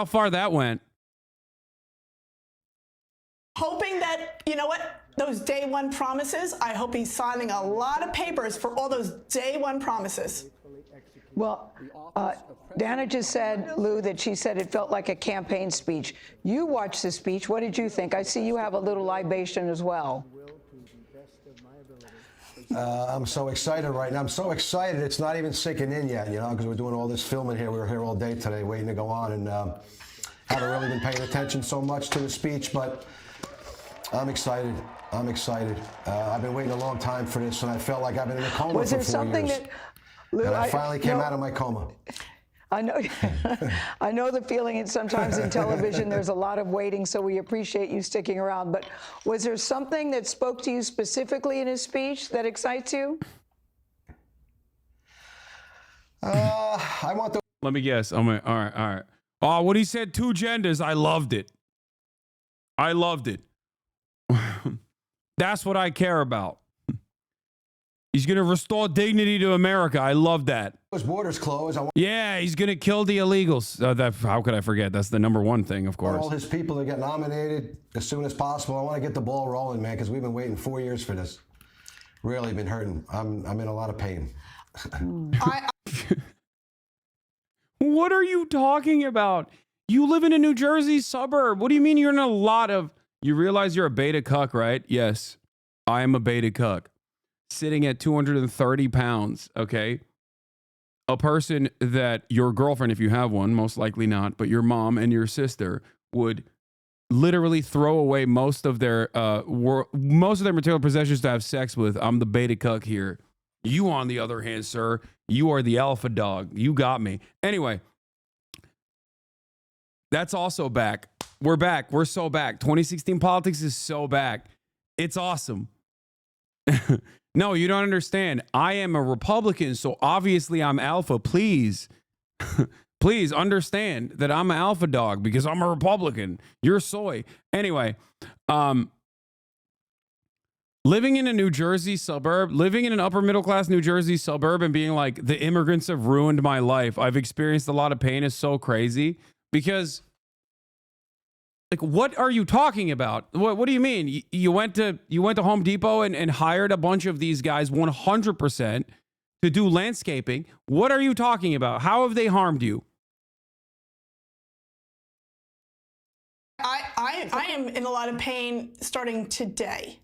far that went. Hoping that, you know what, those day one promises, I hope he's signing a lot of papers for all those day one promises. Well, Dana just said, Lou, that she said it felt like a campaign speech. You watched the speech. What did you think? I see you have a little libation as well. I'm so excited right now. I'm so excited it's not even sinking in yet, because we're doing all this filming here. We were here all day today waiting to go on, and haven't really been paying attention so much to the speech, but I'm excited. I'm excited. I've been waiting a long time for this, and I felt like I've been in a coma Was for there 4 something years. that, Lou, And I finally came out of my coma. I know, I know the feeling. And sometimes in television, there's a lot of waiting, so we appreciate you sticking around. But was there something that spoke to you specifically in his speech that excites you? I want the. Let me guess. All right. Oh, when he said two genders, I loved it. I loved it. That's what I care about. He's going to restore dignity to America. I love that. Those borders closed. Yeah, he's going to kill the illegals. How could I forget? That's the number one thing, of All course. his people to get nominated as soon as possible. I want to get the ball rolling, man, because we've been waiting 4 years for this. Really been hurting. I'm in a lot of pain. What are you talking about? You live in a New Jersey suburb. What do you mean you're in a lot of... You realize you're a beta cuck, right? Yes, I am a beta cuck. Sitting at 230 pounds, okay? a person that your girlfriend, if you have one, most likely not, but your mom and your sister would literally throw away most of their material possessions to have sex with. I'm the beta cuck here. You, on the other hand, sir, you are the alpha dog. You got me. Anyway, that's also back. We're back. We're so back. 2016 politics is so back. It's awesome. No, you don't understand. I am a Republican, so obviously I'm alpha. Please, please understand that I'm an alpha dog because I'm a Republican. You're soy. Anyway, living in a New Jersey suburb, living in an upper middle class New Jersey suburb and being like, the immigrants have ruined my life. I've experienced a lot of pain is so crazy because, like, what are you talking about? What do you mean? You went to Home Depot and hired a bunch of these guys 100% to do landscaping. What are you talking about? How have they harmed you? I am in a lot of pain starting today.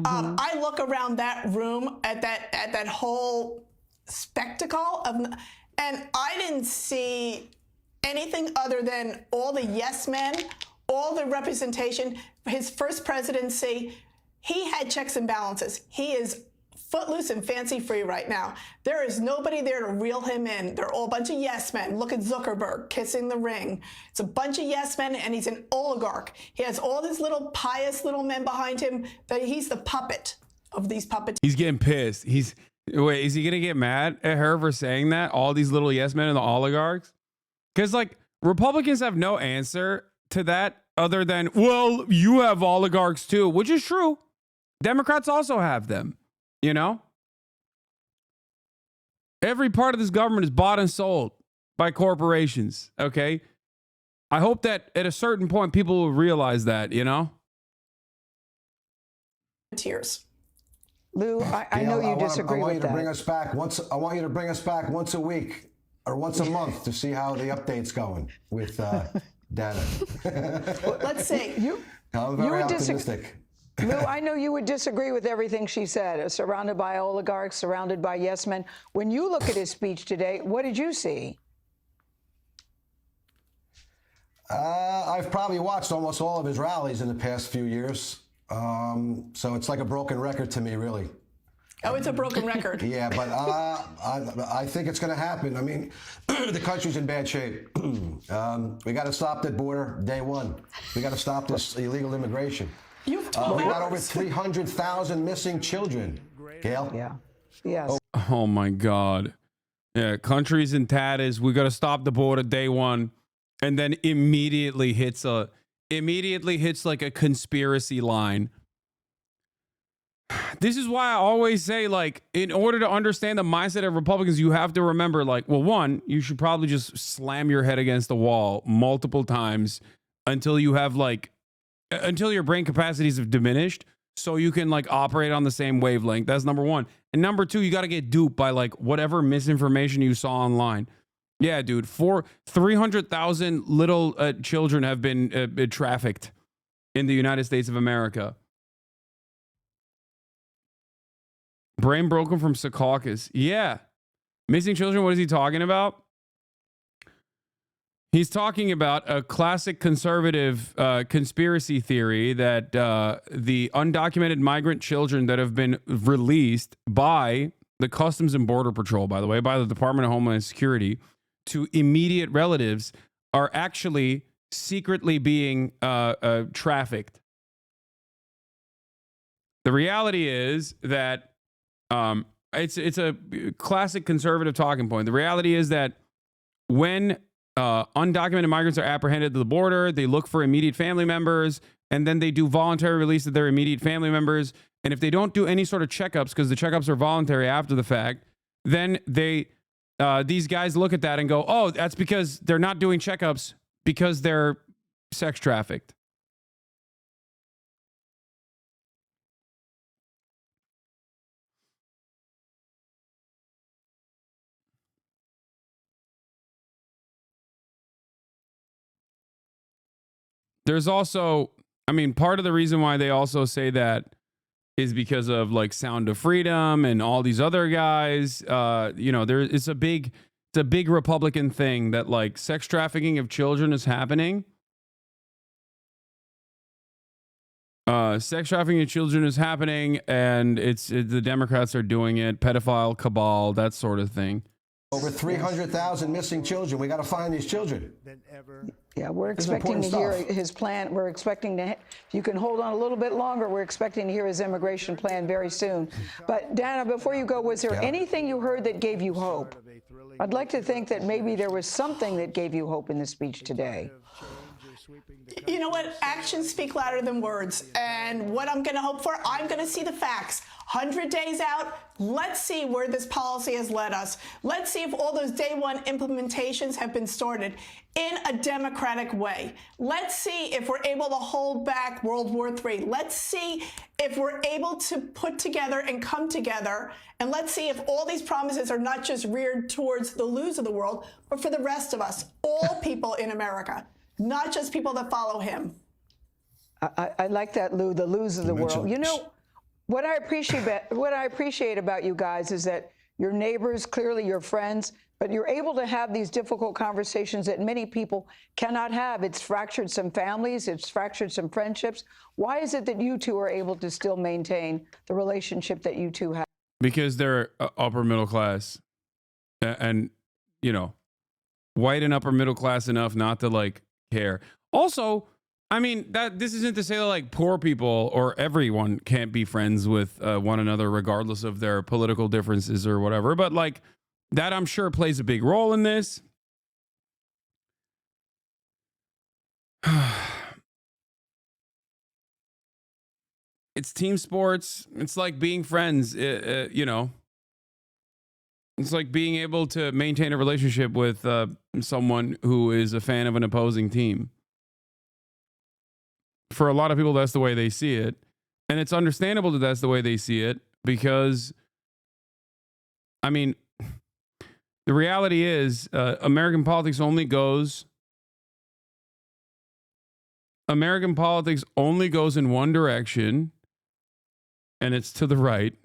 I look around that room at that whole spectacle and I didn't see anything other than all the yes men, all the representation. His first presidency, he had checks and balances. He is footloose and fancy free right now. There is nobody there to reel him in. They're all a bunch of yes men. Look at Zuckerberg kissing the ring. It's a bunch of yes men, and he's an oligarch. He has all these little pious little men behind him. That he's the puppet of these puppeteers. He's getting pissed. Wait, is he gonna get mad at her for saying that? All these little yes men and the oligarchs? Because, like, Republicans have no answer to that other than, well, you have oligarchs too, which is true. Democrats also have them. You know, every part of this government is bought and sold by corporations. OK, I hope that at a certain point people will realize that, you know. Tears. Lou, I know you disagree with that. I want you to bring us back once a week or once a month to see how the update's going with data. Let's see. I'm very optimistic. Lou, I know you would disagree with everything she said. Surrounded by oligarchs, surrounded by yes men. When you look at his speech today, what did you see? I've probably watched almost all of his rallies in the past few years. So it's like a broken record to me, really. Oh, it's a broken record. Yeah, but I think it's going to happen. I mean, the country's in bad shape. We got to stop that border day one. We got to stop this illegal immigration. We got over 300,000 missing children. Gail? Yeah. Yes. Oh my God. Yeah, country's in tatters. We got to stop the border day one, and then immediately hits like a conspiracy line. This is why I always say, like, in order to understand the mindset of Republicans, you have to remember, like, well, one, you should probably just slam your head against the wall multiple times until you have, like, until your brain capacities have diminished so you can, like, operate on the same wavelength. That's number one. And number two, you got to get duped by, like, whatever misinformation you saw online. Yeah, dude, 300,000 little children have been trafficked in the United States of America. Brain broken from Secaucus. Yeah. Missing children, what is he talking about? He's talking about a classic conservative conspiracy theory that the undocumented migrant children that have been released by the Customs and Border Patrol, by the way, by the Department of Homeland Security, to immediate relatives are actually secretly being trafficked. The reality is that it's a classic conservative talking point. The reality is that when undocumented migrants are apprehended at the border, they look for immediate family members, and then they do voluntary release of their immediate family members. And if they don't do any sort of checkups, because the checkups are voluntary after the fact, then these guys look at that and go, oh, that's because they're not doing checkups because they're sex trafficked. There's also, I mean, part of the reason why they also say that is because of, like, Sound of Freedom and all these other guys. You know, it's a big a big Republican thing that like sex trafficking of children is happening. Sex trafficking of children is happening, and the Democrats are doing it. Pedophile cabal, that sort of thing. Over 300,000 missing children. We got to find these children. Yeah, we're expecting to hear his plan. We're expecting to, if you can hold on a little bit longer, we're expecting to hear his immigration plan very soon. But Dana, before you go, was there anything you heard that gave you hope? I'd like to think that maybe there was something that gave you hope in the speech today. You know what? Actions speak louder than words. And what I'm going to hope for, I'm going to see the facts. 100 days out, let's see where this policy has led us. Let's see if all those day one implementations have been started in a democratic way. Let's see if we're able to hold back World War III. Let's see if we're able to put together and come together. And let's see if all these promises are not just reared towards the lose of the world, but for the rest of us, all people in America, not just people that follow him. I like that, Lou, the lose of the world. You know, what I appreciate about you guys is that you're neighbors, clearly you're friends, but you're able to have these difficult conversations that many people cannot have. It's fractured some families, it's fractured some friendships. Why is it that you two are able to still maintain the relationship that you two have? Because they're upper middle class, and you know, white and upper middle class enough not to like care. Also, I mean, that this isn't to say that like poor people or everyone can't be friends with one another regardless of their political differences or whatever, but like that I'm sure plays a big role in this. It's team sports. It's like being friends, you know. It's like being able to maintain a relationship with someone who is a fan of an opposing team. For a lot of people, that's the way they see it. And it's understandable that that's the way they see it because, I mean, the reality is American politics only goes in one direction, and it's to the right.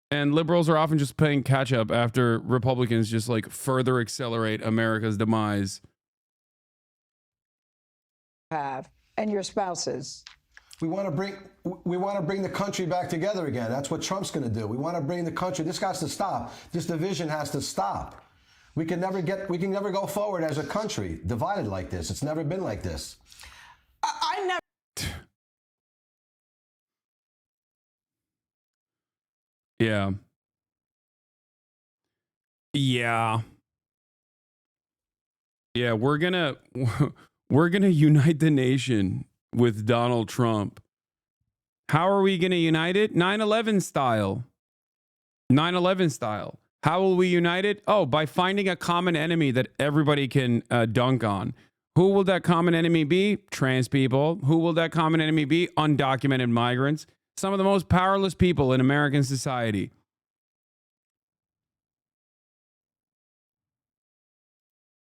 And liberals are often just playing catch up after Republicans just like further accelerate America's demise. And your spouses. We want to bring the country back together again. That's what Trump's going to do. We want to bring the country. This has to stop. This division has to stop. We can never go forward as a country divided like this. It's never been like this. I never. Yeah. Yeah. Yeah, we're gonna unite the nation with Donald Trump. How are we gonna unite it? 9/11 style. 9/11 style. How will we unite it? Oh, by finding a common enemy that everybody can dunk on. Who will that common enemy be? Trans people. Who will that common enemy be? Undocumented migrants. Some of the most powerless people in American society.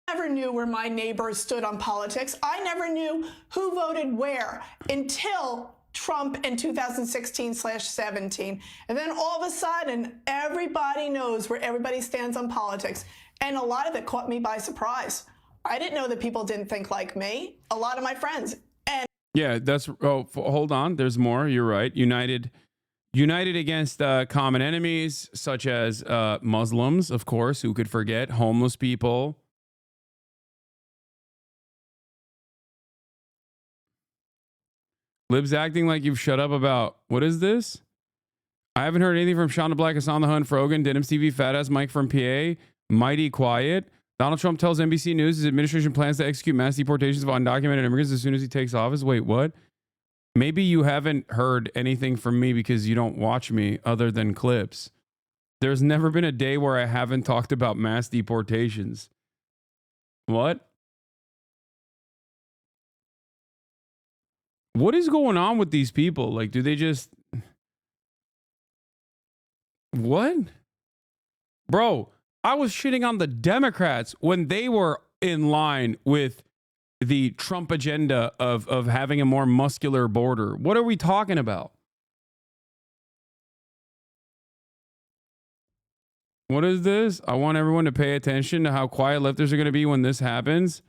I never knew where my neighbors stood on politics. I never knew who voted where until Trump in 2016/17. And then all of a sudden, everybody knows where everybody stands on politics. And a lot of it caught me by surprise. I didn't know that people didn't think like me. A lot of my friends. And yeah, that's, oh, hold on. There's more. You're right. United against common enemies, such as Muslims, of course, who could forget, homeless people. Libs acting like you've shut up about, what is this? I haven't heard anything from Shonda Black, Hassan the Hun, Frogan, Denims TV, Fat Ass Mike from PA, Mighty Quiet. Donald Trump tells NBC News his administration plans to execute mass deportations of undocumented immigrants as soon as he takes office. Wait, what? Maybe you haven't heard anything from me because you don't watch me other than clips. There's never been a day where I haven't talked about mass deportations. What? What is going on with these people? Like, do they just... What? Bro, I was shitting on the Democrats when they were in line with the Trump agenda of having a more muscular border. What are we talking about? What is this? I want everyone to pay attention to how quiet lefters are going to be when this happens.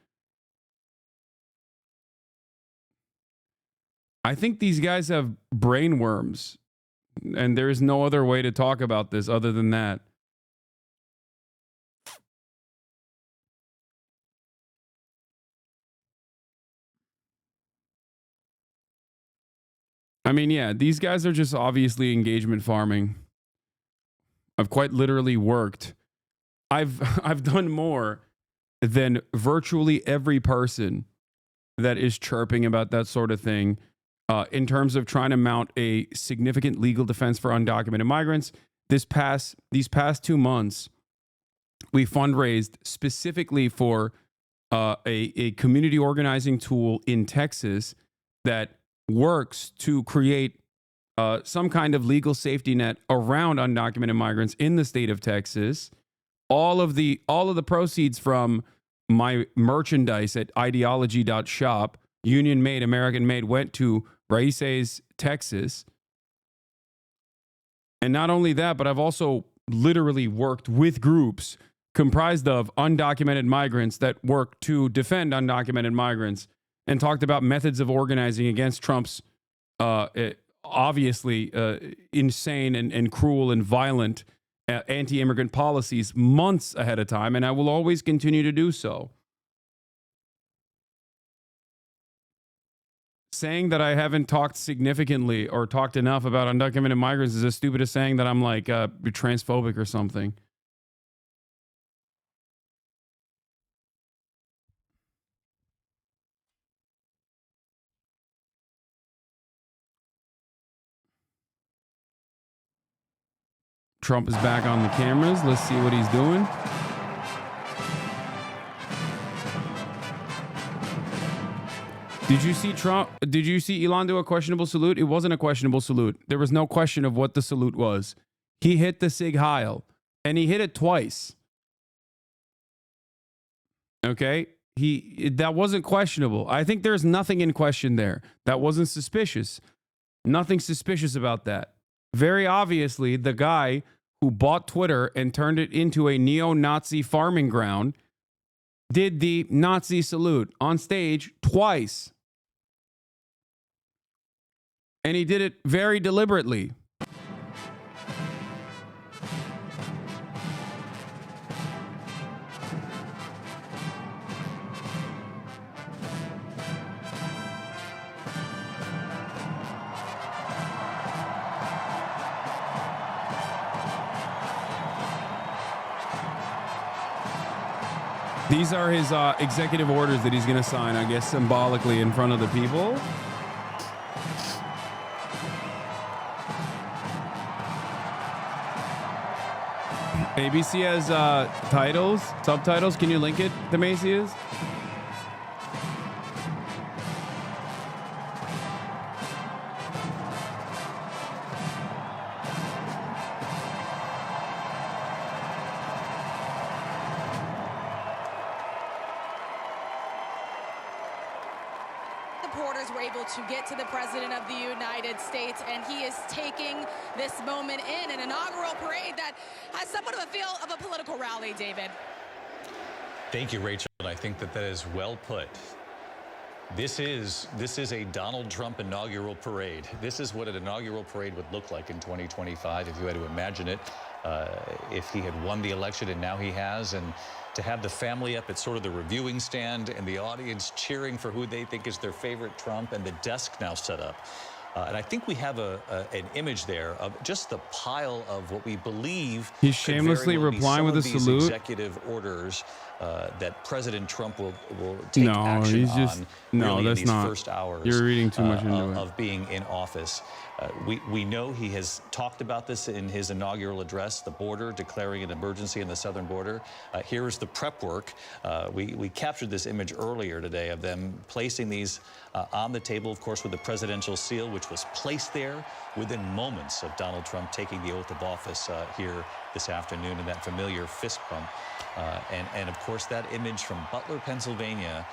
I think these guys have brain worms, and there is no other way to talk about this other than that. I mean, yeah, these guys are just obviously engagement farming. I've quite literally worked. I've done more than virtually every person that is chirping about that sort of thing in terms of trying to mount a significant legal defense for undocumented migrants. These past 2 months, we fundraised specifically for a community organizing tool in Texas that works to create some kind of legal safety net around undocumented migrants in the state of Texas. All of the proceeds from my merchandise at ideology.shop, Union Made, American Made, went to Raíces, Texas. And not only that, but I've also literally worked with groups comprised of undocumented migrants that work to defend undocumented migrants and talked about methods of organizing against Trump's obviously insane and cruel and violent anti-immigrant policies months ahead of time, and I will always continue to do so. Saying that I haven't talked significantly or talked enough about undocumented migrants is as stupid as saying that I'm like transphobic or something. Trump is back on the cameras. Let's see what he's doing. Did you see Trump? Did you see Elon do a questionable salute? It wasn't a questionable salute. There was no question of what the salute was. He hit the Sig Heil, and he hit it twice. Okay? That wasn't questionable. I think there's nothing in question there. That wasn't suspicious. Nothing suspicious about that. Very obviously, the guy who bought Twitter and turned it into a neo-Nazi farming ground did the Nazi salute on stage twice. And he did it very deliberately. These are his executive orders that he's going to sign, I guess, symbolically in front of the people. ABC has subtitles. Can you link it, Demasius? Were able to get to the President of the United States, and he is taking this moment in an inaugural parade that has somewhat of a feel of a political rally, David. Thank you, Rachel. I think that is well put. This is a Donald Trump inaugural parade. This is what an inaugural parade would look like in 2025 if you had to imagine it. If he had won the election, and now he has, and to have the family up at sort of the reviewing stand and the audience cheering for who they think is their favorite Trump, and the desk now set up. And I think we have an image there of just the pile of what we believe. He's shamelessly replying with a salute. Executive orders that President Trump will take action on. No, really that's in these not. First hours You're reading too much into it. Of being in office. We know he has talked about this in his inaugural address, the border, declaring an emergency in the southern border. Here is the prep work. We captured this image earlier today of them placing these on the table, of course, with the presidential seal, which was placed there within moments of Donald Trump taking the oath of office here this afternoon, in that familiar fist bump. And of course, that image from Butler, Pennsylvania,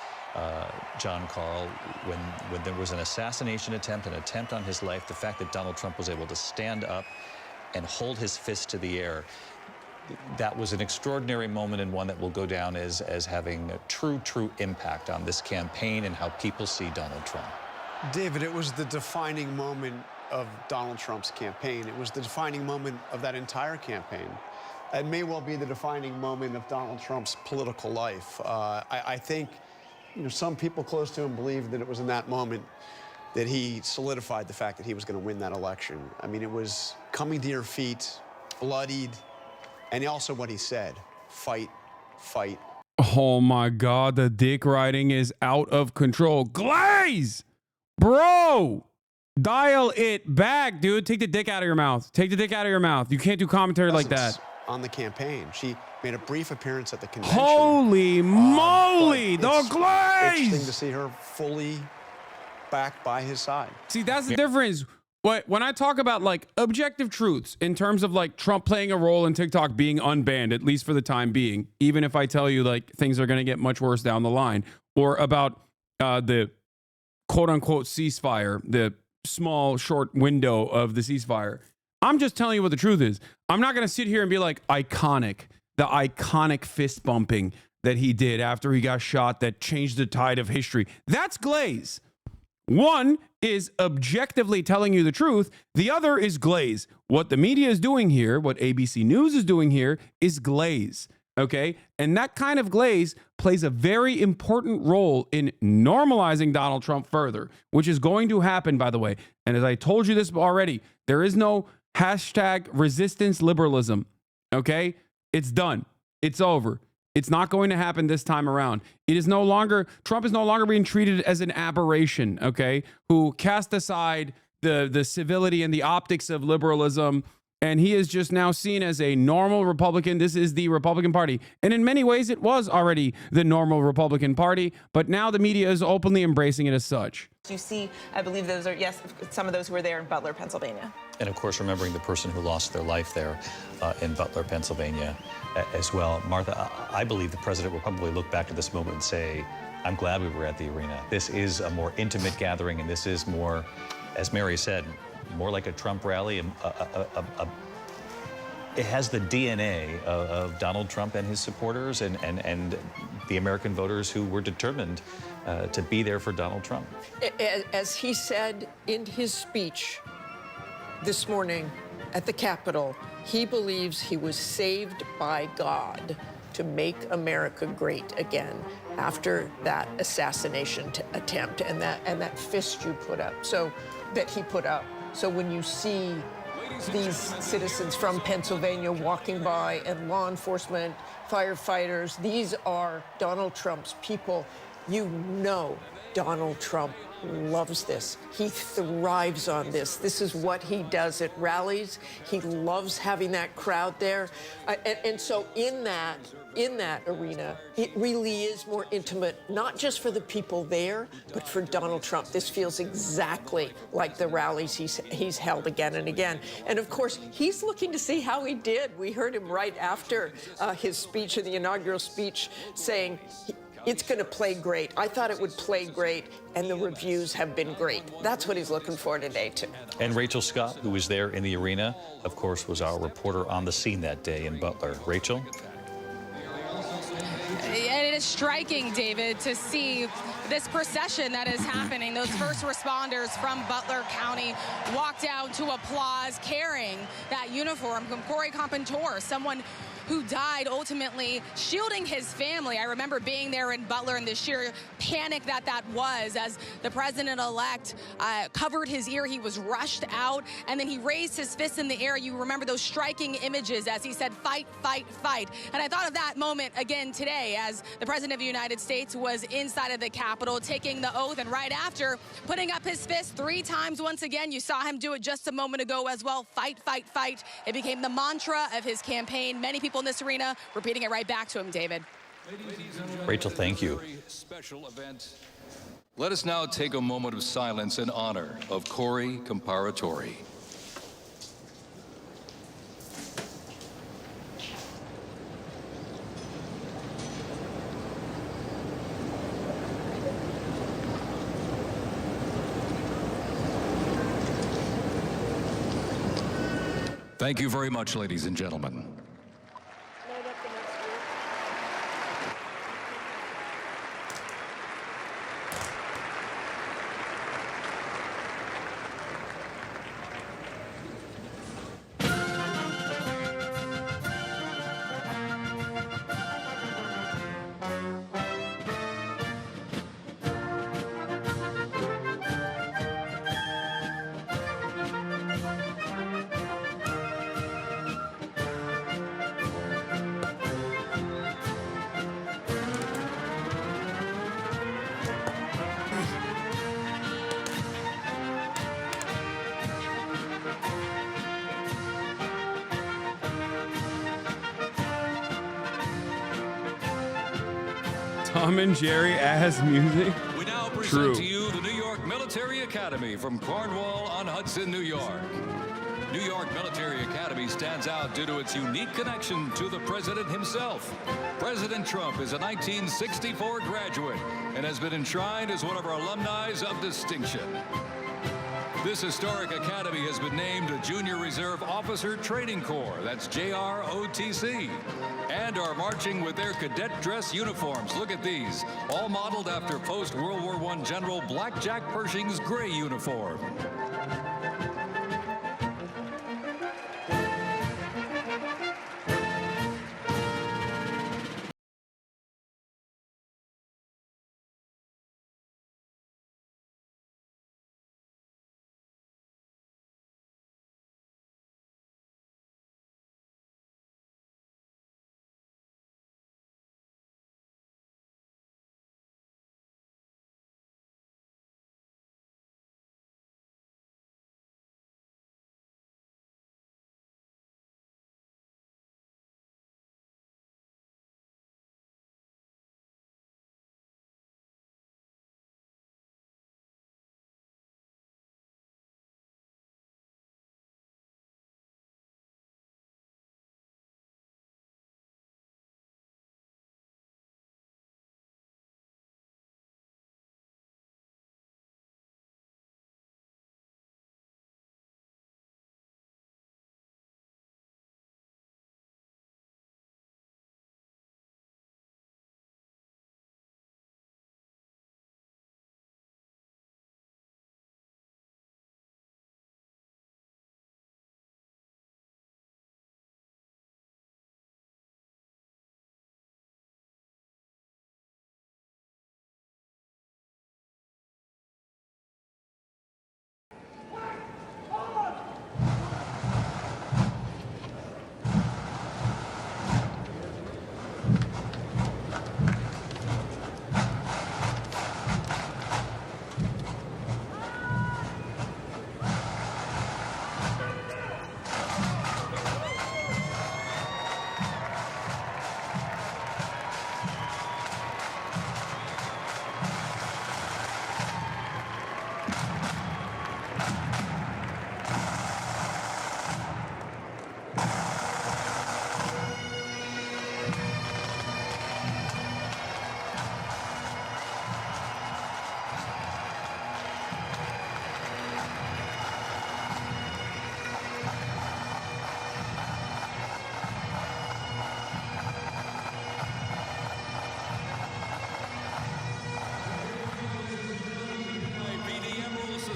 John Carl, when there was an assassination attempt, an attempt on his life, the fact that Donald Trump was able to stand up and hold his fist to the air. that was an extraordinary moment and one that will go down as having a true impact on this campaign and how people see Donald Trump. David, it was the defining moment of Donald Trump's campaign. It was the defining moment of that entire campaign. It may well be the defining moment of Donald Trump's political life. I think, some people close to him believe that it was in that moment that he solidified the fact that he was going to win that election. I mean, it was coming to your feet, bloodied, and also what he said, fight, fight. Oh my God, the dick riding is out of control. Glaze! Bro! Dial it back, dude. Take the dick out of your mouth. Take the dick out of your mouth. You can't do commentary like that. On the campaign. She made a brief appearance at the convention. Holy moly, the glaze! Interesting to see her fully back by his side. See, that's the difference. When I talk about like objective truths in terms of like Trump playing a role in TikTok being unbanned, at least for the time being, even if I tell you like things are going to get much worse down the line, or about the quote unquote ceasefire, the small short window of the ceasefire, I'm just telling you what the truth is. I'm not going to sit here and be like the iconic fist bumping that he did after he got shot that changed the tide of history. That's glaze. One is objectively telling you the truth. The other is glaze. What the media is doing here, what ABC News is doing here, is glaze. Okay? And that kind of glaze plays a very important role in normalizing Donald Trump further, which is going to happen, by the way. And as I told you this already, there is no hashtag resistance liberalism. Okay? It's done. It's over. It's not going to happen this time around. It is no longer, Trump is no longer being treated as an aberration, okay, who cast aside the civility and the optics of liberalism, and he is just now seen as a normal Republican. This is the Republican Party. And in many ways, it was already the normal Republican Party, but now the media is openly embracing it as such. You see, I believe those are, yes, some of those who were there in Butler, Pennsylvania. And of course, remembering the person who lost their life there in Butler, Pennsylvania as well. Martha, I believe the president will probably look back at this moment and say, I'm glad we were at the arena. This is a more intimate gathering, and this is more, as Mary said, more like a Trump rally. It has the DNA of Donald Trump and his supporters and the American voters who were determined to be there for Donald Trump. As he said in his speech this morning at the Capitol, he believes he was saved by God to make America great again after that assassination attempt and that fist you put up, that he put up. So when you see these citizens from Pennsylvania walking by and law enforcement, firefighters, these are Donald Trump's people. You know Donald Trump loves this. He thrives on this. This is what he does at rallies. He loves having that crowd there. And so in that arena, it really is more intimate, not just for the people there, but for Donald Trump. This feels exactly like the rallies he's held again and again. And of course, he's looking to see how he did. We heard him right after his speech, the inaugural speech, saying, it's going to play great. I thought it would play great, and the reviews have been great. That's what he's looking for today, too. And Rachel Scott, who was there in the arena, of course, was our reporter on the scene that day in Butler. Rachel? It is striking, David, to see this procession that is happening. Those first responders from Butler County walked out to applause carrying that uniform from Corey Compentor, someone who died ultimately shielding his family. I remember being there in Butler and the sheer panic that was as the president-elect covered his ear. He was rushed out, and then he raised his fist in the air. You remember those striking images as he said, fight, fight, fight. And I thought of that moment again today as the president of the United States was inside of the Capitol taking the oath, and right after putting up his fist 3 times once again. You saw him do it just a moment ago as well. Fight, fight, fight. It became the mantra of his campaign. Many people in this arena repeating it right back to him, David. Rachel, thank you. Special event. Let us now take a moment of silence in honor of Corey Comparatori. Thank you very much, ladies and gentlemen. Tom and Jerry as music? We now present True. to you the New York Military Academy from Cornwall-on-Hudson, New York. New York Military Academy stands out due to its unique connection to the president himself. President Trump is a 1964 graduate and has been enshrined as one of our alumni of distinction. This historic academy has been named a Junior Reserve Officer Training Corps, that's JROTC, and are marching with their cadet dress uniforms. Look at these, all modeled after post-World War I General Blackjack Pershing's gray uniform.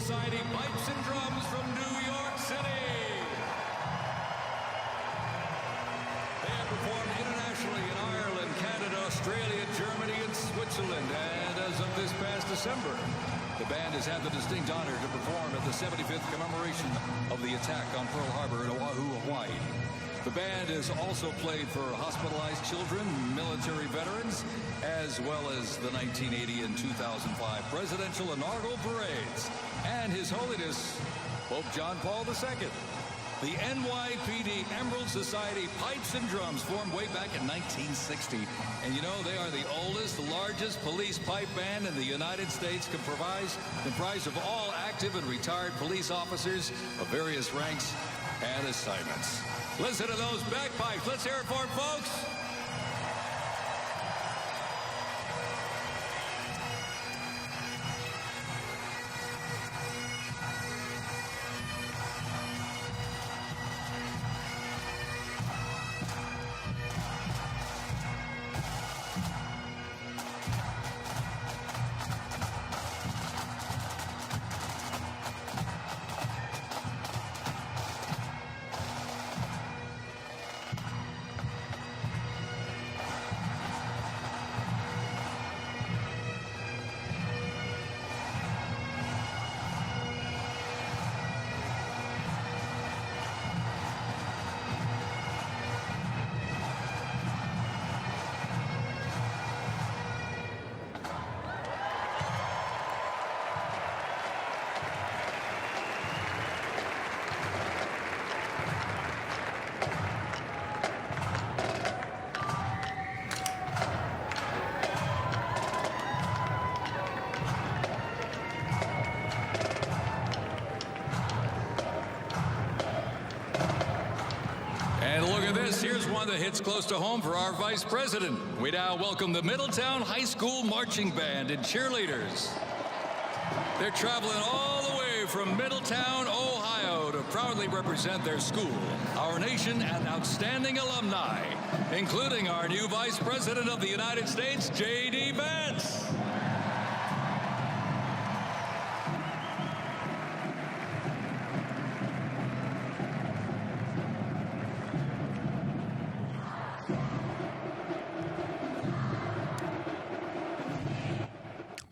Society Pipes and Drums from New York City. They have performed internationally in Ireland, Canada, Australia, Germany, and Switzerland. And as of this past December, the band has had the distinct honor to perform at the 75th commemoration of the attack on Pearl Harbor in Oahu, Hawaii. The band has also played for hospitalized children, military veterans, as well as the 1980 and 2005 presidential inaugural parades, and His Holiness Pope John Paul II. The NYPD Emerald Society Pipes and Drums formed way back in 1960. And you know, they are the oldest, largest police pipe band in the United States, comprised of all active and retired police officers of various ranks and assignments. Listen to those bagpipes. Let's hear it for them, folks. one that hits close to home for our Vice President. We now welcome the Middletown High School Marching Band and cheerleaders. They're traveling all the way from Middletown, Ohio to proudly represent their school, our nation, and outstanding alumni, including our new Vice President of the United States, J.D. Vance.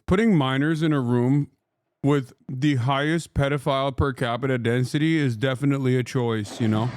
Putting minors in a room with the highest pedophile per capita density is definitely a choice, you know?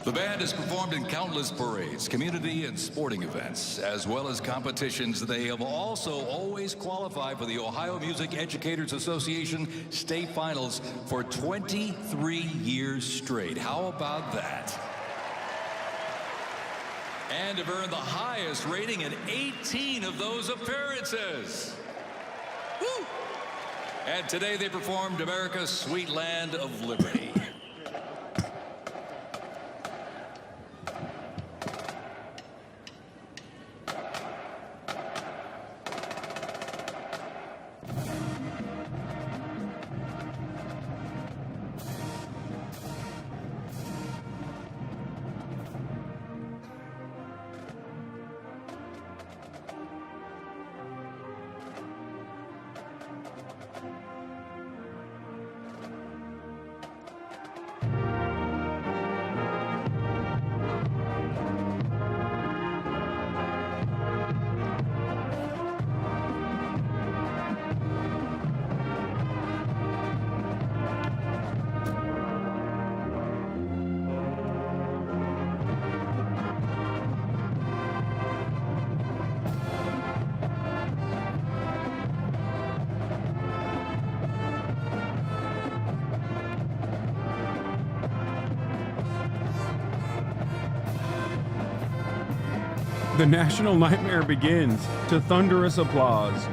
The band has performed in countless parades, community and sporting events, as well as competitions. They have also always qualified for the Ohio Music Educators Association state finals for 23 years straight. How about that? And have earned the highest rating in 18 of those appearances. Woo! And today they performed America's Sweet Land of Liberty. The national nightmare begins to thunderous applause.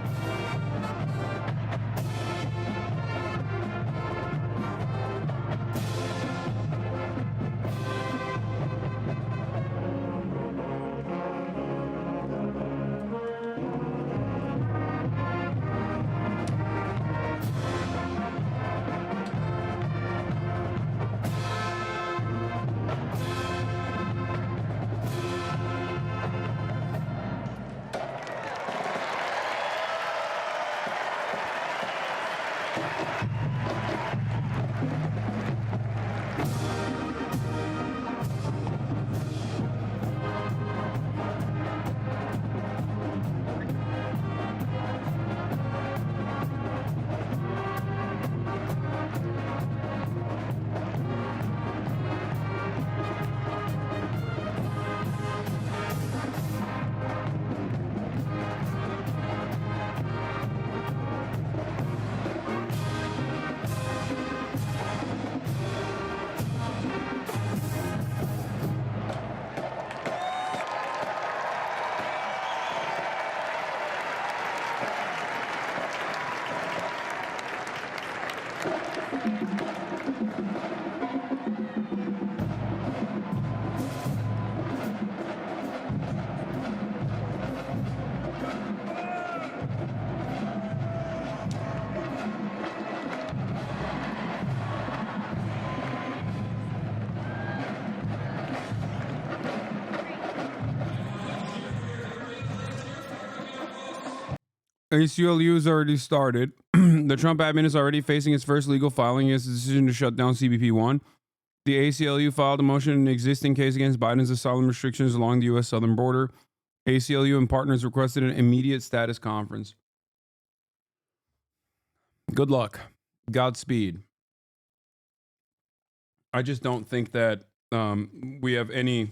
ACLU's already started. The Trump admin is already facing its first legal filing against the decision to shut down CBP-1. The ACLU filed a motion in an existing case against Biden's asylum restrictions along the U.S. southern border. ACLU and partners requested an immediate status conference. Good luck. Godspeed. I just don't think that we have any...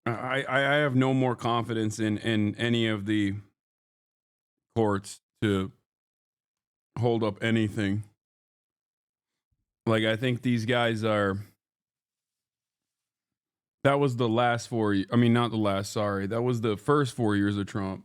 I have no more confidence in any of the courts to hold up anything Like, I think these guys are. That was the last 4 years. I mean, not the last, sorry. That was the first 4 years of Trump.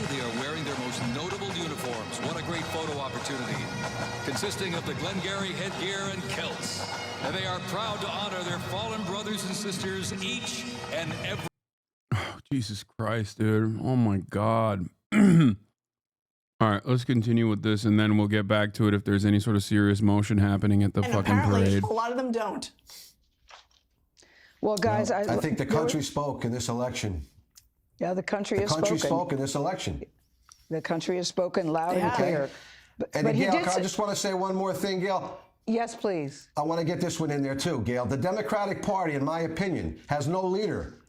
They are wearing their most notable uniforms. What a great photo opportunity. Consisting of the Glengarry headgear and kilts. And they are proud to honor their fallen brothers and sisters each and every. Jesus Christ, dude. Oh my God. All right, let's continue with this and then we'll get back to it if there's any sort of serious motion happening at the And fucking apparently, parade. a lot of them don't. Well, guys, I think the country spoke in this election. Yeah, the country has country spoken. spoke in this election. The country has spoken loud and clear. And Gail, I just want to say one more thing, Gail. Yes, please. I want to get this one in there too, Gail. The Democratic Party, in my opinion, has no leader.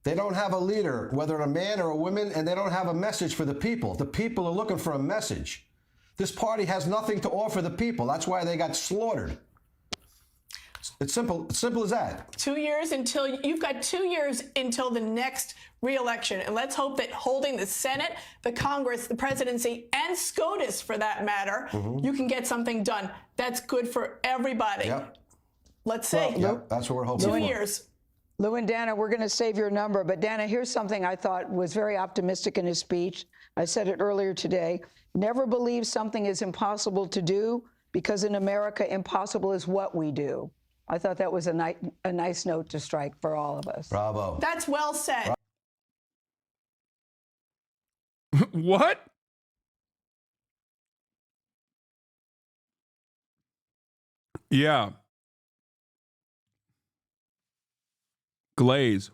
They don't have a leader, whether a man or a woman, and they don't have a message for the people. The people are looking for a message. This party has nothing to offer the people. That's why they got slaughtered. It's simple as that. 2 years until you've got 2 years until the next re-election, and let's hope that holding the Senate, the Congress, the presidency, and SCOTUS, for that matter, you can get something done. That's good for everybody. Yep. Let's say. Yep, that's what we're hoping for. 2 years. Lou and Dana, we're going to save your number. But Dana, here's something I thought was very optimistic in his speech. I said it earlier today. Never believe something is impossible to do, because in America, impossible is what we do. I thought that was a nice note to strike for all of us. Bravo. That's well said. What? Yeah. Glaze.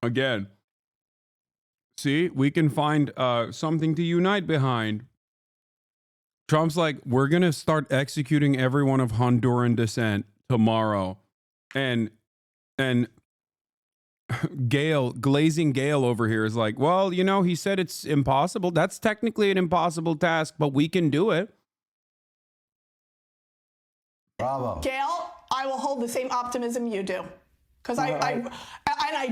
Again. See, we can find something to unite behind. Trump's like, we're going to start executing everyone of Honduran descent tomorrow. And Glazing Gale over here is like, well, you know, he said it's impossible. That's technically an impossible task, but we can do it. Bravo. Gail, I will hold the same optimism you do. Because I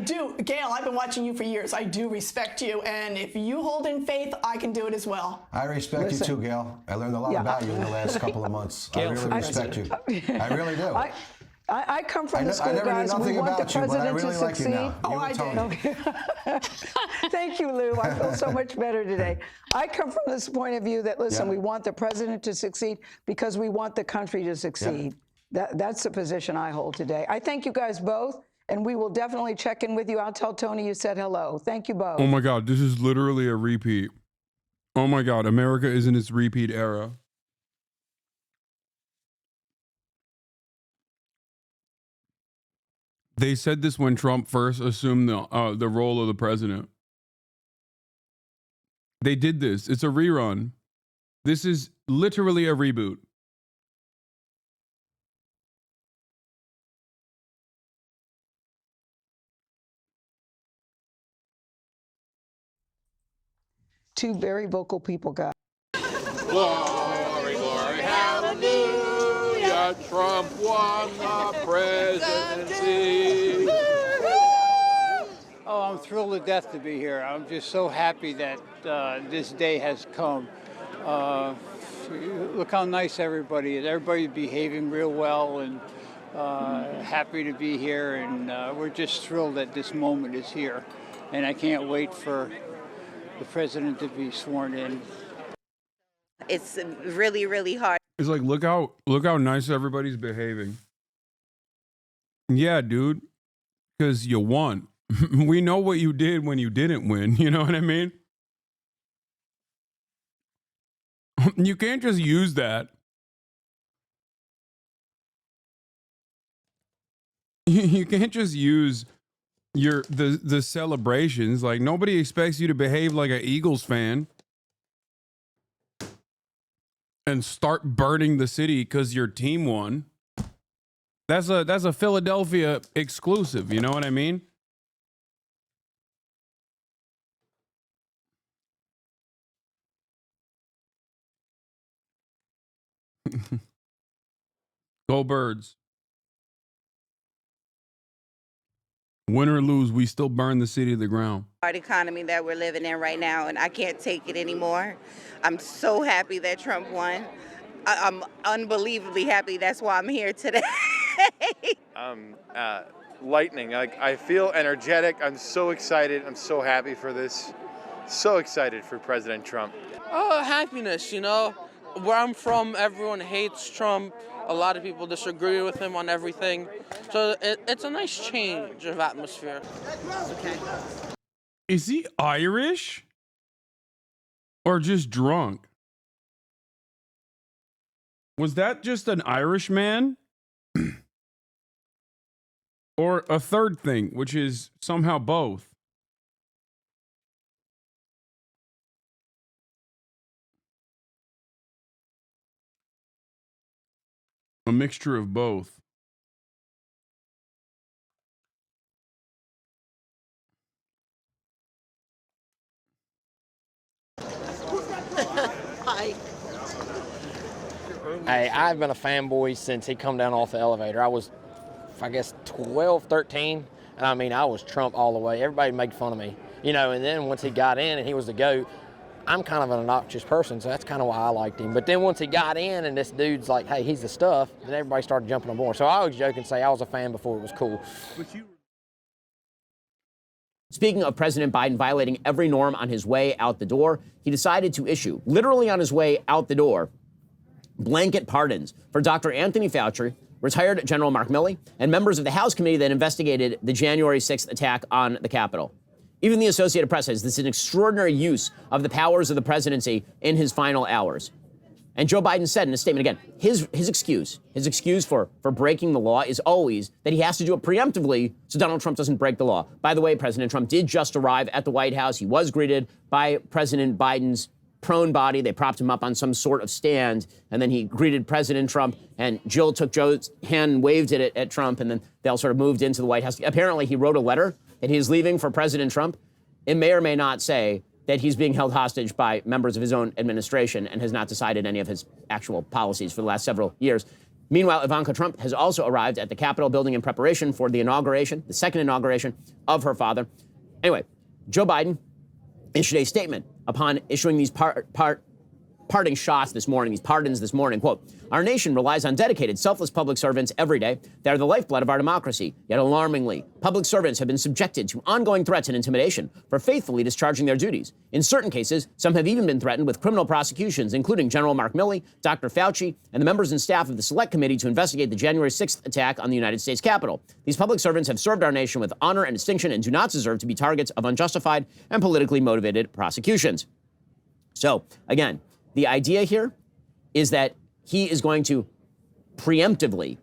do, Gail, I've been watching you for years. I do respect you. And if you hold in faith, I can do it as well. I respect you too, Gail. I learned a lot about you in the last couple of months. I really respect you. I really do. I come from the school, I never guys. knew nothing We want the about you, but I president really to like you succeed. now. Oh, I did. Okay. Thank you, Lou. I feel so much better today. I come from this point of view that, listen, we want the president to succeed because we want the country to succeed. That's the position I hold today. I thank you guys both, and we will definitely check in with you. I'll tell Tony you said hello. Thank you both. Oh my God, this is literally a repeat. Oh my God, America is in its repeat era. They said this when Trump first assumed the role of the president. They did this. It's a rerun. This is literally a reboot. Two very vocal people, guys. Glory, glory, hallelujah, Trump won the presidency. Oh, I'm thrilled to death to be here. I'm just so happy that this day has come. Look how nice everybody is. Everybody's behaving real well, and happy to be here. And we're just thrilled that this moment is here. And I can't wait for the president to be sworn in. It's really, really hard. It's like, look how nice everybody's behaving. Yeah, dude, because you won. We know what you did when you didn't win. You know what I mean? You can't just use that. You can't just use the celebrations. Like, nobody expects you to behave like an Eagles fan and start burning the city because your team won. That's a Philadelphia exclusive. You know what I mean? Go Birds. Win or lose, we still burn the city to the ground. Hard economy that we're living in right now, and I can't take it anymore. I'm so happy that Trump won. I'm unbelievably happy. That's why I'm here today. Lightning. I feel energetic. I'm so excited. I'm so happy for this. So excited for President Trump. Happiness, you know. Where I'm from, everyone hates Trump. A lot of people disagree with him on everything. So it's a nice change of atmosphere. Okay. Is he Irish? Or just drunk? Was that just an Irish man? Or a third thing, which is somehow both? A mixture of both. Hi. Hey, I've been a fanboy since he come down off the elevator. I was, I guess, 12, 13. And I mean, I was Trump all the way. Everybody made fun of me, you know, and then once he got in and he was the GOAT, I'm kind of an obnoxious person, so that's kind of why I liked him. But then once he got in and this dude's like, hey, he's the stuff, then everybody started jumping on board. So I always joke and say I was a fan before it was cool. Speaking of President Biden violating every norm on his way out the door, he decided to issue, literally on his way out the door, blanket pardons for Dr. Anthony Fauci, retired General Mark Milley, and members of the House committee that investigated the January 6th attack on the Capitol. Even the Associated Press says this is an extraordinary use of the powers of the presidency in his final hours. And Joe Biden said in a statement, again, his excuse for breaking the law is always that he has to do it preemptively so Donald Trump doesn't break the law. By the way, President Trump did just arrive at the White House. He was greeted by President Biden's prone body. They propped him up on some sort of stand, and then he greeted President Trump, and Jill took Joe's hand and waved it at Trump, and then they all sort of moved into the White House. Apparently, he wrote a letter that he's leaving for President Trump. It may or may not say that he's being held hostage by members of his own administration and has not decided any of his actual policies for the last several years. Meanwhile, Ivanka Trump has also arrived at the Capitol building in preparation for the inauguration, the second inauguration of her father. Anyway, Joe Biden issued a statement upon issuing these parting shots this morning, these pardons this morning. Quote, our nation relies on dedicated, selfless public servants every day. They are the lifeblood of our democracy. Yet alarmingly, public servants have been subjected to ongoing threats and intimidation for faithfully discharging their duties. In certain cases, some have even been threatened with criminal prosecutions, including General Mark Milley, Dr. Fauci, and the members and staff of the Select Committee to investigate the January 6th attack on the United States Capitol. These public servants have served our nation with honor and distinction and do not deserve to be targets of unjustified and politically motivated prosecutions. So, again, the idea here is that he is going to preemptively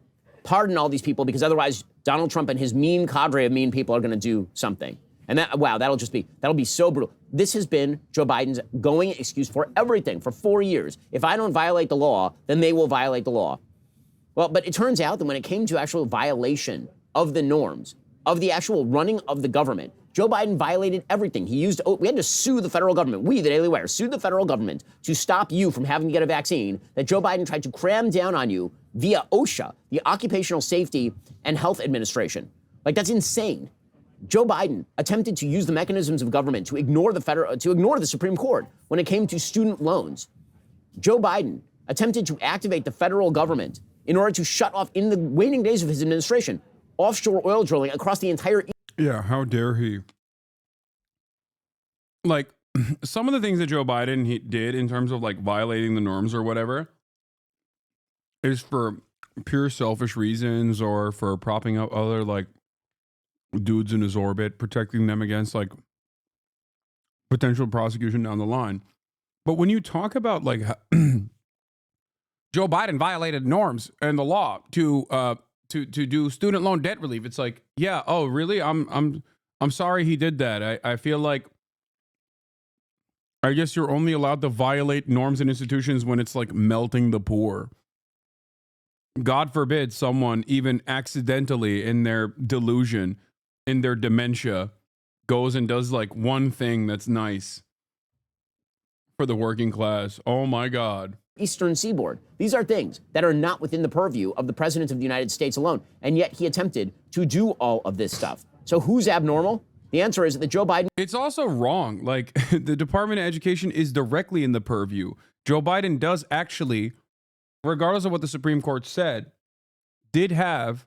pardon all these people because otherwise Donald Trump and his mean cadre of mean people are going to do something. And that'll be so brutal. This has been Joe Biden's going excuse for everything for 4 years. If I don't violate the law, then they will violate the law. Well, but it turns out that when it came to actual violation of the norms, of the actual running of the government, Joe Biden violated everything. We had to sue the federal government. We, the Daily Wire, sued the federal government to stop you from having to get a vaccine that Joe Biden tried to cram down on you via OSHA, the Occupational Safety and Health Administration. Like, that's insane. Joe Biden attempted to use the mechanisms of government to ignore the Supreme Court when it came to student loans. Joe Biden attempted to activate the federal government in order to shut off, in the waning days of his administration, offshore oil drilling across the entire. Yeah, how dare he? Like, some of the things that Joe Biden did in terms of, like, violating the norms or whatever is for pure selfish reasons or for propping up other, like, dudes in his orbit, protecting them against, like, potential prosecution down the line. But when you talk about, like, Joe Biden violated norms and the law to do student loan debt relief, it's like, yeah, oh, really? I'm I'm sorry he did that. I feel like, I guess you're only allowed to violate norms and institutions when it's like melting the poor. God forbid someone even accidentally in their delusion, in their dementia, goes and does like one thing that's nice for the working class. Oh my God. Eastern Seaboard. These are things that are not within the purview of the President of the United States alone, and yet he attempted to do all of this stuff. So who's abnormal? The answer is that Joe Biden... It's also wrong. Like, the Department of Education is directly in the purview. Joe Biden does actually, regardless of what the Supreme Court said, did have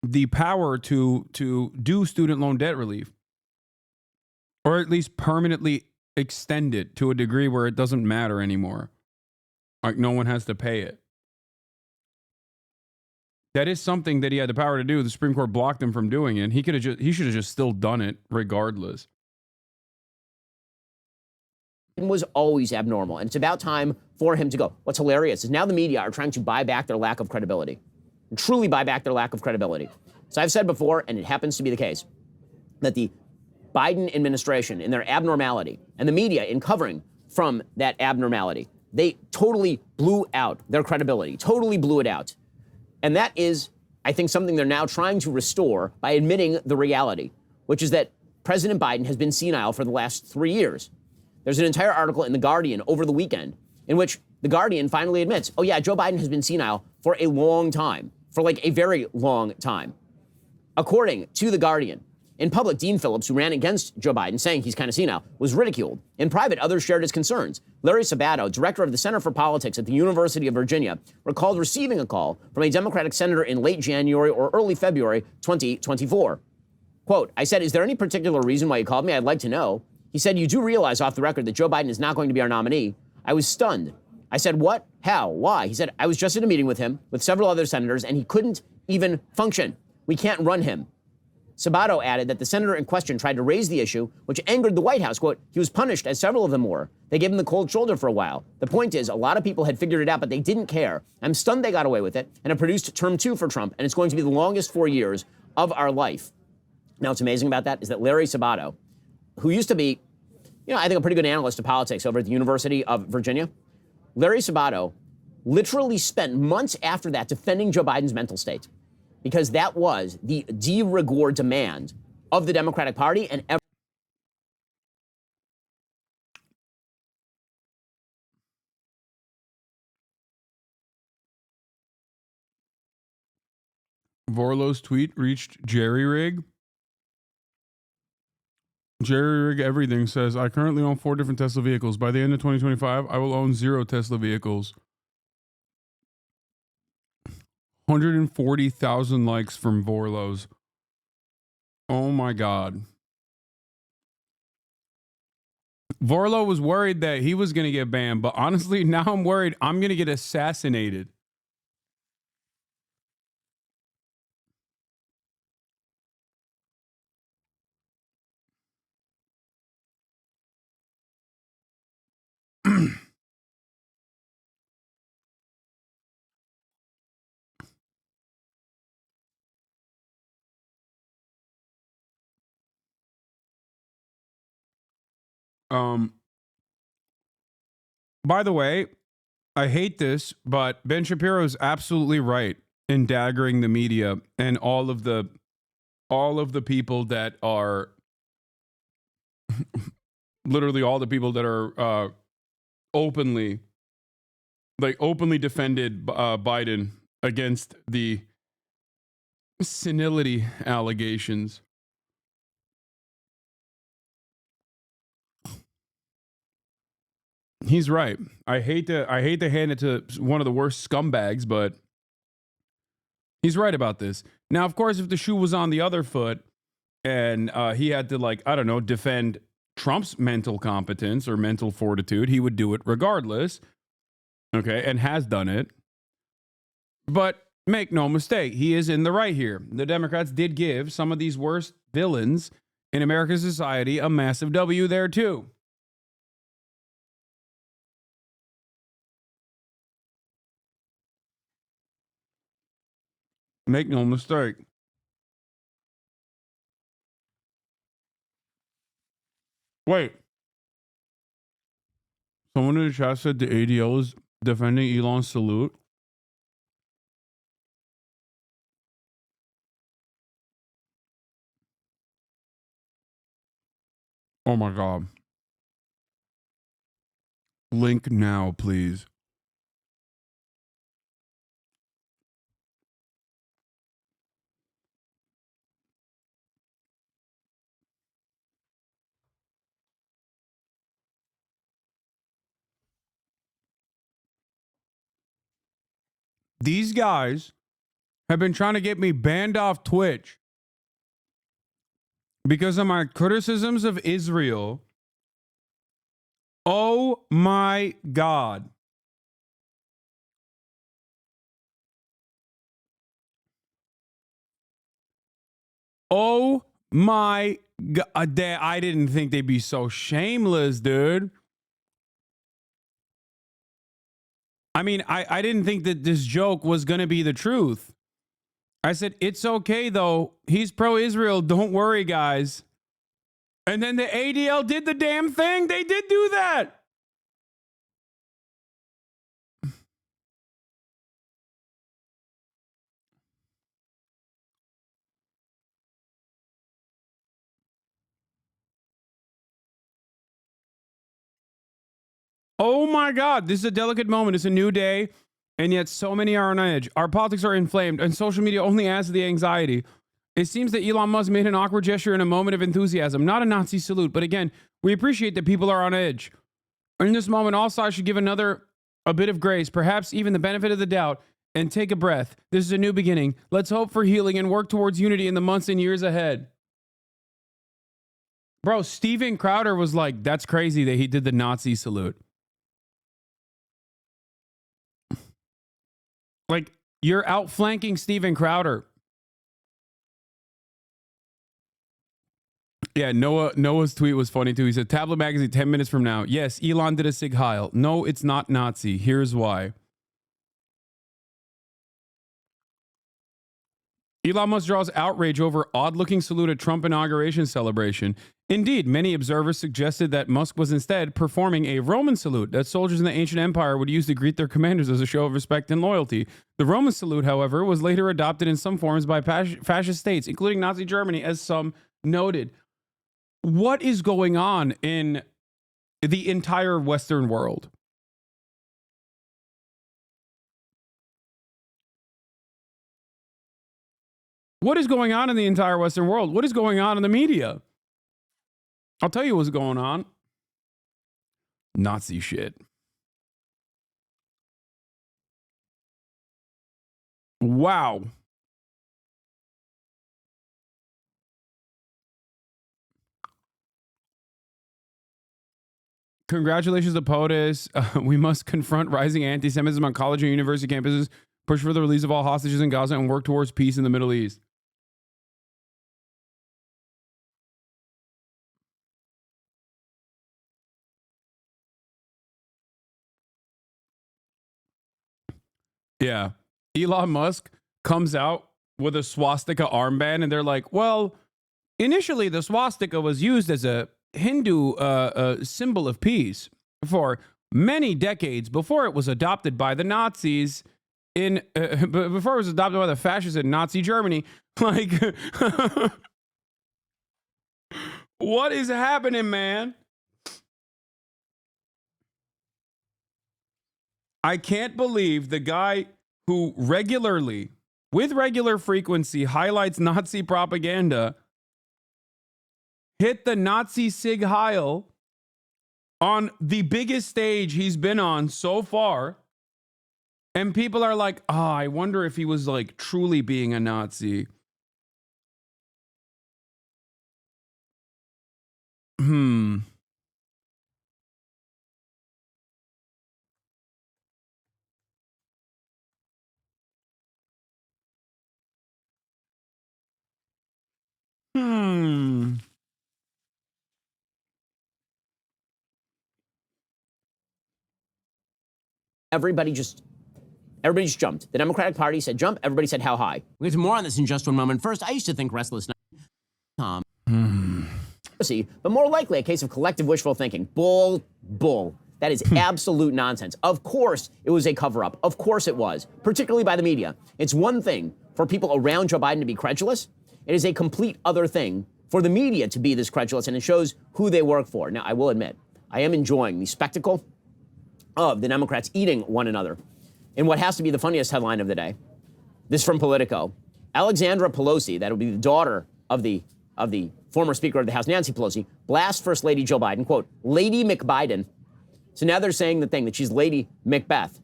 the power to do student loan debt relief, or at least permanently extend it to a degree where it doesn't matter anymore. Like, no one has to pay it. That is something that he had the power to do. The Supreme Court blocked him from doing it. He should have just still done it regardless. was always abnormal, and it's about time for him to go. What's hilarious is now the media are trying to buy back their lack of credibility, and truly buy back their lack of credibility. So I've said before, and it happens to be the case, that the Biden administration, in their abnormality, and the media in covering from that abnormality, they totally blew out their credibility, totally blew it out. And that is, I think, something they're now trying to restore by admitting the reality, which is that President Biden has been senile for the last 3 years. There's an entire article in The Guardian over the weekend in which The Guardian finally admits, oh yeah, Joe Biden has been senile for a long time, for like a very long time. According to The Guardian, in public, Dean Phillips, who ran against Joe Biden, saying he's kind of senile, was ridiculed. In private, others shared his concerns. Larry Sabato, director of the Center for Politics at the University of Virginia, recalled receiving a call from a Democratic senator in late January or early February 2024. Quote, I said, is there any particular reason why you called me? I'd like to know. He said, you do realize off the record that Joe Biden is not going to be our nominee. I was stunned. I said, what? How? Why? He said, I was just in a meeting with him, with several other senators, and he couldn't even function. We can't run him. Sabato added that the senator in question tried to raise the issue, which angered the White House. Quote, he was punished, as several of them were. They gave him the cold shoulder for a while. The point is, a lot of people had figured it out, but they didn't care. I'm stunned they got away with it, and it produced term 2 for Trump, and it's going to be the longest 4 years of our life. Now, what's amazing about that is that Larry Sabato, who used to be, I think a pretty good analyst of politics over at the University of Virginia, Larry Sabato literally spent months after that defending Joe Biden's mental state, because that was the de rigueur demand of the Democratic Party and Vorlow's tweet reached Jerry Rig. Jerry Rig Everything says, I currently own 4 different Tesla vehicles. By the end of 2025, I will own 0 Tesla vehicles. 140,000 likes from Vorlow's. Oh my God. Vorlow was worried that he was going to get banned, but honestly, now I'm worried I'm going to get assassinated. By the way, I hate this, but Ben Shapiro is absolutely right in daggering the media and all of the people that are literally all the people that are openly defended Biden against the senility allegations. He's right. I hate to hand it to one of the worst scumbags, but he's right about this. Now, of course, if the shoe was on the other foot and he had to, defend Trump's mental competence or mental fortitude, he would do it regardless. Okay, and has done it. But make no mistake, he is in the right here. The Democrats did give some of these worst villains in American society a massive W there, too. Make no mistake. Wait. Someone in the chat said the ADL is defending Elon's salute. Oh my God. Link now, please. These guys have been trying to get me banned off Twitch because of my criticisms of Israel. Oh my God. Oh my God. I didn't think they'd be so shameless, dude. I mean, I didn't think that this joke was going to be the truth. I said, it's okay, though. He's pro-Israel. Don't worry, guys. And then the ADL did the damn thing. They did do that. Oh my God, this is a delicate moment. It's a new day, and yet so many are on edge. Our politics are inflamed, and social media only adds to the anxiety. It seems that Elon Musk made an awkward gesture in a moment of enthusiasm, not a Nazi salute, but again, we appreciate that people are on edge. In this moment, all sides should give another a bit of grace, perhaps even the benefit of the doubt, and take a breath. This is a new beginning. Let's hope for healing and work towards unity in the months and years ahead. Bro, Steven Crowder was like, that's crazy that he did the Nazi salute. Like, you're outflanking Steven Crowder. Yeah, Noah's tweet was funny too. He said, Tablet Magazine 10 minutes from now. Yes, Elon did a Sig Heil. No, it's not Nazi. Here's why. Elon Musk draws outrage over odd-looking salute at Trump inauguration celebration. Indeed, many observers suggested that Musk was instead performing a Roman salute that soldiers in the ancient empire would use to greet their commanders as a show of respect and loyalty. The Roman salute, however, was later adopted in some forms by fascist states, including Nazi Germany, as some noted. What is going on in the entire Western world? What is going on in the entire Western world? What is going on in the media? I'll tell you what's going on. Nazi shit. Wow. Congratulations to POTUS. We must confront rising anti-Semitism on college and university campuses, push for the release of all hostages in Gaza, and work towards peace in the Middle East. Yeah. Elon Musk comes out with a swastika armband, and they're like, well, initially the swastika was used as a Hindu symbol of peace for many decades before it was adopted by the Nazis before it was adopted by the fascists in Nazi Germany. Like, what is happening, man? I can't believe the guy who regularly, with regular frequency, highlights Nazi propaganda hit the Nazi Sig Heil on the biggest stage he's been on so far. And people are like, oh, I wonder if he was like truly being a Nazi. Everybody just jumped. The Democratic Party said jump. Everybody said how high. We'll get to more on this in just one moment. First, I used to think restless night. but more likely a case of collective wishful thinking. Bull. That is absolute nonsense. Of course it was a cover-up. Of course it was, particularly by the media. It's one thing for people around Joe Biden to be credulous. It is a complete other thing for the media to be this credulous, and it shows who they work for. Now, I will admit, I am enjoying the spectacle of the Democrats eating one another in what has to be the funniest headline of the day. This from Politico. Alexandra Pelosi, that will be the daughter of the former Speaker of the House, Nancy Pelosi, blasts First Lady Joe Biden, quote, Lady McBiden. So now they're saying the thing that she's Lady Macbeth.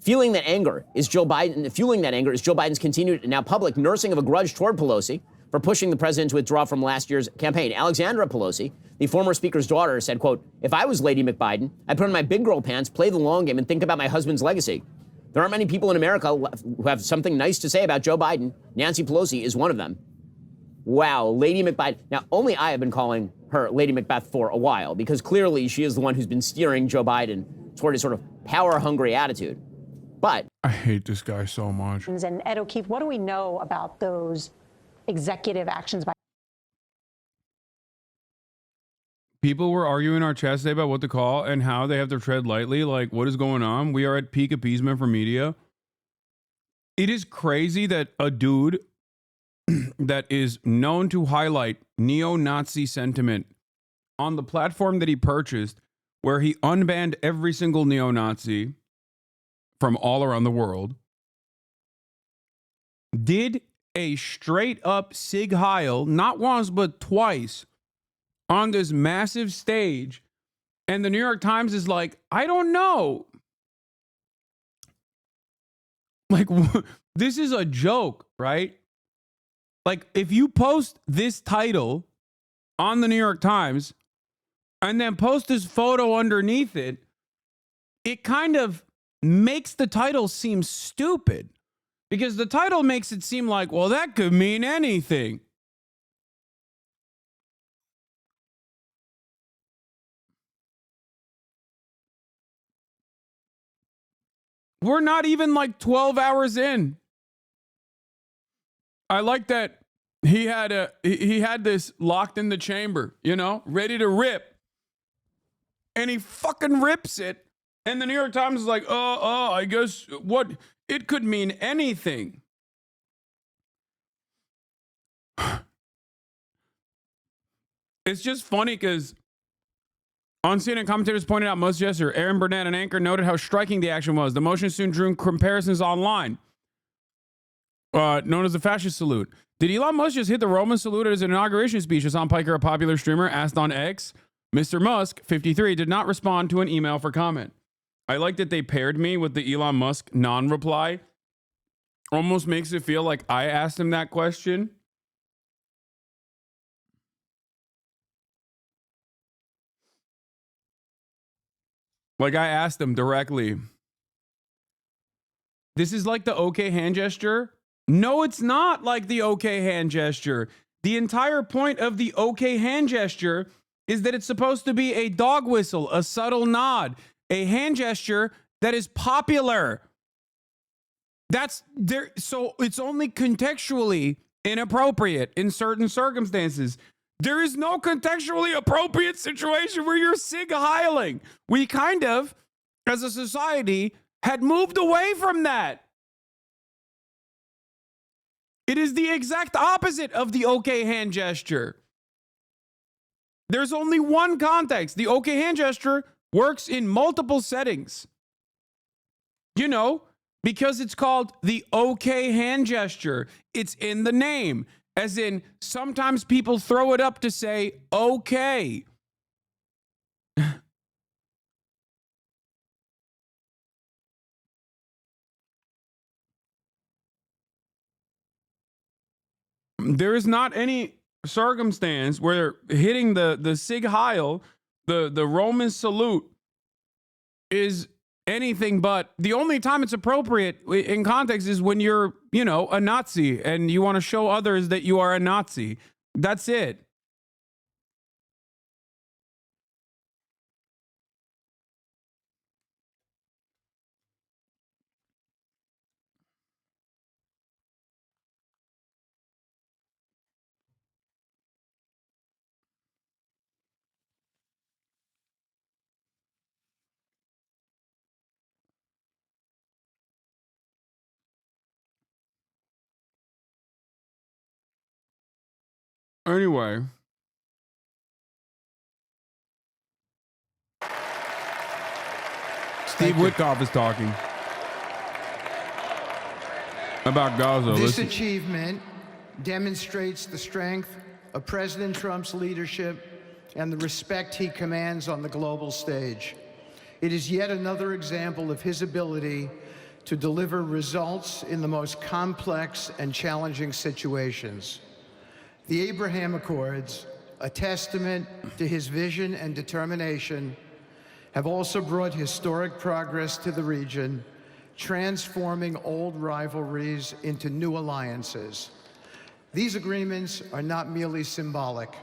Fueling that anger is Joe Biden's continued now public nursing of a grudge toward Pelosi for pushing the president to withdraw from last year's campaign. Alexandra Pelosi, the former speaker's daughter, said, quote, if I was Lady McBiden, I'd put on my big girl pants, play the long game, and think about my husband's legacy. There aren't many people in America who have something nice to say about Joe Biden. Nancy Pelosi is one of them. Wow, Lady McBiden. Now, only I have been calling her Lady Macbeth for a while, because clearly she is the one who's been steering Joe Biden toward a sort of power-hungry attitude. But I hate this guy so much. And Ed O'Keefe, what do we know about those executive actions by People were arguing in our chat today about what to call and how they have to tread lightly. Like, what is going on? We are at peak appeasement for media. It is crazy that a dude that is known to highlight neo-Nazi sentiment on the platform that he purchased, where he unbanned every single neo-Nazi from all around the world, did a straight up Sig Heil, not once but twice, on this massive stage, and the New York Times is like, I don't know. Like, this is a joke, right? Like, if you post this title on the New York Times and then post this photo underneath it, it kind of makes the title seem stupid, because the title makes it seem like, well, that could mean anything. We're not even like 12 hours in. I like that he had this locked in the chamber, you know, ready to rip. And he fucking rips it. And the New York Times is like, I guess what it could mean anything. It's just funny because on CNN, commentators pointed out most yesterday, Aaron Burnett, an anchor, noted how striking the action was. The motion soon drew comparisons online, known as the fascist salute. Did Elon Musk just hit the Roman salute at his inauguration speech? Hassan Piker, a popular streamer, asked on X. Mr. Musk, 53, did not respond to an email for comment. I like that they paired me with the Elon Musk non-reply. Almost makes it feel like I asked him that question. Like, I asked him directly. This is like the okay hand gesture. No, it's not like the okay hand gesture. The entire point of the okay hand gesture is that it's supposed to be a dog whistle, a subtle nod, a hand gesture that is popular. That's there. So it's only contextually inappropriate in certain circumstances. There is no contextually appropriate situation where you're Sig Heiling. We kind of, as a society, had moved away from that. It is the exact opposite of the okay hand gesture. There's only one context. The okay hand gesture works in multiple settings. You know, because it's called the okay hand gesture. It's in the name. As in, sometimes people throw it up to say, okay. There is not any circumstance where hitting the Sig Heil, the Roman salute, is anything but. The only time it's appropriate in context is when you're, you know, a Nazi and you want to show others that you are a Nazi. That's it. Anyway. Steve Witkoff is talking about Gaza. This Listen. achievement demonstrates the strength of President Trump's leadership and the respect he commands on the global stage. It is yet another example of his ability to deliver results in the most complex and challenging situations. The Abraham Accords, a testament to his vision and determination, have also brought historic progress to the region, transforming old rivalries into new alliances. These agreements are not merely symbolic.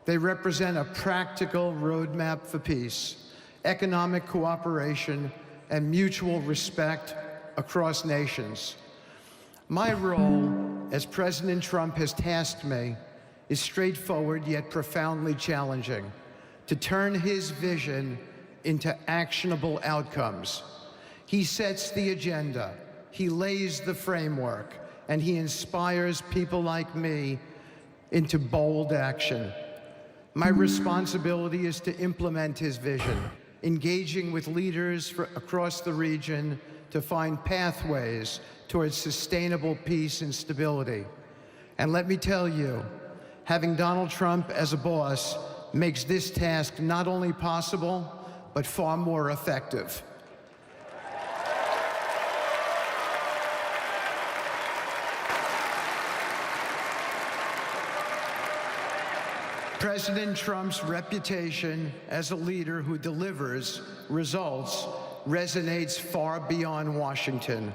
They represent a practical roadmap for peace, economic cooperation, and mutual respect across nations. My role, as President Trump has tasked me, is straightforward yet profoundly challenging: to turn his vision into actionable outcomes. He sets the agenda, he lays the framework, and he inspires people like me into bold action. My responsibility is to implement his vision, engaging with leaders across the region to find pathways towards sustainable peace and stability. And let me tell you, having Donald Trump as a boss makes this task not only possible, but far more effective. President Trump's reputation as a leader who delivers results resonates far beyond Washington.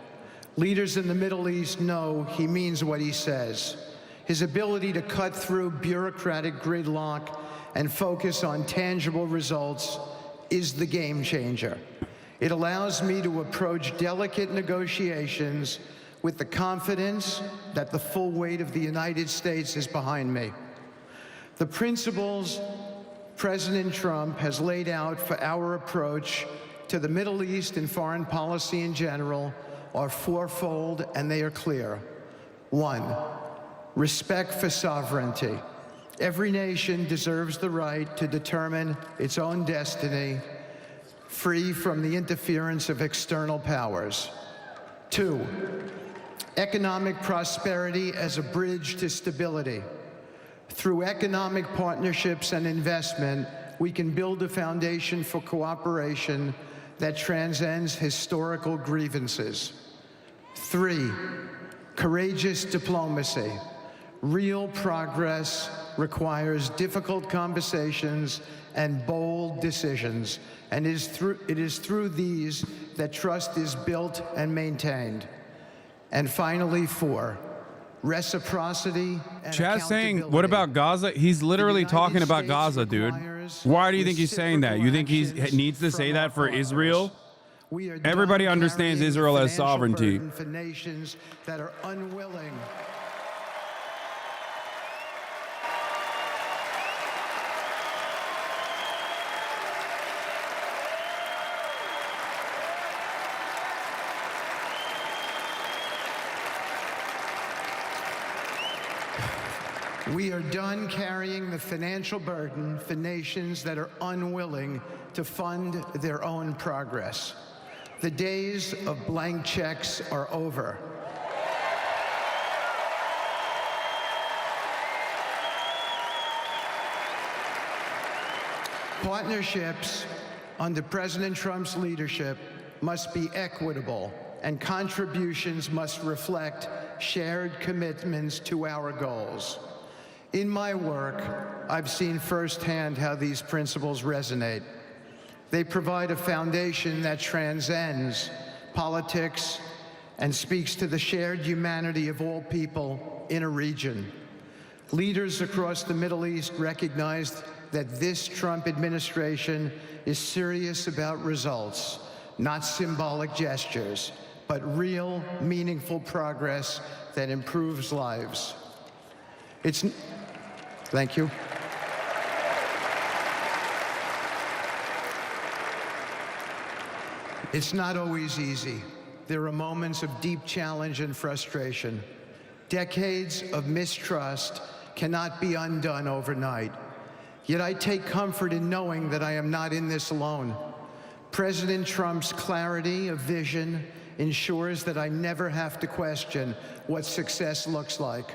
Leaders in the Middle East know he means what he says. His ability to cut through bureaucratic gridlock and focus on tangible results is the game changer. It allows me to approach delicate negotiations with the confidence that the full weight of the United States is behind me. The principles President Trump has laid out for our approach to the Middle East and foreign policy in general are fourfold, and they are clear. 1, respect for sovereignty. Every nation deserves the right to determine its own destiny, free from the interference of external powers. 2, economic prosperity as a bridge to stability. Through economic partnerships and investment, we can build a foundation for cooperation that transcends historical grievances. 3, courageous diplomacy. Real progress requires difficult conversations and bold decisions, and it is through these that trust is built and maintained. And finally, 4, reciprocity and Chad's saying, what about Gaza? He's literally talking about Gaza, dude. Why do you think he's saying that? You think he needs to say that for Israel? Everybody understands Israel has sovereignty. For nations that are unwilling. We are done carrying the financial burden for nations that are unwilling to fund their own progress. The days of blank checks are over. Partnerships under President Trump's leadership must be equitable, and contributions must reflect shared commitments to our goals. In my work, I've seen firsthand how these principles resonate. They provide a foundation that transcends politics and speaks to the shared humanity of all people in a region. Leaders across the Middle East recognized that this Trump administration is serious about results, not symbolic gestures, but real, meaningful progress that improves lives. Thank you. It's not always easy. There are moments of deep challenge and frustration. Decades of mistrust cannot be undone overnight. Yet I take comfort in knowing that I am not in this alone. President Trump's clarity of vision ensures that I never have to question what success looks like.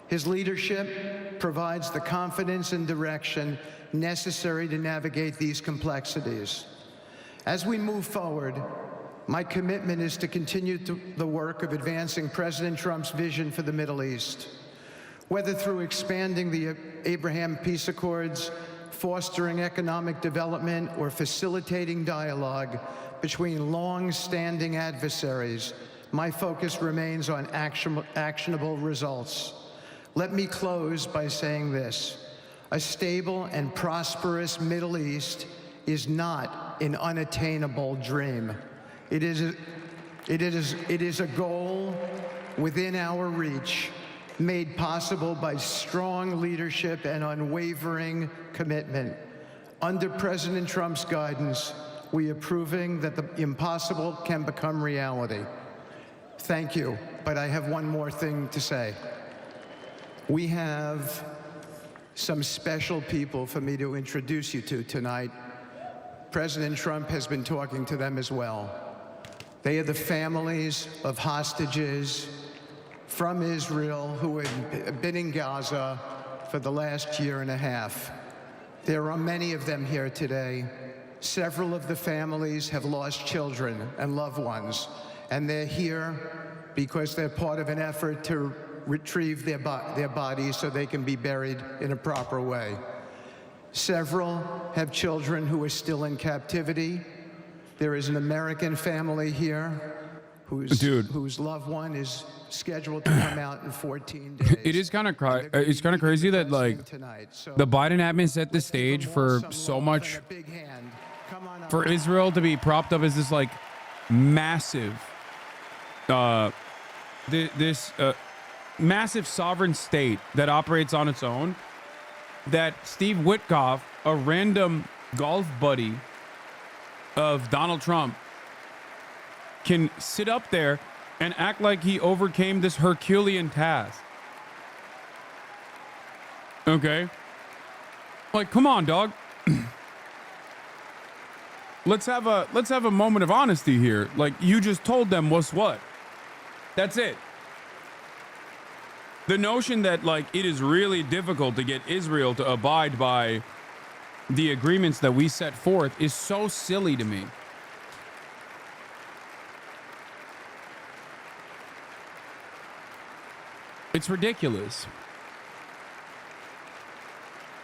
His leadership provides the confidence and direction necessary to navigate these complexities. As we move forward, my commitment is to continue the work of advancing President Trump's vision for the Middle East. Whether through expanding the Abraham Peace Accords, fostering economic development, or facilitating dialogue between long-standing adversaries, my focus remains on actionable results. Let me close by saying this: a stable and prosperous Middle East is not an unattainable dream. It is a goal within our reach, made possible by strong leadership and unwavering commitment. Under President Trump's guidance, we are proving that the impossible can become reality. Thank you, but I have one more thing to say. We have some special people for me to introduce you to tonight. President Trump has been talking to them as well. They are the families of hostages from Israel who have been in Gaza for the last year and a half. There are many of them here today. Several of the families have lost children and loved ones, and they're here because they're part of an effort to retrieve their bodies so they can be buried in a proper way. Several have children who are still in captivity. There is an American family here whose loved one is scheduled to come out in 14 days. It is kind of crazy that like the Biden admin set the stage for so much for Israel to be propped up as this like massive massive sovereign state that operates on its own, that Steve Witkoff, a random golf buddy of Donald Trump, can sit up there and act like he overcame this Herculean task. Okay? Like, come on, dog. Let's have a moment of honesty here. Like, you just told them what's what. That's it. The notion that like it is really difficult to get Israel to abide by the agreements that we set forth is so silly to me. It's ridiculous.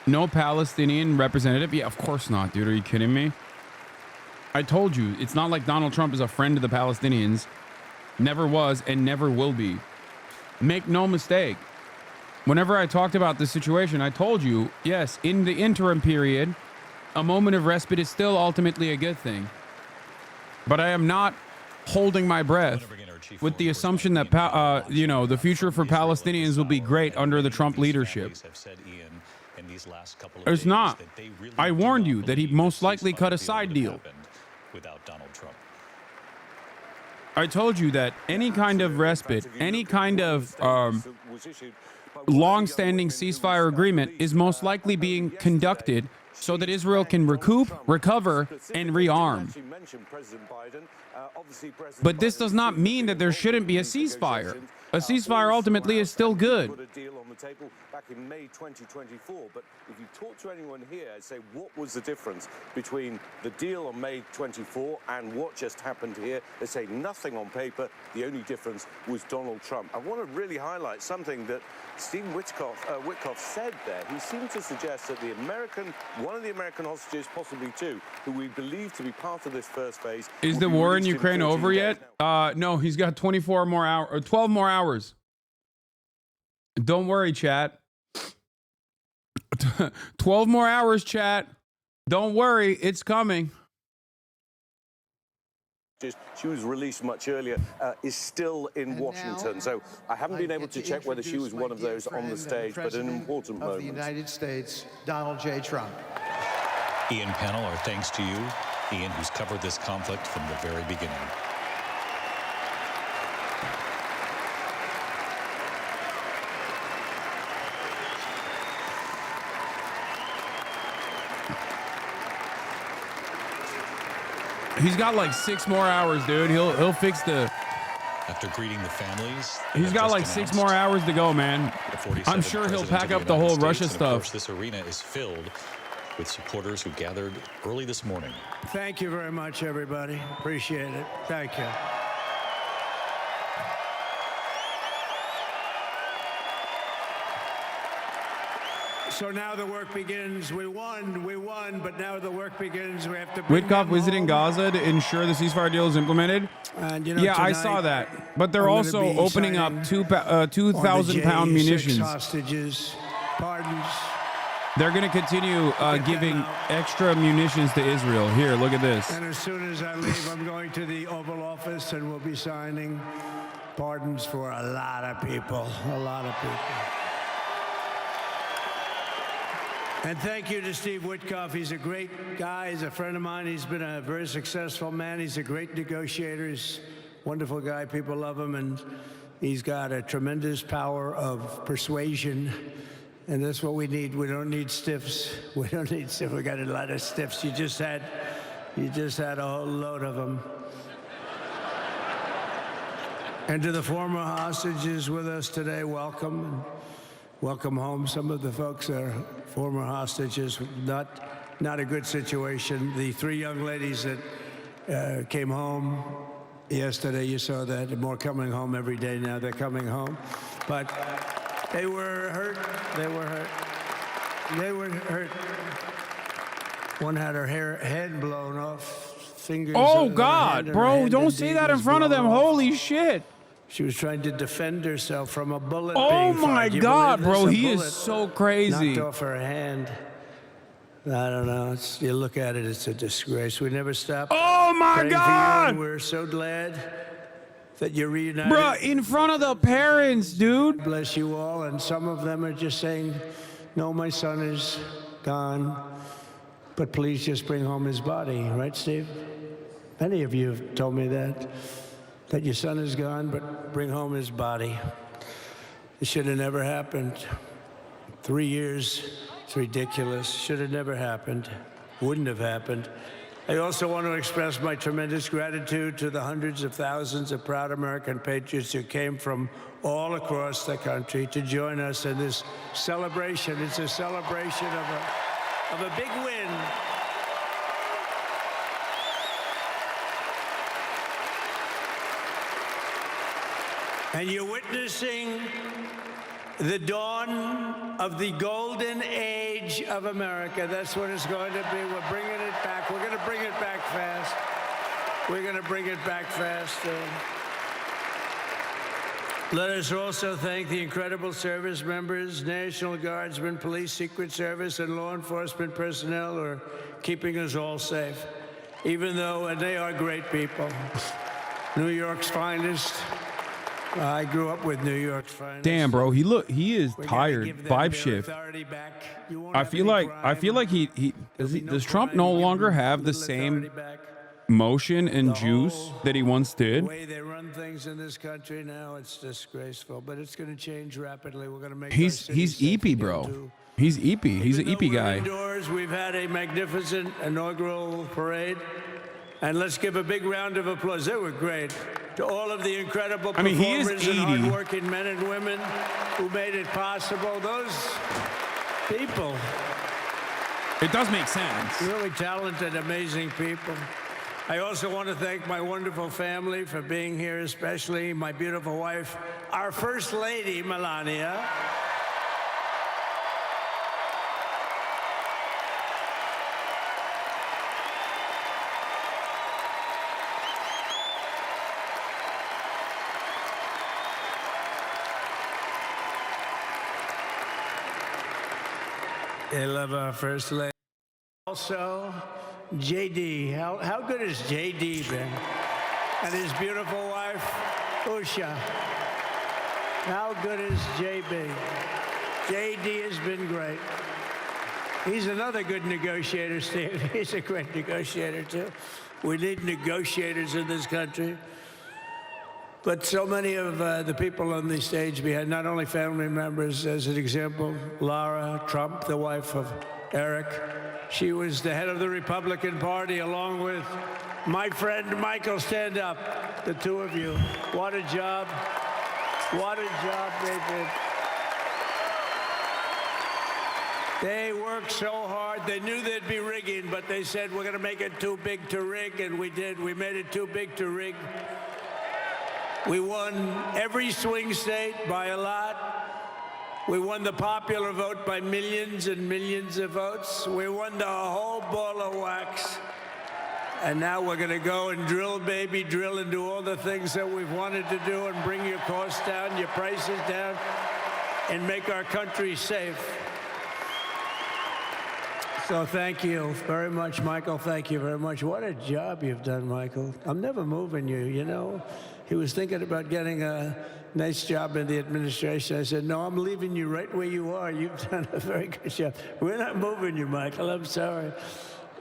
No Palestinian representative? Yeah, of course not, dude. Are you kidding me? I told you, it's not like Donald Trump is a friend of the Palestinians. Never was and never will be. Make no mistake. Whenever I talked about this situation, I told you, yes, in the interim period, a moment of respite is still ultimately a good thing. But I am not holding my breath with the assumption that, the future for Palestinians will be great under the Trump leadership. It's not. I warned you that he'd most likely cut a side deal. Without Donald Trump. I told you that any kind of respite, any kind of long-standing ceasefire agreement is most likely being conducted so that Israel can recoup, recover, and rearm. But this does not mean that there shouldn't be a ceasefire. A ceasefire ultimately is still good. Put a deal on the table back in May 2024. But if you talk to anyone here and say, what was the difference between the deal on May 24 and what just happened here? They say nothing on paper. The only difference was Donald Trump. I want to really highlight something that Steve Witkoff said there. He seemed to suggest that one of the American hostages, possibly two, who we believe to be part of this first phase. Is the war in Ukraine over yet? No, he's got 24 more hours or 12 more hours. Don't worry, chat. 12 more hours, chat. Don't worry, it's coming. She was released much earlier, is still in Washington. So I haven't been able to check whether she was one of those on the stage, but an important moment. Of the United States, Donald J. Trump. Ian Panel, our thanks to you. Ian, who's covered this conflict from the very beginning. He's got like 6 more hours, dude. He'll fix the. After greeting the families, He's got like 6 more hours to go, man. I'm sure he'll pack up the whole Russia stuff. Of course, this arena is filled with supporters who gathered early this morning. Thank you very much, everybody. Appreciate it. Thank you. So now the work begins. We won, but now the work begins. We have to bring Witkoff them visiting home. Gaza to ensure the ceasefire deal is implemented. And, you know, Yeah, I tonight, saw that. But they're I'm gonna also be opening up signing 2,000-pound on the J6 munitions. hostages, pardons. They're going to continue giving extra munitions to Israel. Here, look at this. And as soon as I leave, I'm going to the Oval Office and we'll be signing pardons for a lot of people, a lot of people. And thank you to Steve Witkoff. He's a great guy. He's a friend of mine. He's been a very successful man. He's a great negotiator. He's a wonderful guy. People love him. And he's got a tremendous power of persuasion. And that's what we need. We don't need stiffs. We don't need stiffs. We got a lot of stiffs. You just had a whole load of them. And to the former hostages with us today, welcome. Welcome home. Some of the folks are former hostages. Not a good situation. The 3 young ladies that came home yesterday, you saw that. They're more coming home every day now. They're coming home. But they were hurt. They were hurt. They were hurt. One had her head blown off. Fingers. Oh, God, bro. Don't say that in front of them. Holy shit. She was trying to defend herself from a bullet Oh, being fired. my You God, believe this? bro. A He is bullet so crazy. Knocked off her hand. I don't know. You look at it, it's a disgrace. We never stop. Oh, my praying for you, God. and we're so glad that you're reunited. Bro, in front of the parents, dude. Bless you all. And some of them are just saying, no, my son is gone, but please just bring home his body. Right, Steve? Many of you have told me that your son is gone, but bring home his body. It should have never happened. 3 years, it's ridiculous. Should have never happened. Wouldn't have happened. I also want to express my tremendous gratitude to the hundreds of thousands of proud American patriots who came from all across the country to join us in this celebration. It's a celebration of a big win. And you're witnessing the dawn of the golden age of America. That's what it's going to be. We're bringing it back. We're going to bring it back fast. We're going to bring it back fast. Let us also thank the incredible service members, National Guardsmen, Police, Secret Service, and law enforcement personnel who are keeping us all safe, even though, and they are great people. New York's finest. I grew up with New York's finest. Damn, bro. He is tired. Vibe shift. I feel like he does Trump no longer have the same motion and juice that he once did? The way they run things in this country now, it's disgraceful, but it's going to change rapidly. We're going to make He's EP, bro. He's EP. He's an EP guy. Indoors, we've had a magnificent inaugural parade. And let's give a big round of applause. They were great. To all of the incredible performers and hardworking men and women who made it possible. Those people. It does make sense. Really talented, amazing people. I also want to thank my wonderful family for being here, especially my beautiful wife, our First Lady, Melania. I love our First Lady. Also, JD. How good has JD been? And his beautiful wife, Usha. How good is JB? JD has been great. He's another good negotiator, Steve. He's a great negotiator, too. We need negotiators in this country. But so many of the people on the stage behind, not only family members, as an example, Lara Trump, the wife of Eric. She was the head of the Republican Party, along with My friend Michael, stand up. The two of you. What a job. What a job they did. They worked so hard. They knew there'd be rigging, but they said, we're going to make it too big to rig, and we did. We made it too big to rig. We won every swing state by a lot. We won the popular vote by millions and millions of votes. We won the whole ball of wax. And now we're going to go and drill, baby, drill, and do all the things that we've wanted to do and bring your costs down, your prices down, and make our country safe. So thank you very much, Michael. Thank you very much. What a job you've done, Michael. I'm never moving you, you know. He was thinking about getting a nice job in the administration. I said, no, I'm leaving you right where you are. You've done a very good job. We're not moving you, Michael. I'm sorry.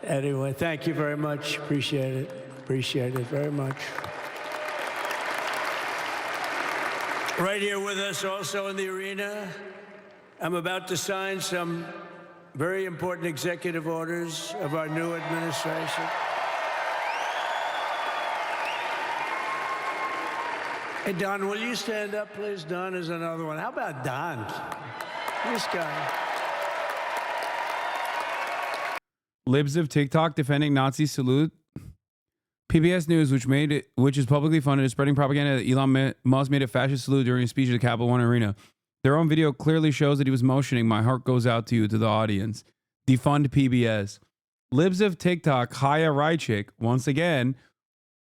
Anyway, thank you very much. Appreciate it. Appreciate it very much. Right here with us also in the arena, I'm about to sign some very important executive orders of our new administration. Hey, Don, will you stand up, please? Don is another one. How about Don? This guy. Libs of TikTok defending Nazi salute. PBS News, which is publicly funded, is spreading propaganda that Elon Musk made a fascist salute during a speech at the Capital One Arena. Their own video clearly shows that he was motioning. My heart goes out to you, to the audience. Defund PBS. Libs of TikTok, Chaya Reichik, once again,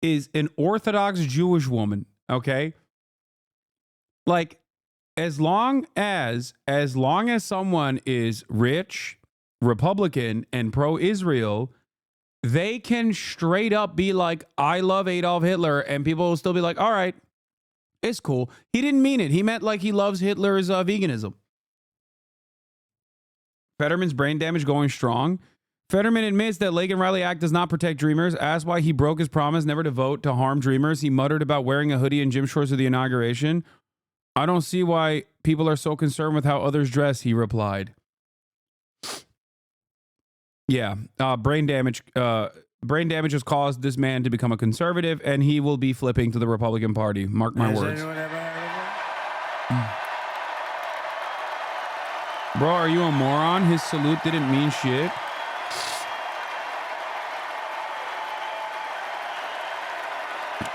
is an Orthodox Jewish woman, okay? Like, as long as someone is rich, Republican, and pro-Israel, they can straight up be like, I love Adolf Hitler, and people will still be like, all right, it's cool. He didn't mean it. He meant like he loves Hitler's veganism. Fetterman's brain damage going strong. Fetterman admits that Lake and Riley Act does not protect dreamers. Asked why he broke his promise never to vote to harm dreamers, he muttered about wearing a hoodie and gym shorts at the inauguration. I don't see why people are so concerned with how others dress, he replied. Yeah, brain damage has caused this man to become a conservative, and he will be flipping to the Republican Party. Mark my words. Bro, are you a moron? His salute didn't mean shit.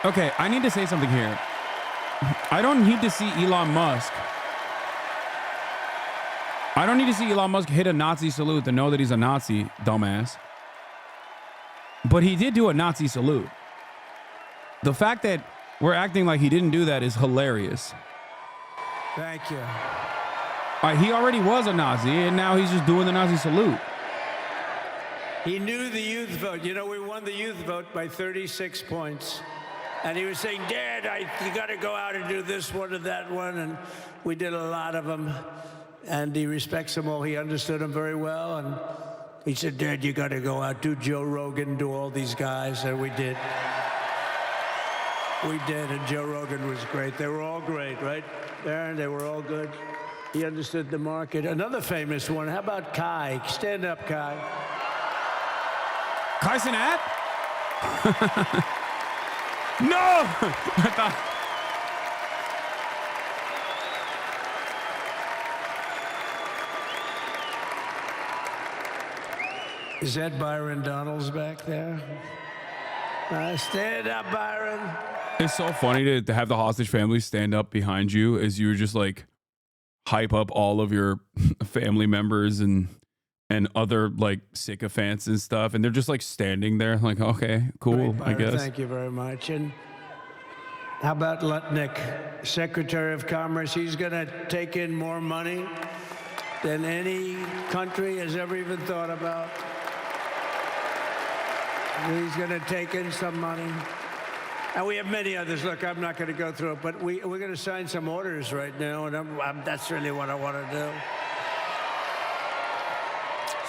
Okay, I need to say something here. I don't need to see Elon Musk. I don't need to see Elon Musk hit a Nazi salute to know that he's a Nazi, dumbass. But he did do a Nazi salute. The fact that we're acting like he didn't do that is hilarious. Thank you. He already was a Nazi, and now he's just doing the Nazi salute. He knew the youth vote. You know, we won the youth vote by 36 points. And he was saying, Dad, you got to go out and do this one and that one. And we did a lot of them. And he respects them all. He understood them very well. And he said, Dad, you got to go out, do Joe Rogan, do all these guys. And we did. We did. And Joe Rogan was great. They were all great, right, Aaron? They were all good. He understood the market. Another famous one. How about Kai? Stand up, Kai. Kai Cenat? No! I thought... Is that Byron Donalds back there? Stand up, Byron. It's so funny to have the hostage family stand up behind you as you just like hype up all of your family members and other like sycophants and stuff, and they're just like standing there like, okay, cool, Great, I guess. Thank you very much. And how about Lutnick, Secretary of Commerce? He's going to take in more money than any country has ever even thought about. He's going to take in some money. And we have many others. Look, I'm not going to go through it, but we're going to sign some orders right now, and that's really what I want to do.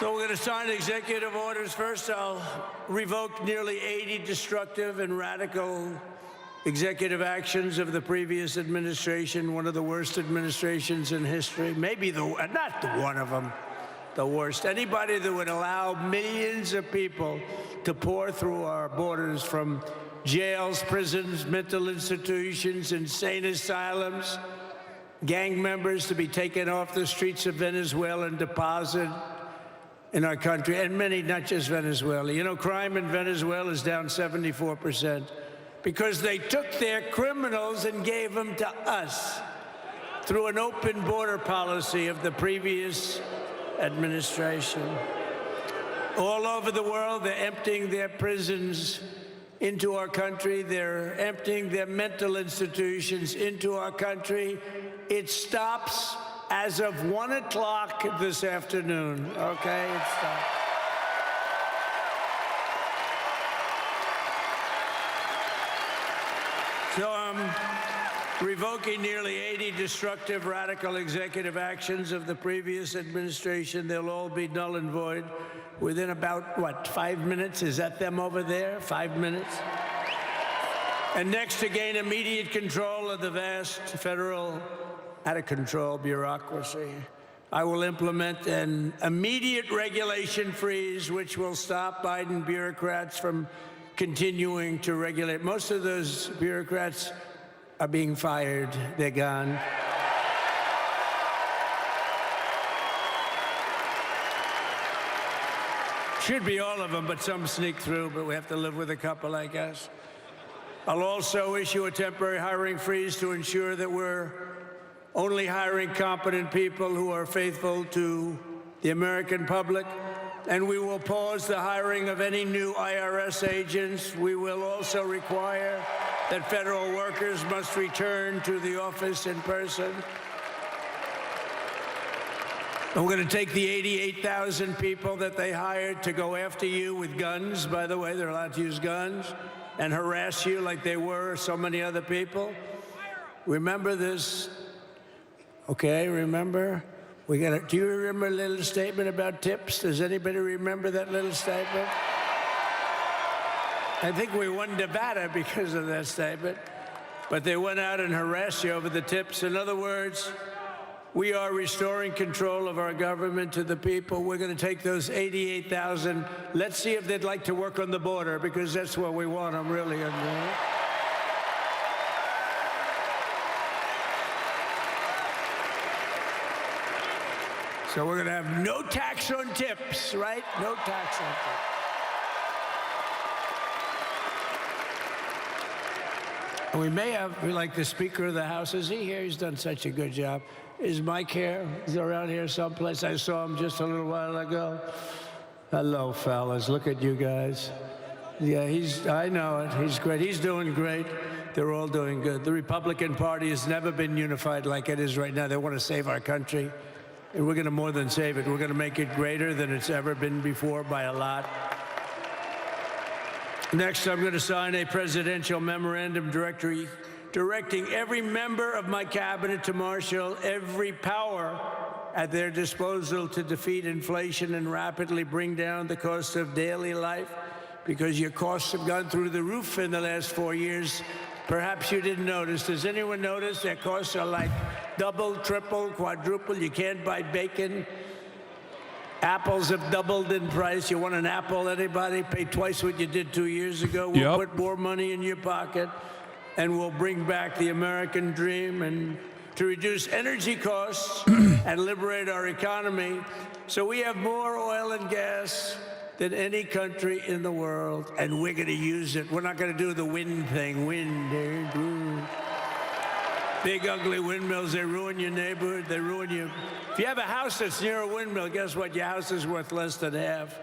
So we're going to sign executive orders. First, I'll revoke nearly 80 destructive and radical executive actions of the previous administration, one of the worst administrations in history. Maybe not one of them. the worst. Anybody that would allow millions of people to pour through our borders from jails, prisons, mental institutions, insane asylums, gang members to be taken off the streets of Venezuela and deposited in our country, and many, not just Venezuela. You know, crime in Venezuela is down 74% because they took their criminals and gave them to us through an open border policy of the previous administration. All over the world, they're emptying their prisons into our country. They're emptying their mental institutions into our country. It stops as of 1 o'clock this afternoon, okay? It stops. So I'm revoking nearly 80 destructive, radical executive actions of the previous administration. They'll all be null and void within about, what, 5 minutes? Is that them over there? 5 minutes? And next, to gain immediate control of the vast federal, out-of-control bureaucracy, I will implement an immediate regulation freeze, which will stop Biden bureaucrats from continuing to regulate. Most of those bureaucrats are being fired. They're gone. Should be all of them, but some sneak through, but we have to live with a couple, I guess. I'll also issue a temporary hiring freeze to ensure that we're only hiring competent people who are faithful to the American public. And we will pause the hiring of any new IRS agents. We will also require that federal workers must return to the office in person. And we're going to take the 88,000 people that they hired to go after you with guns. By the way, they're allowed to use guns and harass you like they were so many other people. Remember this. Okay, remember? Do you remember a little statement about tips? Does anybody remember that little statement? I think we won Nevada because of that statement. But they went out and harassed you over the tips. In other words, we are restoring control of our government to the people. We're going to take those 88,000. Let's see if they'd like to work on the border, because that's what we want them really. So we're going to have no tax on tips, right? No tax on tips. And we may have, like the Speaker of the House, is he here? He's done such a good job. Is Mike here? He's around here someplace. I saw him just a little while ago. Hello, fellas. Look at you guys. Yeah, I know it. He's great. He's doing great. They're all doing good. The Republican Party has never been unified like it is right now. They want to save our country. And we're going to more than save it. We're going to make it greater than it's ever been before by a lot. Next, I'm going to sign a presidential memorandum directing every member of my cabinet to marshal every power at their disposal to defeat inflation and rapidly bring down the cost of daily life, because your costs have gone through the roof in the last 4 years. Perhaps you didn't notice. Does anyone notice their costs are like double, triple, quadruple? You can't buy bacon. Apples have doubled in price. You want an apple, anybody? Pay twice what you did 2 years ago. We'll put more money in your pocket, and we'll bring back the American dream and to reduce energy costs and liberate our economy. So we have more oil and gas than any country in the world, and we're going to use it. We're not going to do the wind thing. Big, ugly windmills, they ruin your neighborhood. They ruin you. If you have a house that's near a windmill, guess what? Your house is worth less than half.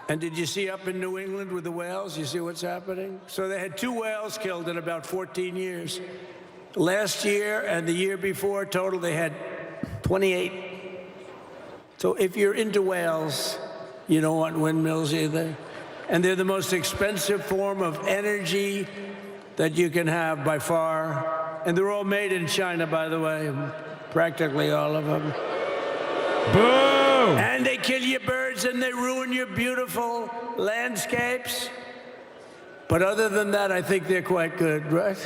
And did you see up in New England with the whales? You see what's happening? So they had 2 whales killed in about 14 years. Last year and the year before, total, they had 28. So if you're into whales, you don't want windmills either. And they're the most expensive form of energy that you can have by far. And they're all made in China, by the way, practically all of them. Boo! And they kill your birds and they ruin your beautiful landscapes. But other than that, I think they're quite good, right?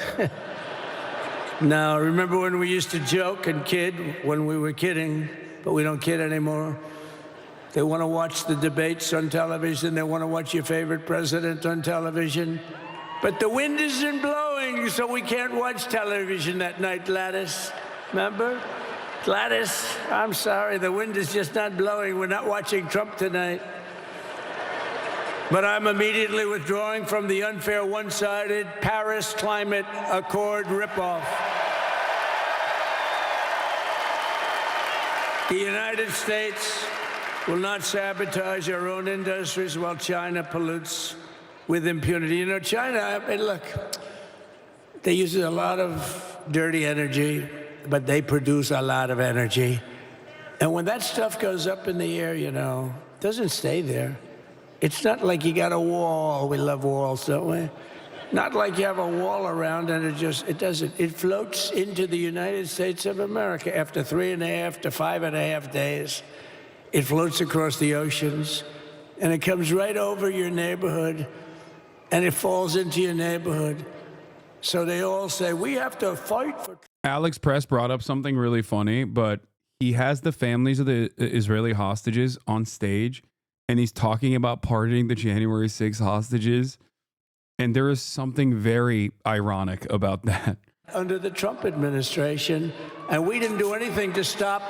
Now, remember when we used to joke and kid, when we were kidding but we don't kid anymore. They want to watch the debates on television. They want to watch your favorite president on television. But the wind isn't blowing, so we can't watch television that night, Gladys. Remember? Gladys, I'm sorry, the wind is just not blowing. We're not watching Trump tonight. But I'm immediately withdrawing from the unfair, one-sided Paris Climate Accord ripoff. The United States will not sabotage our own industries while China pollutes with impunity. You know, China, I mean, look, they use a lot of dirty energy, but they produce a lot of energy. And when that stuff goes up in the air, you know, it doesn't stay there. It's not like you got a wall. We love walls, don't we? Not like you have a wall around and it doesn't. It floats into the United States of America after 3.5 to 5.5 days. It floats across the oceans and it comes right over your neighborhood and it falls into your neighborhood. So they all say, we have to fight for... Alex Press brought up something really funny, but he has the families of the Israeli hostages on stage and he's talking about pardoning the January 6th hostages. And there is something very ironic about that. Under the Trump administration, and we didn't do anything to stop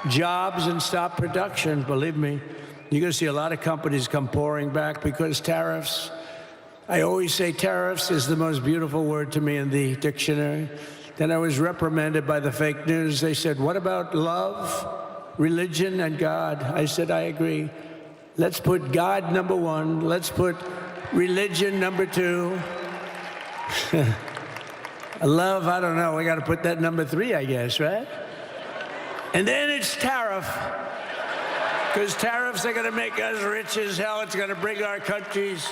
jobs and stop production, believe me. You're going to see a lot of companies come pouring back because tariffs. I always say tariffs is the most beautiful word to me in the dictionary. Then I was reprimanded by the fake news. They said, what about love, religion, and God? I said, I agree. Let's put God number one. Let's put religion number two. Love, I don't know. We got to put that number 3, I guess, right? And then it's tariff. Because tariffs are going to make us rich as hell. It's going to bring our country's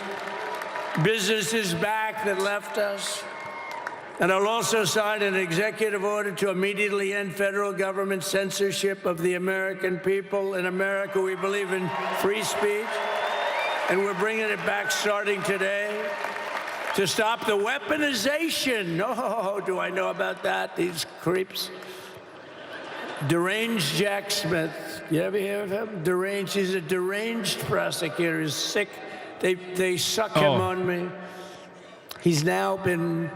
businesses back that left us. And I'll also sign an executive order to immediately end federal government censorship of the American people. In America, we believe in free speech, and we're bringing it back starting today to stop the weaponization. Oh, do I know about that? These creeps. Deranged Jack Smith. You ever hear of him? Deranged. He's a deranged prosecutor. He's sick. They suck him on me. He's now been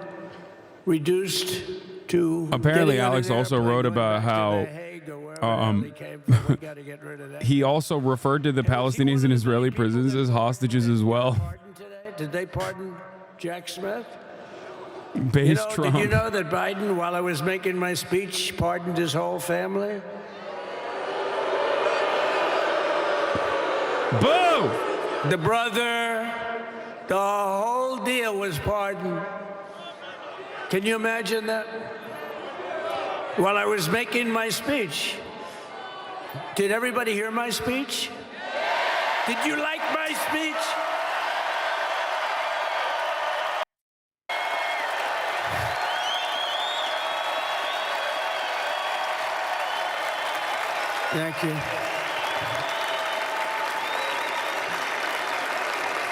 reduced to... Apparently, Alex also wrote about how he also referred to the Palestinians in Israeli prisons as hostages as well. Did they pardon Jack Smith? Base Trump. Did you know that Biden, while I was making my speech, pardoned his whole family? Boo! The brother, the whole deal was pardoned. Can you imagine that? While I was making my speech. Did everybody hear my speech? Did you like my speech? Thank you.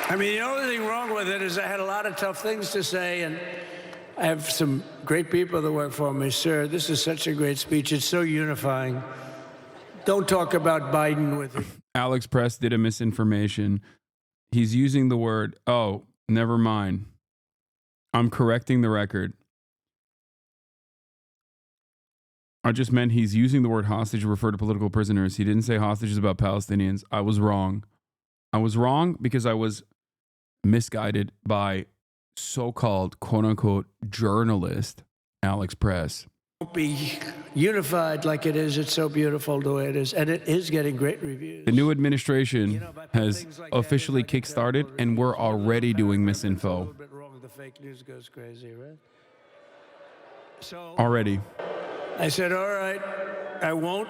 I mean, the only thing wrong with it is I had a lot of tough things to say, and I have some great people that work for me. Sir, this is such a great speech. It's so unifying. Don't talk about Biden with it. Alex Press did a misinformation. He's using the word, oh, never mind. I'm correcting the record. I just meant he's using the word hostage to refer to political prisoners. He didn't say hostages about Palestinians. I was wrong. I was wrong because I was misguided by so-called quote-unquote journalist Alex Press. Won't be unified like it is. It's so beautiful the way it is, and it is getting great reviews. The new administration has officially kickstarted, and we're already doing misinfo. The fake news goes crazy, right? So Already. I said, all right, I won't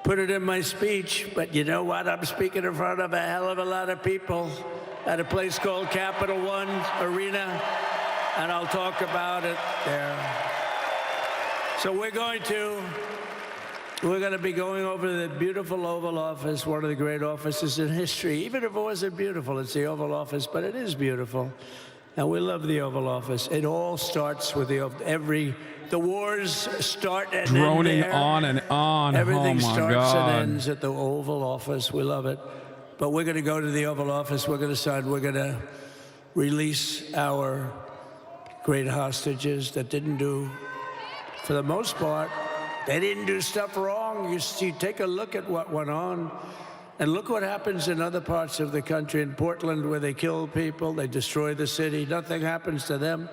put it in my speech, but you know what? I'm speaking in front of a hell of a lot of people at a place called Capital One Arena, and I'll talk about it there. So we're going to be going over the beautiful Oval Office, one of the great offices in history. Even if it wasn't beautiful, it's the Oval Office, but it is beautiful. And we love the Oval Office. It all starts with the wars start and Droning end there. on and on. Everything Oh my starts God. and ends at the Oval Office. We love it. But we're going to go to the Oval Office. We're going to sign. We're going to release our great hostages that didn't do, for the most part, they didn't do stuff wrong. You take a look at what went on. And look what happens in other parts of the country. In Portland, where they kill people, they destroy the city. Nothing happens to them.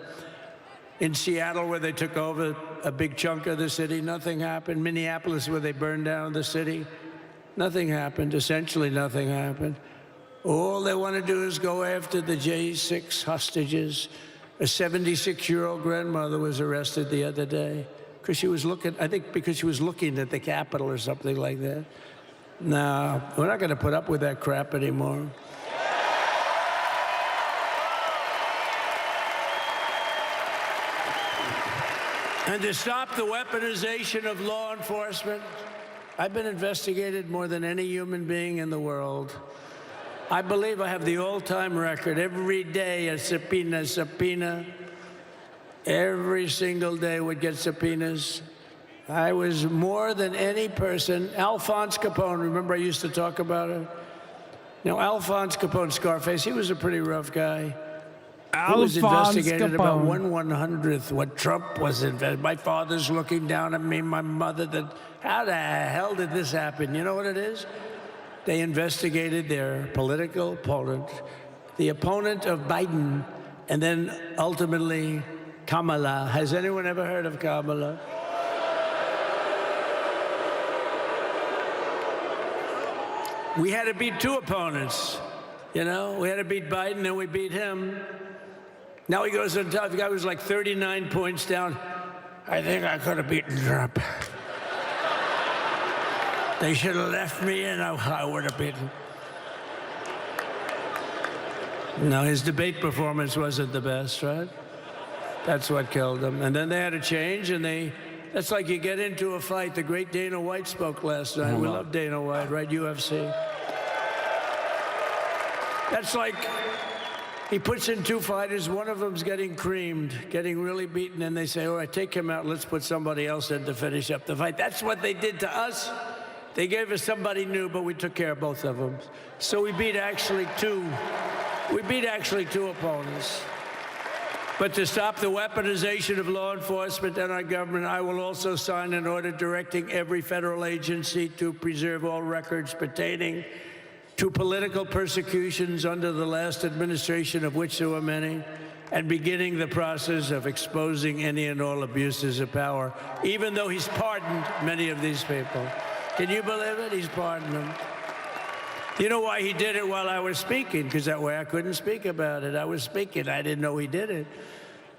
In Seattle, where they took over a big chunk of the city, nothing happened. Minneapolis, where they burned down the city, nothing happened. Essentially, nothing happened. All they want to do is go after the J6 hostages. A 76-year-old grandmother was arrested the other day because she was looking, I think because she was looking at the Capitol or something like that. No, we're not going to put up with that crap anymore. And to stop the weaponization of law enforcement, I've been investigated more than any human being in the world. I believe I have the all-time record. Every day a subpoena. Every single day would get subpoenas. I was more than any person. Alphonse Capone, remember I used to talk about it? Now, Alphonse Capone, Scarface, he was a pretty rough guy. He was investigated about 1/100th what Trump was investigated. My father's looking down at me, my mother, how the hell did this happen? You know what it is? They investigated their political opponent, the opponent of Biden, and then ultimately Kamala. Has anyone ever heard of Kamala? We had to beat two opponents, you know? We had to beat Biden, then we beat him. Now he goes on top. The guy was like 39 points down. I think I could have beaten Trump. They should have left me and I would have beaten. No, his debate performance wasn't the best, right? That's what killed him. And then they had to change, and that's like you get into a fight. The great Dana White spoke last night. We love Dana White, right? UFC. That's like he puts in two fighters. One of them's getting creamed, getting really beaten, and they say, all right, take him out. Let's put somebody else in to finish up the fight. That's what they did to us. They gave us somebody new, but we took care of both of them. So we beat actually two opponents. But to stop the weaponization of law enforcement and our government, I will also sign an order directing every federal agency to preserve all records pertaining to political persecutions under the last administration, of which there were many, and beginning the process of exposing any and all abuses of power, even though he's pardoned many of these people. Can you believe it? He's pardoned them. You know why he did it while I was speaking? Because that way I couldn't speak about it. I was speaking. I didn't know he did it.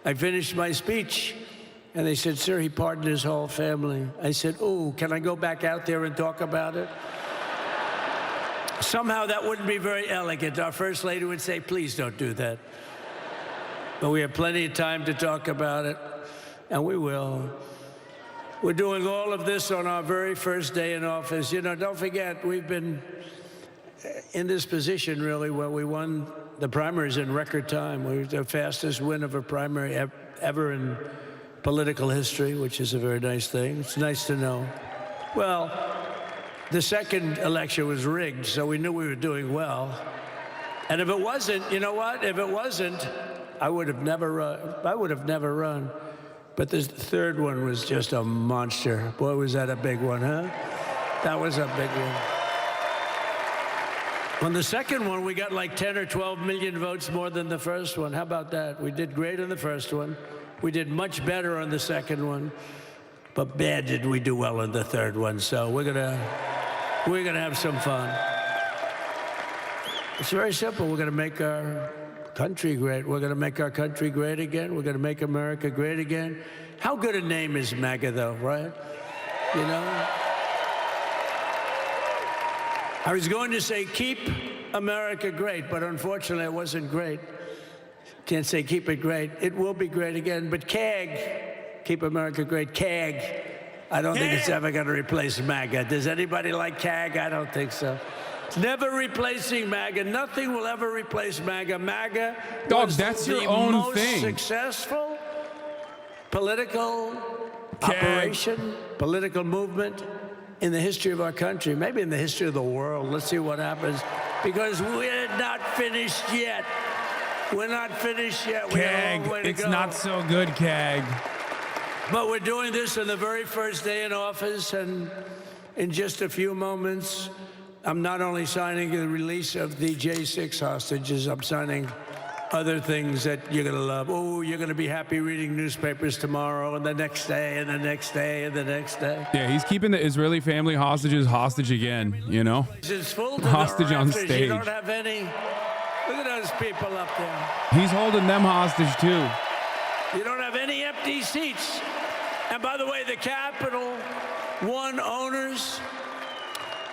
I finished my speech, and they said, sir, he pardoned his whole family. I said, oh, can I go back out there and talk about it? Somehow that wouldn't be very elegant. Our First Lady would say, please don't do that. But we have plenty of time to talk about it, and we will. We're doing all of this on our very first day in office. You know, don't forget, we've been in this position, really, where we won the primaries in record time. We were the fastest win of a primary ever in political history, which is a very nice thing. It's nice to know. Well, the second election was rigged, so we knew we were doing well. And if it wasn't, you know what? If it wasn't, I would have never run. But the third one was just a monster. Boy, was that a big one, huh? That was a big one. On the second one, we got like 10 or 12 million votes more than the first one. How about that? We did great on the first one. We did much better on the second one. But bad did we do well on the third one. So we're gonna have some fun. It's very simple. We're gonna make our country great. We're gonna make our country great again. We're gonna make America great again. How good a name is MAGA, though, right? You know? I was going to say, keep America great, but unfortunately it wasn't great. Can't say keep it great. It will be great again, but CAG, keep America great, CAG. I don't think it's ever going to replace MAGA. Does anybody like CAG? I don't think so. Never replacing MAGA. Nothing will ever replace MAGA. MAGA Dog, was that's the your own most thing. successful political operation, political movement in the history of our country, maybe in the history of the world. Let's see what happens, because we're not finished yet. We're not finished yet. We have a long way Kag, to it's go. not so good, Kag. But we're doing this on the very first day in office, and in just a few moments, I'm not only signing the release of the J6 hostages, I'm signing other things that you're going to love. Oh, you're going to be happy reading newspapers tomorrow, and the next day, and the next day, and the next day. Yeah, he's keeping the Israeli family hostages hostage again, you know? It's full to the Hostage on rafters. You stage. don't have any. Look at those people up there. He's holding them hostage, too. You don't have any empty seats. And by the way, the Capital One owners,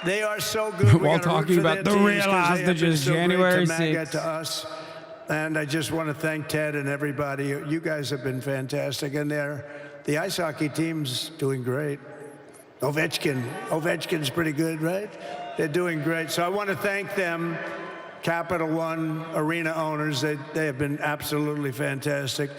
they are so good. While talking about the real hostages, January 6th. To us. And I just want to thank Ted and everybody. You guys have been fantastic. And the ice hockey team's doing great. Ovechkin's pretty good, right? They're doing great. So I want to thank them, Capital One Arena owners. They have been absolutely fantastic.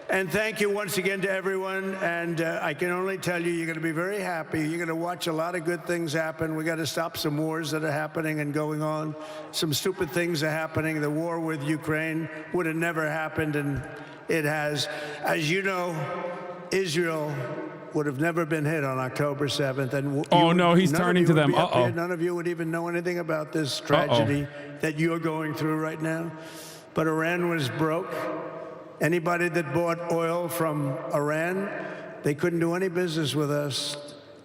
And thank you once again to everyone. And I can only tell you, you're going to be very happy. You're going to watch a lot of good things happen. We got to stop some wars that are happening and going on. Some stupid things are happening. The war with Ukraine would have never happened, and it has. As you know, Israel would have never been hit on October 7th. And Oh, no, he's turning to them. Uh-oh. None of you would even know anything about this tragedy that you're going through right now. But Iran was broke. Anybody that bought oil from Iran, they couldn't do any business with us.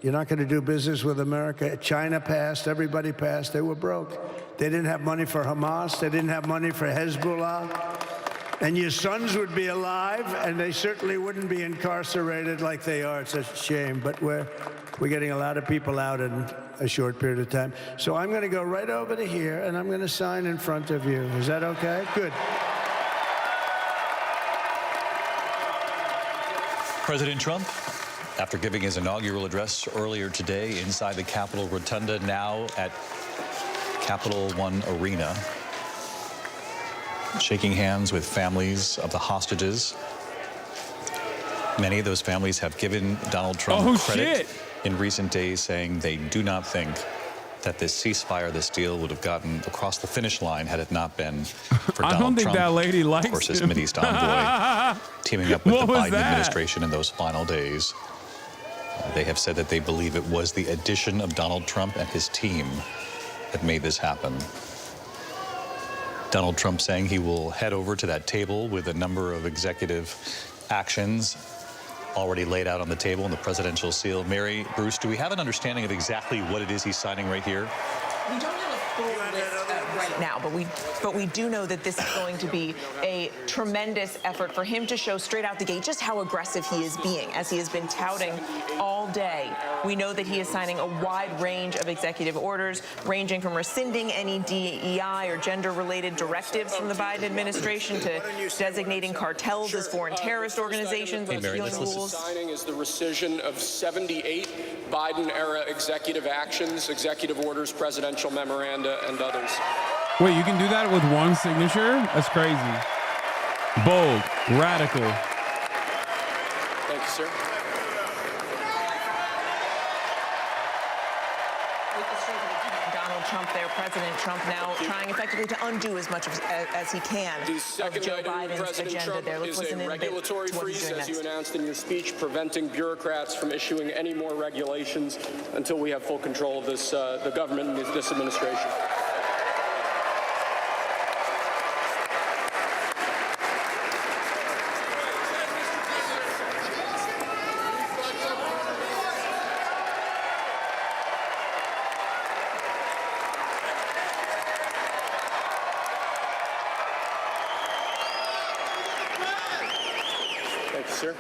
You're not going to do business with America. China passed, everybody passed, they were broke. They didn't have money for Hamas, they didn't have money for Hezbollah. And your sons would be alive, and they certainly wouldn't be incarcerated like they are. It's a shame, but we're getting a lot of people out in a short period of time. So I'm going to go right over to here, and I'm going to sign in front of you. Is that okay? Good. President Trump, after giving his inaugural address earlier today inside the Capitol Rotunda, now at Capital One Arena, shaking hands with families of the hostages. Many of those families have given Donald Trump credit in recent days, saying they do not think that this ceasefire, this deal, would have gotten across the finish line had it not been for Donald Trump. I don't think that lady likes of course, his him. Middle East envoy, teaming up with the Biden that? administration in those final days. They have said that they believe it was the addition of Donald Trump and his team that made this happen. Donald Trump saying he will head over to that table with a number of executive actions already laid out on the table in the presidential seal. Mary, Bruce, do we have an understanding of exactly what it is he's signing right here? We don't have a full list right now, but we do know that this is going to be a tremendous effort for him to show straight out the gate just how aggressive he is being, as he has been touting all day. We know that he is signing a wide range of executive orders, ranging from rescinding any DEI or gender-related directives from the Biden administration to designating cartels as foreign terrorist organizations or stealing rules. Signing is the rescission of 78 Biden-era executive actions, executive orders, presidential memoranda, and others. Wait, you can do that with one signature? That's crazy. Bold, radical. Thank you, sir. Donald Trump there, President Trump now trying effectively to undo as much as he can The second of Joe item, Biden's President agenda Trump, there. Let's is listen a in regulatory to what he's freeze, doing as you next. announced in your speech, preventing bureaucrats from issuing any more regulations until we have full control of this, the government and this administration. Thank you, sir.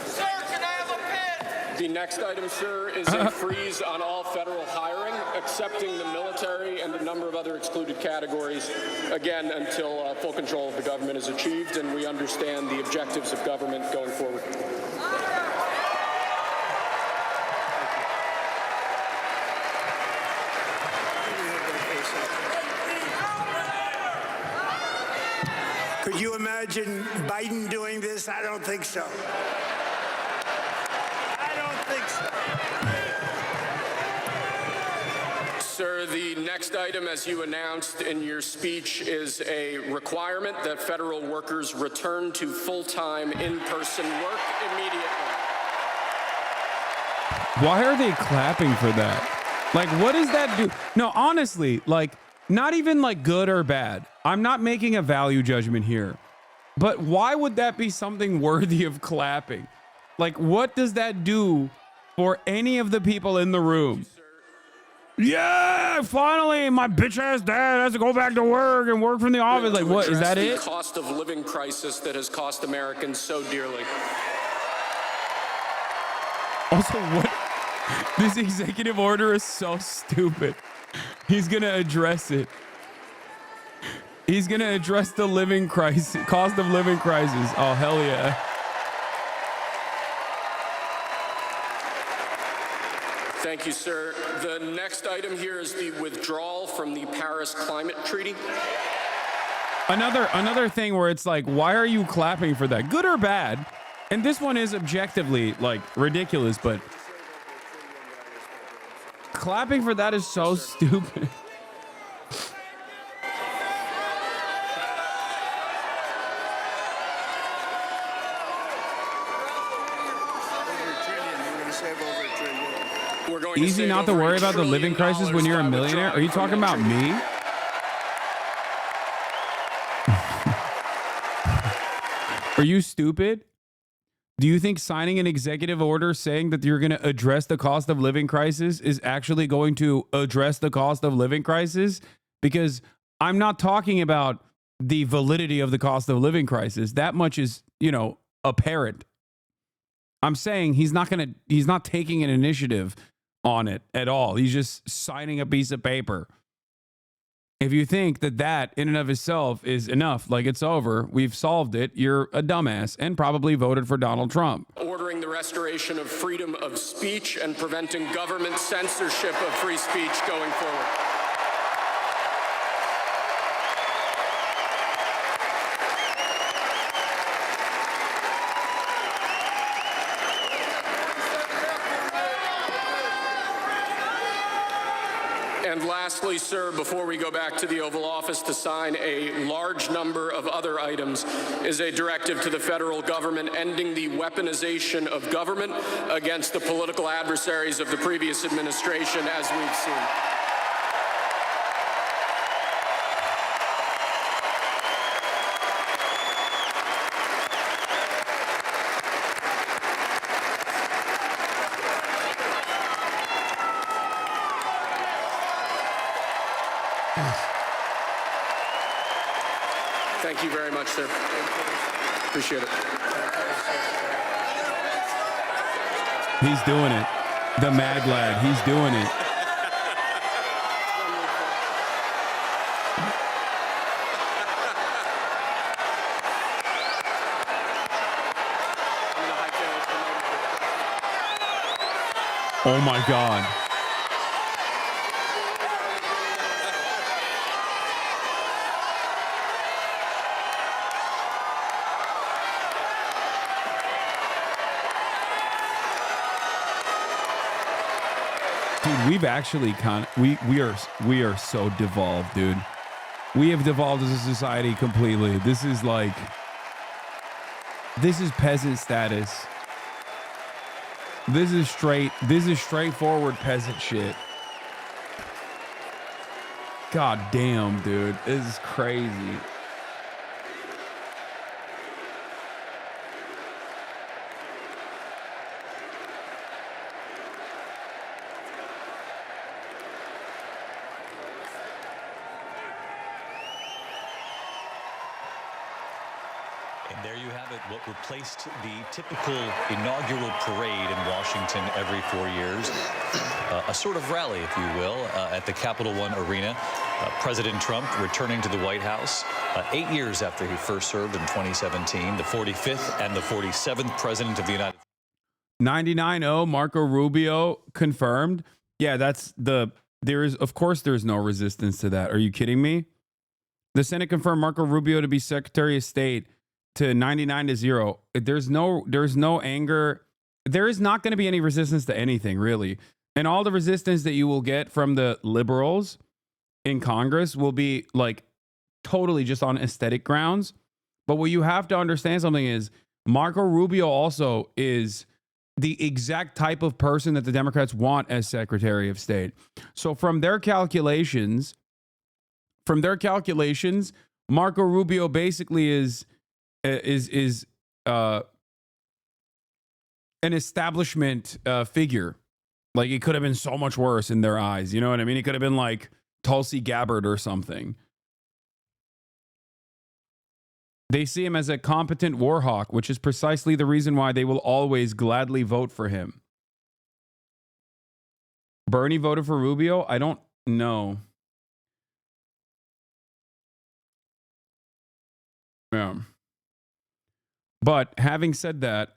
Sir, can I have a pen? The next item, sir, is a freeze on all federal hiring, excepting the military and a number of other excluded categories, again, until full control of the government is achieved and we understand the objectives of government going forward. Could you imagine Biden doing this? I don't think so. I don't think so. Sir, the next item, as you announced in your speech, is a requirement that federal workers return to full-time in-person work immediately. Why are they clapping for that? Like, what does that do? No, honestly, like, not even like good or bad. I'm not making a value judgment here. But why would that be something worthy of clapping? Like, what does that do for any of the people in the room? Yeah, finally, my bitch ass dad has to go back to work and work from the office. Like, what, is that it? The cost of living crisis that has cost Americans so dearly. Also, what? This executive order is so stupid. He's going to address it. He's going to address the living crisis, cost of living crisis. Oh, hell yeah. Thank you, sir. The next item here is the withdrawal from the Paris Climate Treaty. Another thing where it's like, why are you clapping for that? Good or bad? And this one is objectively like ridiculous, but clapping for that is so stupid. Easy not to worry about the living crisis when you're a millionaire? Are you talking about me? Are you stupid? Do you think signing an executive order saying that you're going to address the cost of living crisis is actually going to address the cost of living crisis? Because I'm not talking about the validity of the cost of living crisis. That much is, you know, apparent. I'm saying he's not taking an initiative on it at all. He's just signing a piece of paper. If you think that that in and of itself is enough, like it's over, we've solved it, you're a dumbass and probably voted for Donald Trump. Ordering the restoration of freedom of speech and preventing government censorship of free speech going forward. And lastly, sir, before we go back to the Oval Office to sign a large number of other items, is a directive to the federal government ending the weaponization of government against the political adversaries of the previous administration, as we've seen. Thank you very much, sir. Appreciate it. He's doing it. The Mad Lad, he's doing it. Oh my God. Dude, we've actually we are so devolved, dude. We have devolved as a society completely. This is peasant status. This is straightforward peasant shit. God damn, dude. This is crazy. And there you have it, what replaced the typical inaugural parade in Washington every 4 years. A sort of rally, if you will, at the Capital One Arena. President Trump returning to the White House 8 years after he first served in 2017, the 45th and the 47th president of the United States. 99-0, Marco Rubio confirmed. Yeah, of course there's no resistance to that. Are you kidding me? The Senate confirmed Marco Rubio to be Secretary of State to 99-0. There's no anger. There is not going to be any resistance to anything, really. And all the resistance that you will get from the liberals in Congress will be like totally just on aesthetic grounds. But what you have to understand something is Marco Rubio also is the exact type of person that the Democrats want as Secretary of State. So from their calculations, Marco Rubio basically is an establishment figure. Like, it could have been so much worse in their eyes. You know what I mean? It could have been like Tulsi Gabbard or something. They see him as a competent war hawk, which is precisely the reason why they will always gladly vote for him. Bernie voted for Rubio? I don't know. Yeah. But having said that,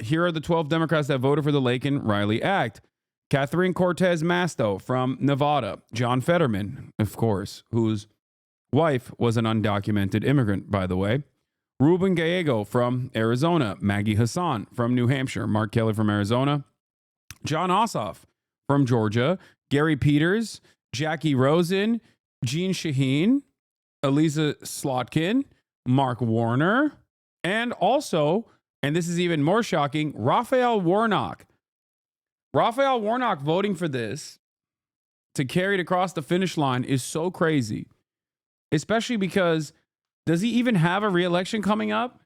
here are the 12 Democrats that voted for the Laken-Riley Act. Catherine Cortez Masto from Nevada. John Fetterman, of course, whose wife was an undocumented immigrant, by the way. Ruben Gallego from Arizona. Maggie Hassan from New Hampshire. Mark Kelly from Arizona. John Ossoff from Georgia. Gary Peters. Jackie Rosen. Jean Shaheen. Elisa Slotkin. Mark Warner. And also, and this is even more shocking, Raphael Warnock. Raphael Warnock voting for this to carry it across the finish line is so crazy. Especially because, does he even have a re-election coming up?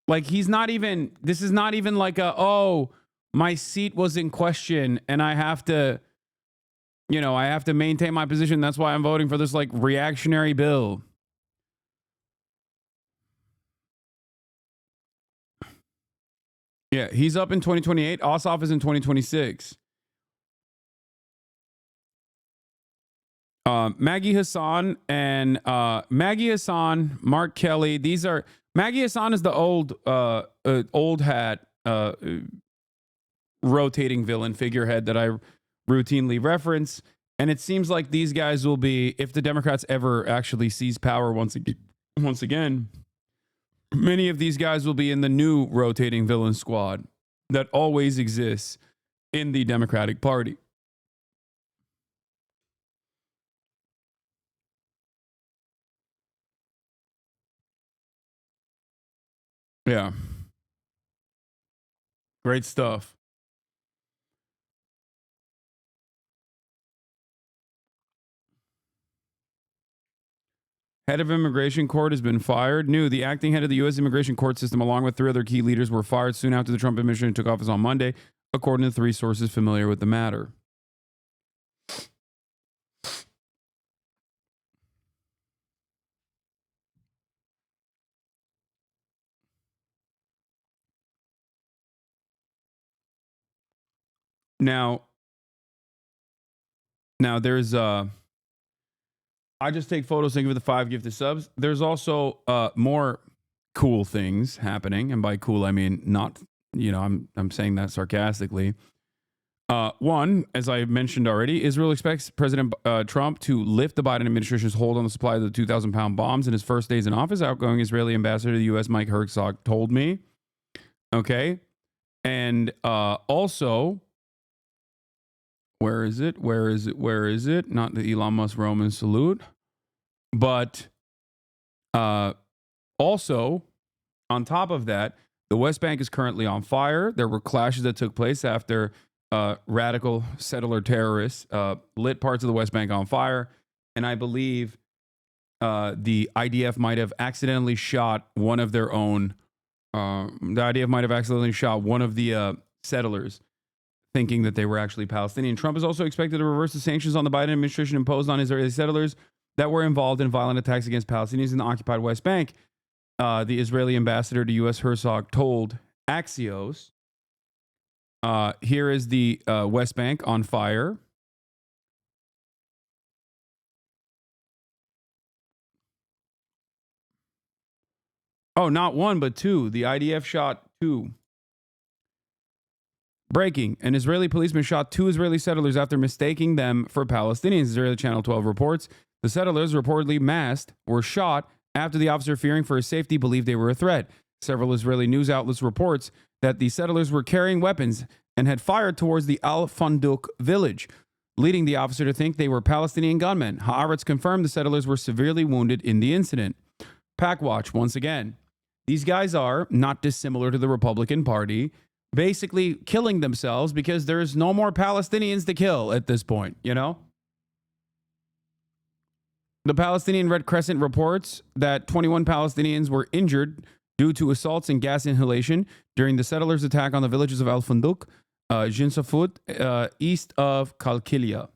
Like, he's not even, this is not even like a, oh, my seat was in question and I have to, you know, I have to maintain my position. That's why I'm voting for this, like, reactionary bill. Yeah, he's up in 2028. Ossoff is in 2026. Maggie Hassan and Maggie Hassan, Mark Kelly. These are Maggie Hassan is the old hat rotating villain figurehead that I routinely reference, and it seems like these guys will be, if the Democrats ever actually seize power once again. Many of these guys will be in the new rotating villain squad that always exists in the Democratic Party. Yeah. Great stuff. Head of Immigration Court has been fired. New, the acting head of the U.S. Immigration Court system, along with 3 other key leaders, were fired soon after the Trump administration took office on Monday, according to 3 sources familiar with the matter. Now there's I just take photos, thank you for the 5 gifted subs. There's also more cool things happening, and by cool I mean not, you know, I'm saying that sarcastically. One, as I mentioned already, Israel expects President Trump to lift the Biden administration's hold on the supply of the 2,000-pound bombs in his first days in office. Outgoing Israeli ambassador to the U.S. Mike Herzog told me. Okay, and also, where is it? Not the Elon Musk Roman salute. But also, on top of that, the West Bank is currently on fire. There were clashes that took place after radical settler terrorists lit parts of the West Bank on fire. And I believe the IDF might have accidentally shot one of their own. The IDF might have accidentally shot one of the settlers, thinking that they were actually Palestinian. Trump is also expected to reverse the sanctions on the Biden administration imposed on Israeli settlers that were involved in violent attacks against Palestinians in the occupied West Bank. The Israeli ambassador to U.S. Herzog told Axios. Here is the West Bank on fire. Oh, not 1, but 2. The IDF shot 2. Breaking. An Israeli policeman shot 2 Israeli settlers after mistaking them for Palestinians. Israeli Channel 12 reports The settlers, reportedly masked, were shot after the officer, fearing for his safety, believed they were a threat. Several Israeli news outlets reports that the settlers were carrying weapons and had fired towards the Al-Funduk village, leading the officer to think they were Palestinian gunmen. Haaretz confirmed the settlers were severely wounded in the incident. Packwatch, once again. These guys are not dissimilar to the Republican Party, basically killing themselves because there's no more Palestinians to kill at this point, you know? The Palestinian Red Crescent reports that 21 Palestinians were injured due to assaults and gas inhalation during the settlers' attack on the villages of Al-Funduk, Jinsafut, east of Kalkilia.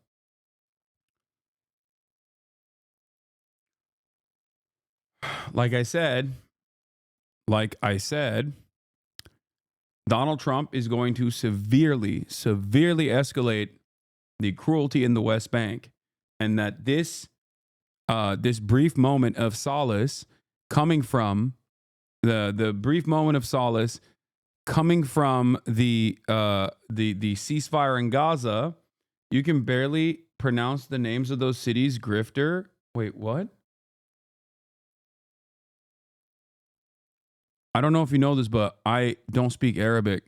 Like I said, Donald Trump is going to severely escalate the cruelty in the West Bank, and that this brief moment of solace coming from the brief moment of solace coming from the ceasefire in Gaza. You can barely pronounce the names of those cities. Grifter. Wait, what? I don't know if you know this, but I don't speak Arabic.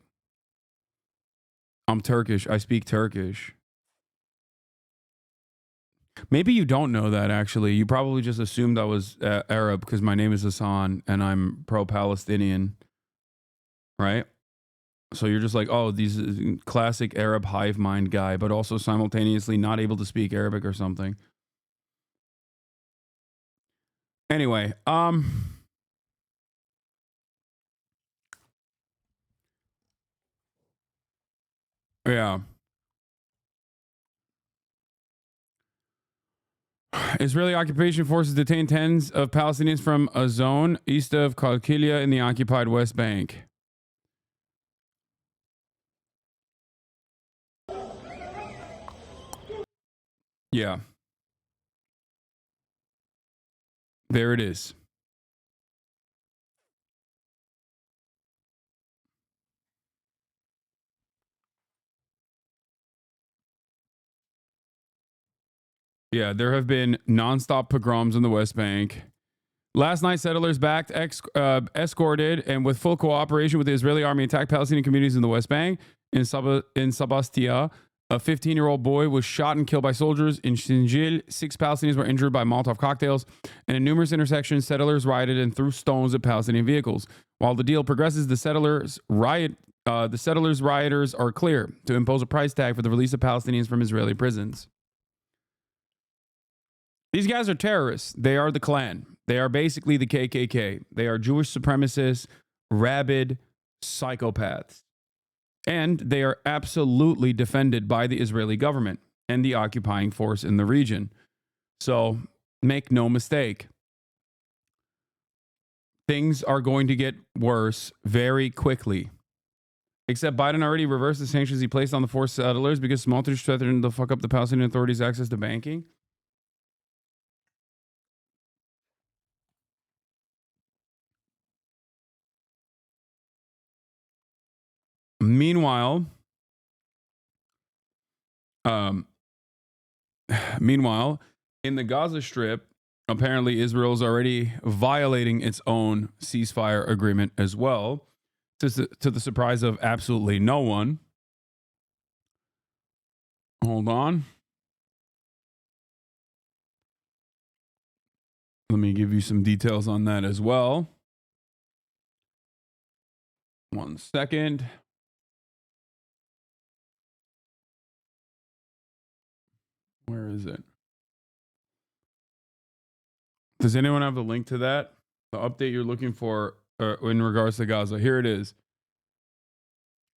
I'm Turkish. I speak Turkish. Maybe you don't know that, actually. You probably just assumed I was Arab because my name is Hasan and I'm pro-Palestinian, right? So you're just like, oh, these classic Arab hive mind guy, but also simultaneously not able to speak Arabic or something. Anyway, yeah. Israeli occupation forces detained tens of Palestinians from a zone east of Kalkilia in the occupied West Bank. Yeah. There it is. Yeah, there have been nonstop pogroms in the West Bank. Last night, settlers escorted and with full cooperation with the Israeli army attacked Palestinian communities in the West Bank. In Sabastia, a 15-year-old boy was shot and killed by soldiers. In Shinjil, 6 Palestinians were injured by Molotov cocktails. And in numerous intersections, settlers rioted and threw stones at Palestinian vehicles. While the deal progresses, the settlers' rioters are clear to impose a price tag for the release of Palestinians from Israeli prisons. These guys are terrorists. They are the Klan. They are basically the KKK. They are Jewish supremacists, rabid psychopaths. And they are absolutely defended by the Israeli government and the occupying force in the region. So make no mistake. Things are going to get worse very quickly. Except Biden already reversed the sanctions he placed on the forced settlers because Smotrich threatened to fuck up the Palestinian Authority's access to banking. Meanwhile, in the Gaza Strip, apparently Israel is already violating its own ceasefire agreement as well, to the surprise of absolutely no one. Hold on. Let me give you some details on that as well. 1 second. Where is it? Does anyone have the link to that? The update you're looking for in regards to Gaza. Here it is.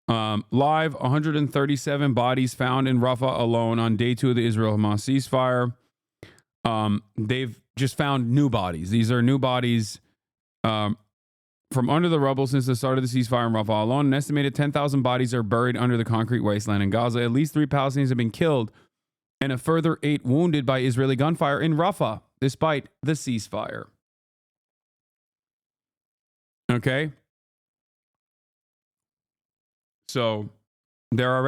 Live, 137 bodies found in Rafah alone on day 2 of the Israel-Hamas ceasefire. They've just found new bodies. These are new bodies from under the rubble since the start of the ceasefire in Rafah alone. An estimated 10,000 bodies are buried under the concrete wasteland in Gaza. At least 3 Palestinians have been killed and a further 8 wounded by Israeli gunfire in Rafah, despite the ceasefire. Okay? So they are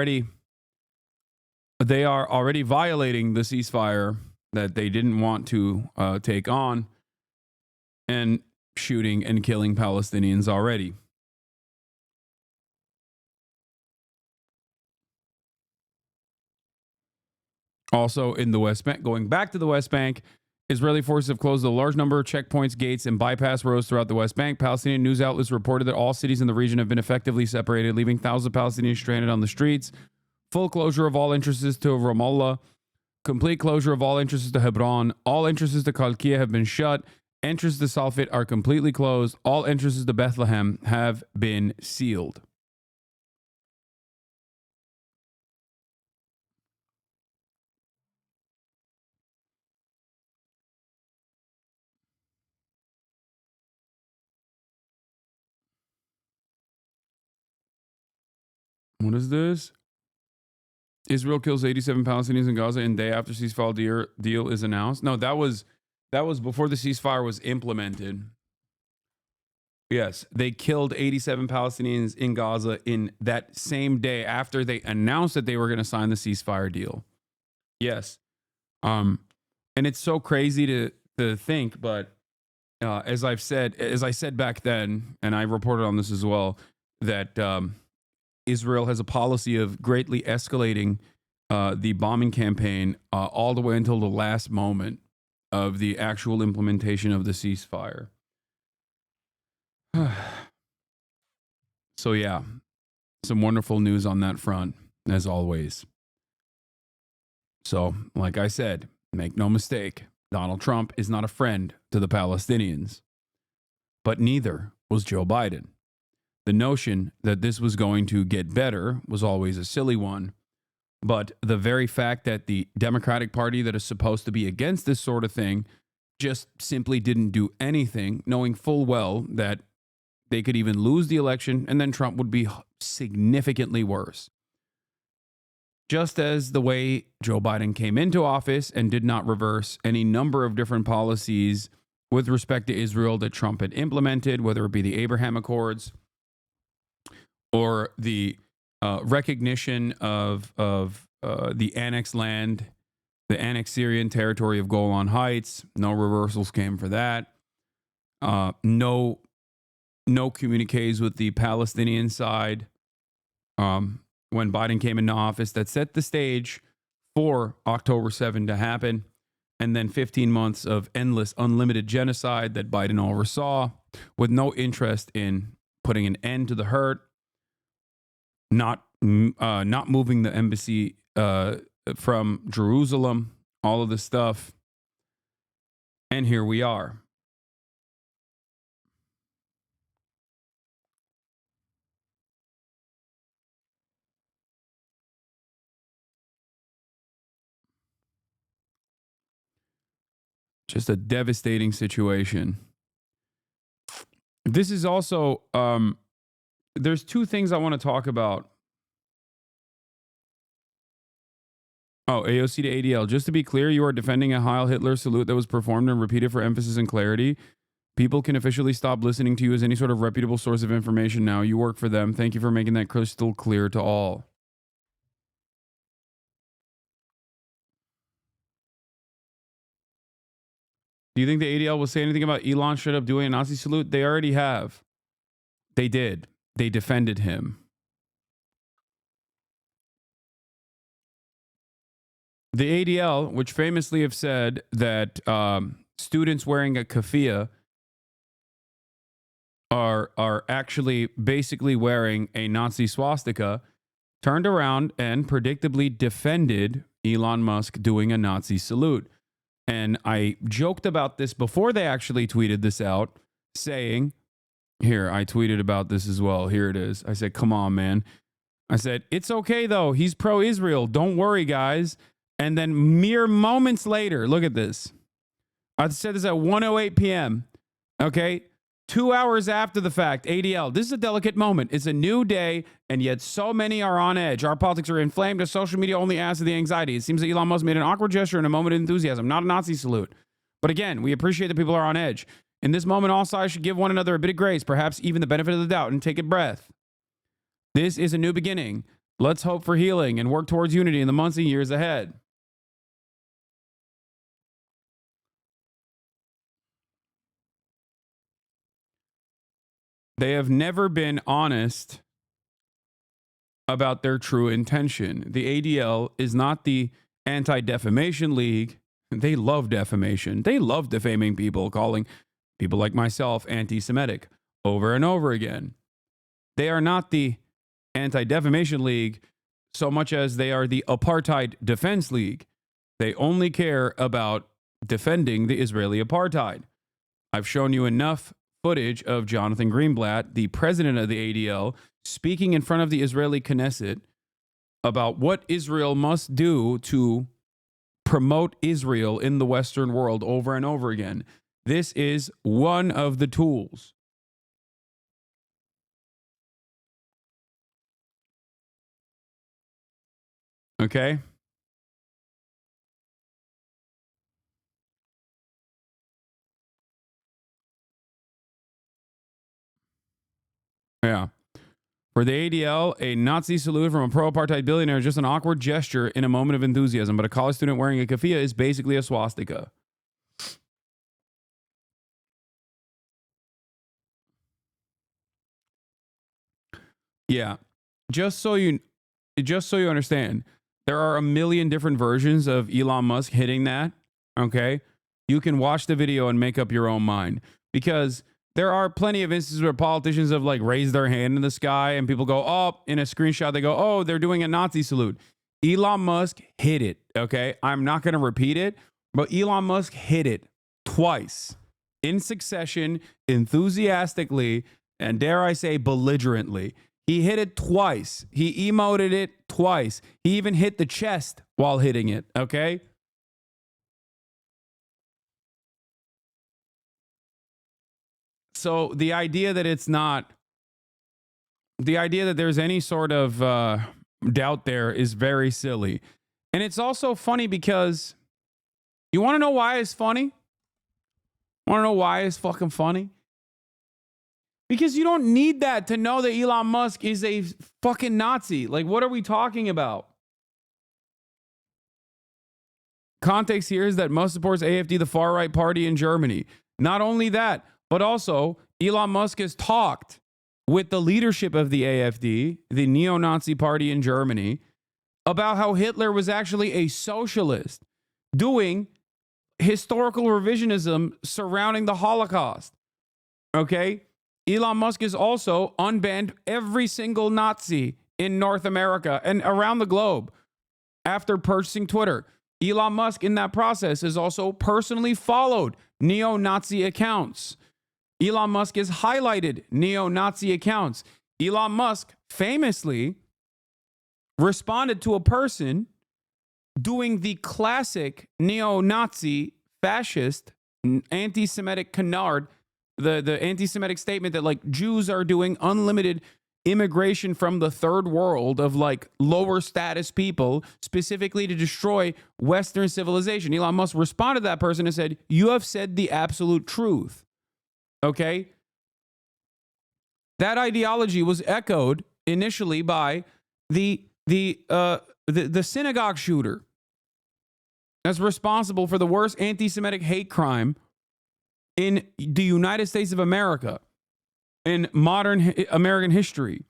already violating the ceasefire that they didn't want to take on, and shooting and killing Palestinians already. Also in the West Bank, going back to the West Bank, Israeli forces have closed a large number of checkpoints, gates, and bypass roads throughout the West Bank. Palestinian news outlets reported that all cities in the region have been effectively separated, leaving thousands of Palestinians stranded on the streets. Full closure of all entrances to Ramallah. Complete closure of all entrances to Hebron. All entrances to Kalkia have been shut. Entrances to Salfit are completely closed. All entrances to Bethlehem have been sealed. What is this? Israel kills 87 Palestinians in Gaza in day after ceasefire deal is announced. No, that was before the ceasefire was implemented. Yes, they killed 87 Palestinians in Gaza in that same day after they announced that they were going to sign the ceasefire deal. Yes. And it's so crazy to think, but as I said back then, and I reported on this as well, that Israel has a policy of greatly escalating the bombing campaign all the way until the last moment of the actual implementation of the ceasefire. So yeah, some wonderful news on that front, as always. So, like I said, make no mistake, Donald Trump is not a friend to the Palestinians, but neither was Joe Biden. The notion that this was going to get better was always a silly one, but the very fact that the Democratic Party that is supposed to be against this sort of thing just simply didn't do anything, knowing full well that they could even lose the election and then Trump would be significantly worse. Just as the way Joe Biden came into office and did not reverse any number of different policies with respect to Israel that Trump had implemented, whether it be the Abraham Accords or the recognition of the annexed land, the annexed Syrian territory of Golan Heights. No reversals came for that. No communiques with the Palestinian side when Biden came into office that set the stage for October 7 to happen. And then 15 months of endless, unlimited genocide that Biden oversaw with no interest in putting an end to the hurt, not moving the embassy from Jerusalem, all of this stuff. And here we are. Just a devastating situation. This is also, there's two things I want to talk about. Oh, AOC to ADL. Just to be clear, you are defending a Heil Hitler salute that was performed and repeated for emphasis and clarity. People can officially stop listening to you as any sort of reputable source of information now. You work for them. Thank you for making that crystal clear to all. Do you think the ADL will say anything about Elon straight up doing a Nazi salute? They already have. They did. They defended him. The ADL, which famously have said that students wearing a keffiyeh are actually basically wearing a Nazi swastika, turned around and predictably defended Elon Musk doing a Nazi salute. And I joked about this before they actually tweeted this out, saying, here, I tweeted about this as well. Here it is. I said, come on, man. I said, it's okay, though. He's pro-Israel. Don't worry, guys. And then mere moments later, look at this. I said this at 1:08 p.m. Okay? 2 hours after the fact, ADL. This is a delicate moment. It's a new day, and yet so many are on edge. Our politics are inflamed as social media only adds to the anxiety. It seems that Elon Musk made an awkward gesture in a moment of enthusiasm, not a Nazi salute. But again, we appreciate that people are on edge. In this moment, all sides should give one another a bit of grace, perhaps even the benefit of the doubt, and take a breath. This is a new beginning. Let's hope for healing and work towards unity in the months and years ahead. They have never been honest about their true intention. The ADL is not the Anti-Defamation League. They love defamation. They love defaming people, calling people like myself anti-Semitic over and over again. They are not the Anti-Defamation League so much as they are the Apartheid Defense League. They only care about defending the Israeli apartheid. I've shown you enough footage of Jonathan Greenblatt, the president of the ADL, speaking in front of the Israeli Knesset about what Israel must do to promote Israel in the Western world over and over again. This is one of the tools. Okay? Yeah. For the ADL, a Nazi salute from a pro-apartheid billionaire is just an awkward gesture in a moment of enthusiasm, but a college student wearing a keffiyeh is basically a swastika. Yeah. Just so you understand, there are a million different versions of Elon Musk hitting that, okay? You can watch the video and make up your own mind, because there are plenty of instances where politicians have like raised their hand in the sky and people go, oh, in a screenshot, they go, oh, they're doing a Nazi salute. Elon Musk hit it, okay? I'm not going to repeat it, but Elon Musk hit it twice in succession, enthusiastically, and dare I say belligerently. He hit it twice. He emoted it twice. He even hit the chest while hitting it, okay? So the idea that it's not, the idea that there's any sort of doubt there is very silly. And it's also funny because, you want to know why it's funny? Want to know why it's fucking funny? Because you don't need that to know that Elon Musk is a fucking Nazi. Like, what are we talking about? Context here is that Musk supports AfD, the far-right party in Germany. Not only that, but also Elon Musk has talked with the leadership of the AfD, the neo-Nazi party in Germany, about how Hitler was actually a socialist doing historical revisionism surrounding the Holocaust. Okay? Elon Musk has also unbanned every single Nazi in North America and around the globe after purchasing Twitter. Elon Musk, in that process, has also personally followed neo-Nazi accounts. Elon Musk has highlighted neo-Nazi accounts. Elon Musk famously responded to a person doing the classic neo-Nazi, fascist, anti-Semitic canard, the anti-Semitic statement that like Jews are doing unlimited immigration from the third world of like lower status people specifically to destroy Western civilization. Elon Musk responded to that person and said, you have said the absolute truth. Okay? That ideology was echoed initially by the synagogue shooter that's responsible for the worst anti-Semitic hate crime in the United States of America, in modern American history.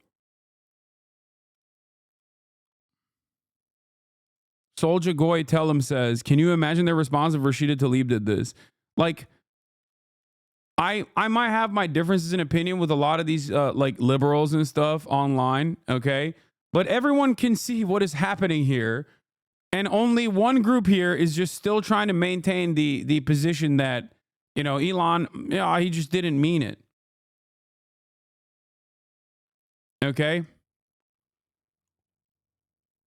Soldier Goy Tellem says, can you imagine their response if Rashida Tlaib did this? Like, I might have my differences in opinion with a lot of these like liberals and stuff online, okay? But everyone can see what is happening here. And only one group here is just still trying to maintain the position that, you know, Elon, yeah, he just didn't mean it. Okay?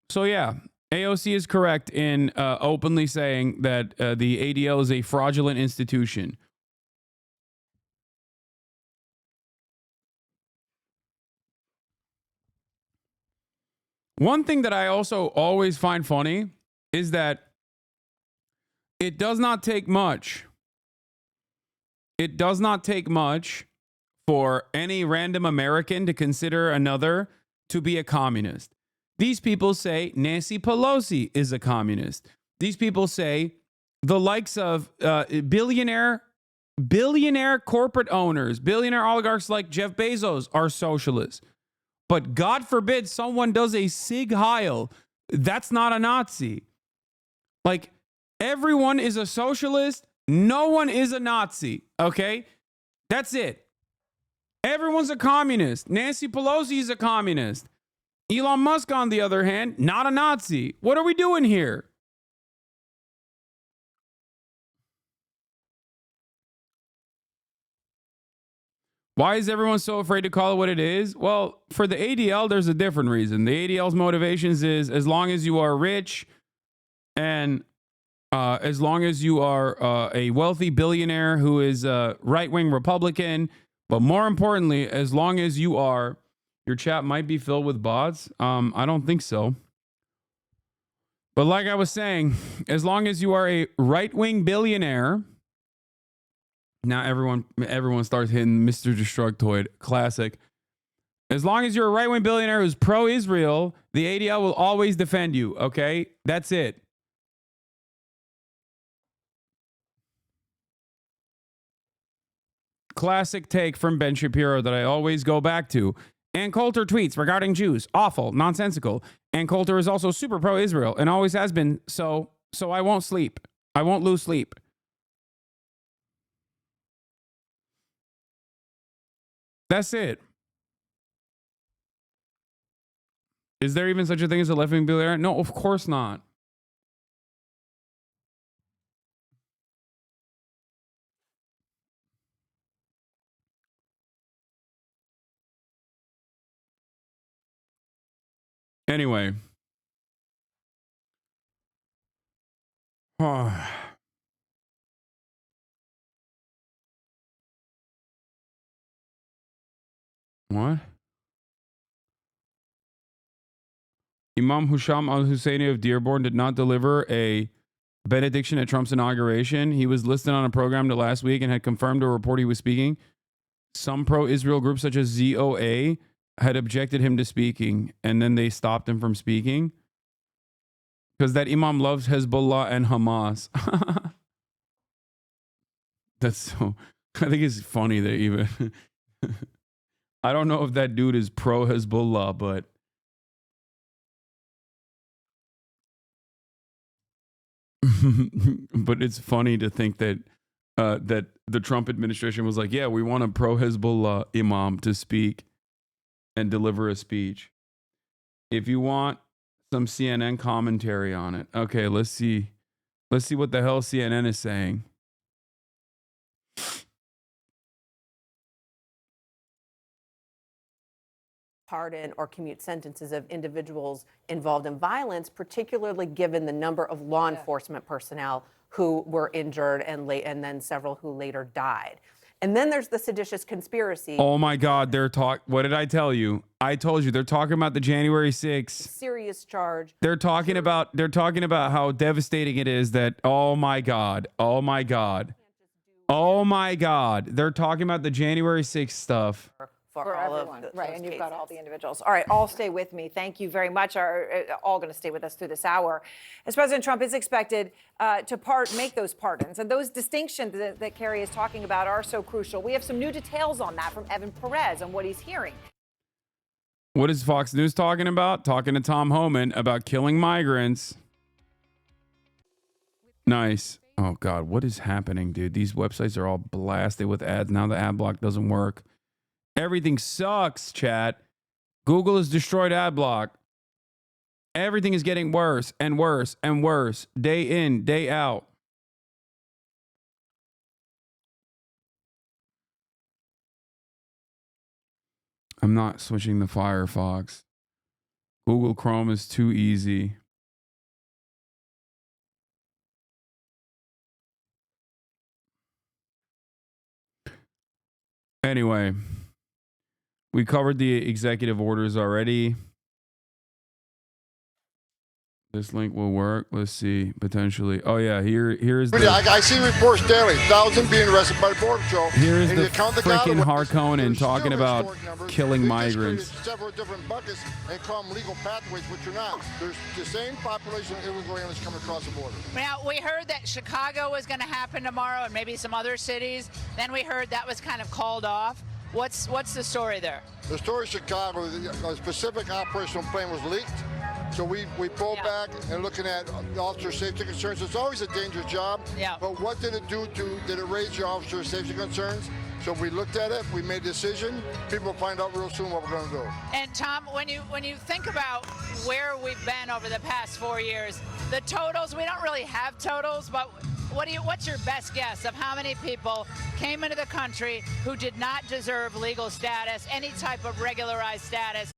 So, yeah, AOC is correct in openly saying that the ADL is a fraudulent institution. One thing that I also always find funny is that it does not take much. It does not take much for any random American to consider another to be a communist. These people say Nancy Pelosi is a communist. These people say the likes of billionaire billionaire corporate owners, billionaire oligarchs like Jeff Bezos are socialists. But God forbid someone does a Sig Heil. That's not a Nazi. Like, everyone is a socialist. No one is a Nazi. Okay? That's it. Everyone's a communist. Nancy Pelosi is a communist. Elon Musk, on the other hand, not a Nazi. What are we doing here? Why is everyone so afraid to call it what it is? Well, for the ADL, there's a different reason. The ADL's motivations is as long as you are rich and as long as you are a wealthy billionaire who is a right-wing Republican, but more importantly, as long as you are, your chat might be filled with bots. I don't think so. But like I was saying, as long as you are a right-wing billionaire, now everyone starts hitting Mr. Destructoid. Classic. As long as you're a right-wing billionaire who's pro-Israel, the ADL will always defend you, okay? That's it. Classic take from Ben Shapiro that I always go back to. Ann Coulter tweets regarding Jews. Awful. Nonsensical. Ann Coulter is also super pro-Israel and always has been, so I won't sleep. I won't lose sleep. That's it. Is there even such a thing as a left-wing billionaire? No, of course not. Anyway. What? Imam Husham al-Husseini of Dearborn did not deliver a benediction at Trump's inauguration. He was listed on a program last week and had confirmed a report he was speaking. Some pro-Israel groups such as ZOA had objected him to speaking, and then they stopped him from speaking because that Imam loves Hezbollah and Hamas. That's so... I think it's funny that even... I don't know if that dude is pro-Hezbollah, but... but it's funny to think that that the Trump administration was like, yeah, we want a pro-Hezbollah imam to speak and deliver a speech. If you want some CNN commentary on it, okay, let's see what the hell CNN is saying. Pardon or commute sentences of individuals involved in violence, particularly given the number of law enforcement personnel who were injured and then several who later died. And then there's the seditious conspiracy. Oh my God, what did I tell you? I told you they're talking about the January 6th serious charge. They're talking about how devastating it is that oh my God. They're talking about the January 6th stuff. For everyone, right? And you've got all the individuals. All right, all stay with me. Thank you very much. Are all going to stay with us through this hour, as President Trump is expected to make those pardons, and those distinctions that Carrie is talking about are so crucial. We have some new details on that from Evan Perez and what he's hearing. What is Fox News talking about? Talking to Tom Homan about killing migrants. Nice. Oh God, what is happening, dude? These websites are all blasted with ads. Now the ad block doesn't work. Everything sucks, chat. Google has destroyed ad block. Everything is getting worse and worse and worse, day in, day out. I'm not switching to Firefox. Google Chrome is too easy. Anyway. We covered the executive orders already. This link will work. Let's see. Potentially. Oh yeah, here's I the see reports daily, 1,000 being arrested by the Border Patrol. here's And the you count the freaking gotaways, Harkonnen talking about killing we just migrants. created several different buckets and call them legal pathways, which are not. There's the same population of illegal aliens coming across the border. Now, we heard that Chicago was going to happen tomorrow and maybe some other cities. Then we heard that was kind of called off. What's the story there? The story of Chicago, a specific operational plan was leaked. So we pulled back and looking at officer safety concerns. It's always a dangerous job. Yeah. But what did it do did it raise your officer safety concerns? So we looked at it, we made a decision. People will find out real soon what we're going to do. And Tom, when you think about where we've been over the past 4 years, the totals, we don't really have totals, but what's your best guess of how many people came into the country who did not deserve legal status, any type of regularized status?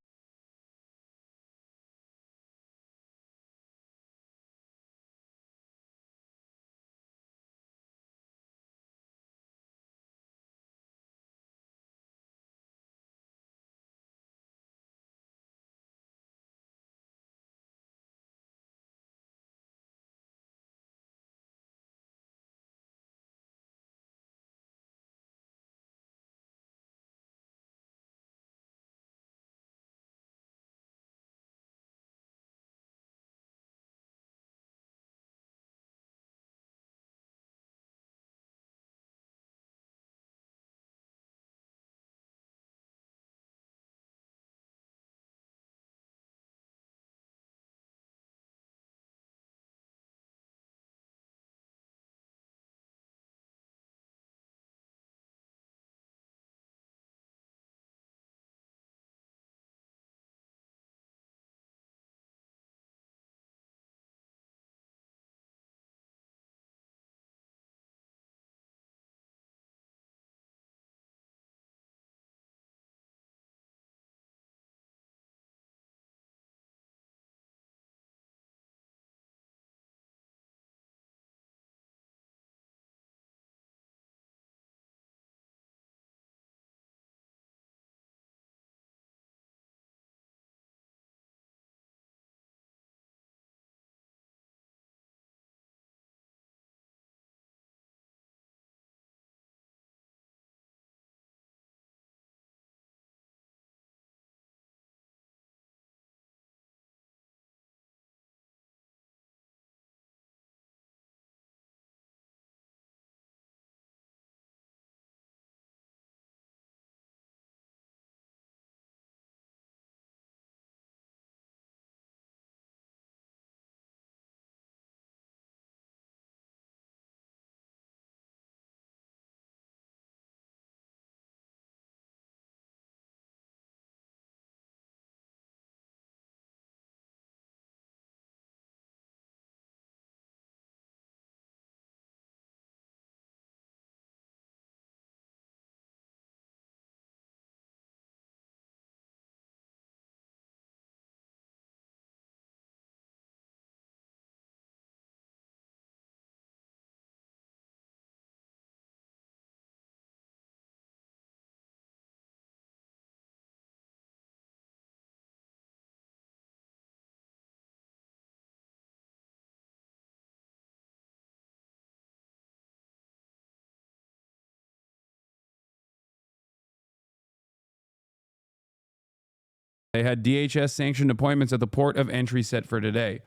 They had DHS sanctioned appointments at the port of entry set for today.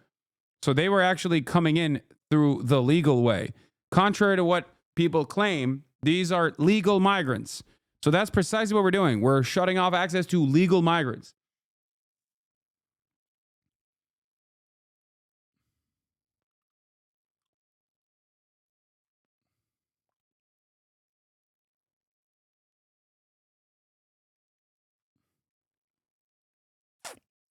So they were actually coming in through the legal way. Contrary to what people claim, these are legal migrants. So that's precisely what we're doing. We're shutting off access to legal migrants.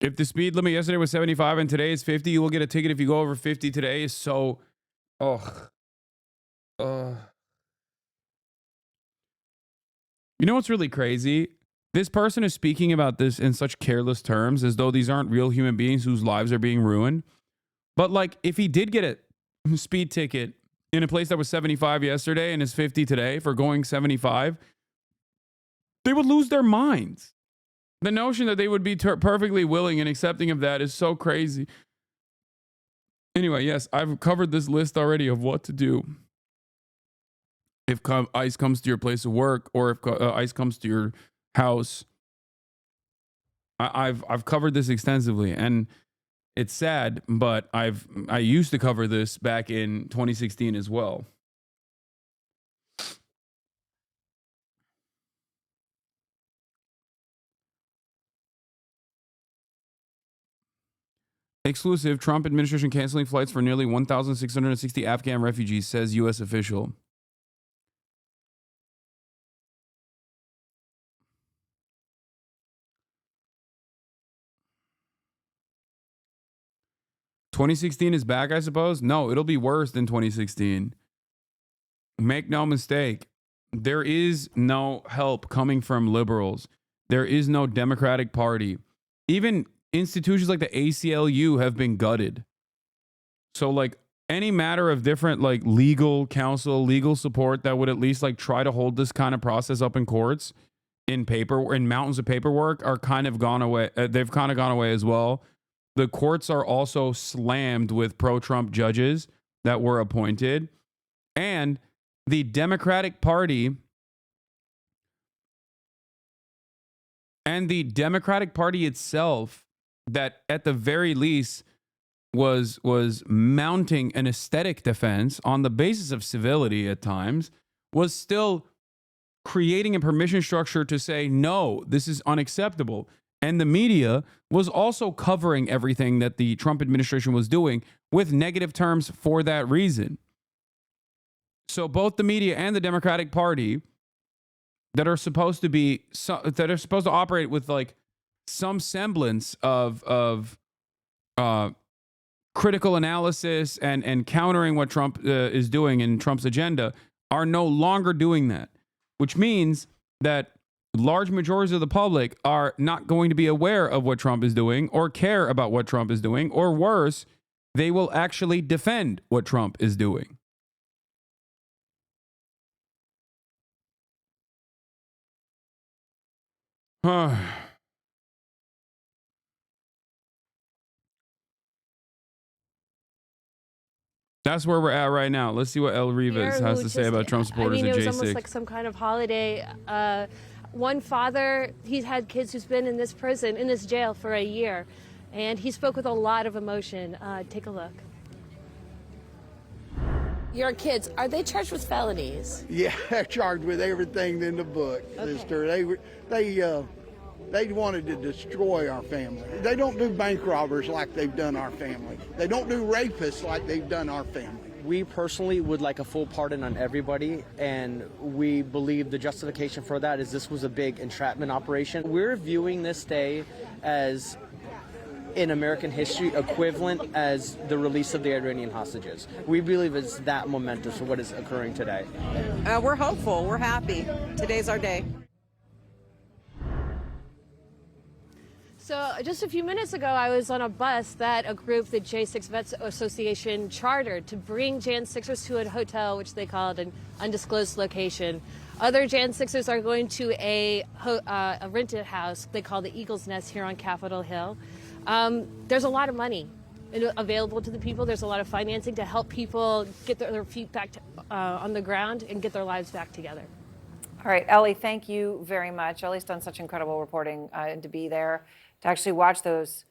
If the speed limit yesterday was 75 and today is 50, you will get a ticket if you go over 50 today. So, you know what's really crazy? This person is speaking about this in such careless terms as though these aren't real human beings whose lives are being ruined. But like, if he did get a speed ticket in a place that was 75 yesterday and is 50 today for going 75, they would lose their minds. The notion that they would be perfectly willing and accepting of that is so crazy. Anyway, yes, I've covered this list already of what to do if ICE comes to your place of work or if ICE comes to your house. I've covered this extensively, and it's sad, but I used to cover this back in 2016 as well. Exclusive, Trump administration canceling flights for nearly 1,660 Afghan refugees, says U.S. official. "2016 is back, I suppose? No, it'll be worse than 2016. Make no mistake. There is no help coming from liberals. There is no Democratic Party. Even institutions like the ACLU have been gutted. So, like, any matter of different, like, legal counsel, legal support that would at least, like, try to hold this kind of process up in courts, in mountains of paperwork, are kind of gone away. They've kind of gone away as well. The courts are also slammed with pro-Trump judges that were appointed. And the Democratic Party itself, that at the very least was mounting an aesthetic defense on the basis of civility at times, was still creating a permission structure to say, no, this is unacceptable. And the media was also covering everything that the Trump administration was doing with negative terms for that reason. So both the media and the Democratic Party that are supposed to operate with, like, some semblance of critical analysis and countering what Trump is doing in Trump's agenda, are no longer doing that, which means that large majorities of the public are not going to be aware of what Trump is doing or care about what Trump is doing, or worse, they will actually defend what Trump is doing. That's where we're at right now. Let's see what El Rivas has to say about Trump supporters at J6. It was almost like some kind of holiday. One father, he's had kids who's been in this prison, in this jail for a year, and he spoke with a lot of emotion. Take a look. Your kids, are they charged with felonies? Yeah, they're charged with everything in the book, sister. They wanted to destroy our family. They don't do bank robbers like they've done our family. They don't do rapists like they've done our family. We personally would like a full pardon on everybody, and we believe the justification for that is this was a big entrapment operation. We're viewing this day as, in American history, equivalent as the release of the Iranian hostages. We believe it's that momentous for what is occurring today. We're hopeful. We're happy. Today's our day. So just a few minutes ago, I was on a bus that a group, the J6 Vets Association, chartered to bring Jan 6ers to a hotel, which they called an undisclosed location. Other Jan 6ers are going to a rented house they call the Eagle's Nest here on Capitol Hill. There's a lot of money available to the people. There's a lot of financing to help people get their feet back on the ground and get their lives back together. All right, Ellie, thank you very much. Ellie's done such incredible reporting, and to be there, to actually watch those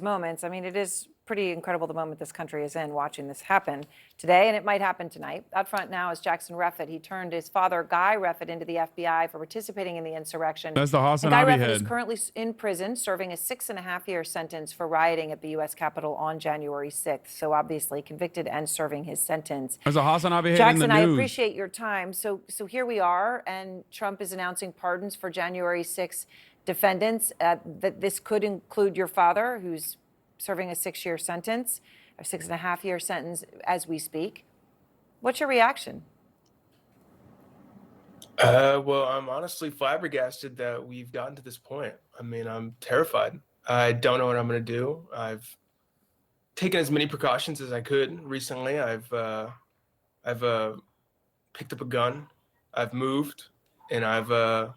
moments. I mean, it is pretty incredible the moment this country is in, watching this happen today, and it might happen tonight. Out front now is Jackson Reffitt. He turned his father, Guy Reffitt, into the FBI for participating in the insurrection. That's the HasnAbi Guy Reffitt head. is currently in prison, serving a 6.5-year sentence for rioting at the U.S. Capitol on January 6th. So obviously convicted and serving his sentence. There's a HasnAbi head Jackson, in the I news. appreciate your time. So here we are, and Trump is announcing pardons for January 6th defendants. That this could include your father, who's serving a 6-year sentence, a 6.5-year sentence as we speak. What's your reaction? Well, I'm honestly flabbergasted that we've gotten to this point. I mean, I'm terrified. I don't know what I'm going to do. I've taken as many precautions as I could recently. I've picked up a gun. I've moved, and I've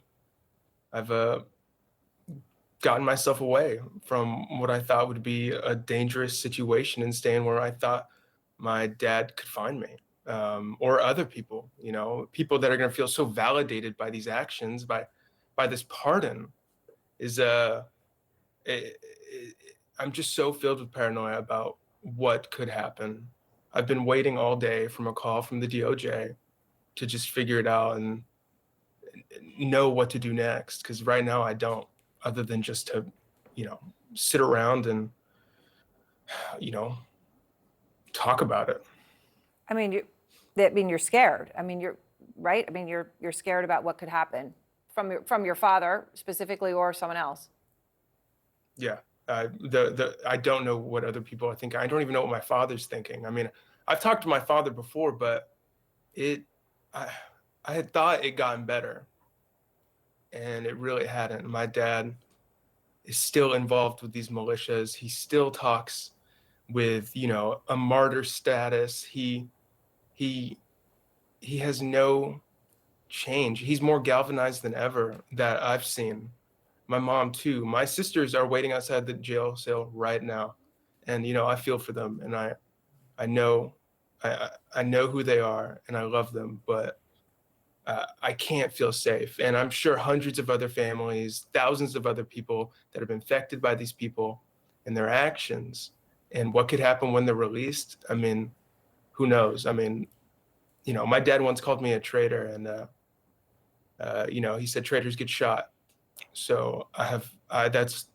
gotten myself away from what I thought would be a dangerous situation and staying where I thought my dad could find me, or other people, people that are going to feel so validated by these actions, by this pardon. I'm just so filled with paranoia about what could happen. I've been waiting all day from a call from the DOJ to just figure it out and know what to do next. Because right now I don't, other than just to, sit around and, talk about it. I mean, you're scared. I mean, you're right. I mean, you're scared about what could happen from your father specifically, or someone else. Yeah. I don't know what other people are thinking. I don't even know what my father's thinking. I mean, I've talked to my father before, but I had thought it gotten better, and it really hadn't. My dad is still involved with these militias. He still talks with, a martyr status. He has no change. He's more galvanized than ever that I've seen. My mom too. My sisters are waiting outside the jail cell right now, and I feel for them, and I know who they are, and I love them, but I can't feel safe. And I'm sure hundreds of other families, thousands of other people that have been affected by these people and their actions, and what could happen when they're released. I mean, who knows? I mean, my dad once called me a traitor, and he said traitors get shot. So that's,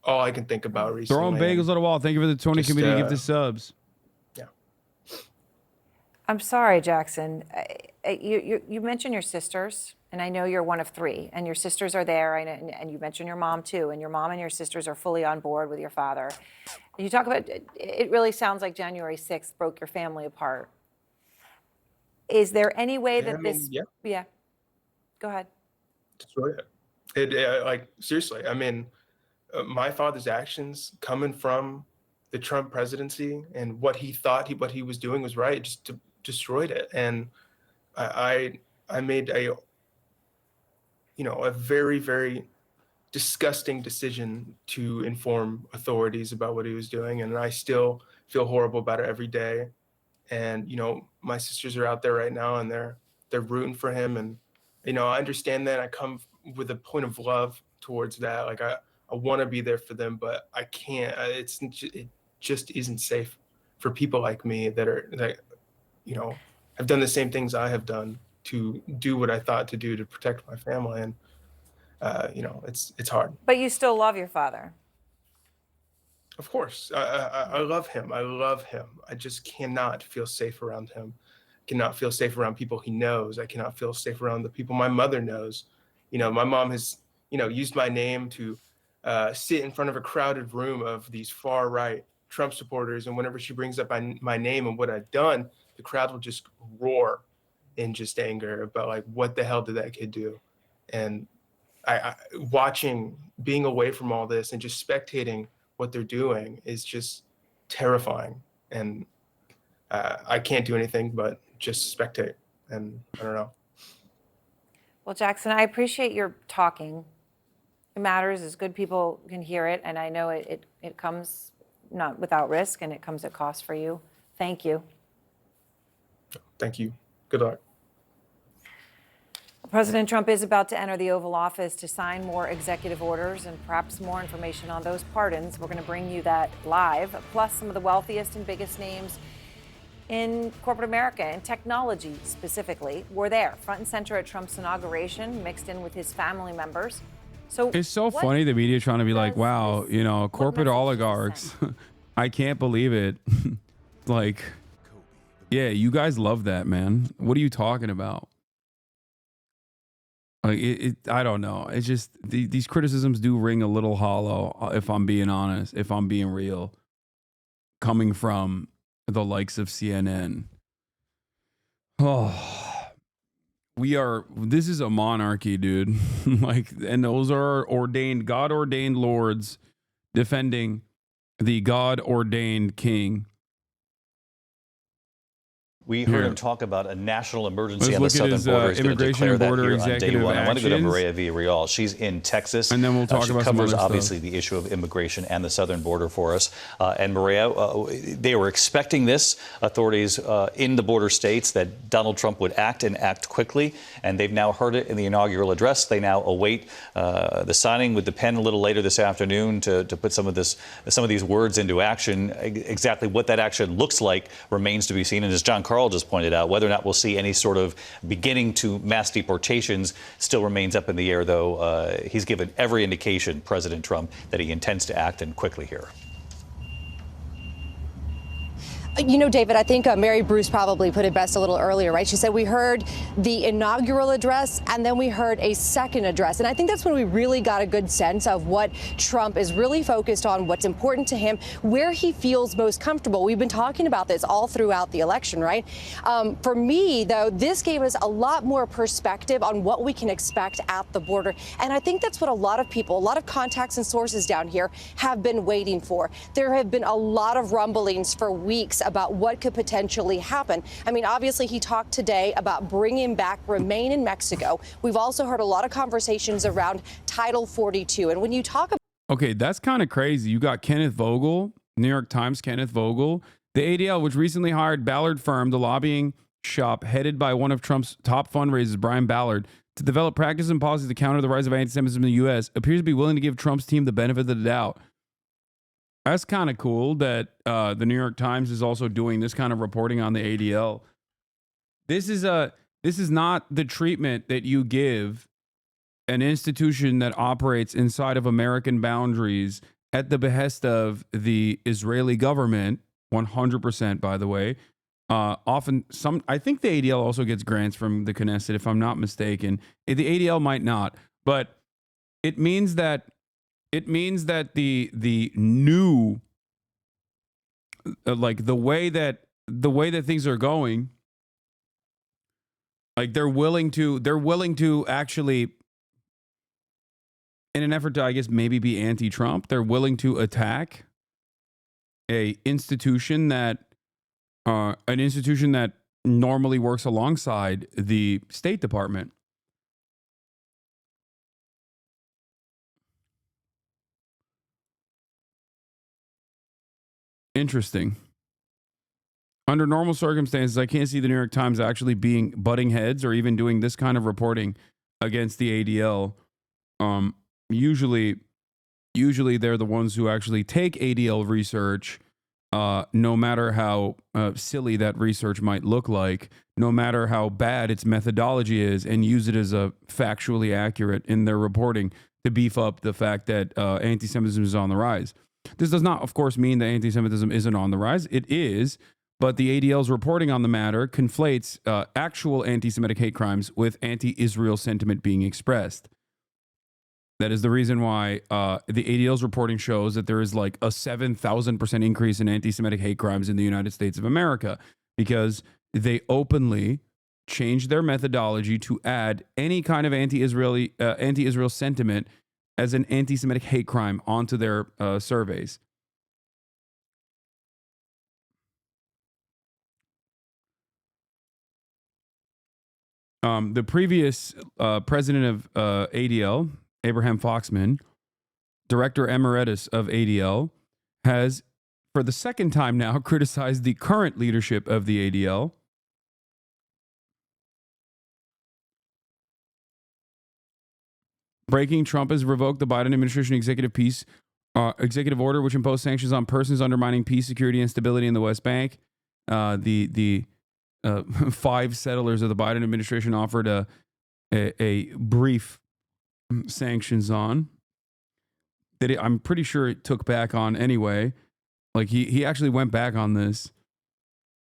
all I can think about recently. Throwing bagels at a wall. Thank you for the Tony community gift of subs. Yeah. I'm sorry, Jackson. You mentioned your sisters, and I know you're one of three, and your sisters are there, and you mentioned your mom too, and your mom and your sisters are fully on board with your father. And you talk about, it really sounds like January 6th broke your family apart. Is there any way that yeah. Go ahead. Destroy it. Seriously, I mean, my father's actions coming from the Trump presidency and what he thought what he was doing was right, just destroyed it. And I made a very, very disgusting decision to inform authorities about what he was doing. And I still feel horrible about it every day. And, my sisters are out there right now, and they're rooting for him. And, I understand that. I come with a point of love towards that. Like, I want to be there for them, but I can't. It just isn't safe for people like me that have done the same things I have done to do what I thought to do to protect my family. And, it's hard. But you still love your father. Of course. I love him. I love him. I just cannot feel safe around him. Cannot feel safe around people he knows. I cannot feel safe around the people my mother knows. My mom has, used my name to sit in front of a crowded room of these far right Trump supporters. And whenever she brings up my name and what I've done, the crowd will just roar in just anger about like, what the hell did that kid do? And I being away from all this and just spectating what they're doing is just terrifying. And I can't do anything but just spectate. And I don't know. Well, Jackson, I appreciate your talking. It matters as good people can hear it. And I know it comes not without risk, and it comes at cost for you. Thank you. Thank you. Good luck. President Trump is about to enter the Oval Office to sign more executive orders and perhaps more information on those pardons. We're going to bring you that live, plus some of the wealthiest and biggest names in corporate America and technology specifically were there, front and center at Trump's inauguration, mixed in with his family members. So it's so funny, the media trying to be like, wow, corporate oligarchs. I can't believe it. Like, yeah, you guys love that, man. What are you talking about? Like, I don't know. It's just these criticisms do ring a little hollow, if I'm being honest, if I'm being real, coming from the likes of CNN. Oh, this is a monarchy, dude. Like, and those are God ordained lords defending the God ordained king. We heard Here. him talk about a national emergency Let's on the look at southern his, border. He's going to immigration declare that border here on day executive one. I want to go to actions. Maria Villarreal. She's in Texas. And then we'll talk she about some covers other obviously stuff. the issue of immigration and the southern border for us. And Maria, they were expecting this. Authorities in the border states that Donald Trump would act and act quickly. And they've now heard it in the inaugural address. They now await the signing with the pen a little later this afternoon to put some of these words into action. Exactly what that action looks like remains to be seen. And as John Carl just pointed out, whether or not we'll see any sort of beginning to mass deportations still remains up in the air, though he's given every indication, President Trump, that he intends to act and quickly here. You know, David, I think Mary Bruce probably put it best a little earlier, right? She said we heard the inaugural address and then we heard a second address. And I think that's when we really got a good sense of what Trump is really focused on, what's important to him, where he feels most comfortable. We've been talking about this all throughout the election, right? For me, though, this gave us a lot more perspective on what we can expect at the border. And I think that's what a lot of people, a lot of contacts and sources down here have been waiting for. There have been a lot of rumblings for weeks about what could potentially happen. I mean, obviously, he talked today about bringing back Remain in Mexico. We've also heard a lot of conversations around Title 42. And when you talk about Okay, that's kind of crazy. You got Kenneth Vogel, New York Times Kenneth Vogel, the ADL, which recently hired Ballard Firm, the lobbying shop headed by one of Trump's top fundraisers, Brian Ballard, to develop practice and policies to counter the rise of anti-Semitism in the U.S., appears to be willing to give Trump's team the benefit of the doubt. That's kind of cool that the New York Times is also doing this kind of reporting on the ADL. This is not the treatment that you give an institution that operates inside of American boundaries at the behest of the Israeli government, 100%, by the way. I think the ADL also gets grants from the Knesset, if I'm not mistaken. The ADL might not, but it means that the new, like the way that things are going, like they're willing to actually, in an effort to, I guess, maybe be anti-Trump, they're willing to attack an institution that normally works alongside the State Department. Interesting. Under normal circumstances, I can't see the New York Times actually butting heads or even doing this kind of reporting against the ADL. Usually they're the ones who actually take ADL research, no matter how silly that research might look like, no matter how bad its methodology is, and use it as a factually accurate in their reporting to beef up the fact that anti-Semitism is on the rise. This does not, of course, mean that anti-Semitism isn't on the rise. It is, but the ADL's reporting on the matter conflates actual anti-Semitic hate crimes with anti-Israel sentiment being expressed. That is the reason why the ADL's reporting shows that there is like a 7,000% increase in anti-Semitic hate crimes in the United States of America, because they openly changed their methodology to add any kind of anti-Israel sentiment as an anti-Semitic hate crime onto their surveys. The previous president of ADL, Abraham Foxman, director emeritus of ADL, has, for the second time now, criticized the current leadership of the ADL. Breaking, Trump has revoked the Biden administration executive order, which imposed sanctions on persons undermining peace, security, and stability in the West Bank. The 5 settlers of the Biden administration offered a brief sanctions on that I'm pretty sure it took back on anyway. Like he actually went back on this.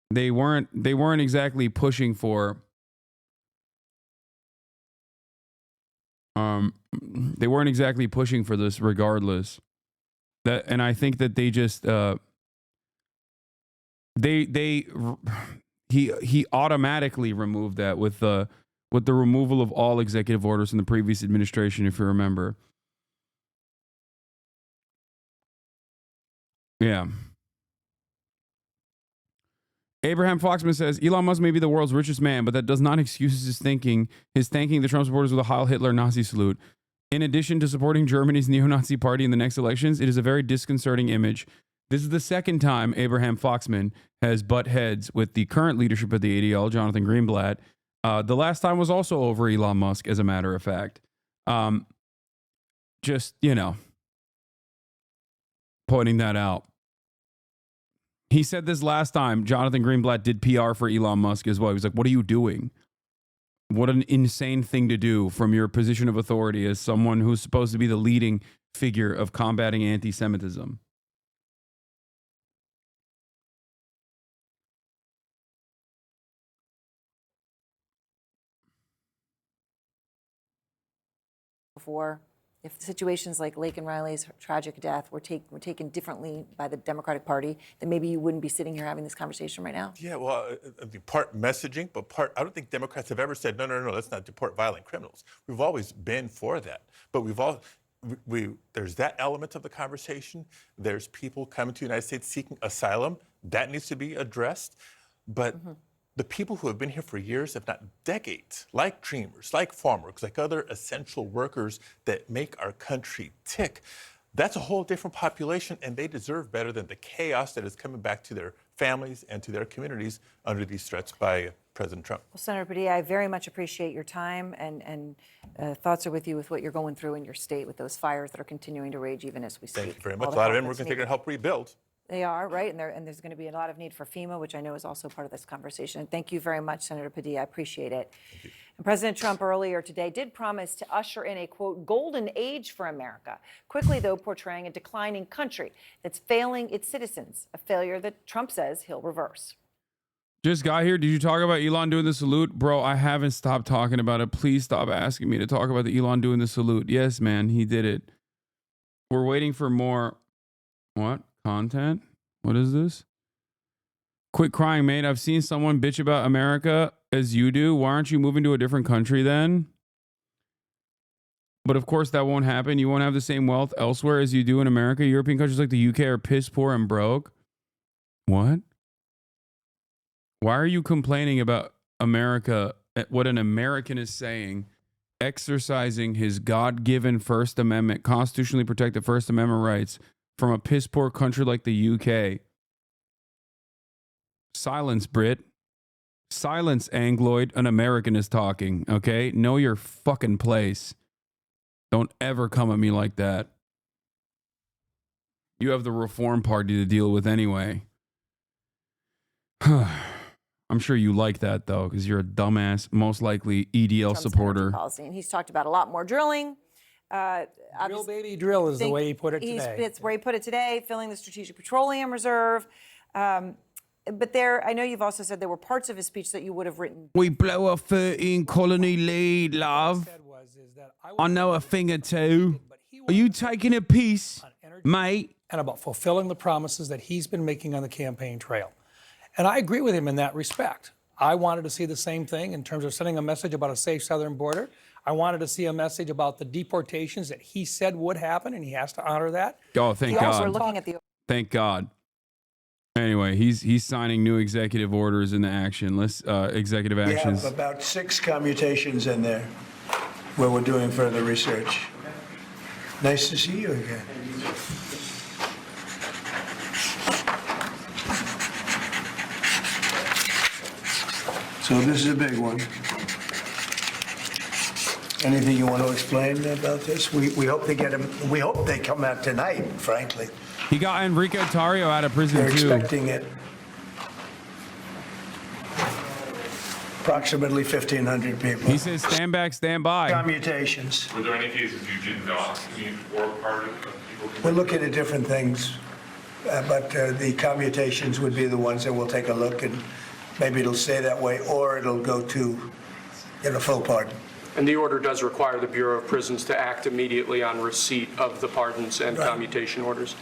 They weren't exactly pushing for they weren't exactly pushing for this regardless. And I think that they just he automatically removed that with the removal of all executive orders in the previous administration, if you remember. Yeah. Abraham Foxman says, Elon Musk may be the world's richest man, but that does not excuse his thanking the Trump supporters with a Heil Hitler Nazi salute. In addition to supporting Germany's neo-Nazi party in the next elections, it is a very disconcerting image. This is the second time Abraham Foxman has butt heads with the current leadership of the ADL, Jonathan Greenblatt. The last time was also over Elon Musk, as a matter of fact. Just, pointing that out. He said this last time. Jonathan Greenblatt did PR for Elon Musk as well. He was like, what are you doing? What an insane thing to do from your position of authority as someone who's supposed to be the leading figure of combating anti-Semitism. Before, if situations like Laken Riley's tragic death were taken differently by the Democratic Party, then maybe you wouldn't be sitting here having this conversation right now. Yeah, well, the part messaging, but part, I don't think Democrats have ever said, no, let's not deport violent criminals. We've always been for that. But there's that element of the conversation. There's people coming to the United States seeking asylum. That needs to be addressed. But the people who have been here for years, if not decades, like dreamers, like farm workers, like other essential workers that make our country tick, that's a whole different population, and they deserve better than the chaos that is coming back to their families and to their communities under these threats by President Trump. Well, Senator Padilla, I very much appreciate your time, and thoughts are with you with what you're going through in your state with those fires that are continuing to rage even as we speak. Thank you very much. A lot of them we're going to take to help rebuild. They are, right? And there's going to be a lot of need for FEMA, which I know is also part of this conversation. Thank you very much, Senator Padilla. I appreciate it. And President Trump earlier today did promise to usher in a, quote, golden age for America, quickly, though, portraying a declining country that's failing its citizens, a failure that Trump says he'll reverse. Just got here. Did you talk about Elon doing the salute? Bro, I haven't stopped talking about it. Please stop asking me to talk about the Elon doing the salute. Yes, man, he did it. We're waiting for more. What? Content? What is this? Quit crying, mate. I've seen someone bitch about America as you do. Why aren't you moving to a different country then? But of course that won't happen. You won't have the same wealth elsewhere as you do in America. European countries like the UK are piss poor and broke. What? Why are you complaining about America, what an American is saying, exercising his God-given First Amendment, constitutionally protected First Amendment rights from a piss-poor country like the UK? Silence, Brit. Silence, Angloid. An American is talking, okay? Know your fucking place. Don't ever come at me like that. You have the Reform Party to deal with anyway. I'm sure you like that, though, because you're a dumbass, most likely EDL Trump's supporter. Policy. And he's talked about a lot more drilling. Drill, baby, drill is the way he put it today. It's where he put it today, filling the Strategic Petroleum Reserve. But I know you've also said there were parts of his speech that you would have written. We blow a 13 colony lead, love. I know a thing or two. Are you taking a piece, mate? And about fulfilling the promises that he's been making on the campaign trail. And I agree with him in that respect. I wanted to see the same thing in terms of sending a message about a safe southern border. I wanted to see a message about the deportations that he said would happen, and he has to honor that. Oh, thank God. We're looking at the. Thank God. Anyway, he's signing new executive orders into action. Executive actions. We have about 6 commutations in there where we're doing further research. Nice to see you again. So this is a big one. Anything you want to explain about this? We hope they get him. We hope they come out tonight, frankly. He got Enrique Tarrio out of prison, They're too. expecting it. Approximately 1,500 people. He says, stand back, stand by. Commutations. Were there any cases you did not meet or part of people? We're looking at different things, but the commutations would be the ones that we'll take a look, and maybe it'll stay that way, or it'll go to, full pardon. And the order does require the Bureau of Prisons to act immediately on receipt of the pardons and commutation orders.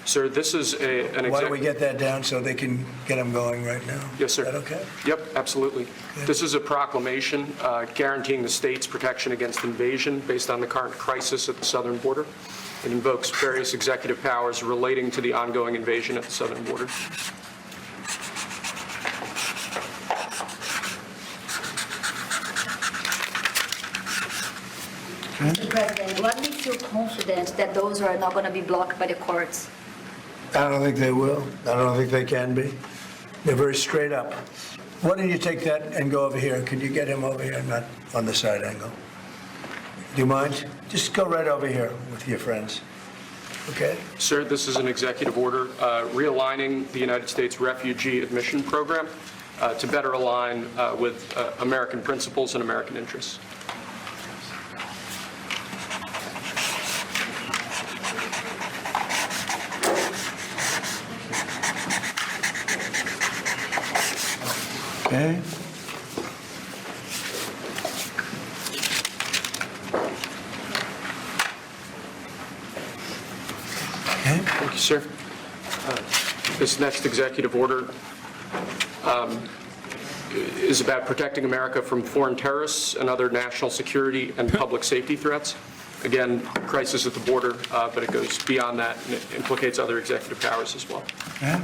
Sir, this is an Why don't we get that down so they can get them going right now? Yes, sir. Is that okay? Yep, absolutely. This is a proclamation guaranteeing the state's protection against invasion based on the current crisis at the southern border. It invokes various executive powers relating to the ongoing invasion at the southern border. Mr. President, what makes you confident that those are not going to be blocked by the courts? I don't think they will. I don't think they can be. They're very straight up. Why don't you take that and go over here? Could you get him over here, not on the side angle? Do you mind? Just go right over here with your friends. Okay? Sir, this is an executive order realigning the United States refugee admission program to better align with American principles and American interests. Okay? Thank you, sir. This next executive order is about protecting America from foreign terrorists and other national security and public safety threats. Again, crisis at the border, but it goes beyond that and it implicates other executive powers as well. Okay?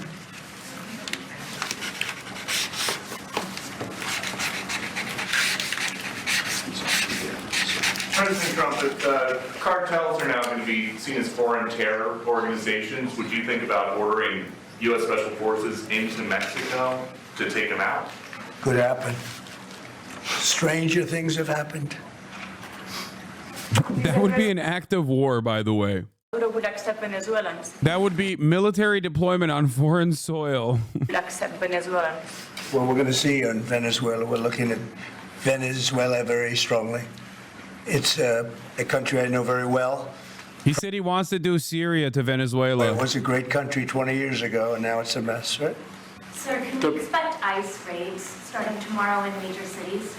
President Trump, if cartels are now going to be seen as foreign terror organizations, would you think about ordering U.S. Special Forces into Mexico to take them out? Could happen. Stranger things have happened. That would be an act of war, by the way. Would accept Venezuelans. That would be military deployment on foreign soil. Would accept Venezuelans. Well, we're going to see in Venezuela. We're looking at Venezuela very strongly. It's a country I know very well. He said he wants to do Syria to Venezuela. Well, it was a great country 20 years ago, and now it's a mess, right? Sir, can we expect ICE raids starting tomorrow in major cities?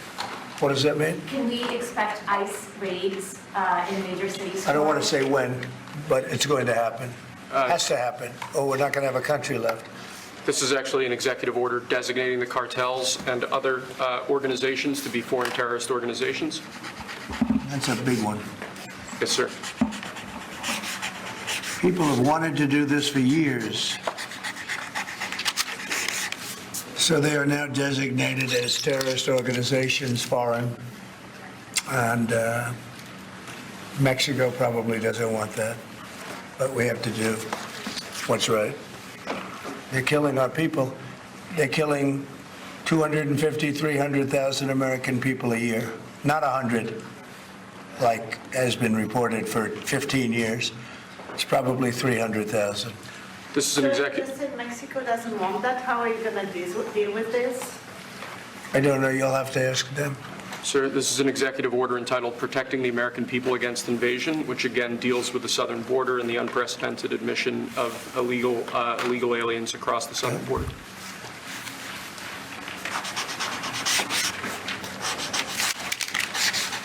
What does that mean? Can we expect ICE raids in major cities? I don't want to say when, but it's going to happen. Has to happen, or we're not going to have a country left. This is actually an executive order designating the cartels and other organizations to be foreign terrorist organizations. That's a big one. Yes, sir. People have wanted to do this for years. So they are now designated as terrorist organizations, foreign. And Mexico probably doesn't want that. But we have to do what's right. They're killing our people. They're killing 250, 300,000 American people a year. Not 100, like has been reported for 15 years. It's probably 300,000. This is an executive. You said Mexico doesn't want that. How are you going to deal with this? I don't know. You'll have to ask them. Sir, this is an executive order entitled Protecting the American People Against Invasion, which again deals with the southern border and the unprecedented admission of illegal aliens across the southern border.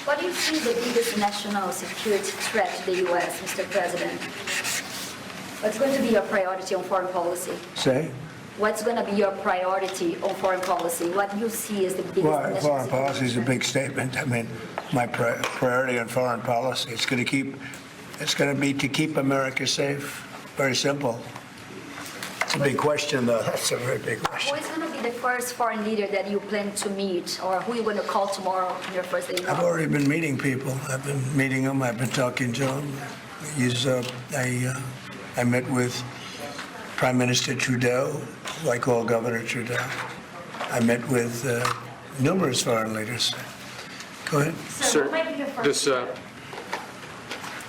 What do you see the biggest national security threat to the U.S., Mr. President? What's going to be your priority on foreign policy? Say? What's going to be your priority on foreign policy? What do you see as the biggest national Foreign policy is a big statement. I mean, my priority on foreign policy, it's going to be to keep America safe. Very simple. It's a big question, though. That's a very big question. Who is going to be the first foreign leader that you plan to meet, or who are you going to call tomorrow on your first day? I've already been meeting people. I've been meeting them. I've been talking to them. I met with Prime Minister Trudeau, who I call Governor Trudeau. I met with numerous foreign leaders. Go ahead. Sir,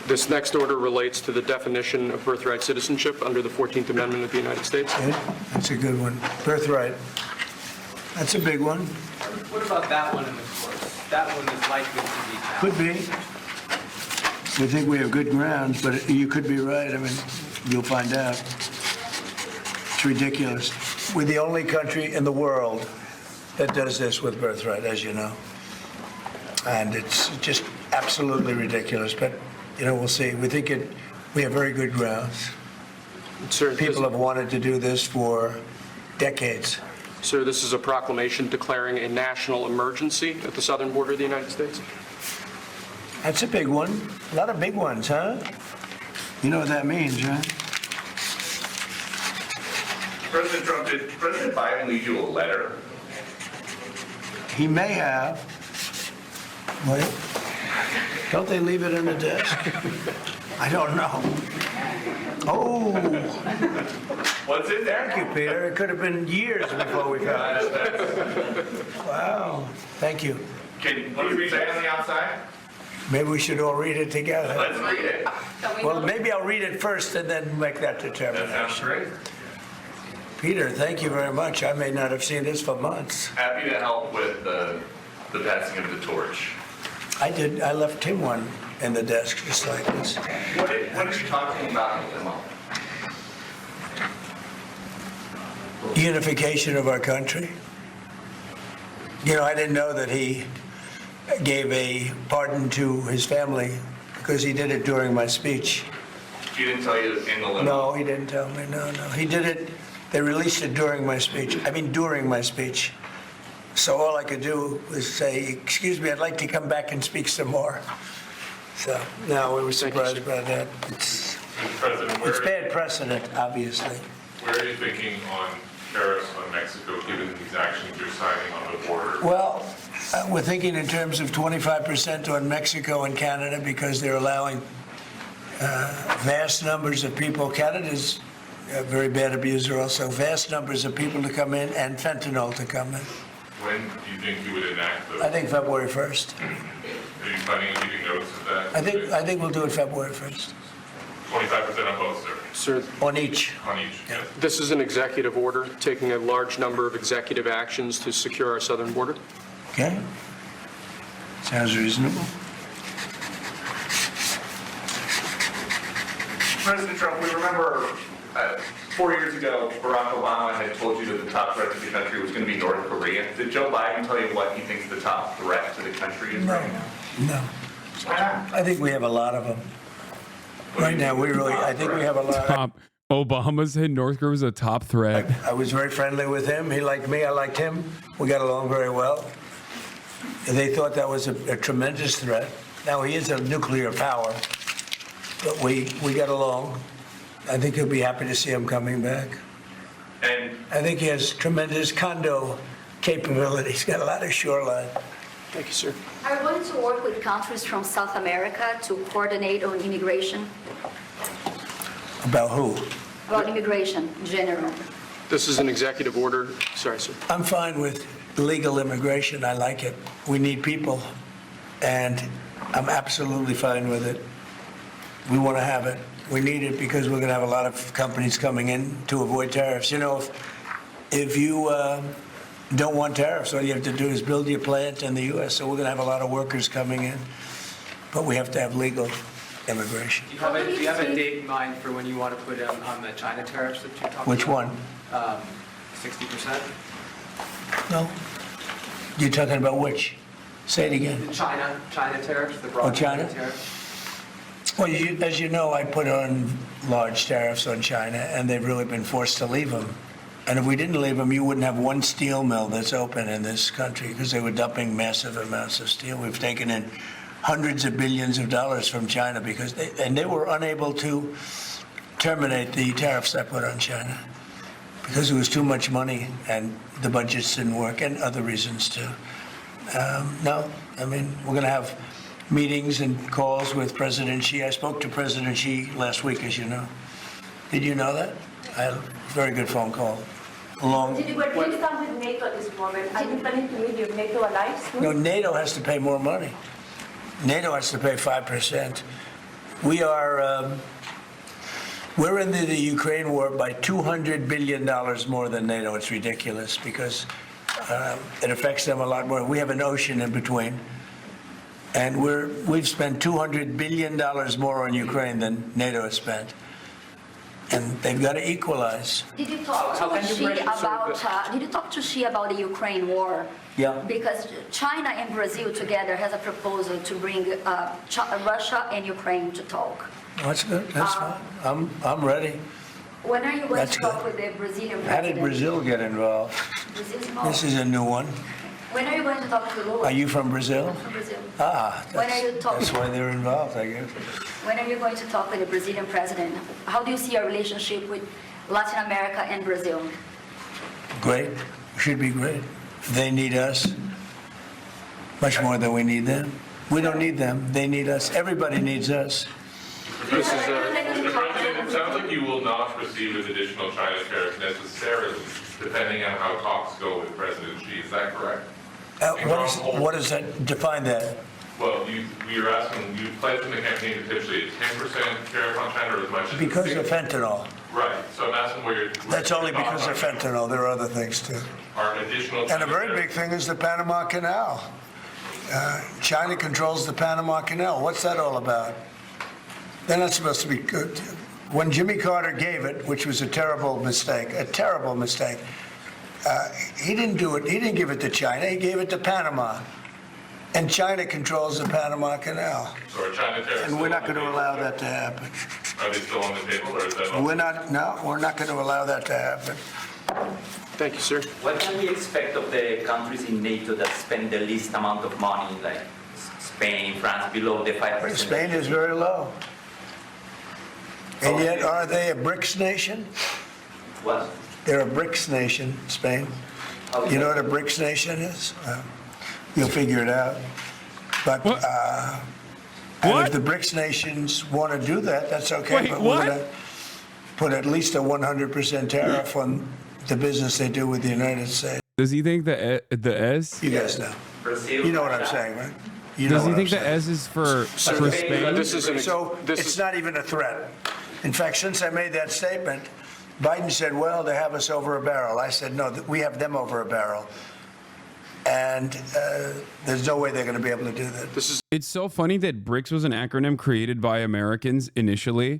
this next order relates to the definition of birthright citizenship under the 14th Amendment of the United States. Good. That's a good one. Birthright. That's a big one. What about that one in the course? That one is likely to be passed. Could be. We think we have good grounds, but you could be right. I mean, you'll find out. It's ridiculous. We're the only country in the world that does this with birthright, as you know. And it's just absolutely ridiculous. But, you know, we'll see. We think we have very good grounds. Sir, people have wanted to do this for decades. Sir, this is a proclamation declaring a national emergency at the southern border of the United States. That's a big one. A lot of big ones, huh? You know what that means, right? President Trump, did President Biden leave you a letter? He may have. Wait. Don't they leave it in the desk? I don't know. Oh. What's in there? Thank you, Peter. It could have been years before we found it. Wow. Thank you. Can you say on the outside? Maybe we should all read it together. Let's read it. Well, maybe I'll read it first and then make that determination. That sounds great. Peter, thank you very much. I may not have seen this for months. Happy to help with the passing of the torch. I did. I left him one in the desk just like this. What are you talking about with them all? Unification of our country. You know, I didn't know that he gave a pardon to his family because he did it during my speech. He didn't tell you in the limo? No, he didn't tell me. No. He did it. They released it during my speech. I mean, during my speech. So all I could do was say, excuse me, I'd like to come back and speak some more. So, no, we were surprised about that. It's bad precedent, obviously. Where are you thinking on tariffs on Mexico, given these actions you're signing on the border? Well, we're thinking in terms of 25% on Mexico and Canada because they're allowing vast numbers of people. Canada's a very bad abuser also. Vast numbers of people to come in and fentanyl to come in. When do you think you would enact those? I think February 1st. Are you planning on keeping notes of that? I think we'll do it February 1st. 25% on both, sir? Sir, on each. On each, yes. this is an executive order taking a large number of executive actions to secure our southern border. Okay. Sounds reasonable. President Trump, we remember 4 years ago, Barack Obama had told you that the top threat to the country was going to be North Korea. Did Joe Biden tell you what he thinks the top threat to the country is right now? No. I think we have a lot of them. Right now, I think we have a lot. Obama said North Korea was a top threat. I was very friendly with him. He liked me. I liked him. We got along very well. They thought that was a tremendous threat. Now, he is a nuclear power, but we got along. I think he'll be happy to see him coming back. And I think he has tremendous condo capability. He's got a lot of shoreline. Thank you, sir. Are you going to work with countries from South America to coordinate on immigration? About who? About immigration in general. This is an executive order. Sorry, sir. I'm fine with legal immigration. I like it. We need people, and I'm absolutely fine with it. We want to have it. We need it because we're going to have a lot of companies coming in to avoid tariffs. You know, if you don't want tariffs, all you have to do is build your plant in the U.S. So we're going to have a lot of workers coming in, but we have to have legal immigration. Do you have a date in mind for when you want to put on the China tariffs that you're talking Which about? one? 60%? No. You're talking about which? Say it again. The China tariffs, the broad China? tariffs. Well, as you know, I put on large tariffs on China, and they've really been forced to leave them. And if we didn't leave them, you wouldn't have one steel mill that's open in this country because they were dumping massive amounts of steel. We've taken in hundreds of billions of dollars from China because they were unable to terminate the tariffs I put on China because it was too much money and the budgets didn't work and other reasons too. No, I mean, we're going to have meetings and calls with President Xi. I spoke to President Xi last week, as you know. Did you know that? I had a very good phone call. Did you start with NATO at this moment? Are you planning to meet your NATO allies? No, NATO has to pay more money. NATO has to pay 5%. We're in the Ukraine war by $200 billion more than NATO. It's ridiculous because it affects them a lot more. We have an ocean in between. And we've spent $200 billion more on Ukraine than NATO has spent. And they've got to equalize. Did you talk to Xi about the Ukraine war? Yeah. Because China and Brazil together has a proposal to bring Russia and Ukraine to talk. That's good. That's fine. I'm ready. When are you going to talk with the Brazilian president? How did Brazil get involved? Brazil's involved. This is a new one. When are you going to talk to Lula? Are you from Brazil? I'm from Brazil. When are you talking? That's why they're involved, I guess. When are you going to talk with the Brazilian president? How do you see your relationship with Latin America and Brazil? Great. Should be great. They need us much more than we need them. We don't need them. They need us. Everybody needs us. Mr. President, it sounds like you will not proceed with additional China tariffs necessarily, depending on how talks go with President Xi. Is that correct? What does that define that? Well, we were asking, you pledged in the campaign potentially a 10% tariff on China or as much as Because of fentanyl. Right. So I'm asking where you're. That's only because of fentanyl. There are other things too. Are additional. And a very big thing is the Panama Canal. China controls the Panama Canal. What's that all about? They're not supposed to be good. When Jimmy Carter gave it, which was a terrible mistake, he didn't do it. He didn't give it to China. He gave it to Panama. And China controls the Panama Canal. So are China tariffs? And we're not going to allow that to happen. Are they still on the table, or is that? We're not going to allow that to happen. Thank you, sir. What can we expect of the countries in NATO that spend the least amount of money, like Spain, France, below the 5%? Spain is very low. And yet, are they a BRICS nation? What? They're a BRICS nation, Spain. You know what a BRICS nation is? You'll figure it out. But and if the BRICS nations want to do that, that's okay. Wait, but what? we're going to put at least a 100% tariff on the business they do with the United States. Does he think the S? You guys know. You know what I'm saying, right? You Does know he what think I'm the saying. S is for Spain? So it's not even a threat. In fact, since I made that statement, Biden said, well, they have us over a barrel. I said, no, we have them over a barrel. And there's no way they're going to be able to do that. It's so funny that BRICS was an acronym created by Americans initially,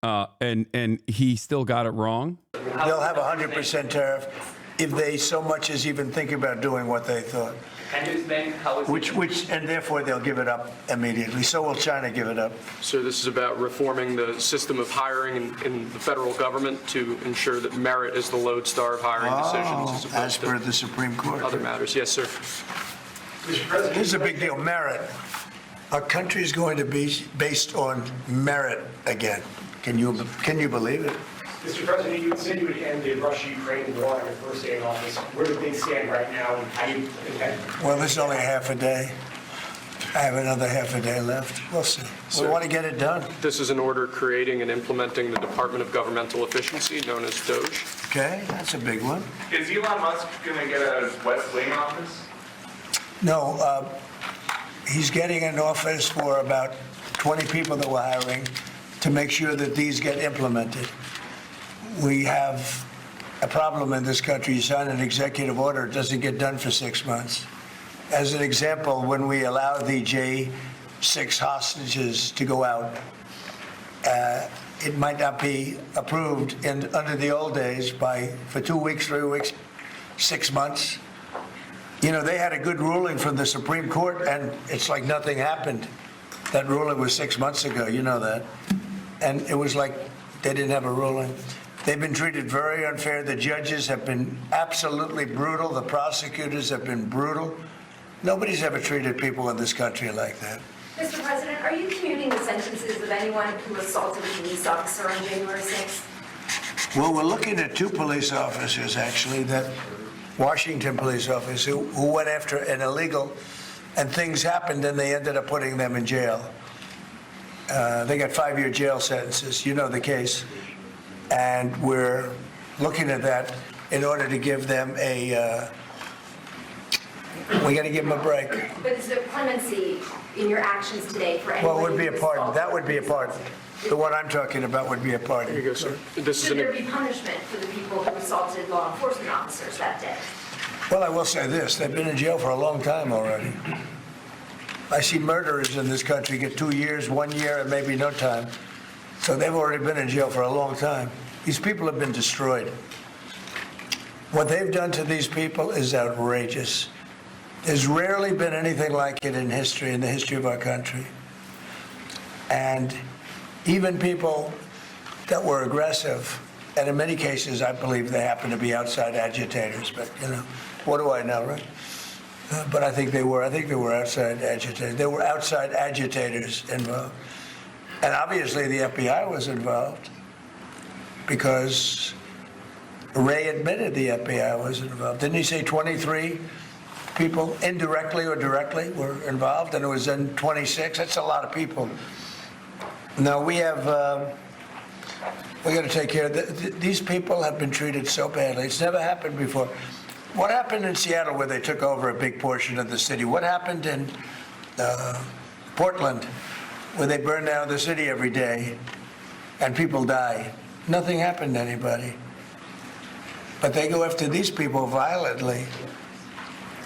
and he still got it wrong. They'll have a 100% tariff if they so much as even think about doing what they thought. Can you explain how it's... And therefore they'll give it up immediately. So will China give it up. So this is about reforming the system of hiring in the federal government to ensure that merit is the lodestar of hiring decisions As per the Supreme Court. other matters. Yes, sir. Mr. President, This is a big deal. Merit. Our country is going to be based on merit again. Can you believe it? Mr. President, you said you would end the Russia-Ukraine war on your first day in office. Where do things stand right now, and how do you intend? Well, this is only half a day. I have another half a day left. We'll see. We want to get it done. This is an order creating and implementing the Department of Governmental Efficiency, known as DOGE. Okay, that's a big one. Is Elon Musk going to get a West Wing office? No, he's getting an office for about 20 people that we're hiring to make sure that these get implemented. We have a problem in this country. You sign an executive order, it doesn't get done for 6 months. As an example, when we allow the J6 hostages to go out, it might not be approved under the old days for 2 weeks, 3 weeks, 6 months. You know, they had a good ruling from the Supreme Court, and it's like nothing happened. That ruling was 6 months ago, you know that. And it was like they didn't have a ruling. They've been treated very unfair. The judges have been absolutely brutal. The prosecutors have been brutal. Nobody's ever treated people in this country like that. Mr. President, are you commuting the sentences of anyone who assaulted a police officer on January 6th? Well, we're looking at 2 police officers, actually, that Washington police officers who went after an illegal, and things happened, and they ended up putting them in jail. They got 5-year jail sentences. You know the case. And we're looking at that in order to give them we got to give them a break. But is there clemency in your actions today for anyone? Well, it would be a who pardon. assaulted? That would be a pardon. The one I'm talking about would be a pardon. Here you go, sir. Should there be punishment for the people who assaulted law enforcement officers that day? Well, I will say this. They've been in jail for a long time already. I see murderers in this country get 2 years, 1 year, and maybe no time. So they've already been in jail for a long time. These people have been destroyed. What they've done to these people is outrageous. There's rarely been anything like it in the history of our country. And even people that were aggressive, and in many cases, I believe they happen to be outside agitators, but, you know, what do I know, right? But I think they were outside agitators. There were outside agitators involved. And obviously the FBI was involved because Ray admitted the FBI was involved. Didn't he say 23 people indirectly or directly were involved, and it was in 26. That's a lot of people. Now we have, we got to take care of these people have been treated so badly. It's never happened before. What happened in Seattle where they took over a big portion of the city? What happened in Portland where they burn down the city every day and people die? Nothing happened to anybody. But they go after these people violently.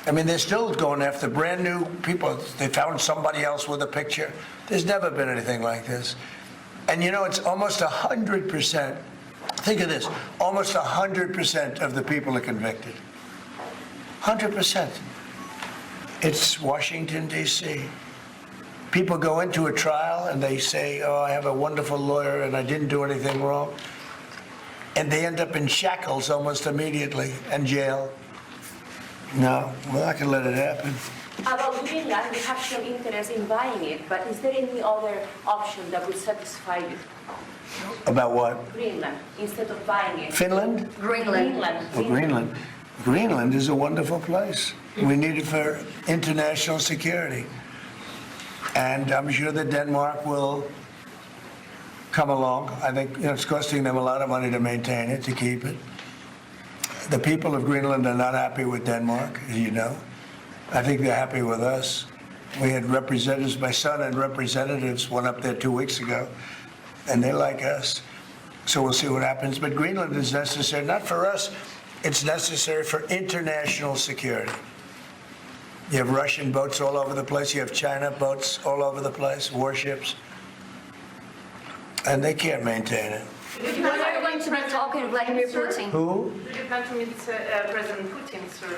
I mean, they're still going after brand new people. They found somebody else with a picture. There's never been anything like this. And you know, it's almost 100%. Think of this, almost 100% of the people are convicted. 100%. It's Washington, D.C. People go into a trial and they say, oh, I have a wonderful lawyer and I didn't do anything wrong. And they end up in shackles almost immediately and jail. No, we're not going to let it happen. About Greenland, we have some interest in buying it, but is there any other option that would satisfy you? About what? Greenland, instead of buying it. Finland? Greenland. Well, Greenland. Greenland is a wonderful place. We need it for international security. And I'm sure that Denmark will come along. I think it's costing them a lot of money to maintain it, to keep it. The people of Greenland are not happy with Denmark, as you know. I think they're happy with us. We had representatives, my son and representatives went up there 2 weeks ago, and they like us. So we'll see what happens. But Greenland is necessary, not for us, it's necessary for international security. You have Russian boats all over the place, you have China boats all over the place, warships, and they can't maintain it. When are you going to be talking to Vladimir Putin? Who? Do you plan to meet President Putin, sir?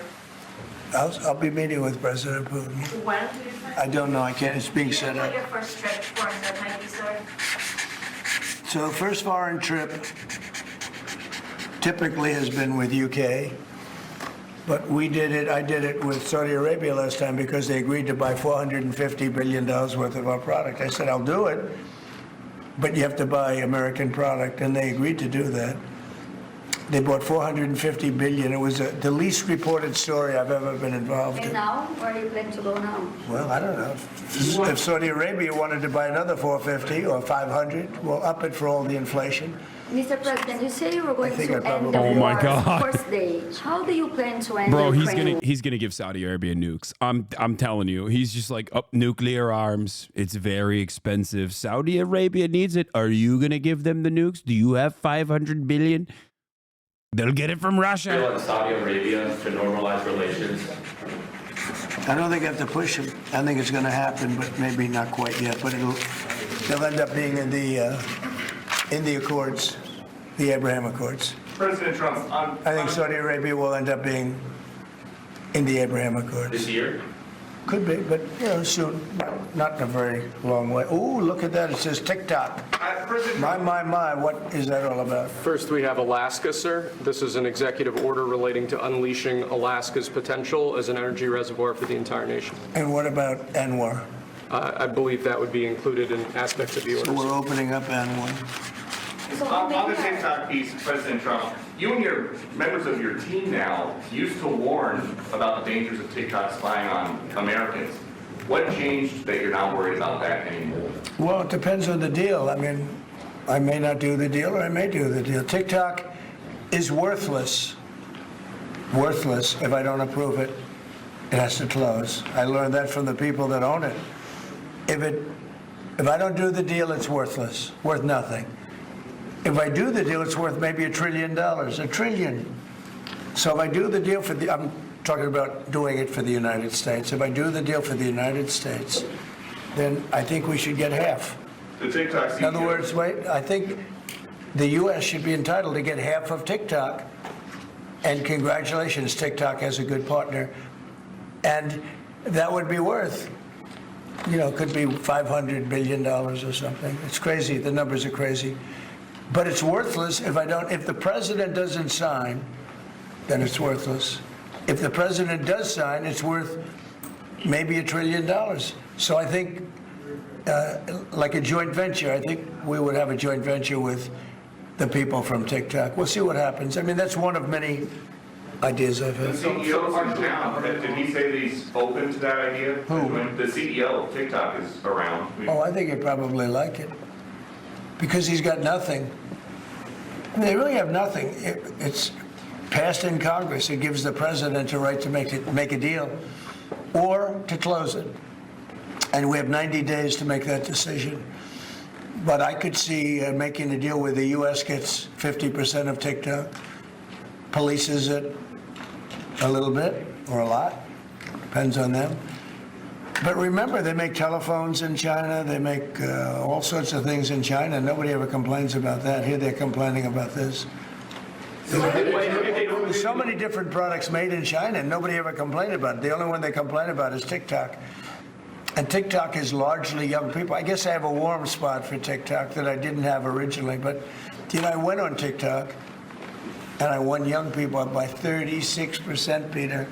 I'll be meeting with President Putin. When do you plan? I don't know, I can't, it's being set up. Your first trip foreign that might be, sir? So the first foreign trip typically has been with UK, but I did it with Saudi Arabia last time because they agreed to buy $450 billion worth of our product. I said, I'll do it, but you have to buy American product, and they agreed to do that. They bought $450 billion. It was the least reported story I've ever been involved in. And now, where are you planning to go now? Well, I don't know. If Saudi Arabia wanted to buy another 450 or 500, we'll up it for all the inflation. Mr. President, you say you were going to end the Oh my war God. first day. How do you plan to end Bro, Ukraine? he's gonna give Saudi Arabia nukes. I'm telling you, he's just like, up nuclear arms. It's very expensive. Saudi Arabia needs it. Are you gonna give them the nukes? Do you have 500 billion? They'll get it from Russia. In Saudi Arabia to normalize relations. I don't think I have to push them. I think it's going to happen, but maybe not quite yet. But they'll end up being in the Accords, the Abraham Accords. President Trump, I think Saudi Arabia will end up being in the Abraham Accords. this year? Could be, but soon, not in a very long way. Ooh, look at that! It says TikTok. My! What is that all about? First, we have Alaska, sir. This is an executive order relating to unleashing Alaska's potential as an energy reservoir for the entire nation. And what about Anwar? I believe that would be included in aspects of the order. So we're opening up Anwar. On the TikTok piece, President Trump, you and your members of your team now used to warn about the dangers of TikTok spying on Americans. What changed that you're not worried about that anymore? Well, it depends on the deal. I mean, I may not do the deal or I may do the deal. TikTok is worthless. Worthless if I don't approve it. It has to close. I learned that from the people that own it. If I don't do the deal, it's worthless. Worth nothing. If I do the deal, it's worth maybe $1 trillion. $1 trillion. So if I do the deal I'm talking about doing it for the United States. If I do the deal for the United States, then I think we should get half. The TikTok. In other words, I think the U.S. should be entitled to get half of TikTok. And congratulations, TikTok has a good partner. And that would be worth, could be $500 billion or something. It's crazy. The numbers are crazy. But it's worthless if the president doesn't sign, then it's worthless. If the president does sign, it's worth maybe $1 trillion. So I think, like a joint venture, I think we would have a joint venture with the people from TikTok. We'll see what happens. I mean, that's one of many ideas I've The had. CEO is in town. Did he say that he's open to that idea? When the CEO of TikTok is around. Oh, I think he'd probably like it. Because he's got nothing. I mean, they really have nothing. It's passed in Congress. It gives the president a right to make a deal or to close it. And we have 90 days to make that decision. But I could see making a deal where the U.S. gets 50% of TikTok, polices it a little bit or a lot, depends on them. But remember, they make telephones in China, they make all sorts of things in China. Nobody ever complains about that. Here they're complaining about this. There's so many different products made in China, and nobody ever complained about it. The only one they complain about is TikTok. And TikTok is largely young people. I guess I have a warm spot for TikTok that I didn't have originally. But, you know, I went on TikTok, and I won young people up by 36%, Peter.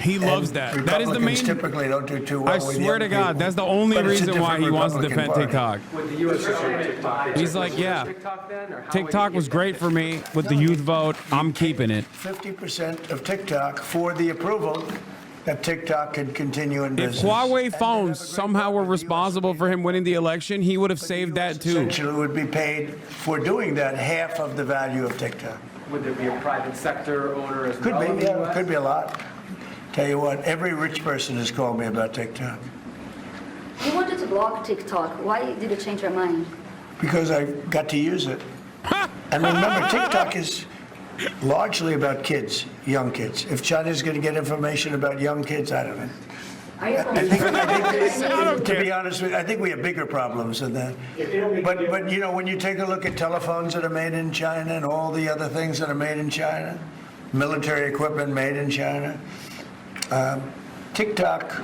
He loves that. That is the main. Typically don't do too well. I with swear young to God, people. that's the only But it's a reason why different he wants to Republican defend Party. TikTok. With the U.S. TikTok. He's like, yeah, TikTok was great for me with the youth vote. I'm keeping it. 50% of TikTok for the approval that TikTok could continue in If business. Huawei phones somehow were responsible for him winning the election, he would have saved that too. Essentially would be paid for doing that half of the value of TikTok. Would there be a private sector owner as Could well? in be, the yeah, US? could be a lot. Tell you what, every rich person has called me about TikTok You wanted to block TikTok. Why did you change your mind? because I got to use it. And remember, TikTok is largely about kids, young kids. If China's going to get information about young kids, I don't know. Are you To be honest with you, I think we have bigger problems than that. But you know, when you take a look at telephones that are made in China and all the other things that are made in China, military equipment made in China, TikTok,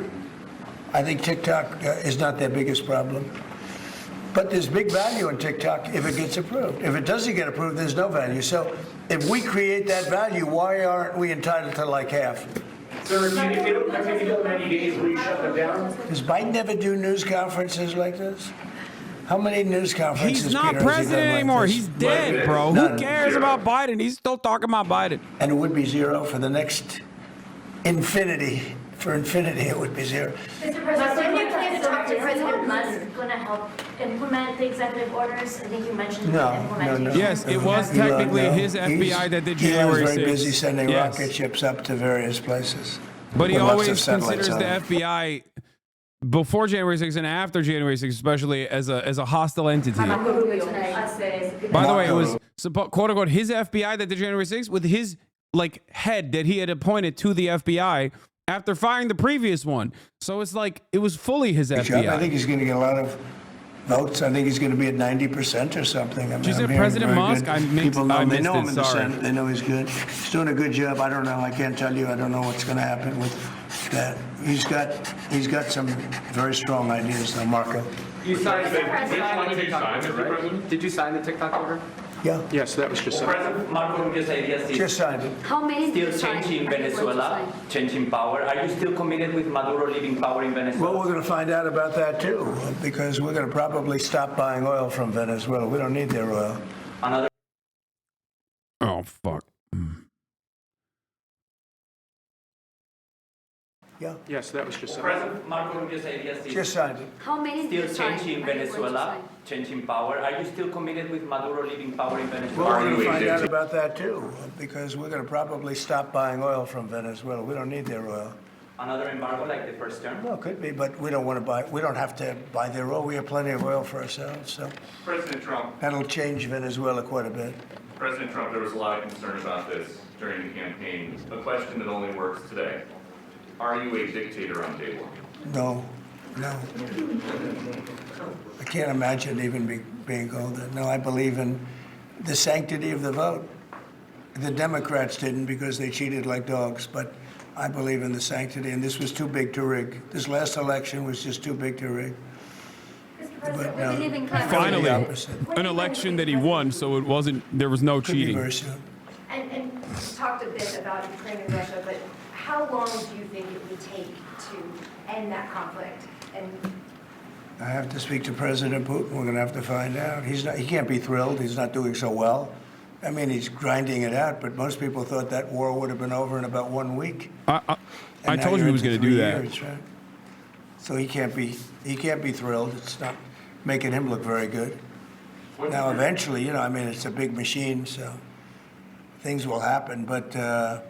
I think TikTok is not their biggest problem. But there's big value in TikTok if it gets approved. If it doesn't get approved, there's no value. So if we create that value, why aren't we entitled to like half? Sir, if you don't have any 90 days, will you shut them down? Does Biden ever do news conferences like this? How many news conferences? He's not Peter, has he president done like anymore. this? He's dead, bro. None. Who cares about Biden? He's still talking about Biden. And it would be zero for the next infinity. For infinity, it would be zero. Mr. President, when you plan to talk to President Musk, going to help implement the executive orders? I think you mentioned implementation. Yes, it was technically his FBI that did January 6th. He's very busy sending Yes. rocket ships up to various places. But he with lots of always satellites considers the on it. FBI before January 6th and after January 6th, especially as a hostile entity. By the way, it was quote unquote his FBI that did January 6th with his like head that he had appointed to the FBI after firing the previous one. So it's like it was fully his FBI. I think he's going to get a lot of votes. I think he's going to be at 90% or something. I mean, Did you say I'm hearing President very Musk? good. People know him. They know him in the Sorry. Senate. They know he's good. He's doing a good job. I don't know. I can't tell you. I don't know what's going to happen with that. He's got some very strong ideas, though, Marco. You signed the TikTok order, right? Did you sign the TikTok order? Yeah. Yes, that was just signed. President Marco Rubio's ideas is Just signed it. How many still did you sign? changing Venezuela, changing power. Are you still committed with Maduro leaving power in Venezuela? Well, we're going to find out about that, too, because we're going to probably stop buying oil from Venezuela. We don't need their oil. Another. Oh, fuck. Yeah. Yes, that was just signed. President Marco Rubio's ideas is Just signed it. How many still did you sign? changing Are you going to Venezuela, sign? changing power. Are you still committed with Maduro leaving power in Venezuela? Well, we're going to find out about that, too, because we're going to probably stop buying oil from Venezuela. We don't need their oil. Another embargo like the first term? Well, it could be, but we don't want to buy. We don't have to buy their oil. We have plenty of oil for ourselves, so President Trump, that'll change Venezuela quite a bit. President Trump, there was a lot of concern about this during the campaign. A question that only works today. Are you a dictator on day one? No. I can't imagine even being called that. No, I believe in the sanctity of the vote. The Democrats didn't because they cheated like dogs, but I believe in the sanctity, and this was too big to rig. This last election was just too big to rig. But no, Finally, the opposite. an election that he won, so it wasn't. There was no Could be cheating. very soon. And you talked a bit about Ukraine and Russia, but how long do you think it would take to end that conflict? And I have to speak to President Putin. We're going to have to find out. He can't be thrilled. He's not doing so well. I mean, he's grinding it out, but most people thought that war would have been over in about 1 week. I And now told you you're he was into going to do 3 that. years, right? So he can't be thrilled. It's not making him look very good. Now, eventually, you know, I mean, it's a big machine, so things will happen. But I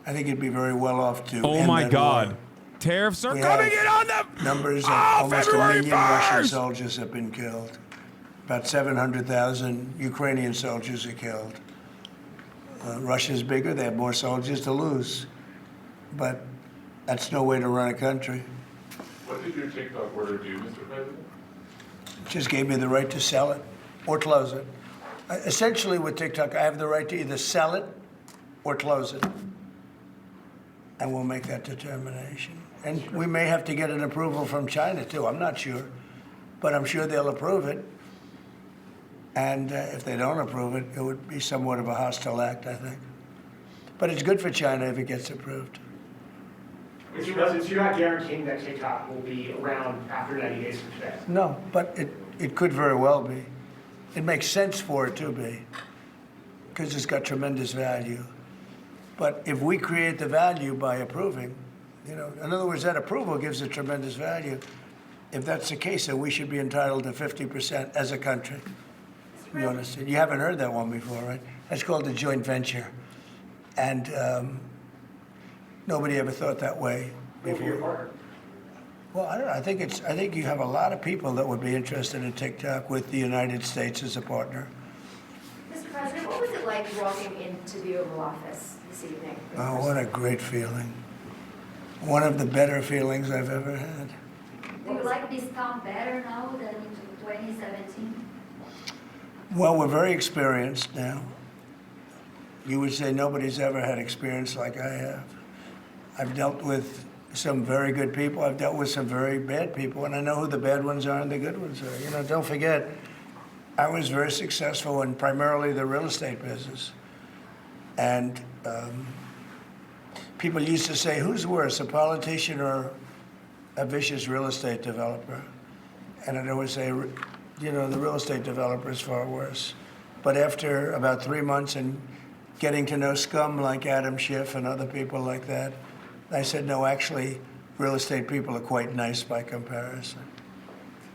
think he'd be very well off to Oh end my that God. war. Tariffs are We coming have in on them. Numbers of Oh, almost February 1 million Russian 1st. soldiers have been killed. About 700,000 Ukrainian soldiers are killed. Russia's bigger. They have more soldiers to lose. But that's no way to run a country. What did your TikTok order do, Mr. President? It just gave me the right to sell it or close it. Essentially, with TikTok, I have the right to either sell it or close it. And we'll make that determination. And we may have to get an approval from China, too. I'm not sure. But I'm sure they'll approve it. And if they don't approve it, it would be somewhat of a hostile act, I think. But it's good for China if it gets approved. Mr. President, so you're not guaranteeing that TikTok will be around after 90 days from today? No, but it could very well be. It makes sense for it to be, because it's got tremendous value. But if we create the value by approving, you know, in other words, that approval gives it tremendous value. If that's the case, then we should be entitled to 50% as a country. You understand? You haven't heard that one before, right? That's called a joint venture. And nobody ever thought that way before. Well, I don't know. I think you have a lot of people that would be interested in TikTok with the United States as a partner. Mr. President, what was it like walking into the Oval Office this evening? Oh, what a great feeling. One of the better feelings I've ever had. Do you like this town better now than in 2017? Well, we're very experienced now. You would say nobody's ever had experience like I have. I've dealt with some very good people. I've dealt with some very bad people, and I know who the bad ones are and the good ones are. You know, don't forget, I was very successful in primarily the real estate business. And people used to say, who's worse, a politician or a vicious real estate developer? And I'd always say, you know, the real estate developer is far worse. But after about 3 months and getting to know scum like Adam Schiff and other people like that, I said, no, actually, real estate people are quite nice by comparison.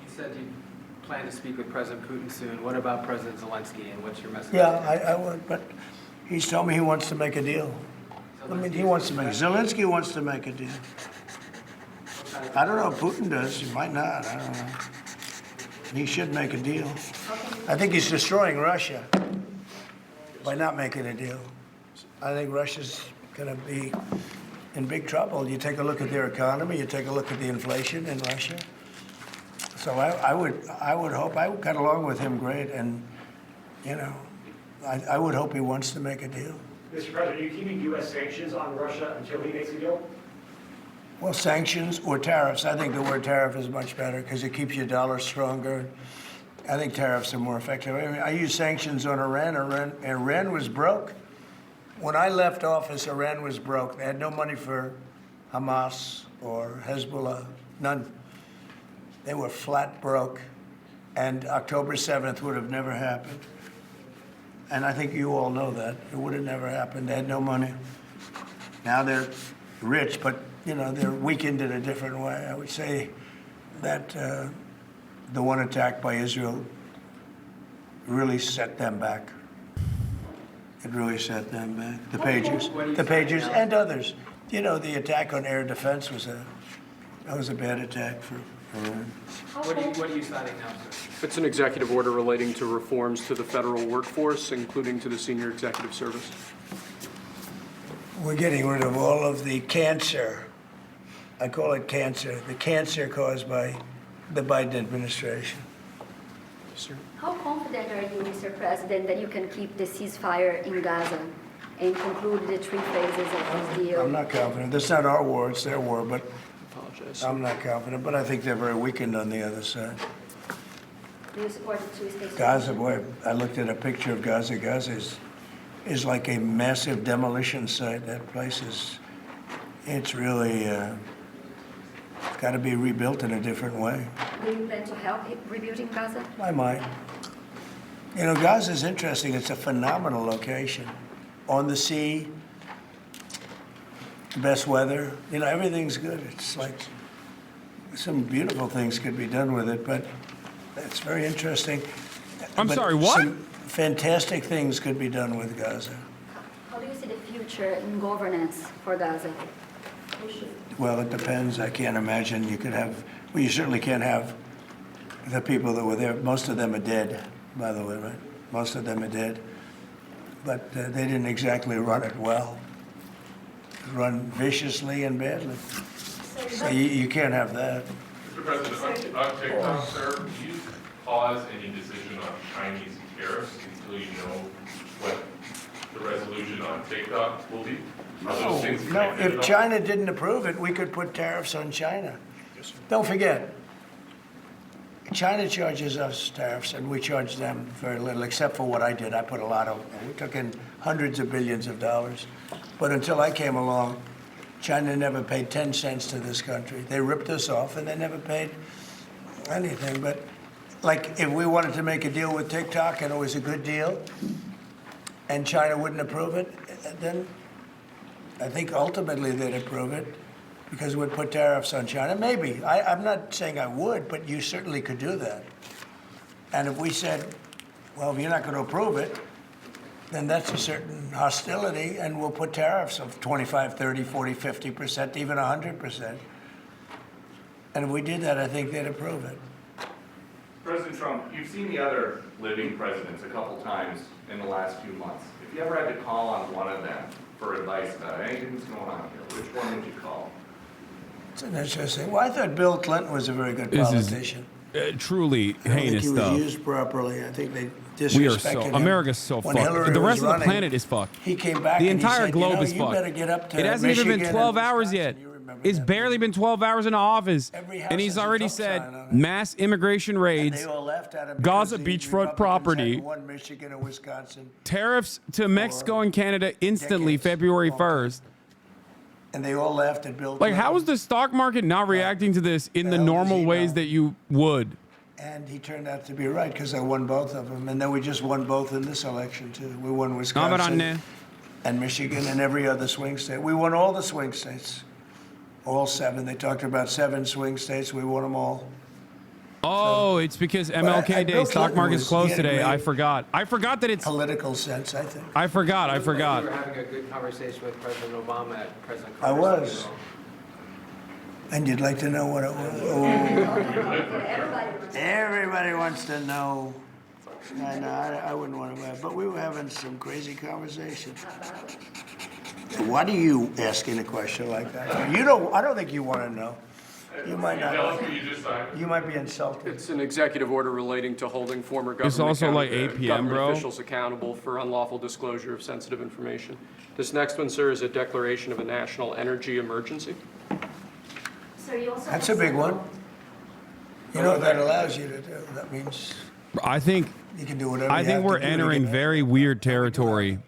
You said you plan to speak with President Putin soon. What about President Zelensky, and what's your message? Yeah, I would, but he's told me he wants to make a deal. I mean, Zelensky wants to make a deal. I don't know if Putin does. He might not. I don't know. He should make a deal. I think he's destroying Russia by not making a deal. I think Russia's going to be in big trouble. You take a look at their economy, you take a look at the inflation in Russia. So I would hope, I got along with him great, and, you know, I would hope he wants to make a deal. Mr. President, are you keeping U.S. sanctions on Russia until he makes a deal? Well, sanctions or tariffs. I think the word tariff is much better because it keeps your dollar stronger. I think tariffs are more effective. I mean, I use sanctions on Iran. Iran was broke. When I left office, Iran was broke. They had no money for Hamas or Hezbollah, none. They were flat broke. And October 7th would have never happened. And I think you all know that. It would have never happened. They had no money. Now they're rich, but, you know, they're weakened in a different way. I would say that the one attack by Israel really set them back. It really set them back. The Pagers and others. You know, the attack on air defense was a bad attack for Iran. What are you signing now, sir? It's an executive order relating to reforms to the federal workforce, including to the senior executive service. We're getting rid of all of the cancer. I call it cancer. The cancer caused by the Biden administration. Sir. How confident are you, Mr. President, that you can keep the ceasefire in Gaza and conclude the 3 phases of this deal? I'm not confident. That's not our war, it's their war, but Apologize. I'm not confident. But I think they're very weakened on the other side. Do you support the 2-state Gaza, solution? boy, I looked at a picture of Gaza. Gaza is like a massive demolition site. That place it's really got to be rebuilt in a different way. Do you plan to help rebuilding Gaza? I might. You know, Gaza is interesting. It's a phenomenal location. On the sea, best weather. You know, everything's good. It's like some beautiful things could be done with it, but it's very interesting. I'm But sorry, what? some fantastic things could be done with Gaza. How do you see the future in governance for Gaza? Well, it depends. I can't imagine you could have, well, you certainly can't have the people that were there. Most of them are dead, by the way, right? Most of them are dead. But they didn't exactly run it well. Run viciously and badly. So you can't have that. Mr. President, on TikTok, sir, would you pause any decision on Chinese tariffs until you know what the resolution on TikTok will be? Are those things No, connected at if all? China didn't approve it, we could put tariffs on China. Don't forget, China charges us tariffs, and we charge them very little, except for what I did. I put a lot of, we took in hundreds of billions of dollars. But until I came along, China never paid 10 cents to this country. They ripped us off, and they never paid anything. But, like, if we wanted to make a deal with TikTok, and it was a good deal, and China wouldn't approve it, then I think ultimately they'd approve it, because we'd put tariffs on China. Maybe. I'm not saying I would, but you certainly could do that. And if we said, well, if you're not going to approve it, then that's a certain hostility, and we'll put tariffs of 25, 30, 40, 50%, even 100%. And if we did that, I think they'd approve it. President Trump, you've seen the other living presidents a couple times in the last few months. If you ever had to call on one of them for advice about anything that's going on here, which one would you call? It's an interesting. Well, I thought Bill Clinton was a very good politician. Truly I don't think heinous he was stuff. used properly. I think they We are disrespected so him. America's so When fucked. Hillary The was rest of the running, planet is fucked. He came back The and he entire said, globe you know, is you fucked. better get up to It hasn't even been Michigan 12 and hours yet. It's barely been 12 hours in office, and he's already said mass immigration raids, They all laughed at him Gaza because the beachfront Republicans property, had won Michigan and Wisconsin, tariffs to Mexico and Canada instantly February 1st. and they all laughed at Bill Like, Clinton. how is the stock market not reacting to this in the normal ways that you would? And he turned out to be right, because I won both of them. And then we just won both in this election, too. We won Wisconsin and Michigan and every other swing state. We won all the swing states, all 7. They talked about 7 swing states. We won them all. Oh, it's because MLK Day, Bill stock Clinton market's was- closed he had a today. great I forgot. I forgot that it's political sense, I think. I forgot. We were having a good conversation with President Obama at President I Carter's was. funeral. And you'd like to know what it was? Oh. Everybody wants to know. I know, I wouldn't want to have, but we were having some crazy conversation. Why do you asking a question like that? You don't. I don't think you want to know. You might not. Tell us what you just signed. You might be insulted. It's an executive order relating to holding former It's government also like 8 p.m., government bro. officials accountable for unlawful disclosure of sensitive information. This next one, sir, is a declaration of a national energy emergency. So you also That's a big one. You know what that allows you to do? That means I think you can do whatever. I you think have we're to do to entering get very weird territory.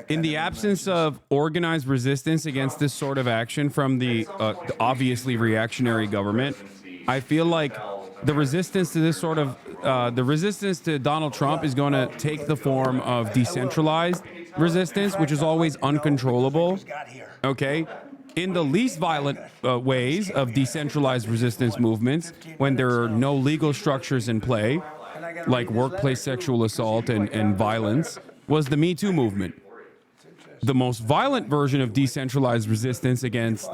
In the absence of organized resistance against this sort of action from the obviously reactionary government, I feel like the resistance to this sort of the resistance to Donald Trump is going to take the form of decentralized resistance, which is always uncontrollable. Okay. In the least violent ways of decentralized resistance movements, when there are no legal structures in play, like workplace sexual assault and violence, was the Me Too movement. The most violent version of decentralized resistance against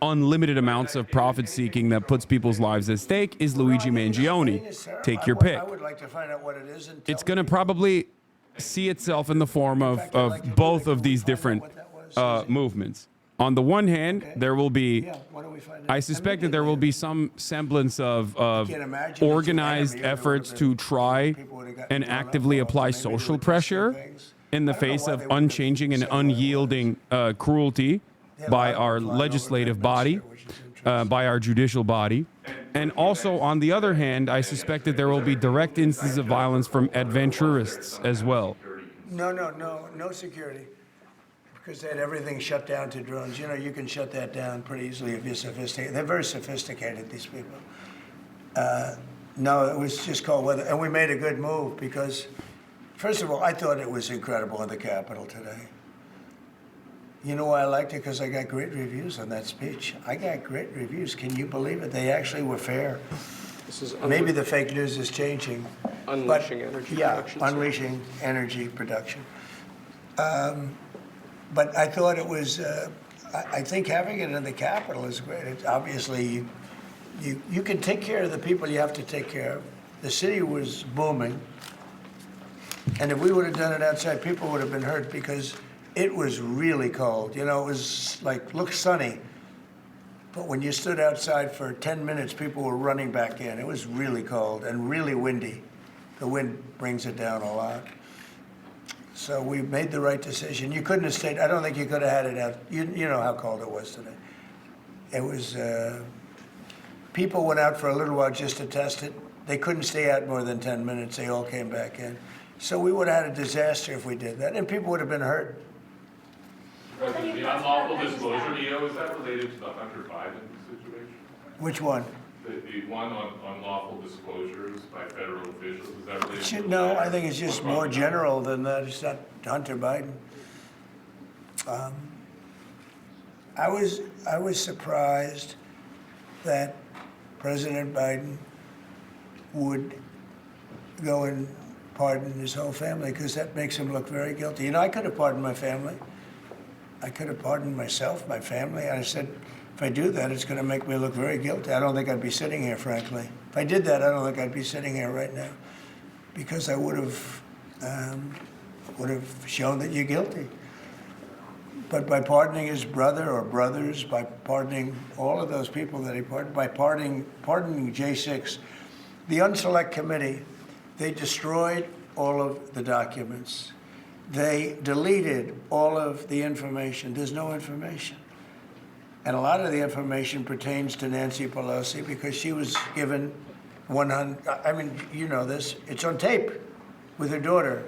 unlimited amounts of profit seeking that puts people's lives at stake is Luigi Mangione. Take your pick. I would like to find out what it is. And It's going to probably see itself in the form of both of these different movements. On the one hand, there will be, I suspect that there will be some semblance of organized efforts to try and actively apply social pressure in the face of unchanging and unyielding cruelty by our legislative body, by our judicial body. And also, on the other hand, I suspect that there will be direct instances of violence from adventurists as well. No security. Because they had everything shut down to drones. You know, you can shut that down pretty easily if you're sophisticated. They're very sophisticated, these people. No, it was just cold weather. And we made a good move because, first of all, I thought it was incredible in the Capitol today. You know why I liked it? Because I got great reviews on that speech. I got great reviews. Can you believe it? They actually were fair. This is Maybe the fake news is changing. Unleashing energy production. Yeah, unleashing energy production. But I thought it was, I think having it in the Capitol is great. It's obviously, you can take care of the people you have to take care of. The city was booming. And if we would have done it outside, people would have been hurt because it was really cold. You know, it was like, looked sunny. But when you stood outside for 10 minutes, people were running back in. It was really cold and really windy. The wind brings it down a lot. So we made the right decision. You couldn't have stayed. I don't think you could have had it out. You know how cold it was today. It was, people went out for a little while just to test it. They couldn't stay out more than 10 minutes. They all came back in. So we would have had a disaster if we did that, and people would have been hurt. President, the unlawful disclosure, is that related to the Hunter Biden situation? Which one? The one on unlawful disclosures by federal officials, is that related to No, I think it's just more general than that. It's not Hunter Biden. I was surprised that President Biden would go and pardon his whole family because that makes him look very guilty. You know, I could have pardoned my family. I could have pardoned myself, my family. And I said, if I do that, it's going to make me look very guilty. I don't think I'd be sitting here, frankly. If I did that, I don't think I'd be sitting here right now because I would have shown that you're guilty. But by pardoning his brother or brothers, by pardoning all of those people that he pardoned, by pardoning J6, the Unselect Committee, they destroyed all of the documents. They deleted all of the information. There's no information. And a lot of the information pertains to Nancy Pelosi because she was given 100, I mean, you know this, it's on tape with her daughter.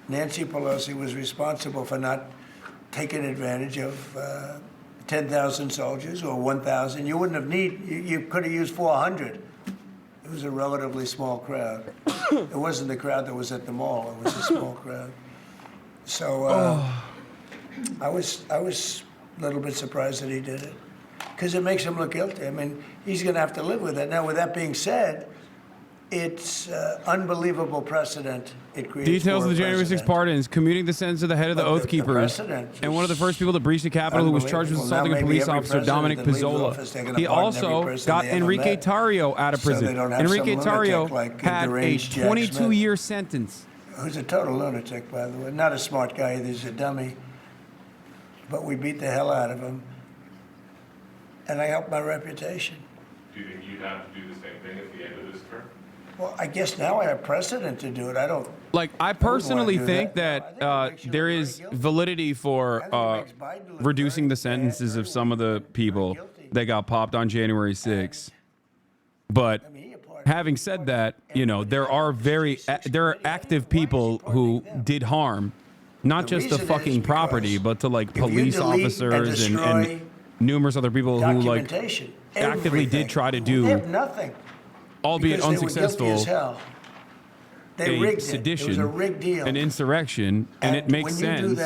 Nancy Pelosi was responsible for not taking advantage of 10,000 soldiers or 1,000. You wouldn't have you could have used 400. It was a relatively small crowd. It wasn't the crowd that was at the mall. It was a small crowd. So I was a little bit surprised that he did it because it makes him look guilty. I mean, he's going to have to live with it. Now, with that being said, it's unbelievable precedent it creates. Details of the January 6 pardons, commuting the sentence of the head of the Oath Keepers, and one of the first people to breach the Capitol who was charged with assaulting a police officer, Dominic Pizzola. He also got Enrique Tarrio out of prison. Enrique Tarrio had a 22-year sentence. Who's a total lunatic, by the way. Not a smart guy, he's a dummy. But we beat the hell out of him. And I helped my reputation. Do you think you'd have to do the same thing at the end of this term? Well, I guess now I have precedent to do it. I don't. Like, I personally think that there is validity for reducing the sentences of some of the people that got popped on January 6th. But having said that, you know, there are active people who did harm, not just to fucking property, but to like police officers and numerous other people who like actively did try to do. They have nothing. Albeit unsuccessful, a sedition, it was a rigged deal. an insurrection, and it makes sense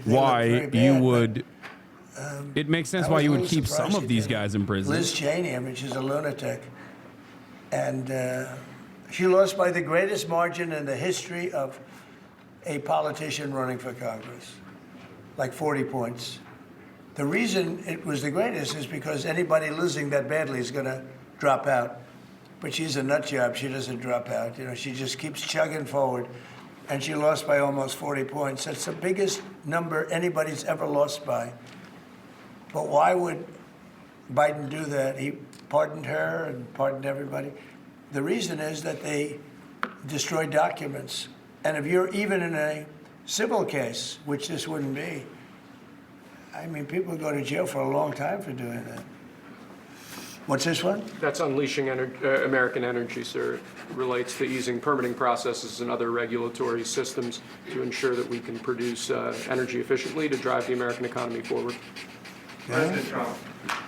why you would. It makes sense why you would keep some of these guys in prison. Liz Cheney, I mean, she's a lunatic, and she lost by the greatest margin in the history of a politician running for Congress, like 40 points. The reason it was the greatest is because anybody losing that badly is going to drop out. But she's a nut job. She doesn't drop out. You know, she just keeps chugging forward. And she lost by almost 40 points. That's the biggest number anybody's ever lost by. But why would Biden do that? He pardoned her and pardoned everybody. The reason is that they destroyed documents. And if you're even in a civil case, which this wouldn't be, I mean, people go to jail for a long time for doing that. What's this one? That's unleashing American energy, sir. It relates to easing permitting processes and other regulatory systems to ensure that we can produce energy efficiently to drive the American economy forward. President Trump,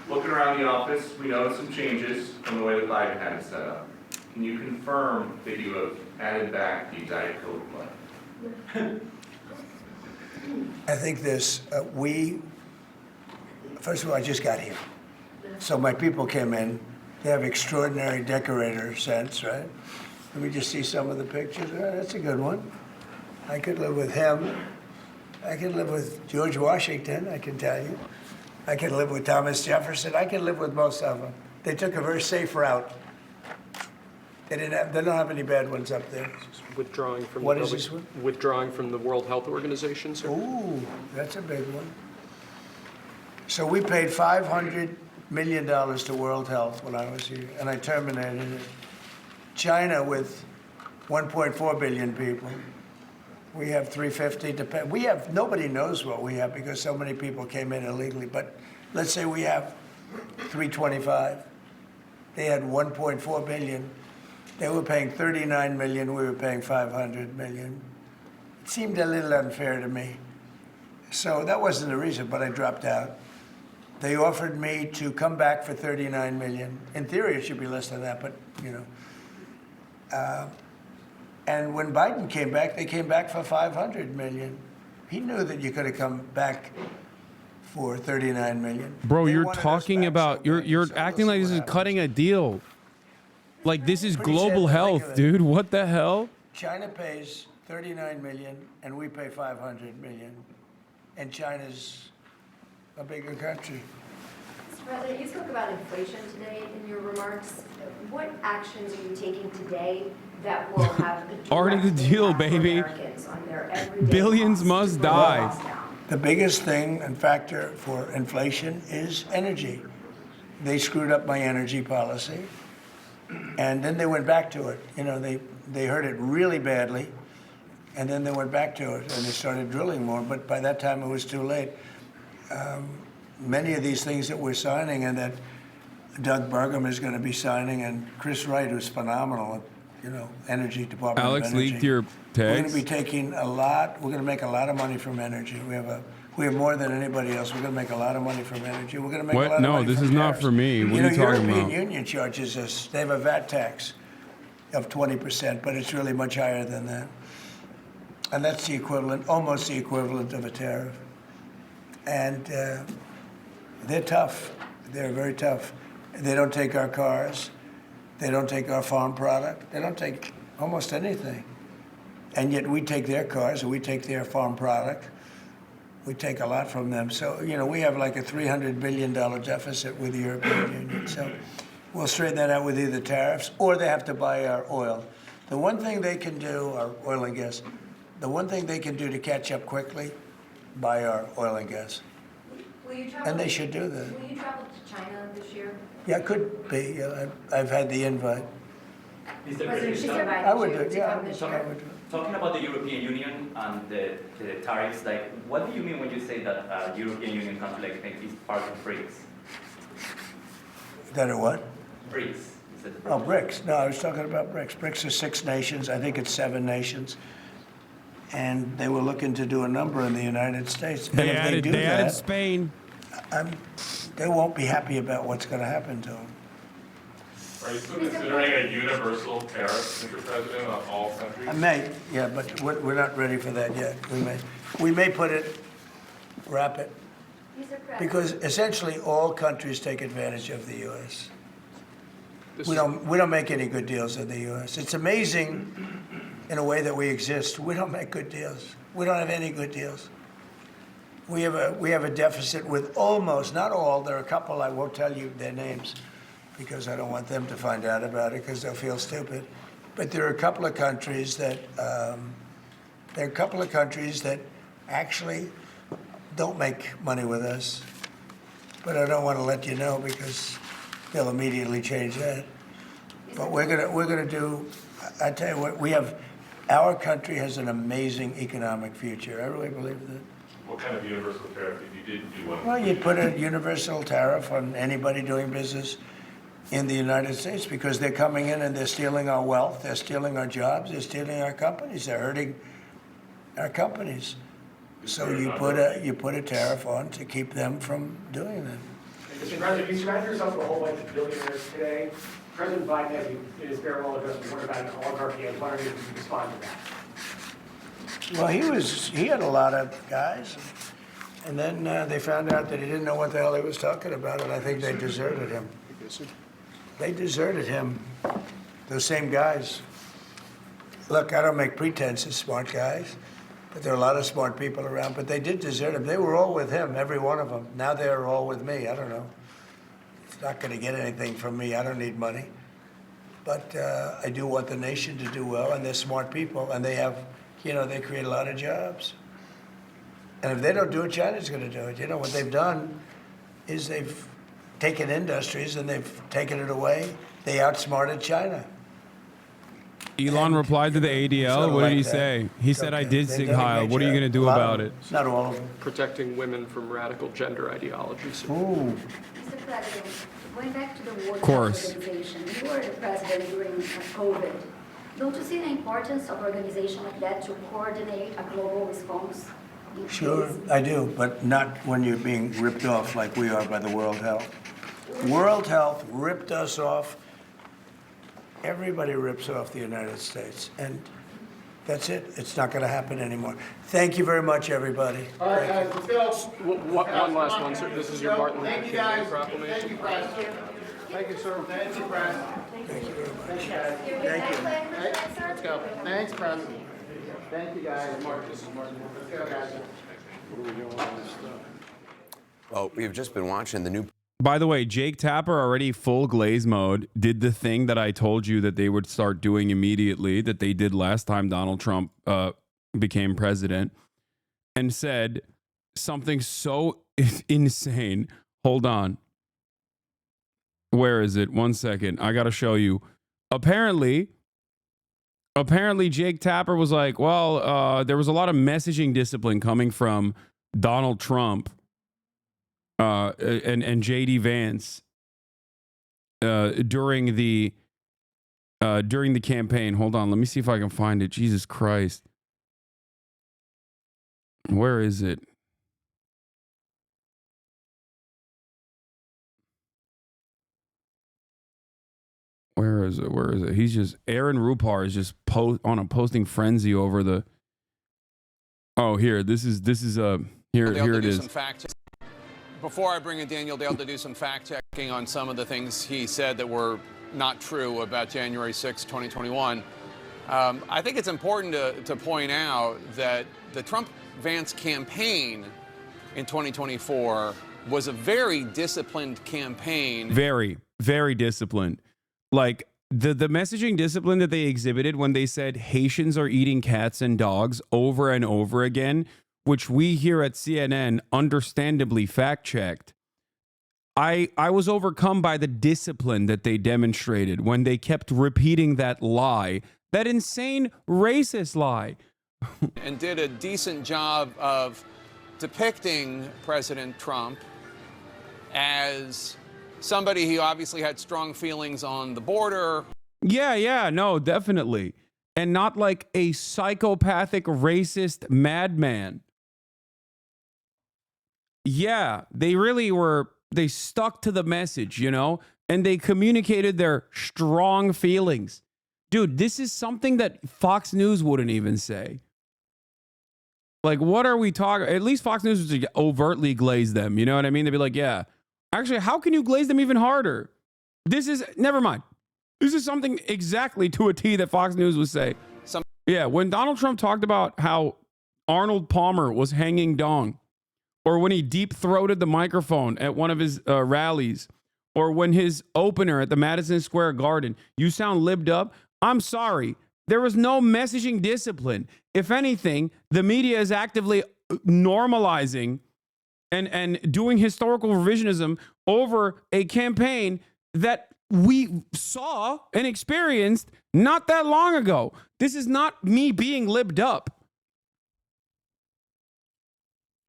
looking around the office, we noticed some changes from the way that Biden had it set up. Can you confirm that you have added back the Diet Coke plan? I think this, first of all, I just got here. So my people came in. They have extraordinary decorator sense, right? Let me just see some of the pictures. That's a good one. I could live with him. I could live with George Washington, I can tell you. I could live with Thomas Jefferson. I could live with most of them. They took a very safe route. They don't have any bad ones up there. Withdrawing from What the is this one? Withdrawing from the World Health Organization, sir. Ooh, that's a big one. So we paid $500 million to World Health when I was here, and I terminated it. China, with 1.4 billion people, we have 350 to pay. We have, nobody knows what we have because so many people came in illegally, but let's say we have 325. They had 1.4 billion. They were paying 39 million, we were paying 500 million. It seemed a little unfair to me. So that wasn't the reason, but I dropped out. They offered me to come back for 39 million. In theory, it should be less than that, but you know. And when Biden came back, they came back for 500 million. He knew that you could have come back for 39 million. Bro, you're talking about, you're acting like this is cutting a deal. Like this is global health, dude. What the hell? China pays 39 million and we pay 500 million. And China's a bigger country. Mr. President, you spoke about inflation today in your remarks. What actions are you taking today that will have a Already the deal, baby. Americans on their everyday Billions costs must to bring die. costs down? The biggest thing and factor for inflation is energy. They screwed up my energy policy. And then they went back to it. You know, they heard it really badly, and then they went back to it, and they started drilling more. But by that time, it was too late. Many of these things that we're signing, and that Doug Burgum is going to be signing, and Chris Wright, who's phenomenal, you know, Energy Department Alex of Energy. leaked your We're going tags. to be taking a lot. We're going to make a lot of money from energy. We have more than anybody else. We're going to make a lot of money from energy. We're going to make a lot What? of No, money this from is not tariffs. for me. What You are know, you talking European about? Union charges us. They have a VAT tax of 20%, but it's really much higher than that. And that's the equivalent, almost the equivalent of a tariff. And they're tough. They're very tough. They don't take our cars. They don't take our farm product. They don't take almost anything. And yet we take their cars and we take their farm product. We take a lot from them. So, you know, we have like a $300 billion deficit with the European Union. So we'll straighten that out with either tariffs or they have to buy our oil. The one thing they can do, our oil and gas, the one thing they can do to catch up quickly, buy our oil and gas. Will you travel, And they should do that. Will you travel to China this year? Yeah, it could be. Yeah, I've had the invite. President, she's invited I would you do it, to yeah. come this I year. would do it. Talking about the European Union and the tariffs, like, what do you mean when you say that European Union country like is part of BRICS? That are what? BRICS. You said Oh, BRICS. No, I was talking about BRICS. BRICS are 6 nations. I think it's 7 nations. And they were looking to do a number in the United States. And They if added, do they that, added Spain. they won't be happy about what's going to happen to them. Are you still considering a universal tariff, Mr. President, on all countries? I may, yeah, but we're not ready for that yet. We may put it, wrap it, Mr. President. because essentially all countries take advantage of the U.S. We don't make any good deals in the U.S. It's amazing in a way that we exist. We don't make good deals. We don't have any good deals. We have a deficit with almost, not all, there are a couple, I won't tell you their names because I don't want them to find out about it because they'll feel stupid. But there are a couple of countries that actually don't make money with us. But I don't want to let you know because they'll immediately change that. But we're gonna do. I tell you what, our country has an amazing economic future. I really believe that. What kind of universal tariff if you did do one? Well, you'd put a universal tariff on anybody doing business in the United States because they're coming in and they're stealing our wealth, they're stealing our jobs, they're stealing our companies, they're hurting our companies. So you put a tariff on to keep them from doing that. Mr. President, you surrounded yourself with a whole bunch of billionaires today. President Biden, has in his farewell address, warned about an oligarchy. I was wondering if you could respond to that. Well, he had a lot of guys, and then they found out that he didn't know what the hell he was talking about, and I think they deserted him. They deserted him, those same guys. Look, I don't make pretenses, smart guys, but there are a lot of smart people around, but they did desert him. They were all with him, every one of them. Now they're all with me. I don't know. It's not going to get anything from me. I don't need money. But I do want the nation to do well, and they're smart people, and they have, they create a lot of jobs. And if they don't do it, China's going to do it. What they've done is they've taken industries and they've taken it away. They outsmarted China. Elon replied to the ADL. What did he say? He said, I did sig heil. What are you going to do about it? Not all of them. Protecting women from radical gender ideologies. Ooh. Mr. President, going back to the World Health Health Organization, you were the president during COVID. Don't you see the importance of organization like that to coordinate a global response? Sure, I do, but not when you're being ripped off like we are by the World Health. World Health ripped us off. Everybody rips off the United States, and that's it. It's not going to happen anymore. Thank you very much, everybody. All right, guys, let's go. One last one, sir. This is your Martin Luther King Day proclamation. Thank you, Press. Thank you, sir. Thank you, Press. Thank you very much. Thank you, guys. Thank you. Let's go. Thanks, Press. Thank you, guys. This is Martin. Let's go, guys. What are we doing on this stuff? Well, we've just been watching the new... By the way, Jake Tapper, already full glaze mode, did the thing that I told you that they would start doing immediately, that they did last time Donald Trump became president, and said something so insane. Hold on. Where is it? 1 second. I got to show you. Apparently, Jake Tapper was like, well, there was a lot of messaging discipline coming from Donald Trump and J.D. Vance during the campaign. Hold on, let me see if I can find it. Jesus Christ, where is it? Where is it? Where is it? He's just Aaron Rupar is just on a posting frenzy over the. Oh, here. This is here it is. Before I bring in Daniel Dale to do some fact-checking on some of the things he said that were not true about January 6, 2021, I think it's important to point out that the Trump-Vance campaign in 2024 was a very disciplined campaign. Very, very disciplined. Like, the messaging discipline that they exhibited when they said Haitians are eating cats and dogs over and over again, which we here at CNN understandably fact-checked, I was overcome by the discipline that they demonstrated when they kept repeating that lie, that insane racist lie. And did a decent job of depicting President Trump as somebody who obviously had strong feelings on the border. Yeah, no, definitely. And not like a psychopathic, racist madman. Yeah, they really were, they stuck to the message, and they communicated their strong feelings. Dude, this is something that Fox News wouldn't even say. Like, what are we talking? At least Fox News would overtly glaze them. You know what I mean? They'd be like, yeah, actually, how can you glaze them even harder? Never mind. This is something exactly to a T that Fox News would say. Yeah, when Donald Trump talked about how Arnold Palmer was hanging dong, or when he deep-throated the microphone at one of his rallies, or when his opener at the Madison Square Garden, you sound libbed up. I'm sorry. There was no messaging discipline. If anything, the media is actively normalizing and doing historical revisionism over a campaign that we saw and experienced not that long ago. This is not me being libbed up.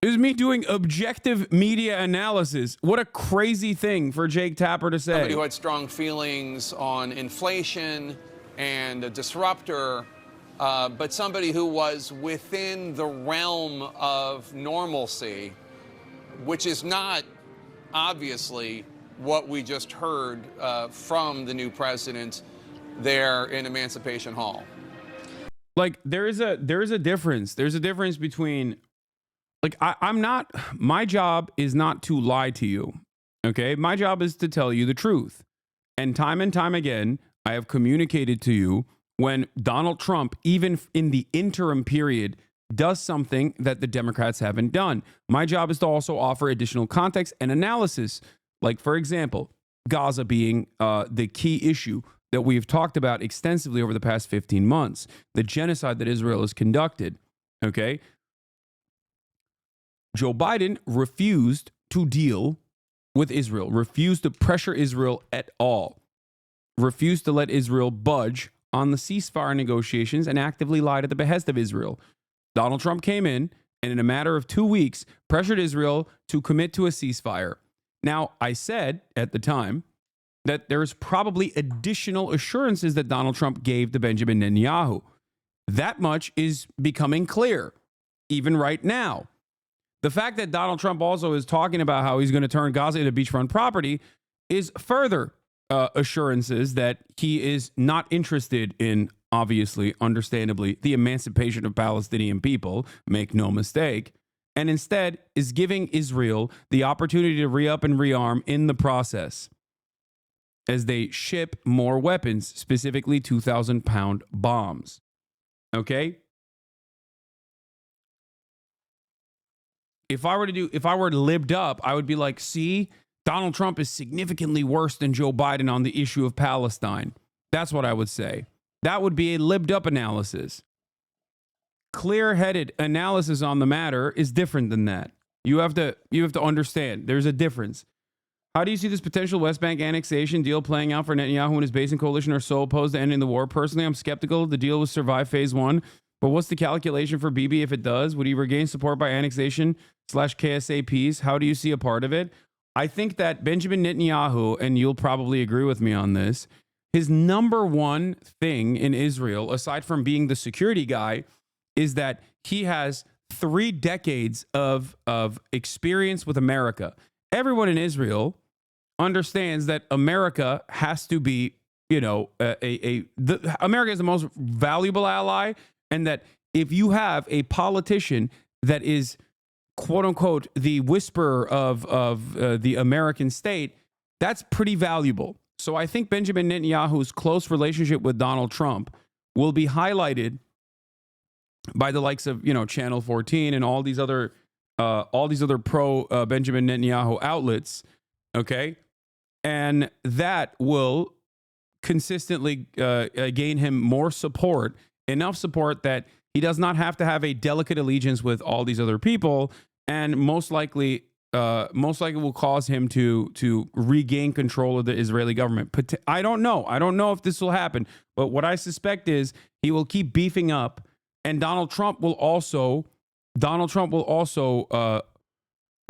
This is me doing objective media analysis. What a crazy thing for Jake Tapper to say. Somebody who had strong feelings on inflation and a disruptor, but somebody who was within the realm of normalcy, which is not obviously what we just heard from the new president there in Emancipation Hall. Like there is a difference. There's a difference between, like, I'm not, my job is not to lie to you. Okay, my job is to tell you the truth. And time again, I have communicated to you when Donald Trump, even in the interim period, does something that the Democrats haven't done. My job is to also offer additional context and analysis. Like, for example, Gaza being the key issue that we've talked about extensively over the past 15 months, the genocide that Israel has conducted. Okay. Joe Biden refused to deal with Israel, refused to pressure Israel at all, refused to let Israel budge on the ceasefire negotiations, and actively lied at the behest of Israel. Donald Trump came in and in a matter of 2 weeks pressured Israel to commit to a ceasefire. Now, I said at the time that there's probably additional assurances that Donald Trump gave to Benjamin Netanyahu. That much is becoming clear, even right now. The fact that Donald Trump also is talking about how he's going to turn Gaza into beachfront property is further assurances that he is not interested in, obviously, understandably, the emancipation of Palestinian people, make no mistake, and instead is giving Israel the opportunity to re-up and rearm in the process as they ship more weapons, specifically 2,000-pound bombs. Okay? If I were libbed up, I would be like, see, Donald Trump is significantly worse than Joe Biden on the issue of Palestine. That's what I would say. That would be a libbed up analysis. Clear-headed analysis on the matter is different than that. You have to understand there's a difference. How do you see this potential West Bank annexation deal playing out for Netanyahu and his base and coalition are so opposed to ending the war? Personally, I'm skeptical the deal will survive phase one. But what's the calculation for Bibi if it does? Would he regain support by annexation/KSA peace? How do you see a part of it? I think that Benjamin Netanyahu, and you'll probably agree with me on this, his number one thing in Israel, aside from being the security guy, is that he has 3 decades of experience with America. Everyone in Israel understands that America has to be, America is the most valuable ally, and that if you have a politician that is, quote unquote, the whisperer of the American state, that's pretty valuable. So I think Benjamin Netanyahu's close relationship with Donald Trump will be highlighted by the likes of, Channel 14 and all these other pro Benjamin Netanyahu outlets. Okay. And that will consistently gain him more support, enough support that he does not have to have a delicate allegiance with all these other people, and most likely will cause him to regain control of the Israeli government. But I don't know. I don't know if this will happen. But what I suspect is he will keep beefing up, and Donald Trump will also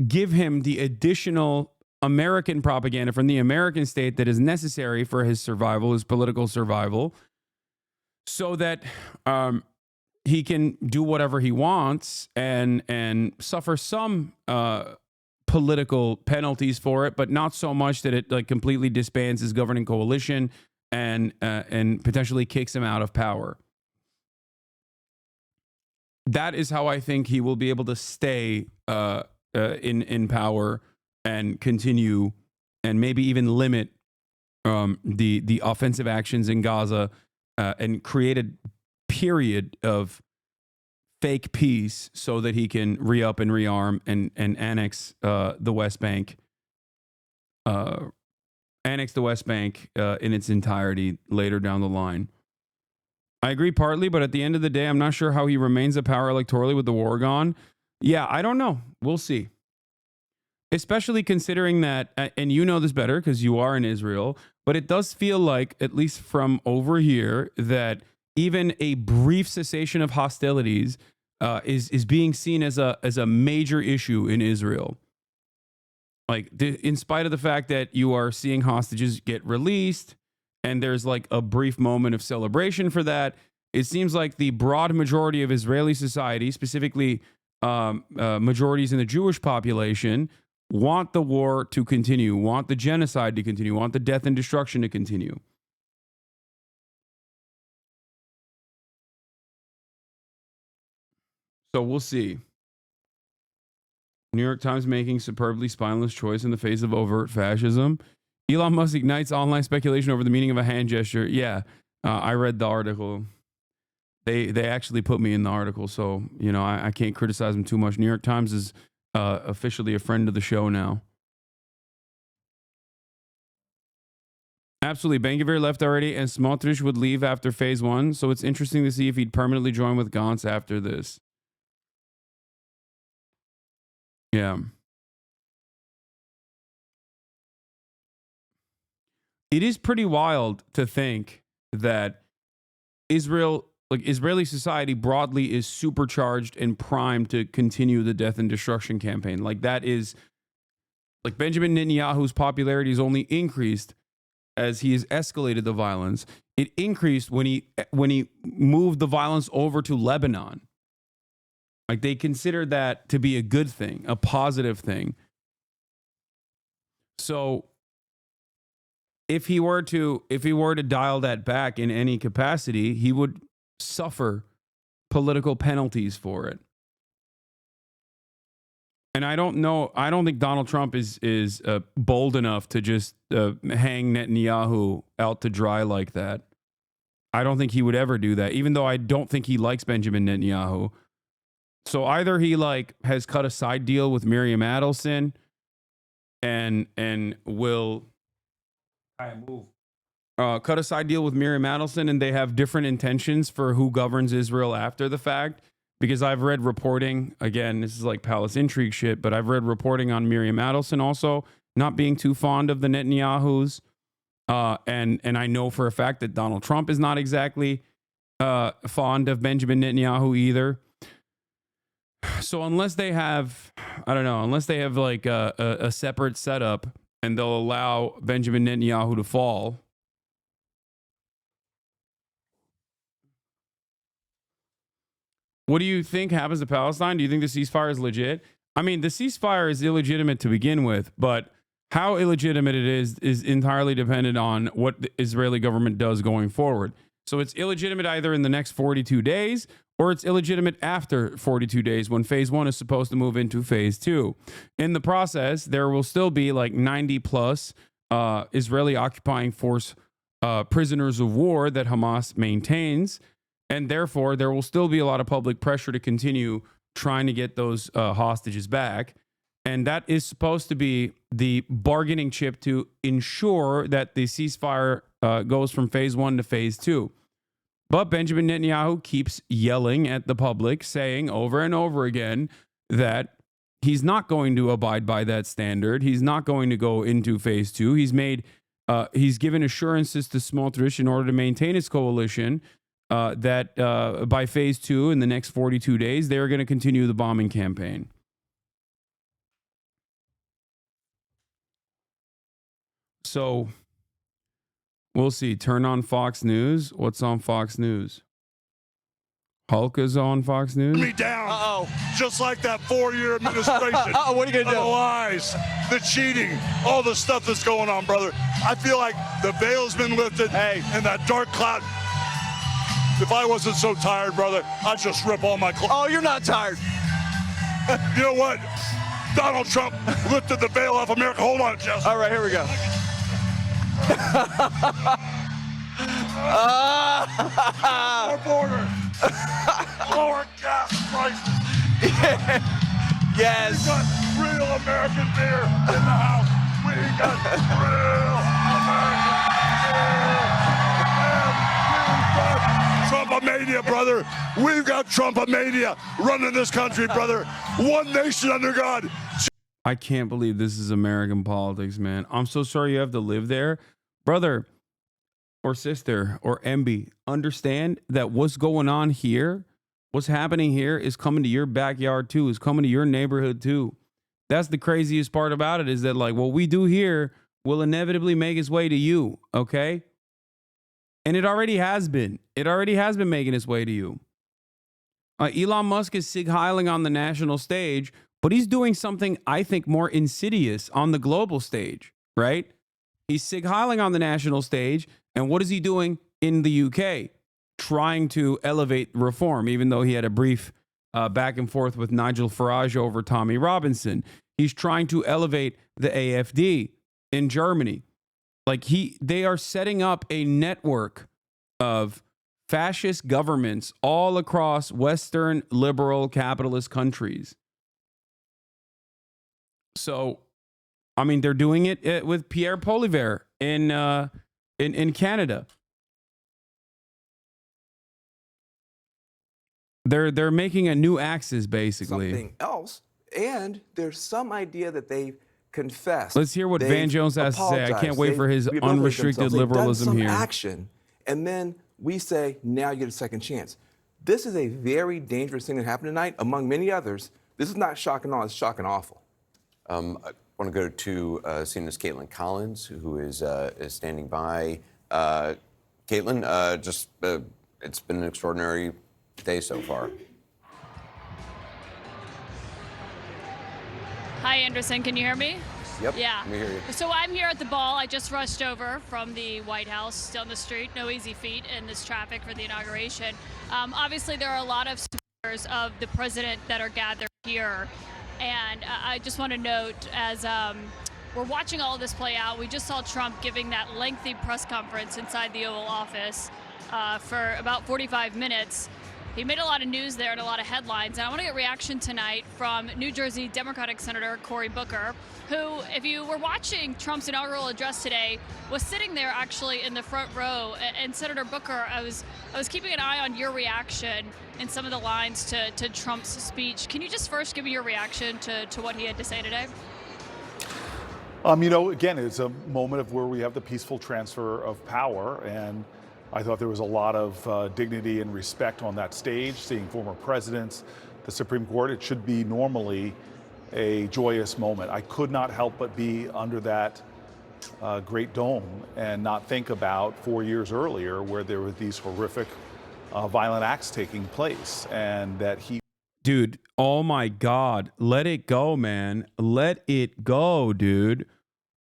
give him the additional American propaganda from the American state that is necessary for his survival, his political survival, so that he can do whatever he wants and suffer some political penalties for it, but not so much that it completely disbands his governing coalition and potentially kicks him out of power. That is how I think he will be able to stay in power and continue and maybe even limit the offensive actions in Gaza and create a period of fake peace so that he can re-up and rearm and annex the West Bank, in its entirety later down the line. I agree partly, but at the end of the day, I'm not sure how he remains a power electorally with the war gone. Yeah, I don't know. We'll see. Especially considering that, and you know this better because you are in Israel, but it does feel like, at least from over here, that even a brief cessation of hostilities is being seen as a major issue in Israel. In spite of the fact that you are seeing hostages get released, and there's a brief moment of celebration for that, it seems like the broad majority of Israeli society, specifically majorities in the Jewish population, want the war to continue, want the genocide to continue, want the death and destruction to continue. So we'll see. New York Times making superbly spineless choice in the face of overt fascism. Elon Musk ignites online speculation over the meaning of a hand gesture. Yeah, I read the article. They actually put me in the article, so you know I can't criticize them too much. New York Times is officially a friend of the show now. Absolutely, Ben-Gvir left already, and Smotrich would leave after phase 1. So it's interesting to see if he'd permanently join with Gantz after this. Yeah. It is pretty wild to think that Israeli society broadly is supercharged and primed to continue the death and destruction campaign. Like that is, like Benjamin Netanyahu's popularity has only increased as he has escalated the violence. It increased when he moved the violence over to Lebanon. Like they consider that to be a good thing, a positive thing. So if he were to dial that back in any capacity, he would suffer political penalties for it. And I don't think Donald Trump is bold enough to just hang Netanyahu out to dry like that. I don't think he would ever do that, even though I don't think he likes Benjamin Netanyahu. So either he has cut a side deal with Miriam Adelson and will cut a side deal with Miriam Adelson, and they have different intentions for who governs Israel after the fact. Because I've read reporting, again, this is like palace intrigue shit, but I've read reporting on Miriam Adelson also not being too fond of the Netanyahus. And I know for a fact that Donald Trump is not exactly fond of Benjamin Netanyahu either. So unless they have, like a separate setup and they'll allow Benjamin Netanyahu to fall, what do you think happens to Palestine? Do you think the ceasefire is legit? I mean, the ceasefire is illegitimate to begin with, but how illegitimate it is entirely dependent on what the Israeli government does going forward. So it's illegitimate either in the next 42 days or it's illegitimate after 42 days when phase 1 is supposed to move into phase 2. In the process, there will still be like 90 plus Israeli occupying force prisoners of war that Hamas maintains. And therefore, there will still be a lot of public pressure to continue trying to get those hostages back. And that is supposed to be the bargaining chip to ensure that the ceasefire goes from phase 1 to phase 2. But Benjamin Netanyahu keeps yelling at the public, saying over and over again that he's not going to abide by that standard. He's not going to go into phase 2. He's given assurances to Smotrich in order to maintain his coalition that by phase 2 in the next 42 days, they're going to continue the bombing campaign. So we'll see. Turn on Fox News. What's on Fox News? Hulk is on Fox News. Me down. Just like that 4-year administration. What are you going to do? The lies, the cheating, all the stuff that's going on, brother. I feel like the veil's been lifted and that dark cloud. If I wasn't so tired, brother, I'd just rip all my clothes. Oh, you're not tired. You know what? Donald Trump lifted the veil off America. Hold on, Jess. All right, here we go. More border. Lower gas prices. Yes. We got real American beer in the house. We got real American beer. Trumpomania, brother. We've got Trumpomania running this country, brother. One nation under God. I can't believe this is American politics, man. I'm so sorry you have to live there. Brother or sister or MB, understand that what's going on here, what's happening here is coming to your backyard too, is coming to your neighborhood too. That's the craziest part about it, is that like what we do here will inevitably make its way to you, okay? And it already has been. It already has been making its way to you. Elon Musk is sig-heiling on the national stage, but but he's doing something I think more insidious on the global stage, right? He's Sig Heiling on the national stage, and what is he doing in the UK? Trying to elevate reform, even though he had a brief back and forth with Nigel Farage over Tommy Robinson. He's trying to elevate the AfD in Germany. Like they are setting up a network of fascist governments all across Western liberal capitalist countries. So, I mean, they're doing it with Pierre Poilievre in Canada. They're making a new axis, basically. Something else, and there's some idea that they've confessed. Let's hear what Van Jones has to say. I can't wait for his They've rehabilitated unrestricted themselves. They've liberalism done some here. action, and then we say, now you get a second chance. This is a very dangerous thing that happened tonight, among many others. This is not shock and awe, it's shock and awful. I want to go to CNN's Caitlin Collins, who is standing by. Caitlin, it's been an extraordinary day so far. Hi, Anderson. Can you hear me? Yep. Yeah. Let me hear you. So I'm here at the ball. I just rushed over from the White House down the street. No easy feat in this traffic for the inauguration. Obviously, there are a lot of supporters of the president that are gathered here. And I just want to note, as we're watching all of this play out, we just saw Trump giving that lengthy press conference inside the Oval Office for about 45 minutes. He made a lot of news there and a lot of headlines. And I want to get reaction tonight from New Jersey Democratic Senator Cory Booker, who, if you were watching Trump's inaugural address today, was sitting there actually in the front row. And Senator Booker, I was keeping an eye on your reaction in some of the lines to Trump's speech. Can you just first give me your reaction to what he had to say today? You know, again, it's a moment of where we have the peaceful transfer of power, and I thought there was a lot of dignity and respect on that stage, seeing former presidents, the Supreme Court. It should be normally a joyous moment. I could not help but be under that great dome and not think about 4 years earlier where there were these horrific violent acts taking place, and that he... Dude, oh my God. Let it go, man. Let it go, dude.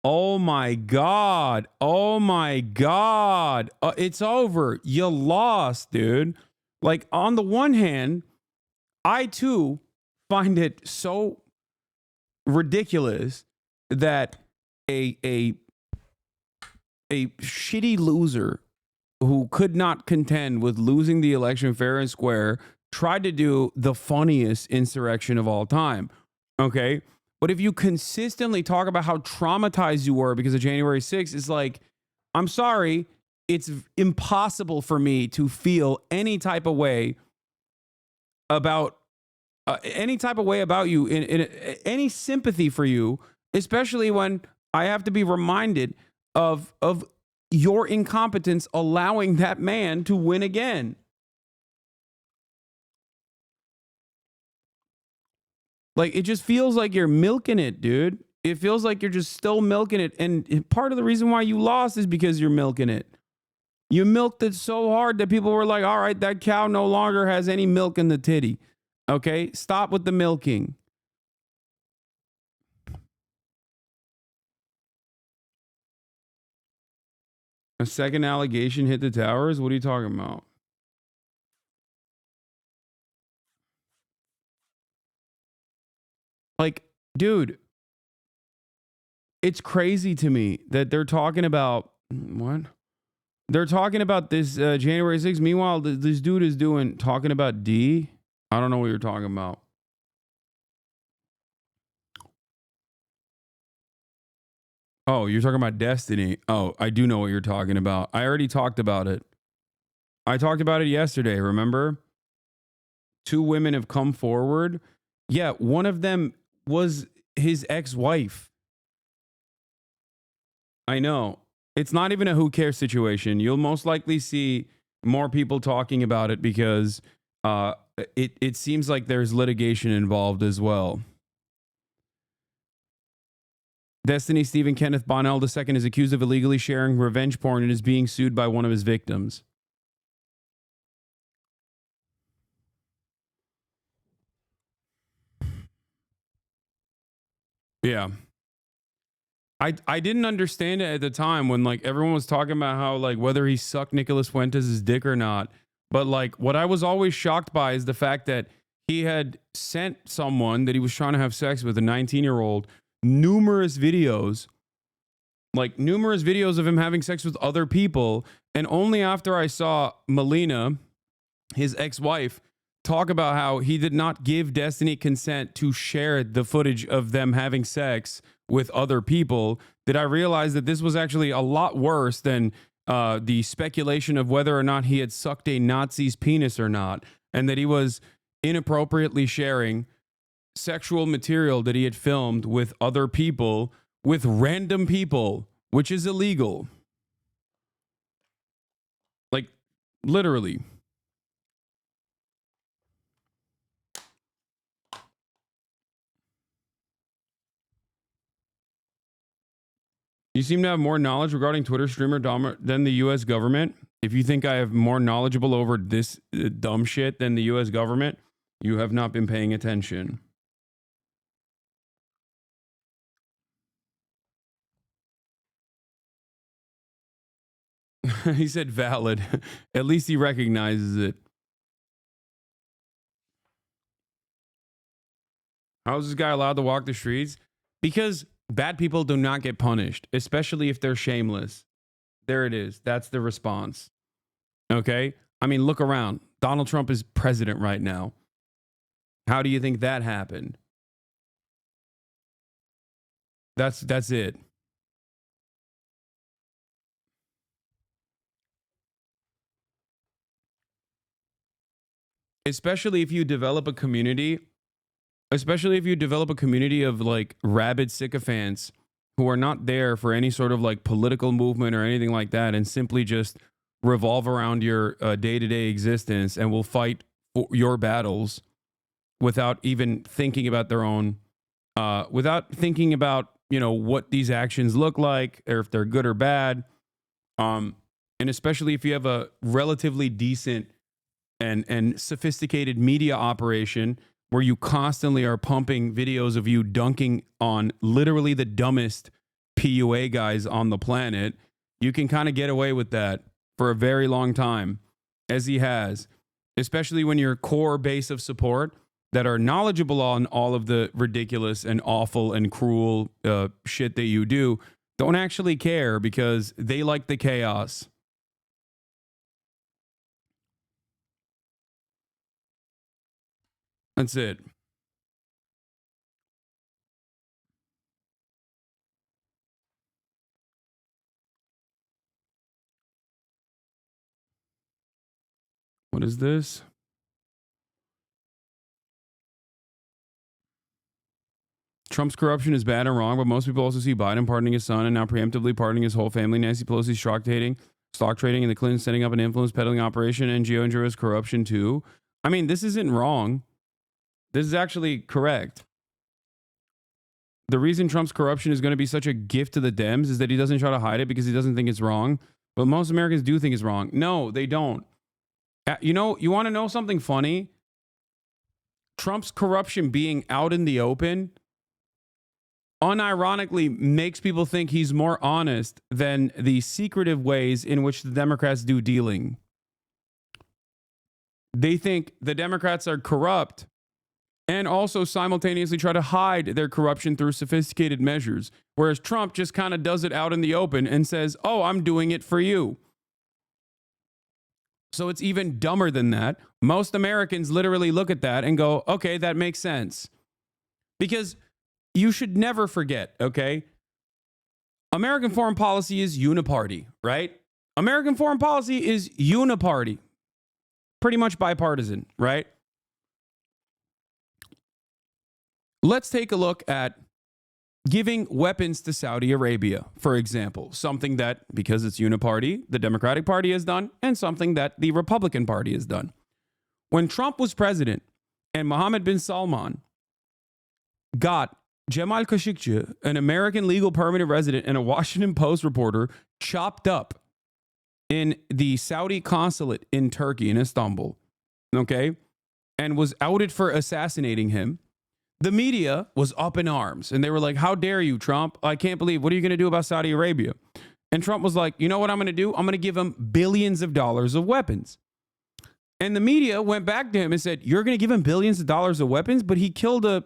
Oh my God. Oh my God. It's over. You lost, dude. Like, on the one hand, I too find it so ridiculous that a shitty loser who could not contend with losing the election fair and square tried to do the funniest insurrection of all time. Okay? But if you consistently talk about how traumatized you were because of January 6th, it's like, I'm sorry, it's impossible for me to feel any type of way about you, in any sympathy for you, especially when I have to be reminded of your incompetence allowing that man to win again. Like, it just feels like you're milking it, dude. It feels like you're just still milking it. And part of the reason why you lost is because you're milking it. You milked it so hard that people were like, all right, that cow no longer has any milk in the titty. Okay? Stop with the milking. A second allegation hit the towers? What are you talking about? Like, dude, it's crazy to me that they're talking about what? They're talking about this January 6th. Meanwhile, this dude is talking about D. I don't know what you're talking about. Oh, you're talking about Destiny. Oh, I do know what you're talking about. I already talked about it. I talked about it yesterday, remember? 2 women have come forward. Yeah, one of them was his ex-wife. I know. It's not even a who cares situation. You'll most likely see more people talking about it because it seems like there's litigation involved as well. Destiny Stephen Kenneth Bonnell II is accused of illegally sharing revenge porn and is being sued by one of his victims. Yeah. I didn't understand it at the time when like everyone was talking about how like whether he sucked Nicholas Fuentes' dick or not. But like what I was always shocked by is the fact that he had sent someone that he was trying to have sex with, a 19-year-old, numerous videos of him having sex with other people. And only after I saw Melina, his ex-wife, talk about how he did not give Destiny consent to share the footage of them having sex with other people, did I realize that this was actually a lot worse than the speculation of whether or not he had sucked a Nazi's penis or not, and that he was inappropriately sharing sexual material that he had filmed with other people, with random people, which is illegal. Like, literally. You seem to have more knowledge regarding Twitter streamer than the U.S. government. If you think I have more knowledgeable over this dumb shit than the U.S. government, you have not been paying attention. He said valid. At least he recognizes it. How is this guy allowed to walk the streets? Because bad people do not get punished, especially if they're shameless. There it is. That's the response. Okay? I mean, look around. Donald Trump is president right now. How do you think that happened? That's it. Especially if you develop a community of like rabid sycophants who are not there for any sort of like political movement or anything like that, and simply just revolve around your day-to-day existence and will fight your battles without even thinking about their own, without thinking about, you know, what these actions look like or if they're good or bad. And especially if you have a relatively decent and sophisticated media operation where you constantly are pumping videos of you dunking on literally the dumbest PUA guys on the planet, you can kind of get away with that for a very long time, as he has, especially when your core base of support that are knowledgeable on all of the ridiculous and awful and cruel shit that you do don't actually care because they like the chaos. That's it. What is this? Trump's corruption is bad and wrong, but most people also see Biden pardoning his son and now preemptively pardoning his whole family. Nancy Pelosi's stock trading, and the Clintons setting up an influence peddling operation, and Gio and Joe's corruption too. I mean, this isn't wrong. This is actually correct. The reason Trump's corruption is going to be such a gift to the Dems is that he doesn't try to hide it because he doesn't think it's wrong. But most Americans do think it's wrong. No, they don't. You know, you want to know something funny? Trump's corruption being out in the open unironically makes people think he's more honest than the secretive ways in which the Democrats do dealing. They think the Democrats are corrupt and also simultaneously try to hide their corruption through sophisticated measures, whereas Trump just kind of does it out in the open and says, oh, I'm doing it for you. So it's even dumber than that. Most Americans literally look at that and go, okay, that makes sense. Because you should never forget, okay? American foreign policy is uniparty, right? American foreign policy is uniparty. Pretty much bipartisan, right? Let's take a look at giving weapons to Saudi Arabia, for example. Something that, because it's uniparty, the Democratic Party has done, and something that the Republican Party has done. When Trump was president and Mohammed bin Salman got Jamal Khashoggi, an American legal permanent resident and a Washington Post reporter, chopped up in the Saudi consulate in Turkey, in Istanbul, okay, and was outed for assassinating him, the media was up in arms and they were like, how dare you, Trump? I can't believe, what are you going to do about Saudi Arabia? And Trump was like, you know what I'm going to do? I'm going to give him billions of dollars of weapons. And the media went back to him and said, you're going to give him billions of dollars of weapons, but he killed a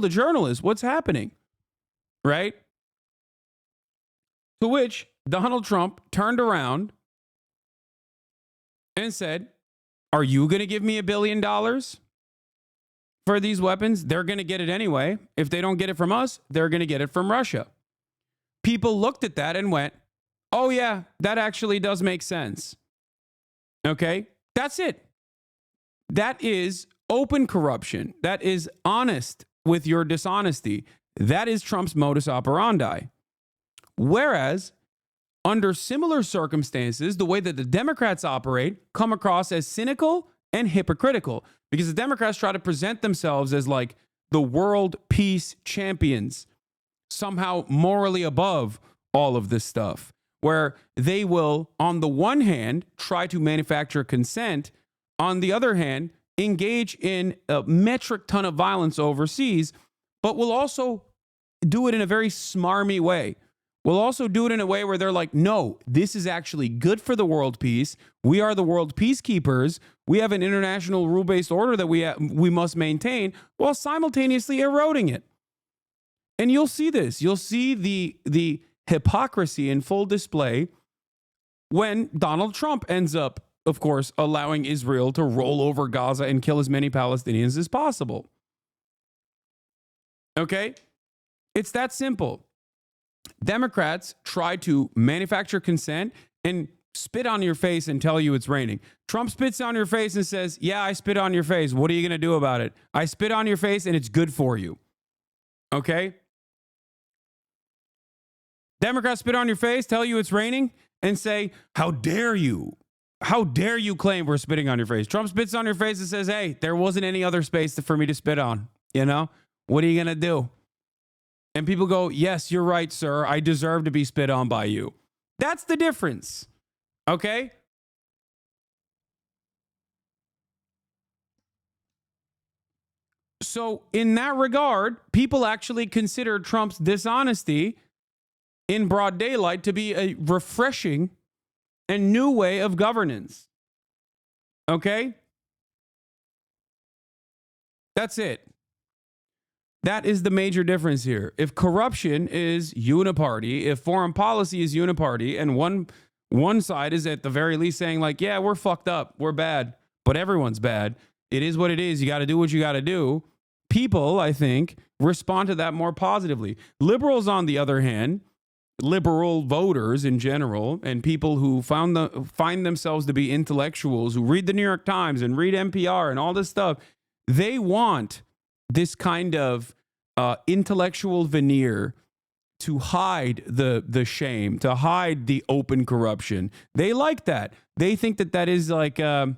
journalist. What's happening? Right? To which Donald Trump turned around and said, are you going to give me $1 billion for these weapons? They're going to get it anyway. If they don't get it from us, they're going to get it from Russia. People looked at that and went, oh yeah, that actually does make sense. Okay? That's it. That is open corruption. That is honest with your dishonesty. That is Trump's modus operandi. Whereas, under similar circumstances, the way that the Democrats operate come across as cynical and hypocritical, because the Democrats try to present themselves as like the world peace champions, somehow morally above all of this stuff, where they will, on the one hand, try to manufacture consent, on the other hand, engage in a metric ton of violence overseas, but will also do it in a very smarmy way. We'll also do it in a way where they're like, no, this is actually good for the world peace. We are the world peacekeepers. We have an international rule-based order that we must maintain, while simultaneously eroding it. And you'll see this. You'll see the hypocrisy in full display when Donald Trump ends up, of course, allowing Israel to roll over Gaza and kill as many Palestinians as possible. Okay? It's that simple. Democrats try to manufacture consent and spit on your face and tell you it's raining. Trump spits on your face and says, yeah, I spit on your face. What are you going to do about it? I spit on your face and it's good for you. Okay? Democrats spit on your face, tell you it's raining, and say, how dare you? How dare you claim we're spitting on your face? Trump spits on your face and says, hey, there wasn't any other space for me to spit on. You know? What are you going to do? And people go, yes, you're right, sir. I deserve to be spit on by you. That's the difference. Okay? So in that regard, people actually consider Trump's dishonesty in broad daylight to be a refreshing and new way of governance. Okay? That's it. That is the major difference here. If corruption is uniparty, if foreign policy is uniparty, and one side is at the very least saying like, yeah, we're fucked up, we're bad, but everyone's bad. It is what it is. You got to do what you got to do. People, I think, respond to that more positively. Liberals, on the other hand, liberal voters in general, and people who find themselves to be intellectuals, who read the New York Times and read NPR and all this stuff, they want this kind of intellectual veneer to hide the shame, to hide the open corruption. They like that. They think that that is like a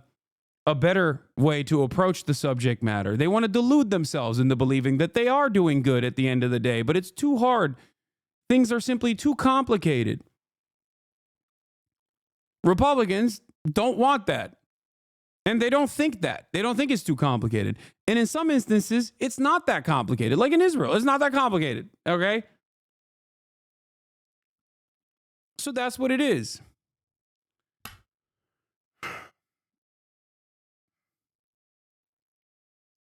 better way to approach the subject matter. They want to delude themselves into believing that they are doing good at the end of the day, but it's too hard. Things are simply too complicated. Republicans don't want that. And they don't think that. They don't think it's too complicated. And in some instances, it's not that complicated. Like in Israel, it's not that complicated. Okay? So that's what it is.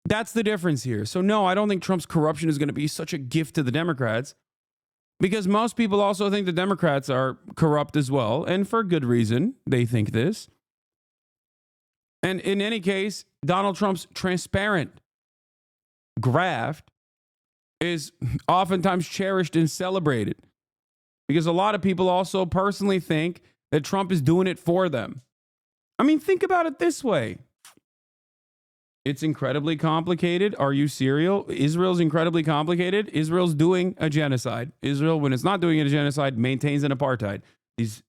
That's the difference here. So no, I don't think Trump's corruption is going to be such a gift to the Democrats, because most people also think the Democrats are corrupt as well. And for good reason, they think this. And in any case, Donald Trump's transparent graft is oftentimes cherished and celebrated, because a lot of people also personally think that Trump is doing it for them. I mean, think about it this way. It's incredibly complicated. Are you serial? Israel's incredibly complicated. Israel's doing a genocide. Israel, when it's not doing a genocide, maintains an apartheid.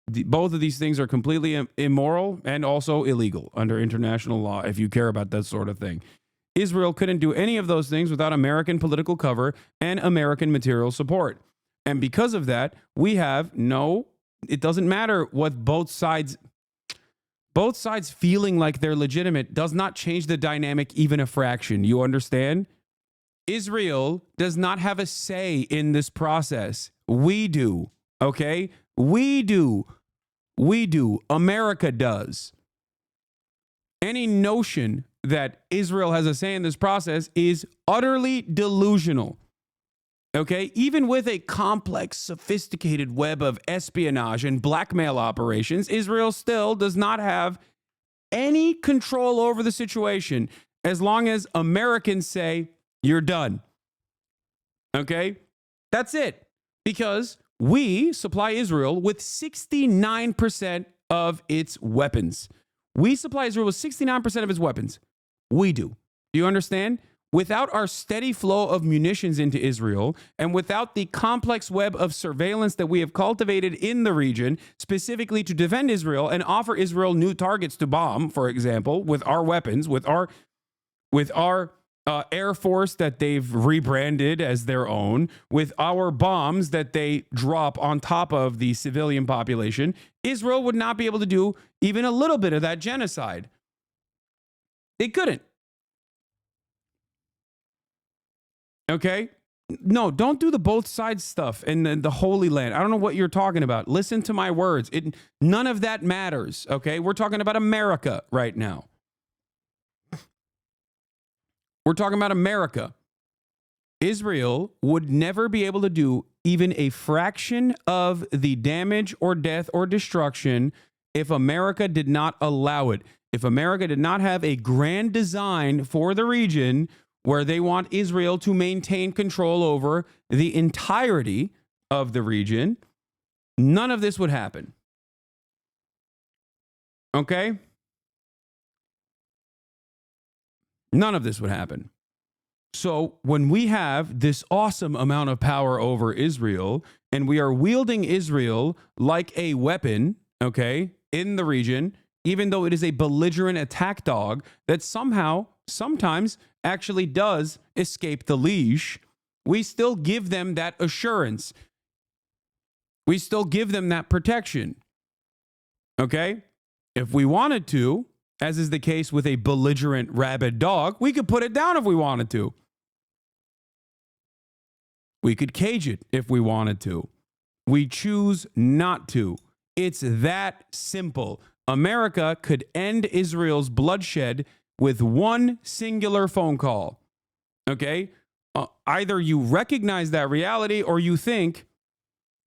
Both of these things are completely immoral and also illegal under international law, if you care about that sort of thing. Israel couldn't do any of those things without American political cover and American material support. And because of that, we have it doesn't matter what both sides feeling like they're legitimate does not change the dynamic even a fraction. You understand? Israel does not have a say in this process. We do, okay? We do. We do. America does. Any notion that Israel has a say in this process is utterly delusional. Okay? Even with a complex, sophisticated web of espionage and blackmail operations, Israel still does not have any control over the situation as long as Americans say, you're done. Okay? That's it. Because we supply Israel with 69% of its weapons. We supply Israel with 69% of its weapons. We do. Do you understand? Without our steady flow of munitions into Israel and without the complex web of surveillance that we have cultivated in the region, specifically to defend Israel and offer Israel new targets to bomb, for example, with our weapons, with our Air Force that they've rebranded as their own, with our bombs that they drop on top of the civilian population, Israel would not be able to do even a little bit of that genocide. They couldn't. Okay? No, don't do the both sides stuff and the Holy Land. I don't know what you're talking about. Listen to my words. None of that matters. Okay? We're talking about America right now. We're talking about America. Israel would never be able to do even a fraction of the damage or death or destruction if America did not allow it. If America did not have a grand design for the region where they want Israel to maintain control over the entirety of the region, none of this would happen. Okay? None of this would happen. So when we have this awesome amount of power over Israel and we are wielding Israel like a weapon, okay, in the region, even though it is a belligerent attack dog that somehow, sometimes actually does escape the leash, we still give them that assurance. We still give them that protection. Okay? If we wanted to, as is the case with a belligerent rabid dog, we could put it down if we wanted to. We could cage it if we wanted to. We choose not to. It's that simple. America could end Israel's bloodshed with one singular phone call. Okay? Either you recognize that reality or you think,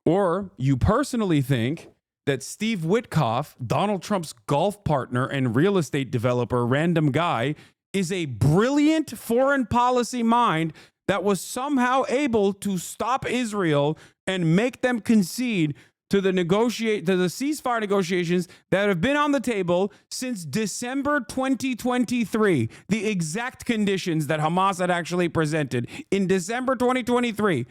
or you personally think, that Steve Witkoff, Donald Trump's golf partner and real estate developer, random guy, is a brilliant foreign policy mind that was somehow able to stop Israel and make them concede to the ceasefire negotiations that have been on the table since December 2023. The exact conditions that Hamas had actually presented in December 2023.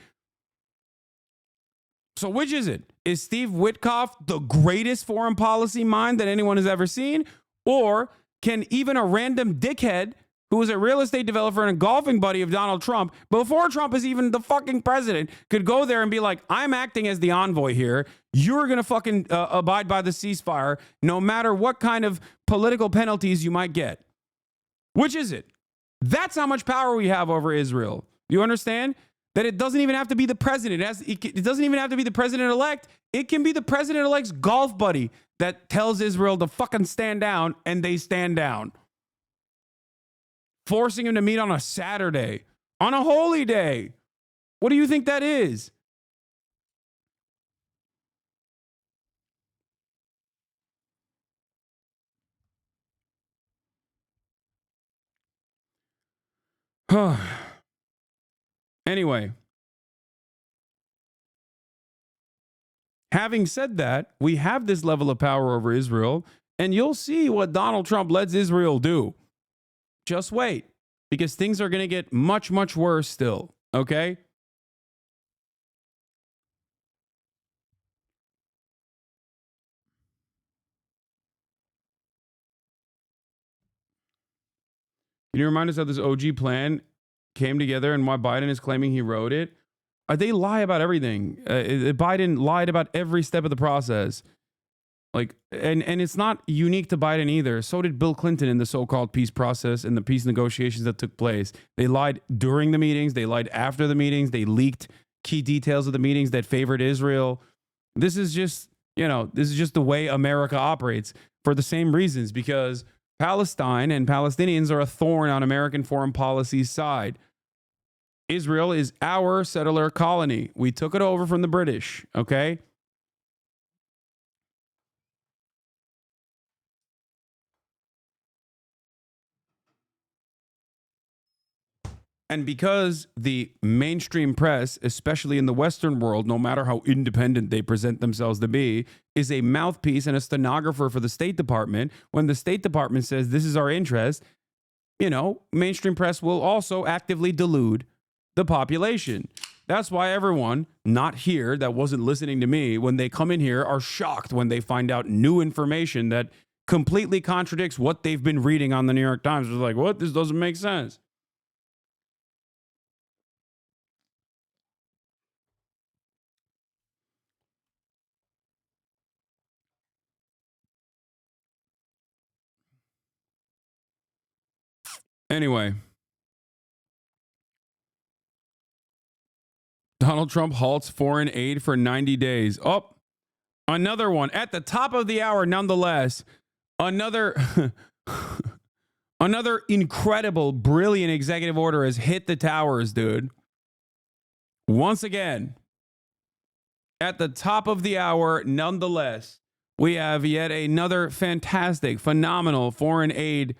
So which is it? Is Steve Witkoff the greatest foreign policy mind that anyone has ever seen? Or can even a random dickhead who was a real estate developer and a golfing buddy of Donald Trump, before Trump is even the fucking president, could go there and be like, I'm acting as the envoy here. You're going to fucking abide by the ceasefire no matter what kind of political penalties you might get. Which is it? That's how much power we have over Israel. You understand? That it doesn't even have to be the president. It doesn't even have to be the president-elect. It can be the president-elect's golf buddy that tells Israel to fucking stand down, and they stand down. Forcing him to meet on a Saturday, on a holy day. What do you think that is? Anyway, having said that, we have this level of power over Israel, and you'll see what Donald Trump lets Israel do. Just wait, because things are going to get much, much worse still, okay? Can you remind us how this OG plan came together and why Biden is claiming he wrote it? They lie about everything. Biden lied about every step of the process. Like, and it's not unique to Biden either. So did Bill Clinton in the so-called peace process and the peace negotiations that took place. They lied during the meetings. They lied after the meetings. They leaked key details of the meetings that favored Israel. This is just, this is just the way America operates for the same reasons, because Palestine and Palestinians are a thorn on American foreign policy's side. Israel is our settler colony. We took it over from the British, okay? And because the mainstream press, especially in the Western world, no matter how independent they present themselves to be, is a mouthpiece and a stenographer for the State Department, when the State Department says this is our interest, mainstream press will also actively delude the population. That's why everyone not here that wasn't listening to me, when they come in here, are shocked when they find out new information that completely contradicts what they've been reading on the New York Times. It's like, what? This doesn't make sense. Anyway, Donald Trump halts foreign aid for 90 days. Oh, another one at the top of the hour, nonetheless. Another incredible, brilliant executive order has hit the towers, dude. Once again, at the top of the hour, nonetheless, we have yet another fantastic, phenomenal foreign aid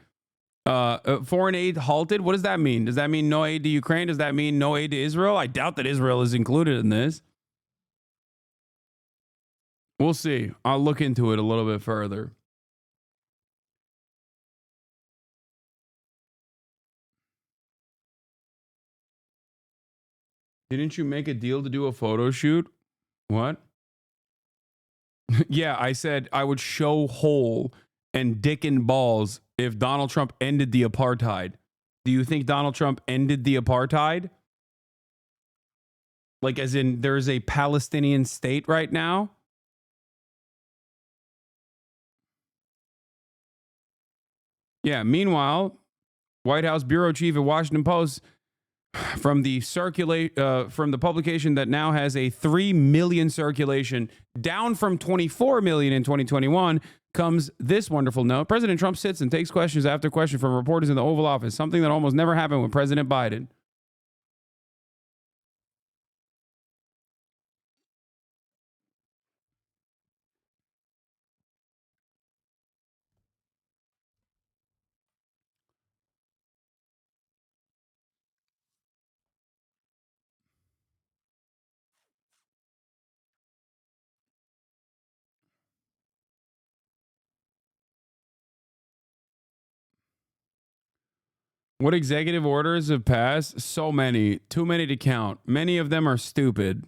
halted. What does that mean? Does that mean no aid to Ukraine? Does that mean no aid to Israel? I doubt that Israel is included in this. We'll see. I'll look into it a little bit further. Didn't you make a deal to do a photo shoot? What? Yeah, I said I would show hole and dick and balls if Donald Trump ended the apartheid. Do you think Donald Trump ended the apartheid? Like, as in there's a Palestinian state right now? Yeah, meanwhile, White House bureau chief at Washington Post, from the publication that now has a 3 million circulation, down from 24 million in 2021, comes this wonderful note. President Trump sits and takes questions after question from reporters in the Oval Office, something that almost never happened with President Biden. What executive orders have passed? So many. Too many to count. Many of them are stupid.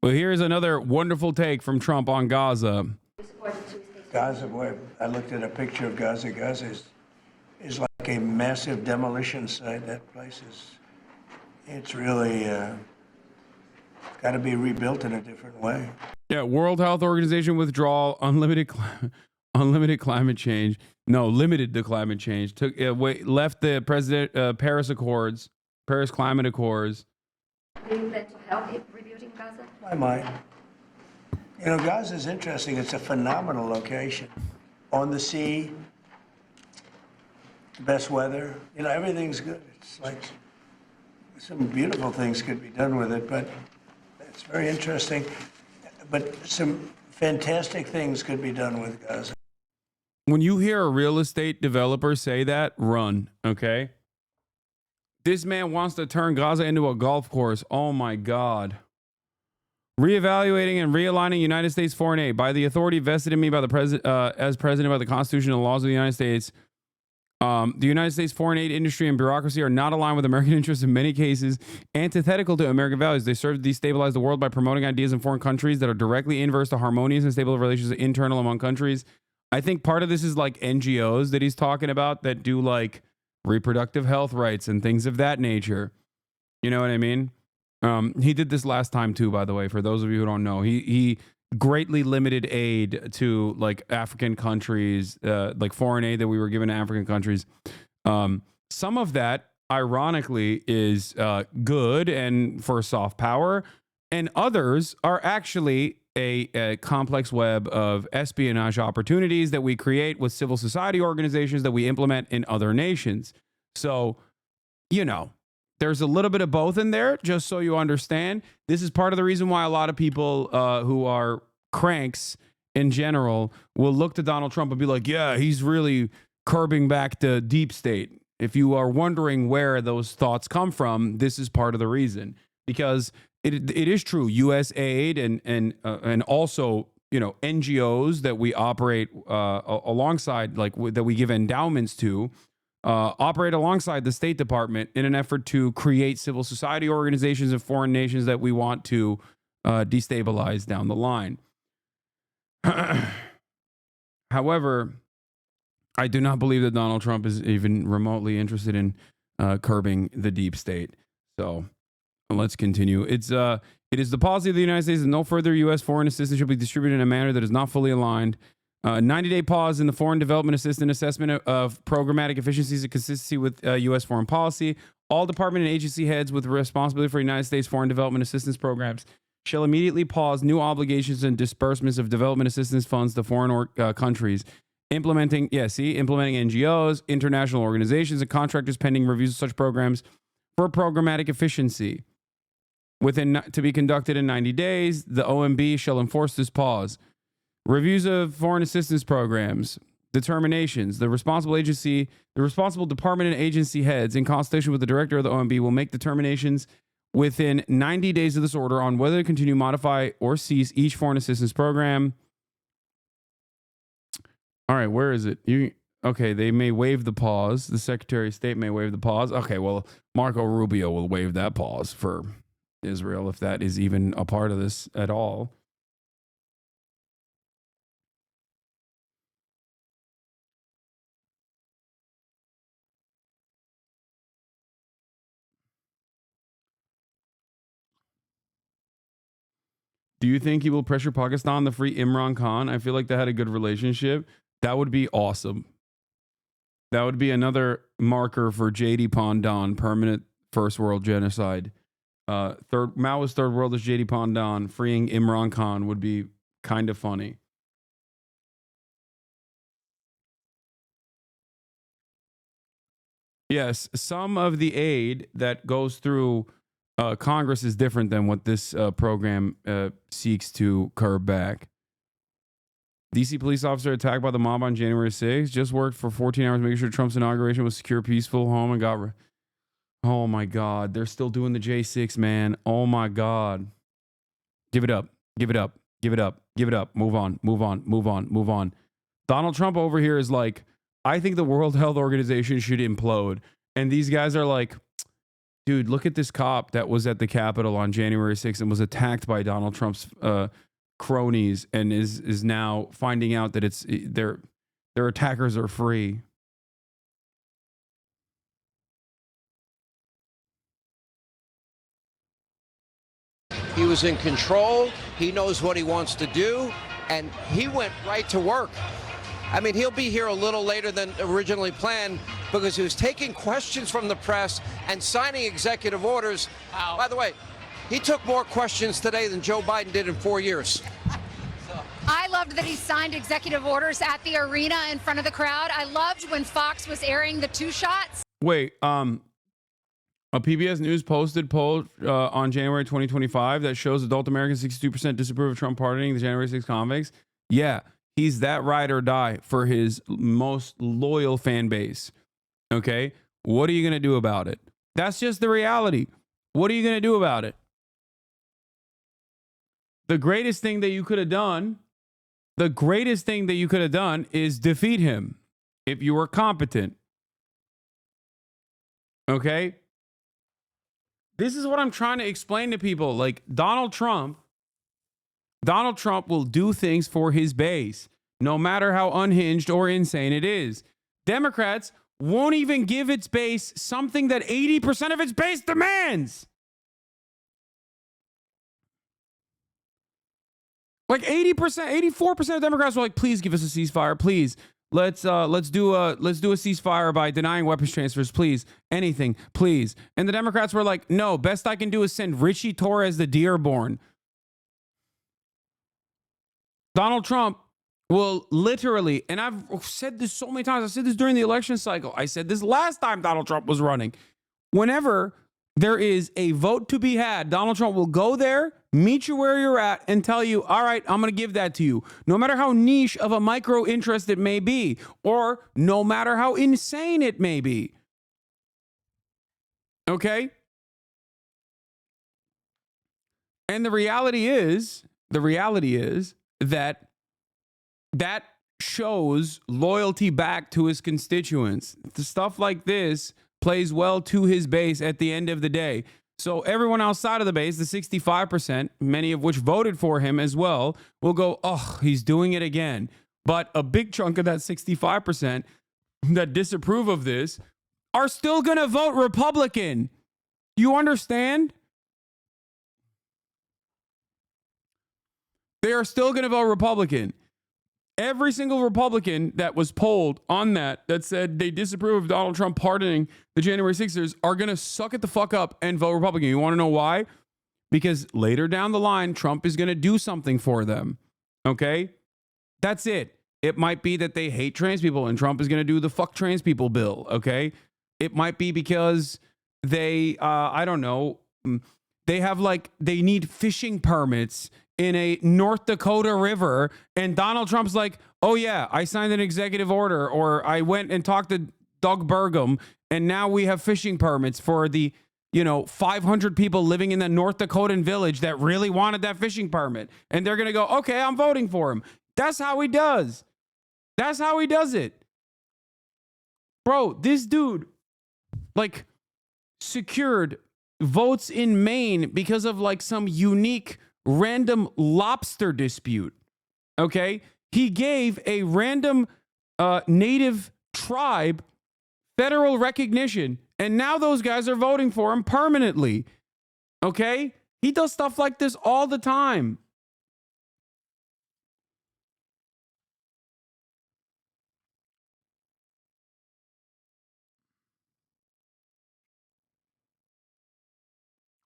Well, here's another wonderful take from Trump on Gaza. Gaza, boy, I looked at a picture of Gaza. Gaza is like a massive demolition site. That place it's really got to be rebuilt in a different way. Yeah, World Health Organization withdrawal, unlimited climate change. No, limited to climate change. Left the Paris Climate Accords. Do you plan to help in rebuilding Gaza? I might. Gaza is interesting. It's a phenomenal location. On the sea, best weather. Everything's good. It's like some beautiful things could be done with it, but it's very interesting. But some fantastic things could be done with Gaza. When you hear a real estate developer say that, run, okay? This man wants to turn Gaza into a golf course. Oh, my God. Reevaluating and realigning United States foreign aid by the authority vested in me by the president, as president by the Constitution and laws of the United States. The United States foreign aid industry and bureaucracy are not aligned with American interests, in many cases antithetical to American values. They serve to destabilize the world by promoting ideas in foreign countries that are directly inverse to harmonious and stable relations internal among countries. I think part of this is like NGOs that he's talking about that do like reproductive health rights and things of that nature. You know what I mean? He did this last time too, by the way, for those of you who don't know. He greatly limited aid to like African countries, like foreign aid that we were given to African countries. Some of that, ironically, is good and for soft power, and others are actually a complex web of espionage opportunities that we create with civil society organizations that we implement in other nations. So, you know, there's a little bit of both in there, just so you understand. This is part of the reason why a lot of people who are cranks in general will look to Donald Trump and be like, yeah, he's really curbing back the deep state. If you are wondering where those thoughts come from, this is part of the reason. Because it is true, U.S. aid and also, you know, NGOs that we operate alongside, like that we give endowments to, operate alongside the State Department in an effort to create civil society organizations in foreign nations that we want to destabilize down the line. However, I do not believe that Donald Trump is even remotely interested in curbing the deep state. So let's continue. It is the policy of the United States that no further U.S. foreign assistance should be distributed in a manner that is not fully aligned. 90-day pause in the foreign development assistance assessment of programmatic efficiencies and consistency with U.S. foreign policy. All department and agency heads with responsibility for United States foreign development assistance programs shall immediately pause new obligations and disbursements of development assistance funds to foreign countries. Implementing NGOs, international organizations, and contractors pending reviews of such programs for programmatic efficiency. To be conducted in 90 days, the OMB shall enforce this pause. Reviews of foreign assistance programs, determinations. The responsible department and agency heads, in consultation with the director of the OMB, will make determinations within 90 days of this order on whether to continue, modify, or cease each foreign assistance program. All right, where is it? Okay, they may waive the pause. The Secretary of State may waive the pause. Okay, well, Marco Rubio will waive that pause for Israel, if that is even a part of this at all. Do you think he will pressure Pakistan to free Imran Khan? I feel like they had a good relationship. That would be awesome. That would be another marker for J.D. Pandan, permanent first world genocide. Maoist third world is J.D. Pandan. Freeing Imran Khan would be kind of funny. Yes, some of the aid that goes through Congress is different than what this program seeks to curb back. DC police officer attacked by the mob on January 6th. Just worked for 14 hours making sure Trump's inauguration was secure, peaceful, home, and got... Oh, my God. They're still doing the J6, man. Oh, my God. Give it up. Give it up. Give it up. Give it up. Move on. Move on. Move on. Move on. Donald Trump over here is like, I think the World Health Organization should implode. And these guys are like, dude, look at this cop that was at the Capitol on January 6th and was attacked by Donald Trump's cronies and is now finding out that it's their attackers are free. He was in control. He knows what he wants to do, and he went right to work. I mean, he'll be here a little later than originally planned because he was taking questions from the press and signing executive orders. Wow. By the way, he took more questions today than Joe Biden did in 4 years. I loved that he signed executive orders at the arena in front of the crowd. I loved when Fox was airing the two shots. Wait, a PBS News posted poll on January 2025 that shows adult Americans 62% disapprove of Trump pardoning the January 6 convicts. Yeah, he's that ride or die for his most loyal fan base. Okay, what are you going to do about it? That's just the reality. What are you going to do about it? The greatest thing that you could have done, is defeat him if you were competent. Okay? This is what I'm trying to explain to people. Like, Donald Trump will do things for his base, no matter how unhinged or insane it is. Democrats won't even give its base something that 80% of its base demands. Like 80%, 84% of Democrats were like, please give us a ceasefire, please. Let's do a ceasefire by denying weapons transfers, please. Anything, please. And the Democrats were like, no, best I can do is send Richie Torres the Dearborn. Donald Trump will literally, and I've said this so many times, I said this during the election cycle, I said this last time Donald Trump was running. Whenever there is a vote to be had, Donald Trump will go there, meet you where you're at, and tell you, all right, I'm going to give that to you. No matter how niche of a micro interest it may be, or no matter how insane it may be. Okay? And the reality is that shows loyalty back to his constituents. The stuff like this plays well to his base at the end of the day. So everyone outside of the base, the 65%, many of which voted for him as well, will go, oh, he's doing it again. But a big chunk of that 65% that disapprove of this are still going to vote Republican. You understand? They are still going to vote Republican. Every single Republican that was polled on that said they disapprove of Donald Trump pardoning the January 6ers are going to suck it the fuck up and vote Republican. You want to know why? Because later down the line, Trump is going to do something for them. Okay? That's it. It might be that they hate trans people and Trump is going to do the fuck trans people bill. Okay? It might be because they, I don't know, they have they need fishing permits in a North Dakota river, and Donald Trump's like, oh yeah, I signed an executive order, or I went and talked to Doug Burgum, and now we have fishing permits for the, 500 people living in the North Dakotan village that really wanted that fishing permit. And they're going to go, okay, I'm voting for him. That's how he does. That's how he does it. Bro, this dude, secured votes in Maine because of some unique random lobster dispute. Okay? He gave a random native tribe federal recognition, and now those guys are voting for him permanently. Okay? He does stuff like this all the time.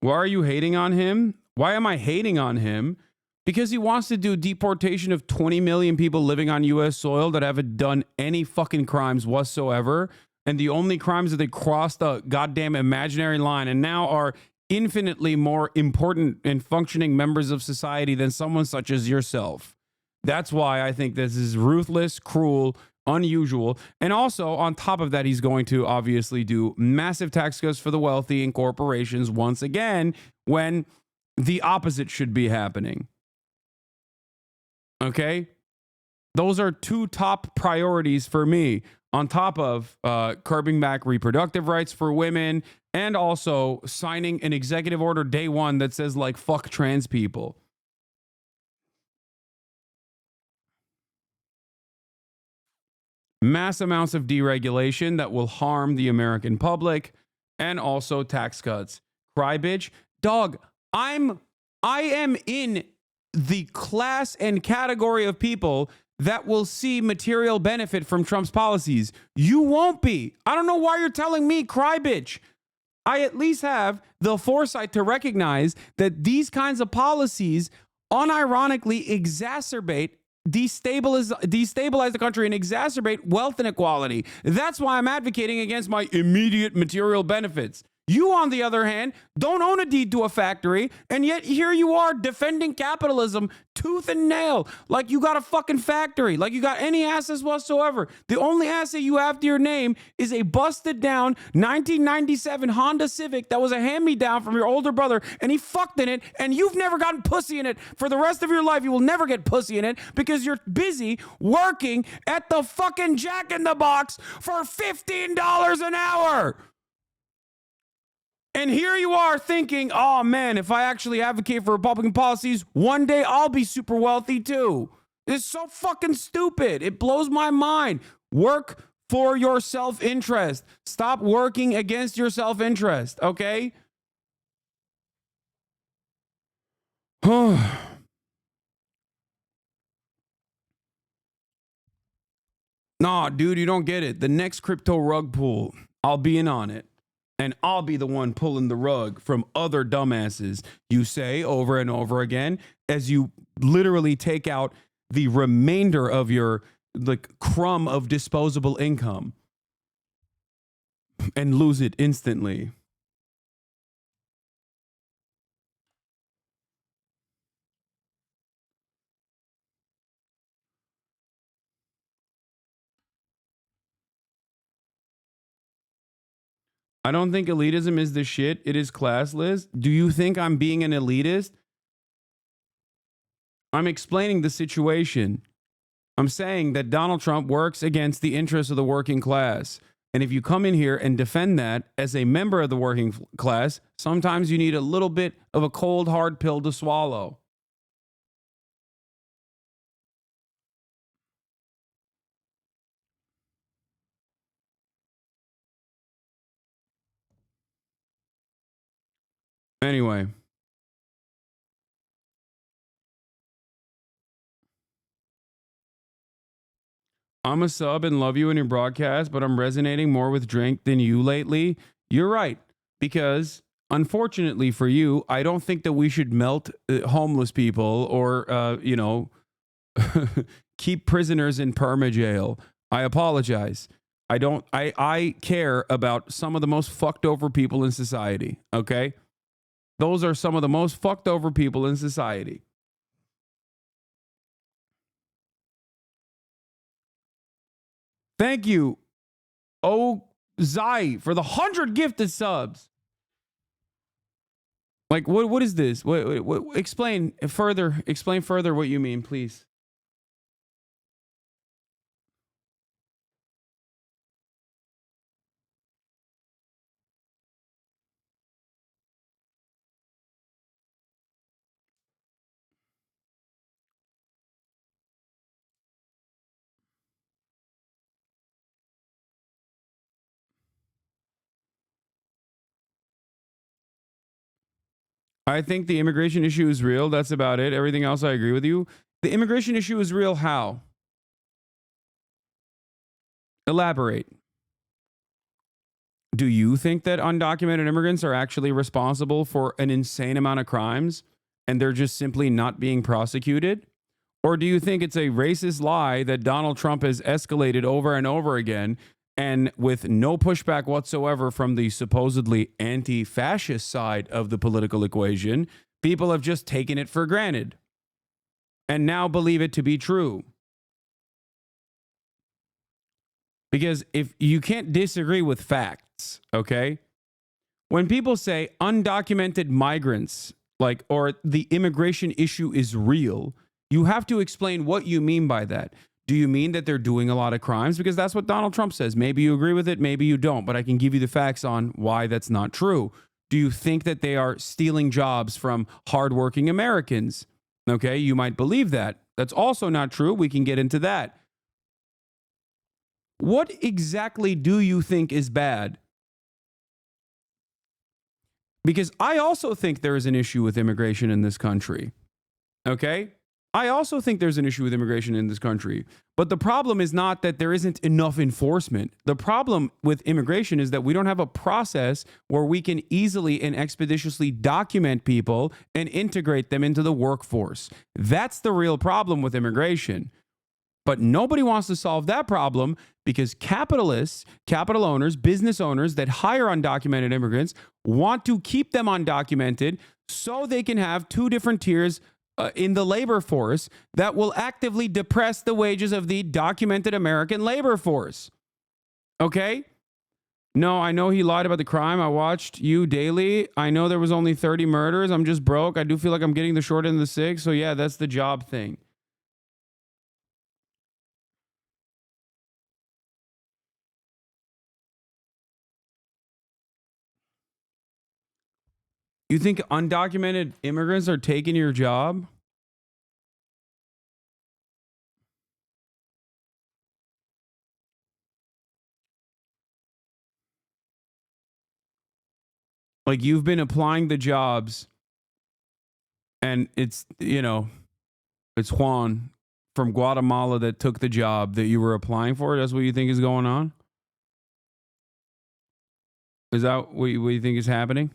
Why are you hating on him? Why am I hating on him? Because he wants to do deportation of 20 million people living on U.S. soil that haven't done any fucking crimes whatsoever. And the only crimes that they crossed a goddamn imaginary line and now are infinitely more important and functioning members of society than someone such as yourself. That's why I think this is ruthless, cruel, unusual. And also, on top of that, he's going to obviously do massive tax cuts for the wealthy and corporations once again, when the opposite should be happening. Okay? Those are two top priorities for me, on top of curbing back reproductive rights for women and also signing an executive order day one that says, fuck trans people. Mass amounts of deregulation that will harm the American public, and also tax cuts. Cry bitch. Dog, I am in the class and category of people that will see material benefit from Trump's policies. You won't be. I don't know why you're telling me cry bitch. I at least have the foresight to recognize that these kinds of policies unironically destabilize the country and exacerbate wealth inequality. That's why I'm advocating against my immediate material benefits. You, on the other hand, don't own a deed to a factory, and yet here you are defending capitalism tooth and nail, like you got a fucking factory, like you got any assets whatsoever. The only asset you have to your name is a busted down 1997 Honda Civic that was a hand-me-down from your older brother, and he fucked in it, and you've never gotten pussy in it. For the rest of your life, you will never get pussy in it because you're busy working at the fucking Jack in the Box for $15 an hour. And here you are thinking, oh man, if I actually advocate for Republican policies, one day I'll be super wealthy too. It's so fucking stupid. It blows my mind. Work for your self-interest. Stop working against your self-interest, okay? Nah, dude, you don't get it. The next crypto rug pull, I'll be in on it. And I'll be the one pulling the rug from other dumbasses you say over and over again as you literally take out the remainder of your crumb of disposable income and lose it instantly. I don't think elitism is the shit. It is classless. Do you think I'm being an elitist? I'm explaining the situation. I'm saying that Donald Trump works against the interests of the working class. And if you come in here and defend that as a member of the working class, sometimes you need a little bit of a cold, hard pill to swallow. Anyway. I'm a sub and love you in your broadcast, but I'm resonating more with drink than you lately. You're right. Because unfortunately for you, I don't think that we should melt homeless people or, keep prisoners in perma jail. I apologize. I care about some of the most fucked over people in society. Okay. Those are some of the most fucked over people in society. Thank you, Oh Zai, for the 100 gifted subs. Like, what is this? What, explain further what you mean, please. I think the immigration issue is real. That's about it. Everything else, I agree with you. The immigration issue is real how? Elaborate. Do you think that undocumented immigrants are actually responsible for an insane amount of crimes and they're just simply not being prosecuted? Or do you think it's a racist lie that Donald Trump has escalated over and over again, and with no pushback whatsoever from the supposedly anti-fascist side of the political equation, people have just taken it for granted and now believe it to be true? Because if you can't disagree with facts, okay? When people say undocumented migrants, or the immigration issue is real, you have to explain what you mean by that. Do you mean that they're doing a lot of crimes? Because that's what Donald Trump says. Maybe you agree with it, maybe you don't, but I can give you the facts on why that's not true. Do you think that they are stealing jobs from hardworking Americans? Okay, you might believe that. That's also not true. We can get into that. What exactly do you think is bad? Because I also think there is an issue with immigration in this country. Okay? I also think there's an issue with immigration in this country. But the problem is not that there isn't enough enforcement. The problem with immigration is that we don't have a process where we can easily and expeditiously document people and integrate them into the workforce. That's the real problem with immigration. But nobody wants to solve that problem because capitalists, capital owners, business owners that hire undocumented immigrants want to keep them undocumented so they can have two different tiers in the labor force that will actively depress the wages of the documented American labor force. Okay? No, I know he lied about the crime. I watched you daily. I know there was only 30 murders. I'm just broke. I do feel like I'm getting the short end of the stick. So yeah, that's the job thing. You think undocumented immigrants are taking your job? Like, you've been applying the jobs and it's, it's Juan from Guatemala that took the job that you were applying for? That's what you think is going on? Is that what you think is happening?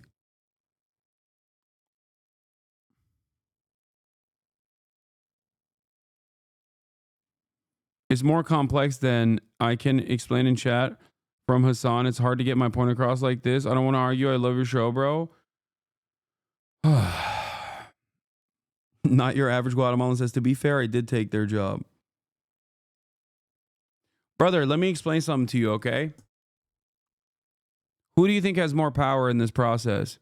It's more complex than I can explain in chat from Hasan. It's hard to get my point across like this. I don't want to argue. I love your show, bro. Not your average Guatemalan says, to be fair, I did take their job. Brother, let me explain something to you, okay? Who do you think has more power in this process?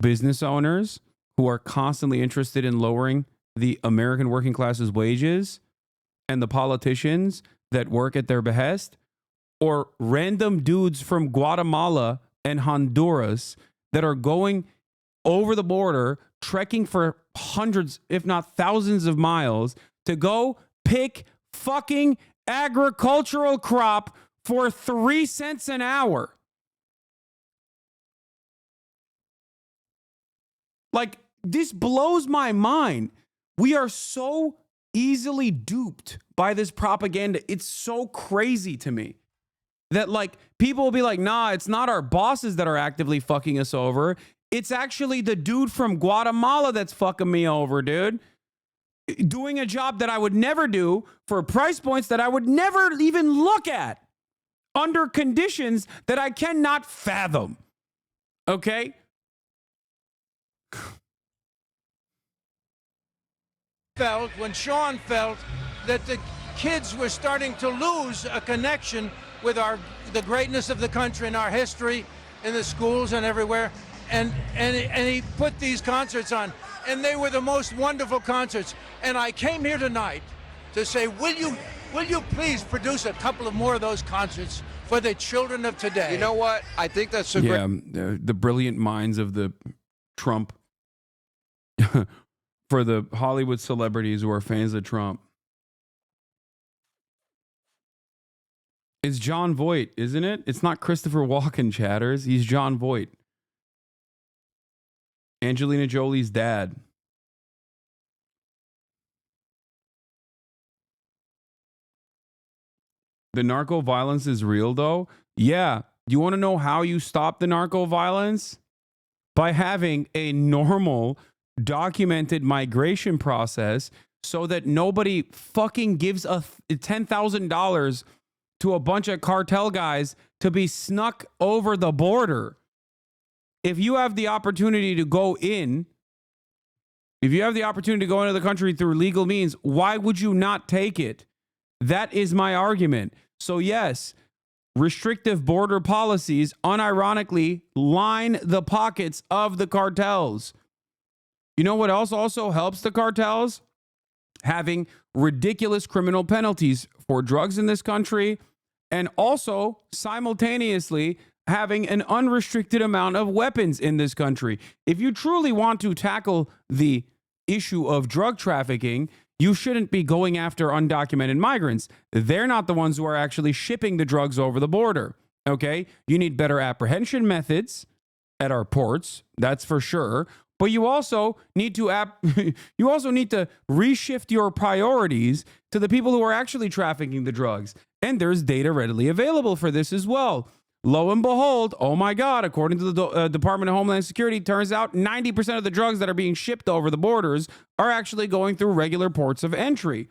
Business owners who are constantly interested in lowering the American working class's wages, and the politicians that work at their behest, or random dudes from Guatemala and Honduras that are going over the border, trekking for hundreds, if not thousands of miles to go pick fucking agricultural crop for 3 cents an hour? Like, this blows my mind. We are so easily duped by this propaganda. It's so crazy to me that, like, people will be like, nah, it's not our bosses that are actively fucking us over. It's actually the dude from Guatemala that's fucking me over, dude. Doing a job that I would never do for price points that I would never even look at under conditions that I cannot fathom. Okay? When Sean felt that the kids were starting to lose a connection with the greatness of the country and our history in the schools and everywhere, and he put these concerts on, and they were the most wonderful concerts. And I came here tonight to say, will you please produce a couple of more of those concerts for the children of today? You know what? I think that's a great. The brilliant minds of the Trump. For the Hollywood celebrities who are fans of Trump. It's John Voight, isn't it? It's not Christopher Walken, chatters. He's John Voight. Angelina Jolie's dad. The narco violence is real, though. Yeah. You want to know how you stop the narco violence? By having a normal, documented migration process so that nobody fucking gives $10,000 to a bunch of cartel guys to be snuck over the border. If you have the opportunity to go in, if you have the opportunity to go into the country through legal means, why would you not take it? That is my argument. So yes, restrictive border policies unironically line the pockets of the cartels. You know what else also helps the cartels? Having ridiculous criminal penalties for drugs in this country, and also simultaneously having an unrestricted amount of weapons in this country. If you truly want to tackle the issue of drug trafficking, you shouldn't be going after undocumented migrants. They're not the ones who are actually shipping the drugs over the border. Okay? You need better apprehension methods at our ports, that's for sure. But you also need to reshift your priorities to the people who are actually trafficking the drugs. And there's data readily available for this as well. Lo and behold, oh my God, according to the Department of Homeland Security, turns out 90% of the drugs that are being shipped over the borders are actually going through regular ports of entry.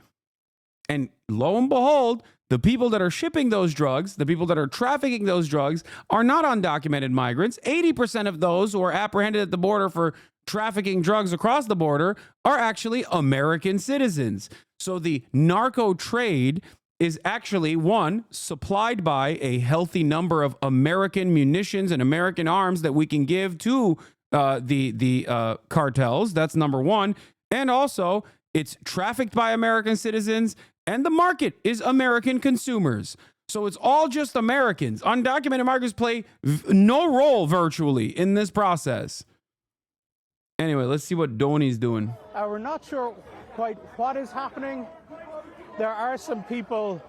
And lo and behold, the people that are shipping those drugs, the people that are trafficking those drugs, are not undocumented migrants. 80% of those who are apprehended at the border for trafficking drugs across the border are actually American citizens. So the narco trade is actually, one, supplied by a healthy number of American munitions and American arms that we can give to the cartels. That's number one. And also, it's trafficked by American citizens, and the market is American consumers. So it's all just Americans. Undocumented migrants play no role virtually in this process. Anyway, let's see what Dhoni's doing. We're not sure quite what is happening. There are some people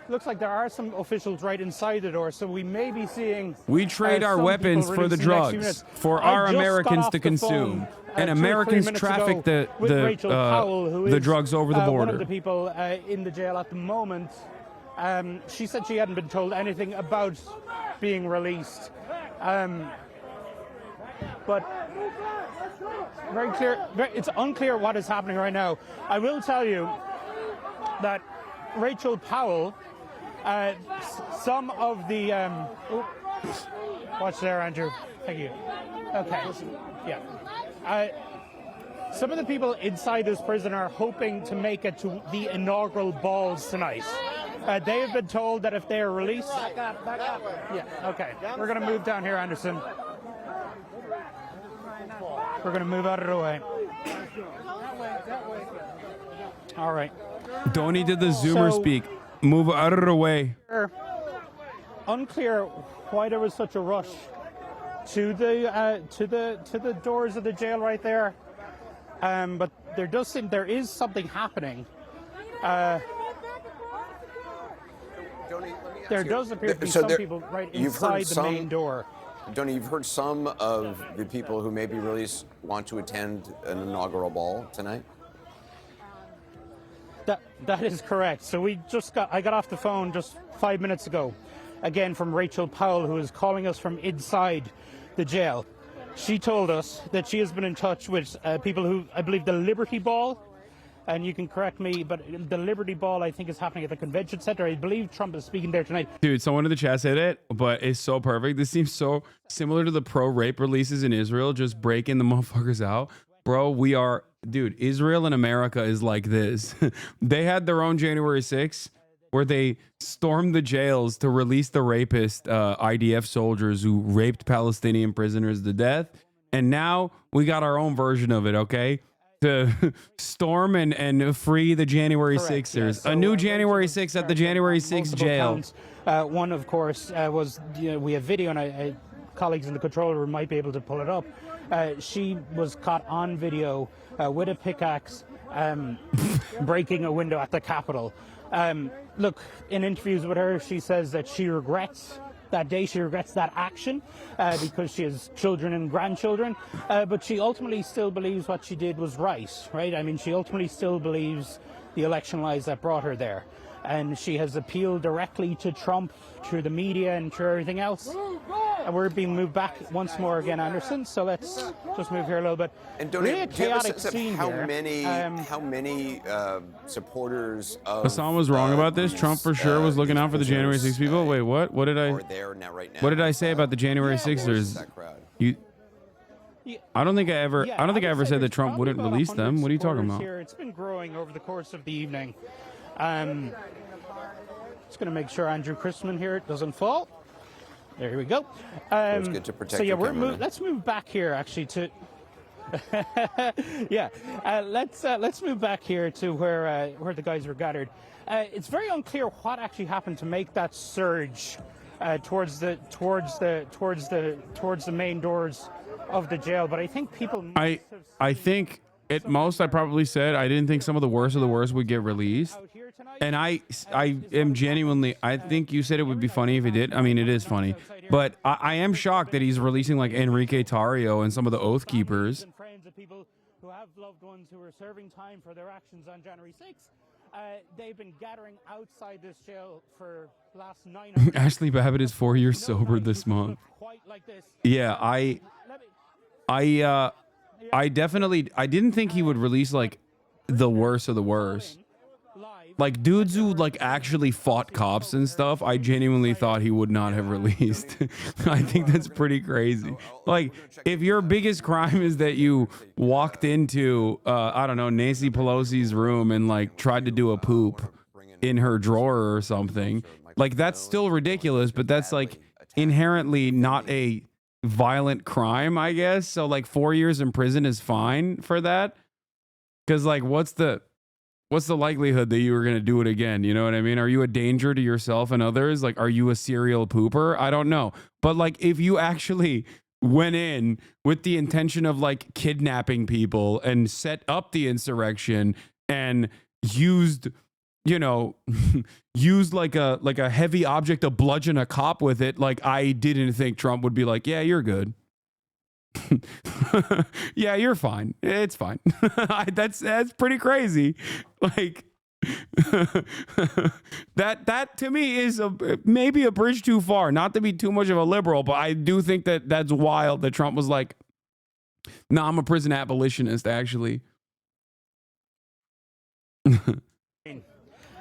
looks like there are some officials right inside the door, so we may be seeing. We trade our some weapons people for the releasing next few drugs, minutes. for I our just got Americans off to the phone, consume, 2 and or 3 Americans minutes traffic ago with Rachel Powell, who the is, drugs over the one border. of the people in the jail at the moment. She said she hadn't been told anything about being released. But very clear, it's unclear what is happening right now. I will tell you that Rachel Powell, some of the, watch there, Andrew. Thank you. Okay. Yeah. Some of the people inside this prison are hoping to make it to the inaugural balls tonight. They have been told that if they are released... Back up. Yeah, okay. We're going to move down here, Anderson. We're going to move out of the way. All right. Donnie did the Zoomer speak. Move out of the way. Unclear why there was such a rush to the doors of the jail right there. But there does seem there is something happening. There does appear to be some people right inside the main door. Donnie, you've heard some of the people who may be released want to attend an inaugural ball tonight? That is correct. So I got off the phone just 5 minutes ago, again from Rachel Powell, who is calling us from inside the jail. She told us that she has been in touch with people who, I believe, the Liberty Ball, and you can correct me, but the Liberty Ball, I think, is happening at the convention center. I believe Trump is speaking there tonight. Dude, someone in the chat said it, but it's so perfect. This seems so similar to the pro-rape releases in Israel, just breaking the motherfuckers out. Bro, dude, Israel and America is like this. They had their own January 6th, where they stormed the jails to release the rapist IDF soldiers who raped Palestinian prisoners to death. And now we got our own version of it, okay? To storm and free the January 6ers. Yeah. So, a new January 6th at the January 6th jail. One, of course, was, we have video, and colleagues in the control room might be able to pull it up. She was caught on video with a pickaxe breaking a window at the Capitol. Look, in interviews with her, she says that she regrets that day, she regrets that action because she has children and grandchildren, but she ultimately still believes what she did was right? I mean, she ultimately still believes the election lies that brought her there. And she has appealed directly to Trump through the media and through everything else. And we're being moved back once more again, Anderson. So let's just move here a little bit. And don't really a chaotic scene how here. many supporters of Hassan was wrong about this. Trump for sure was looking out for the January 6th people. Wait, what? What did I? What did I say about the January 6ers? I don't think I ever said that Trump wouldn't release them. What are you talking about? Here. It's been growing over the course of the evening. Just going to make sure Andrew Christman here doesn't fall. There we go. It's good to protect. So yeah, your let's move back here actually to. Yeah, let's move back here to where the guys were gathered. It's very unclear what actually happened to make that surge towards the main doors of the jail, but I think people. I think at most I probably said I didn't think some of the worst of the worst would get released, and I am genuinely. I think you said it would be funny if it did. I mean, it is funny, but I am shocked that he's releasing like Enrique Tarrio and some of the Oath Keepers. Friends of people who have loved ones who are serving time for their actions on January 6th. They've been gathering outside this jail for the last 9 hours. Ashley Babbitt is 4 years sober this month. Yeah, I definitely didn't think he would release like the worst of the worst. Like dudes who like actually fought cops and stuff, I genuinely thought he would not have released. I think that's pretty crazy. Like if your biggest crime is that you walked into I don't know, Nancy Pelosi's room and like tried to do a poop in her drawer or something, like that's still ridiculous, but that's like inherently not a violent crime, I guess. So like 4 years in prison is fine for that. Cause like what's the likelihood that you were going to do it again? You know what I mean? Are you a danger to yourself and others? Like, are you a serial pooper? I don't know. But like, if you actually went in with the intention of like kidnapping people and set up the insurrection and used you know, used like a heavy object to bludgeon a cop with it, like I didn't think Trump would be like, yeah, you're good. Yeah, you're fine. It's fine. That's pretty crazy. Like that to me is maybe a bridge too far. Not to be too much of a liberal, but I do think that that's wild that Trump was like, "No, I'm a prison abolitionist." Actually,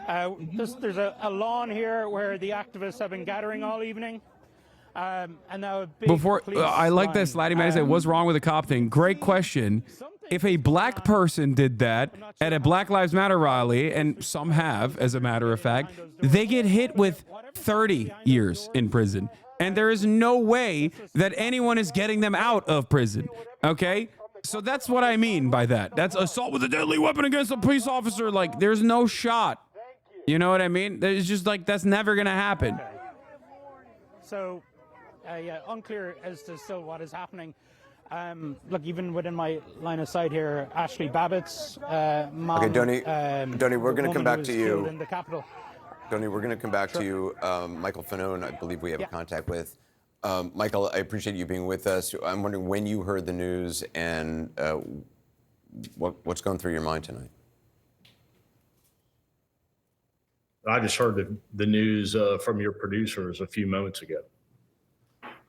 There's a lawn here where the activists have been gathering all evening. And now a big I like that Slatty Man said, what's wrong with the cop thing? Great question. If a black person did that at a Black Lives Matter rally, and some have, as a matter of fact, they get hit with 30 years in prison. And there is no way that anyone is getting them out of prison. Okay? So that's what I mean by that. That's assault with a deadly weapon against a police officer. Like, there's no shot. You know what I mean? It's just like, that's never going to happen. So, yeah, unclear as to still what is happening. Look, even within my line of sight here, Ashley Babbitt's mom. Okay, Donny, we're going to come back to you. In the Capitol. Donny, we're going to come back to you. Michael Fanone, I believe we have a contact with. Michael, I appreciate you being with us. I'm wondering when you heard the news and what's going through your mind tonight? I just heard the news from your producers a few moments ago.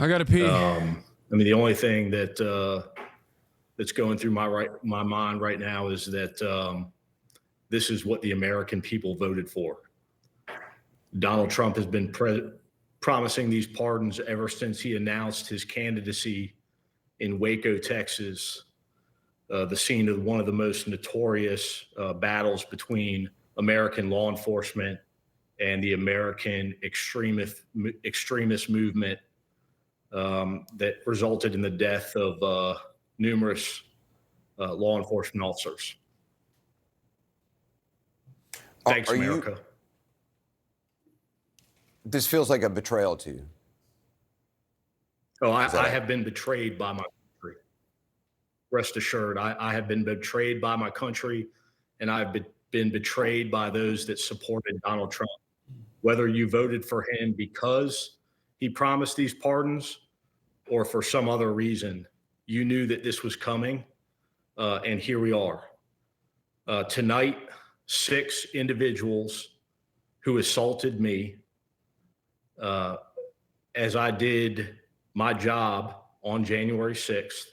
I gotta pee. I mean, the only thing that that's going through my mind right now is that this is what the American people voted for. Donald Trump has been promising these pardons ever since he announced his candidacy in Waco, Texas, the scene of one of the most notorious battles between American law enforcement and the American extremist movement that resulted in the death of numerous law enforcement officers. Thanks, America. This feels like a betrayal to you. Oh, I have been betrayed by my country. Rest assured, I have been betrayed by my country, and I've been betrayed by those that supported Donald Trump. Whether you voted for him because he promised these pardons or for some other reason, you knew that this was coming, and here we are. Tonight, 6 individuals who assaulted me as I did my job on January 6th,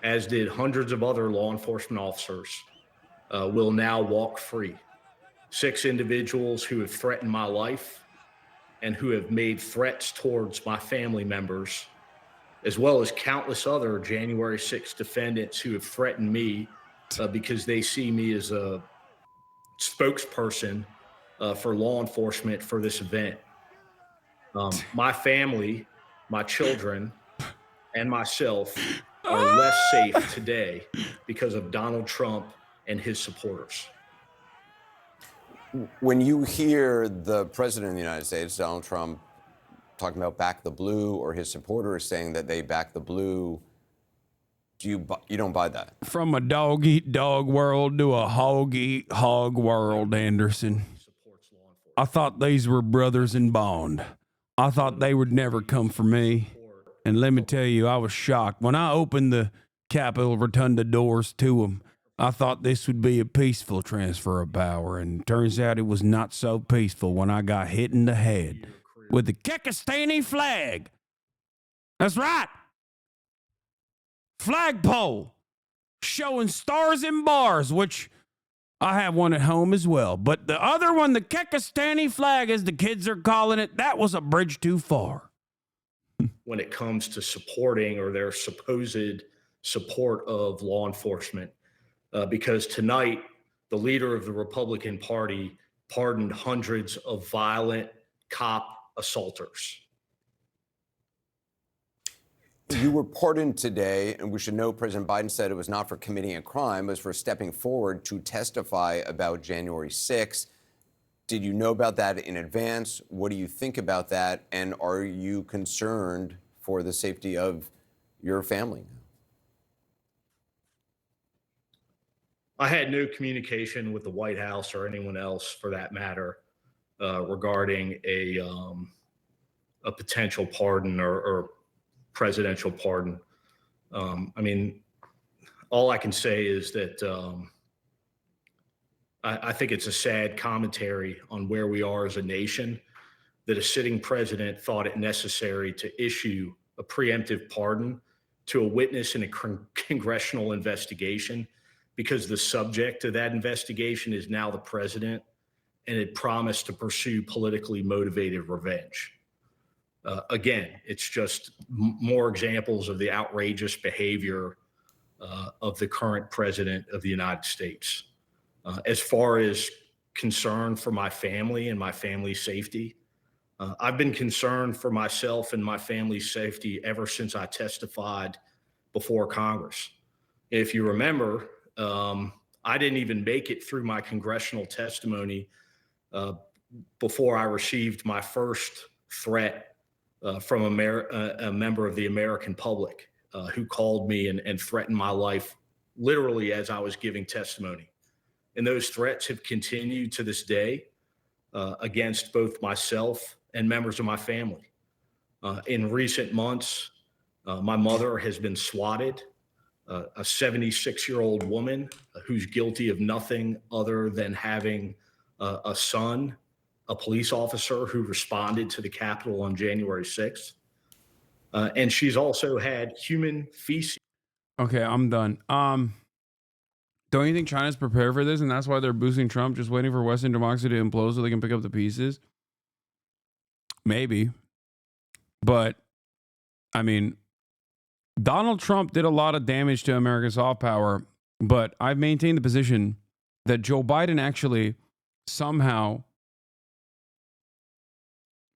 as did hundreds of other law enforcement officers, will now walk free. 6 individuals who have threatened my life and who have made threats towards my family members, as well as countless other January 6th defendants who have threatened me because they see me as a spokesperson for law enforcement for this event. My family, my children, and myself are less safe today because of Donald Trump and his supporters. When you hear the president of the United States, Donald Trump, talking about back the blue, or his supporters saying that they back the blue, you don't buy that? From a dog-eat-dog world to a hog-eat-hog world, Anderson. I thought these were brothers in bond. I thought they would never come for me. And let me tell you, I was shocked. When I opened the Capitol Rotunda doors to them, I thought this would be a peaceful transfer of power, and turns out it was not so peaceful when I got hit in the head with the Kekistani flag. That's right. Flagpole showing stars and bars, which I have one at home as well. But the other one, the Kekistani flag, as the kids are calling it, that was a bridge too far. When it comes to supporting or their supposed support of law enforcement, because tonight, the leader of the Republican Party pardoned hundreds of violent cop assaulters. You were pardoned today, and we should know President Biden said it was not for committing a crime, it was for stepping forward to testify about January 6th. Did you know about that in advance? What do you think about that? And are you concerned for the safety of your family? I had no communication with the White House or anyone else, for that matter, regarding a potential pardon or presidential pardon. I mean, all I can say is that I think it's a sad commentary on where we are as a nation that a sitting president thought it necessary to issue a preemptive pardon to a witness in a congressional investigation because the subject of that investigation is now the president and had promised to pursue politically motivated revenge. Again, it's just more examples of the outrageous behavior of the current president of the United States. As far as concern for my family and my family's safety, I've been concerned for myself and my family's safety ever since I testified before Congress. If you remember, I didn't even make it through my congressional testimony before I received my first threat from a member of the American public who called me and threatened my life literally as I was giving testimony. And those threats have continued to this day against both myself and members of my family. In recent months, my mother has been swatted, a 76-year-old woman who's guilty of nothing other than having a son, a police officer who responded to the Capitol on January 6th. And she's also had human feces. Okay, I'm done. Don't you think China's prepared for this and that's why they're boosting Trump, just waiting for Western democracy to implode so they can pick up the pieces? Maybe. But, I mean, Donald Trump did a lot of damage to America's soft power, but I've maintained the position that Joe Biden actually somehow...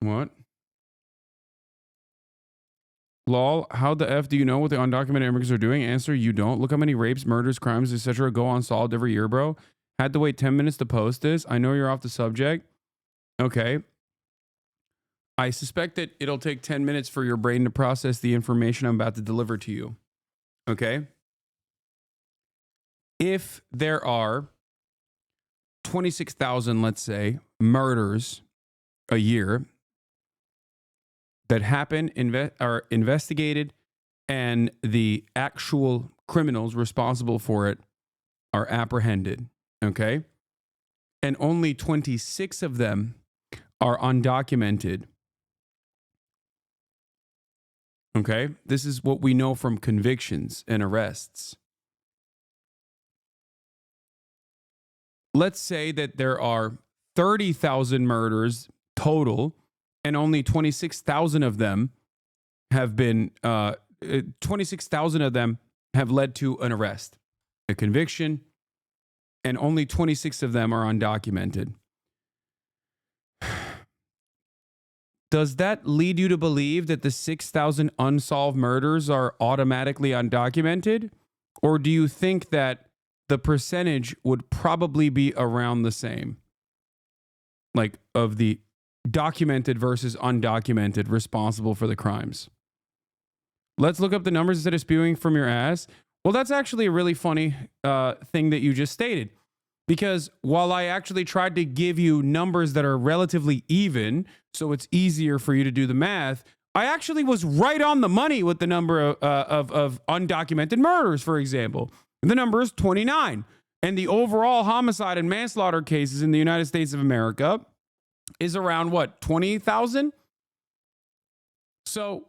What? Lol, how the F do you know what the undocumented immigrants are doing? Answer, you don't. Look how many rapes, murders, crimes, etc. go unsolved every year, bro. Had to wait 10 minutes to post this. I know you're off the subject. Okay. I suspect that it'll take 10 minutes for your brain to process the information I'm about to deliver to you. Okay? If there are 26,000, let's say, murders a year that happen, are investigated, and the actual criminals responsible for it are apprehended, okay? And only 26 of them are undocumented. Okay? This is what we know from convictions and arrests. Let's say that there are 30,000 murders total, and only 26,000 of them have been, 26,000 of them have led to an arrest, a conviction, and only 26 of them are undocumented. Does that lead you to believe that the 6,000 unsolved murders are automatically undocumented? Or do you think that the percentage would probably be around the same? Like, of the documented versus undocumented responsible for the crimes. Let's look up the numbers instead of spewing from your ass. Well, that's actually a really funny thing that you just stated. Because while I actually tried to give you numbers that are relatively even, so it's easier for you to do the math, I actually was right on the money with the number of undocumented murders, for example. The number is 29. And the overall homicide and manslaughter cases in the United States of America is around, what, 20,000? So,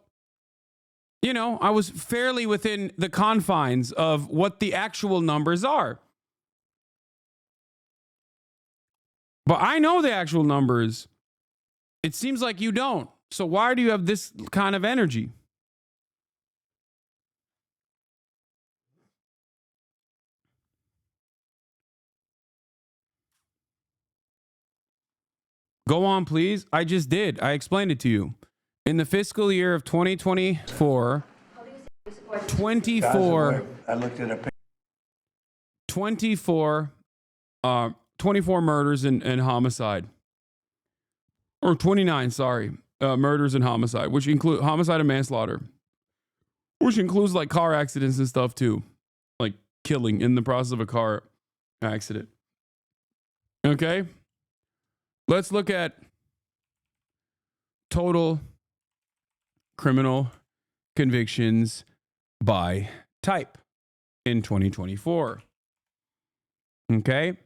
you know, I was fairly within the confines of what the actual numbers are. But I know the actual numbers. It seems like you don't. So why do you have this kind of energy? Go on, please. I just did. I explained it to you. In the fiscal year of 2024, 24 murders and homicide. Or 29, sorry. Murders and homicide, which include homicide and manslaughter. Which includes like car accidents and stuff too. Like killing in the process of a car accident. Okay. Let's look at total criminal convictions by type in 2024. Okay.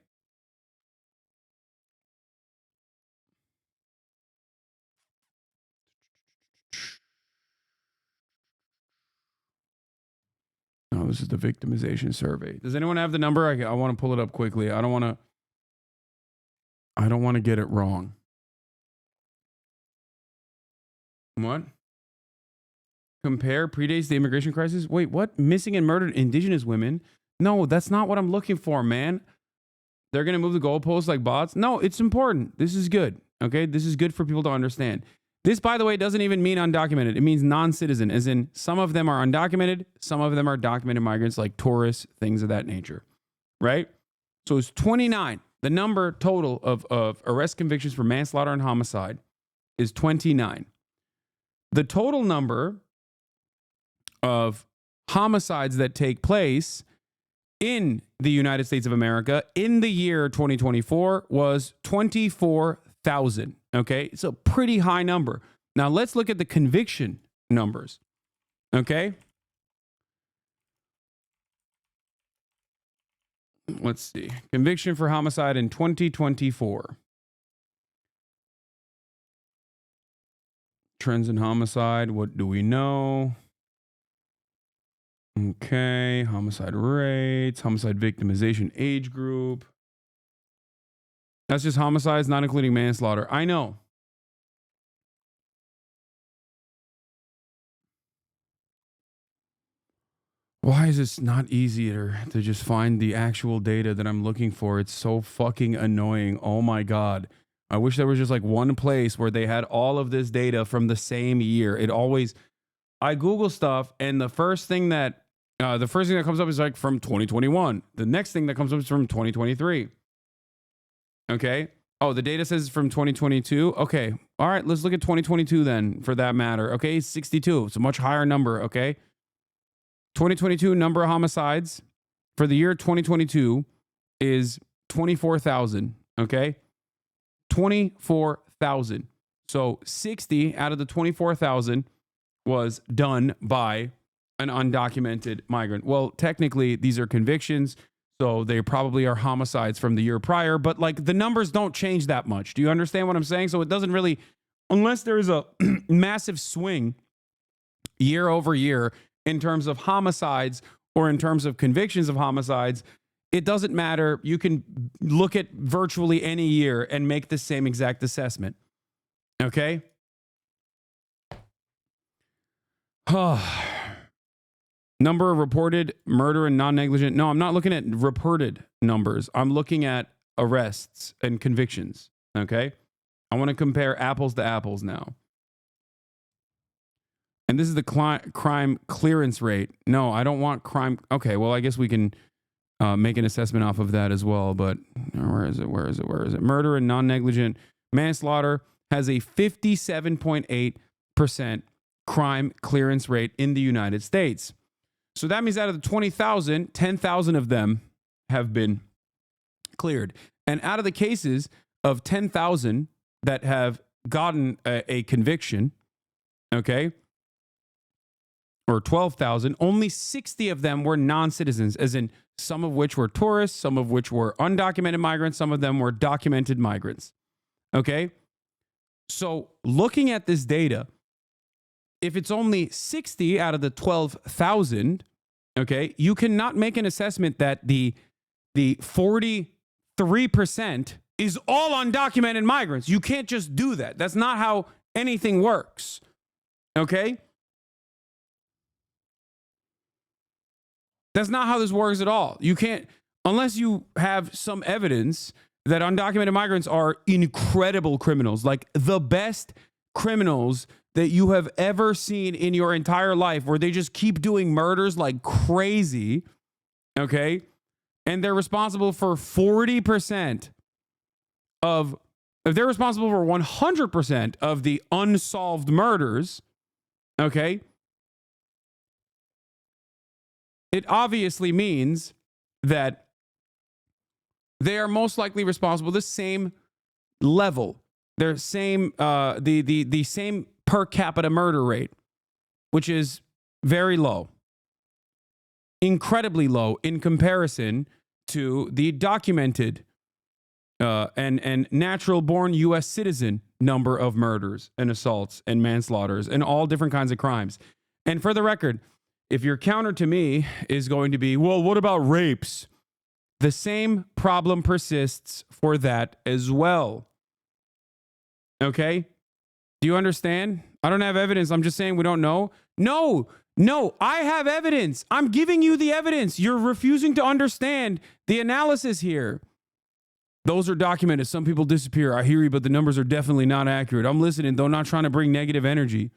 Oh, this is the victimization survey. Does anyone have the number? I want to pull it up quickly. I don't want to get it wrong. What? Compare predates the immigration crisis? Wait, what? Missing and murdered indigenous women? No, that's not what I'm looking for, man. They're going to move the goalposts like bots? No, it's important. This is good. Okay? This is good for people to understand. This, by the way, doesn't even mean undocumented. It means non-citizen, as in some of them are undocumented, some of them are documented migrants like tourists, things of that nature, right? So it's 29. The number total of arrest convictions for manslaughter and homicide is 29. The total number of homicides that take place in the United States of America in the year 2024 was 24,000. Okay, it's a pretty high number. Now let's look at the conviction numbers. Okay, let's see. Conviction for homicide in 2024. Trends in homicide. What do we know? Okay, homicide rates, homicide victimization age group. That's just homicides, not including manslaughter. I know. Why is this not easier to just find the actual data that I'm looking for? It's so fucking annoying. Oh my God. I wish there was just like one place where they had all of this data from the same year. I Google stuff and the first thing that comes up is like from 2021. The next thing that comes up is from 2023. Okay. Oh, the data says from 2022. Okay. All right. Let's look at 2022 then for that matter. Okay. 62. It's a much higher number. Okay. 2022 number of homicides for the year 2022 is 24,000. Okay. 24,000. So 60 out of the 24,000 was done by an undocumented migrant. Well, technically these are convictions. So they probably are homicides from the year prior, but like the numbers don't change that much. Do you understand what I'm saying? So it doesn't really, unless there is a massive swing year over year in terms of homicides or in terms of convictions of homicides, it doesn't matter. You can look at virtually any year and make the same exact assessment. Okay? Number of reported murder and non-negligent. No, I'm not looking at reported numbers. I'm looking at arrests and convictions. Okay? I want to compare apples to apples now. And this is the crime clearance rate. No, I don't want crime. Okay, well, I guess we can make an assessment off of that as well. But where is it? Murder and non-negligent manslaughter has a 57.8% crime clearance rate in the United States. So that means out of the 20,000, 10,000 of them have been cleared. And out of the cases of 10,000 that have gotten a conviction, okay, or 12,000, only 60 of them were non-citizens, as in some of which were tourists, some of which were undocumented migrants, some of them were documented migrants. Okay? So looking at this data, if it's only 60 out of the 12,000, okay, you cannot make an assessment that the 43% is all undocumented migrants. You can't just do that. That's not how anything works. Okay? That's not how this works at all. You can't, unless you have some evidence that undocumented migrants are incredible criminals, like the best criminals that you have ever seen in your entire life, where they just keep doing murders like crazy, okay? And they're responsible for 40% of, if they're responsible for 100% of the unsolved murders, okay? It obviously means that They are most likely responsible the same level, their same the same per capita murder rate, which is very low, incredibly low in comparison to the documented and natural-born U.S. citizen number of murders and assaults and manslaughters and all different kinds of crimes. And for the record, if your counter to me is going to be, well, what about rapes? The same problem persists for that as well. Okay? Do you understand? I don't have evidence. I'm just saying we don't know. No, I have evidence. I'm giving you the evidence. You're refusing to understand the analysis here. Those are documented. Some people disappear. I hear you, but the numbers are definitely not accurate. I'm listening, though, not trying to bring negative energy.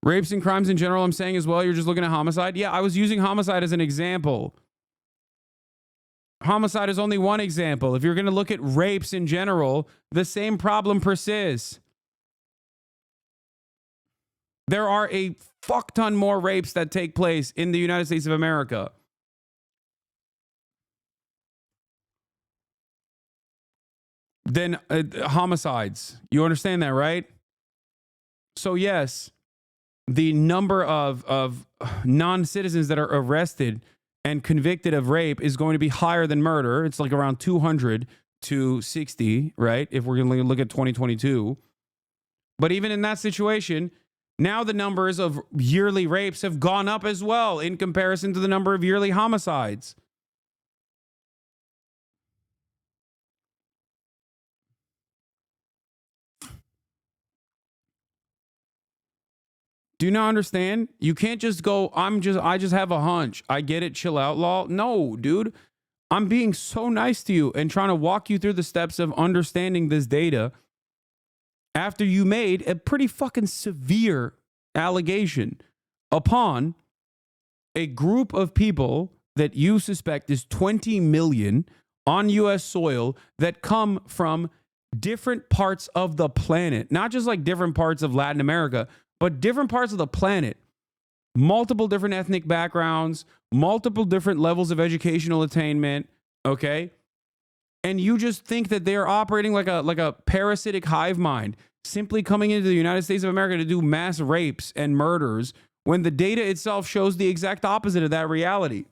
Rapes and crimes in general, I'm saying as well, you're just looking at homicide. Yeah, I was using homicide as an example. Homicide is only one example. If you're going to look at rapes in general, the same problem persists. There are a fuck ton more rapes that take place in the United States of America. Than homicides. You understand that, right? So yes, the number of non-citizens that are arrested and convicted of rape is going to be higher than murder. It's like around 200 to 60, right? If we're going to look at 2022. But even in that situation, now the numbers of yearly rapes have gone up as well in comparison to the number of yearly homicides. Do you not understand? You can't just go, I just have a hunch. I get it, chill out, lol. No, dude. I'm being so nice to you and trying to walk you through the steps of understanding this data after you made a pretty fucking severe allegation upon a group of people that you suspect is 20 million on U.S. soil that come from different parts of the planet, not just like different parts of Latin America, but different parts of the planet, multiple different ethnic backgrounds, multiple different levels of educational attainment, okay? And you just think that they're operating like a parasitic hive mind, simply coming into the United States of America to do mass rapes and murders when the data itself shows the exact opposite of that reality.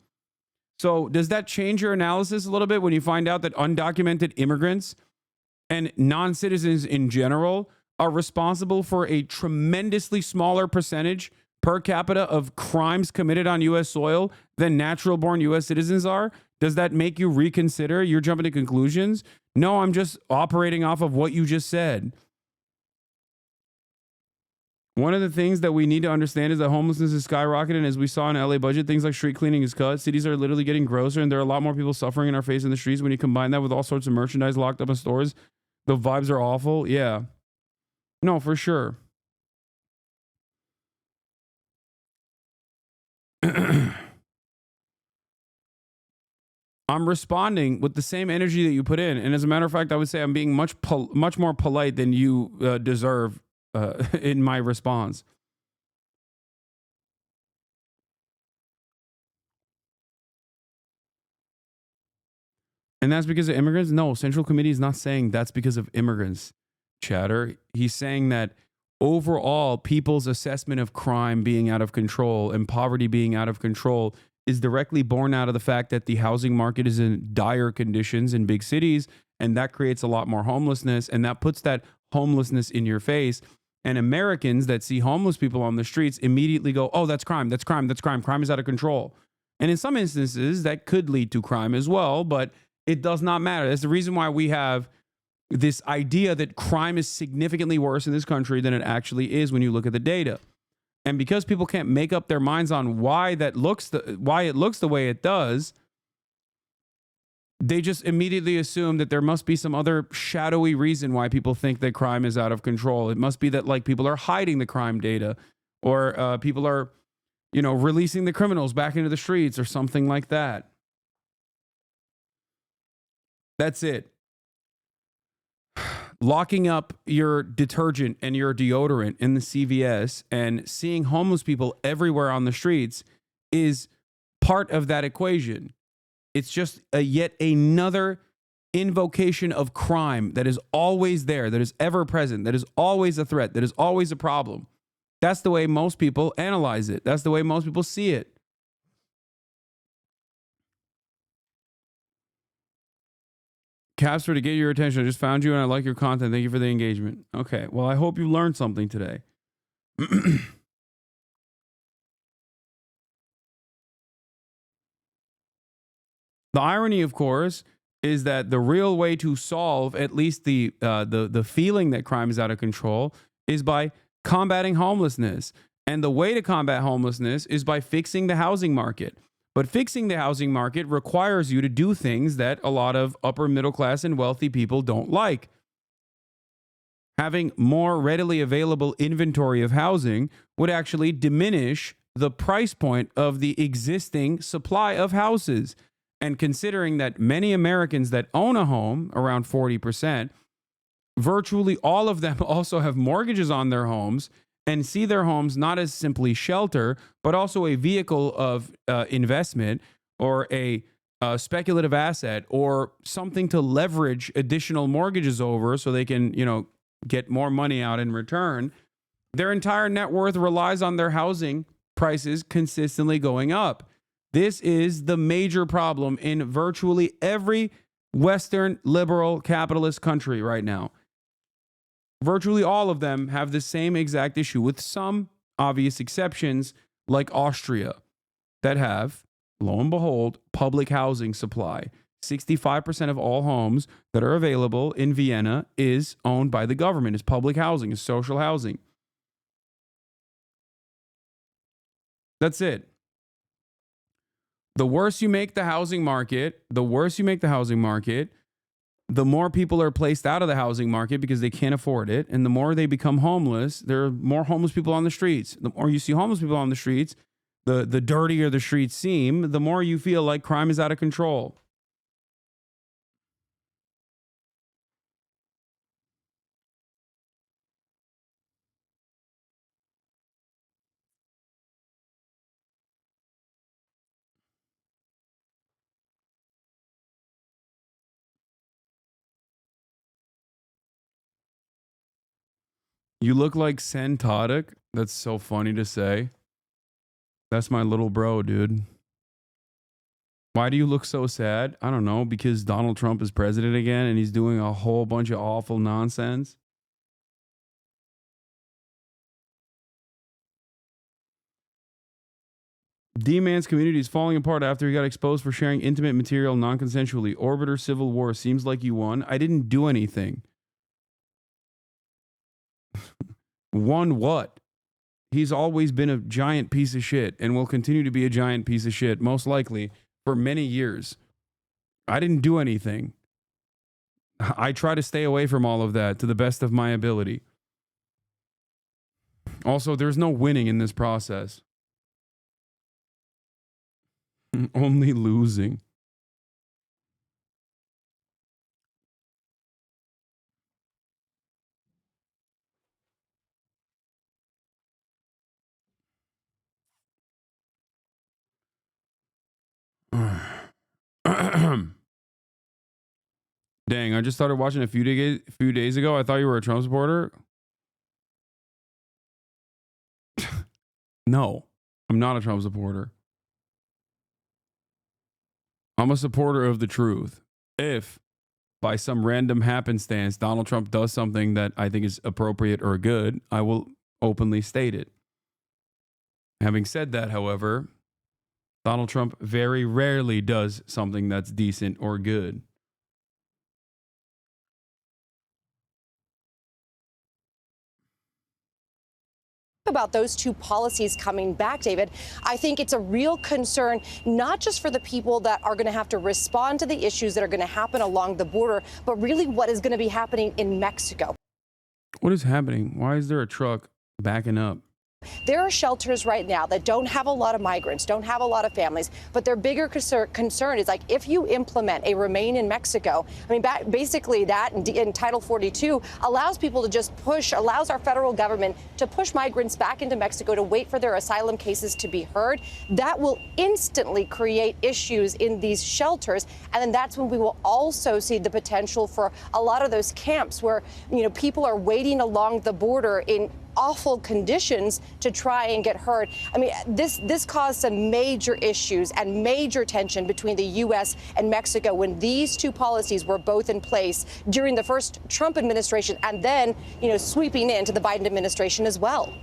So does that change your analysis a little bit when you find out that undocumented immigrants and non-citizens in general are responsible for a tremendously smaller percentage per capita of crimes committed on U.S. soil than natural-born U.S. citizens are? Does that make you reconsider? You're jumping to conclusions? No, I'm just operating off of what you just said. One of the things that we need to understand is that homelessness is skyrocketing. As we saw in LA budget, things like street cleaning is cut. Cities are literally getting grosser, and there are a lot more people suffering in our face in the streets. When you combine that with all sorts of merchandise locked up in stores, the vibes are awful. Yeah. No, for sure. I'm responding with the same energy that you put in. And as a matter of fact, I would say I'm being much more polite than you deserve in my response. And that's because of immigrants? No, Central Committee is not saying that's because of immigrants, chatter. He's saying that overall, people's assessment of crime being out of control and poverty being out of control is directly born out of the fact that the housing market is in dire conditions in big cities, and that creates a lot more homelessness, and that puts that homelessness in your face. And Americans that see homeless people on the streets immediately go, oh, that's crime, that's crime, that's crime. Crime is out of control. And in some instances, that could lead to crime as well, but it does not matter. That's the reason why we have this idea that crime is significantly worse in this country than it actually is when you look at the data. And because people can't make up their minds on why it looks the way it does, they just immediately assume that there must be some other shadowy reason why people think that crime is out of control. It must be that like people are hiding the crime data, or people are, releasing the criminals back into the streets or something like that. That's it. Locking up your detergent and your deodorant in the CVS and seeing homeless people everywhere on the streets is part of that equation. It's just yet another invocation of crime that is always there, that is ever present, that is always a threat, that is always a problem. That's the way most people analyze it. That's the way most people see it. Casper, to get your attention, I just found you and I like your content. Thank you for the engagement. Okay, well, I hope you learned something today. The irony, of course, is that the real way to solve at least the feeling that crime is out of control is by combating homelessness. And the way to combat homelessness is by fixing the housing market. But fixing the housing market requires you to do things that a lot of upper middle class and wealthy people don't like. Having more readily available inventory of housing would actually diminish the price point of the existing supply of houses. And considering that many Americans that own a home, around 40%, virtually all of them also have mortgages on their homes and see their homes not as simply shelter, but also a vehicle of investment or a speculative asset or something to leverage additional mortgages over so they can, get more money out in return. Their entire net worth relies on their housing prices consistently going up. This is the major problem in virtually every Western liberal capitalist country right now. Virtually all of them have the same exact issue, with some obvious exceptions like Austria that have, lo and behold, public housing supply. 65% of all homes that are available in Vienna is owned by the government, is public housing, is social housing. That's it. The worse you make the housing market, the more people are placed out of the housing market because they can't afford it. And the more they become homeless, there are more homeless people on the streets. The more you see homeless people on the streets, the dirtier the streets seem, the more you feel like crime is out of control. You look like Sen Tadic. That's so funny to say. That's my little bro, dude. Why do you look so sad? I don't know, because Donald Trump is president again and he's doing a whole bunch of awful nonsense. D-Man's community is falling apart after he got exposed for sharing intimate material non-consensually. Orbiter Civil War. Seems like you won. I didn't do anything. Won what? He's always been a giant piece of shit and will continue to be a giant piece of shit, most likely, for many years. I didn't do anything. I try to stay away from all of that to the best of my ability. Also, there's no winning in this process. Only losing. Dang, I just started watching a few days ago. I thought you were a Trump supporter. No, I'm not a Trump supporter. I'm a supporter of the truth. If, by some random happenstance, Donald Trump does something that I think is appropriate or good, I will openly state it. Having said that, however, Donald Trump very rarely does something that's decent or good. About those two policies coming back, David, I think it's a real concern, not just for the people that are going to have to respond to the issues that are going to happen along the border, but really what is going to be happening in Mexico. What is happening? Why is there a truck backing up? There are shelters right now that don't have a lot of migrants, don't have a lot of families, but their bigger concern is like if you implement a Remain in Mexico, I mean, basically that in Title 42 allows people to just allows our federal government to push migrants back into Mexico to wait for their asylum cases to be heard. That will instantly create issues in these shelters. And then that's when we will also see the potential for a lot of those camps where, people are waiting along the border in awful conditions to try and get heard. I mean, this caused some major issues and major tension between the U.S. and Mexico when these two policies were both in place during the first Trump administration and then, sweeping into the Biden administration as well.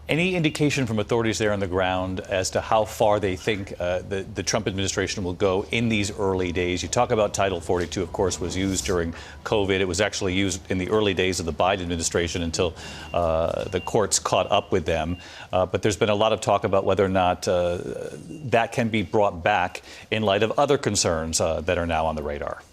Any indication from authorities there on the ground as to how far they think the Trump administration will go in these early days? You talk about Title 42, of course, was used during COVID. It was actually used in the early days of the Biden administration until the courts caught up with them. But there's been a lot of talk about whether or not that can be brought back in light of other concerns that are now on the radar.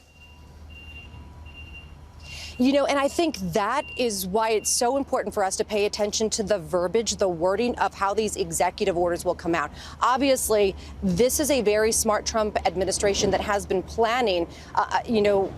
And I think that is why it's so important for us to pay attention to the verbiage, the wording of how these executive orders will come out. Obviously, this is a very smart Trump administration that has been planning,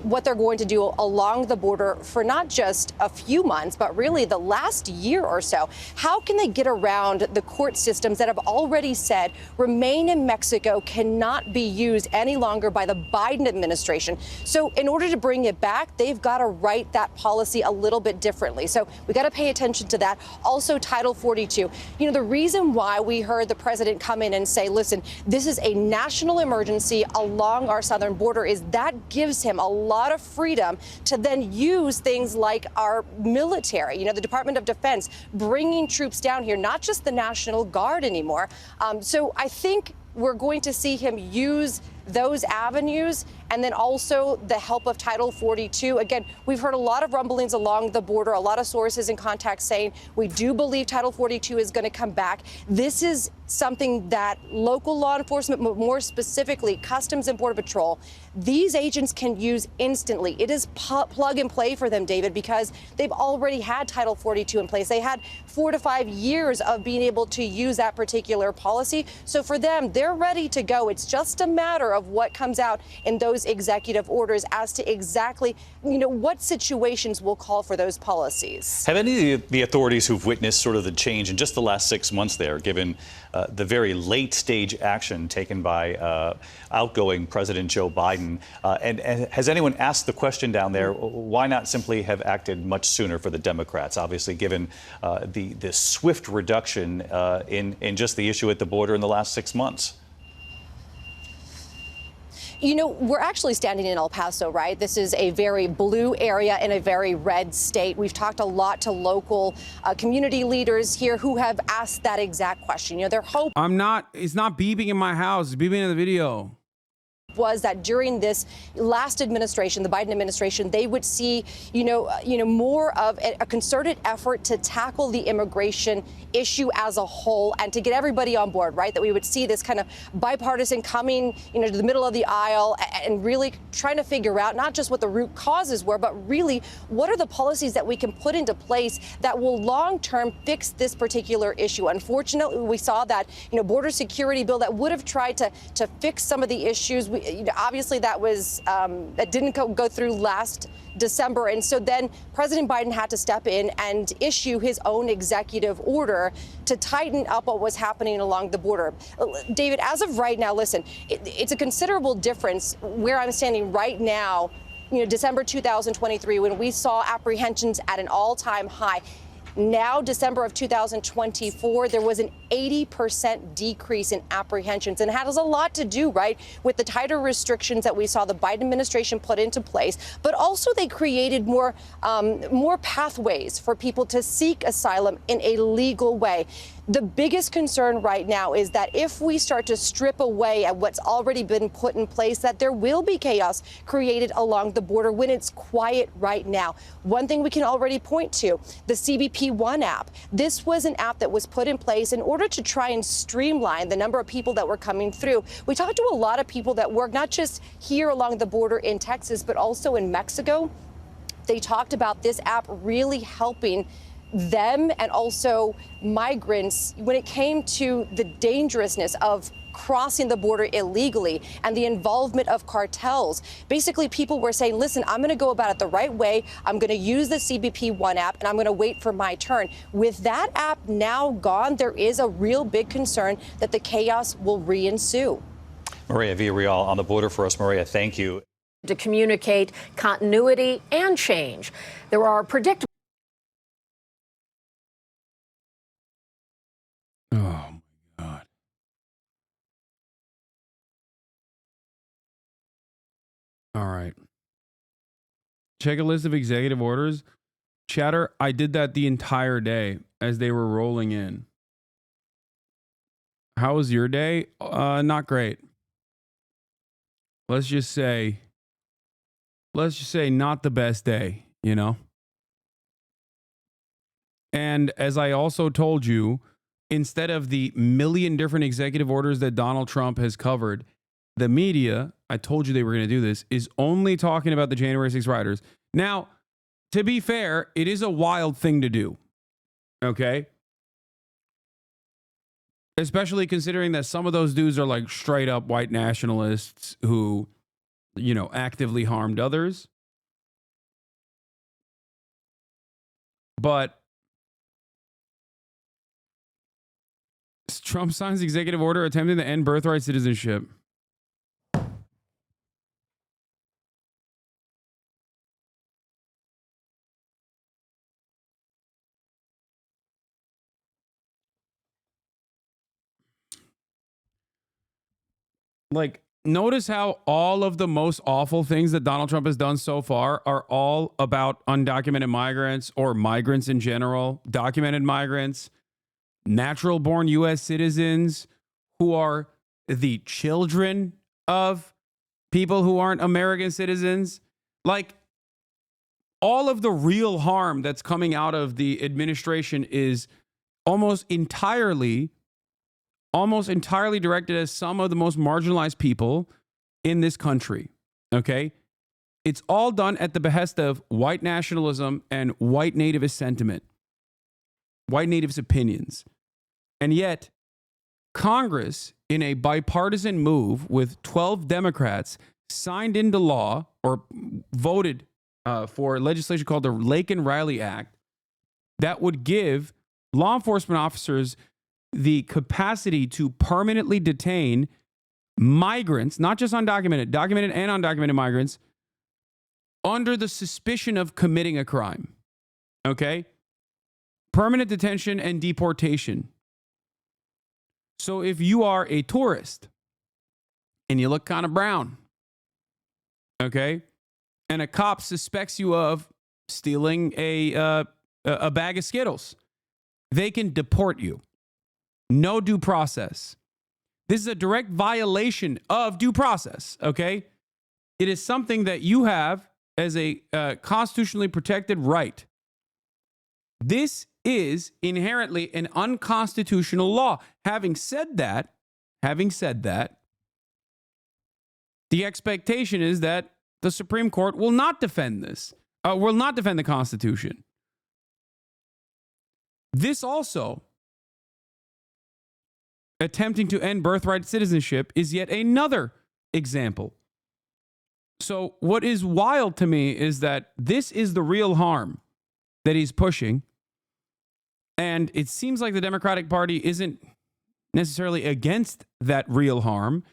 what they're going to do along the border for not just a few months, but really the last year or so. How can they get around the court systems that have already said Remain in Mexico cannot be used any longer by the Biden administration? So in order to bring it back, they've got to write that policy a little bit differently. So we got to pay attention to that. Also, Title 42. The reason why we heard the president come in and say, listen, this is a national emergency along our southern border is that gives him a lot of freedom to then use things like our military, the Department of Defense, bringing troops down here, not just the National Guard anymore. So I think we're going to see him use those avenues and then also the help of Title 42. Again, we've heard a lot of rumblings along the border, a lot of sources and contacts saying we do believe Title 42 is going to come back. This is something that local law enforcement, more specifically Customs and Border Patrol, these agents can use instantly. It is plug and play for them, David, because they've already had Title 42 in place. They had 4 to 5 years of being able to use that particular policy. So for them, they're ready to go. It's just a matter of what comes out in those executive orders as to exactly, what situations will call for those policies. Have any of the authorities who've witnessed sort of the change in just the last 6 months there, given the very late stage action taken by outgoing President Joe Biden, and has anyone asked the question down there, why not simply have acted much sooner for the Democrats, obviously given the swift reduction in just the issue at the border in the last 6 months? We're actually standing in El Paso, right? This is a very blue area in a very red state. We've talked a lot to local community leaders here who have asked that exact question. Their hope it's not beeping in my house, it's beeping in the video. Was that during this last administration, the Biden administration, they would see, more of a concerted effort to tackle the immigration issue as a whole and to get everybody on board, right? That we would see this kind of bipartisan coming, to the middle of the aisle and really trying to figure out not just what the root causes were, but really what are the policies that we can put into place that will long term fix this particular issue. Unfortunately, we saw that, border security bill that would have tried to fix some of the issues. Obviously, that didn't go through last December. And so then President Biden had to step in and issue his own executive order to tighten up what was happening along the border. David, as of right now, listen, it's a considerable difference where I'm standing right now, December 2023, when we saw apprehensions at an all-time high. Now, December of 2024, there was an 80% decrease in apprehensions. And it has a lot to do, right, with the tighter restrictions that we saw the Biden administration put into place. But also they created more pathways for people to seek asylum in a legal way. The biggest concern right now is that if we start to strip away at what's already been put in place, that there will be chaos created along the border when it's quiet right now. One thing we can already point to, the CBP One app. This was an app that was put in place in order to try and streamline the number of people that were coming through. We talked to a lot of people that work not just here along the border in Texas, but also in Mexico. They talked about this app really helping them and also migrants when it came to the dangerousness of crossing the border illegally and the involvement of cartels. Basically, people were saying, listen, I'm going to go about it the right way. I'm going to use the CBP One app, and I'm going to wait for my turn. With that app now gone, there is a real big concern that the chaos will re-ensue. Maria Villarreal on the border for us. Maria, thank you. To communicate continuity and change. There are predictable. Oh, my God. All right. Check a list of executive orders. Chatter, I did that the entire day as they were rolling in. How was your day? Not great. Let's just say not the best day, you know? And as I also told you, instead of the million different executive orders that Donald Trump has covered, the media, I told you they were going to do this, is only talking about the January 6 rioters. Now, to be fair, it is a wild thing to do, okay? Especially considering that some of those dudes are like straight up white nationalists who, you know, actively harmed others. But Trump signs executive order attempting to end birthright citizenship. Like, notice how all of the most awful things that Donald Trump has done so far are all about undocumented migrants or migrants in general, documented migrants, natural born U.S. citizens who are the children of people who aren't American citizens. Like, all of the real harm that's coming out of the administration is almost entirely directed at some of the most marginalized people in this country, okay? It's all done at the behest of white nationalism and white nativist sentiment, white natives' opinions. And yet, Congress, in a bipartisan move with 12 Democrats, signed into law or voted for legislation called the Laken-Riley Act that would give law enforcement officers the capacity to permanently detain migrants, not just undocumented, documented and undocumented migrants, under the suspicion of committing a crime. Okay? Permanent detention and deportation. So if you are a tourist and you look kind of brown, okay, and a cop suspects you of stealing a bag of Skittles, they can deport you. No due process. This is a direct violation of due process, okay? It is something that you have as a constitutionally protected right. This is inherently an unconstitutional law. Having said that, the expectation is that the Supreme Court will not defend this, will not defend the Constitution. This also, attempting to end birthright citizenship, is yet another example. So what is wild to me is that this is the real harm that he's pushing. And it seems like the Democratic Party isn't necessarily against that real harm.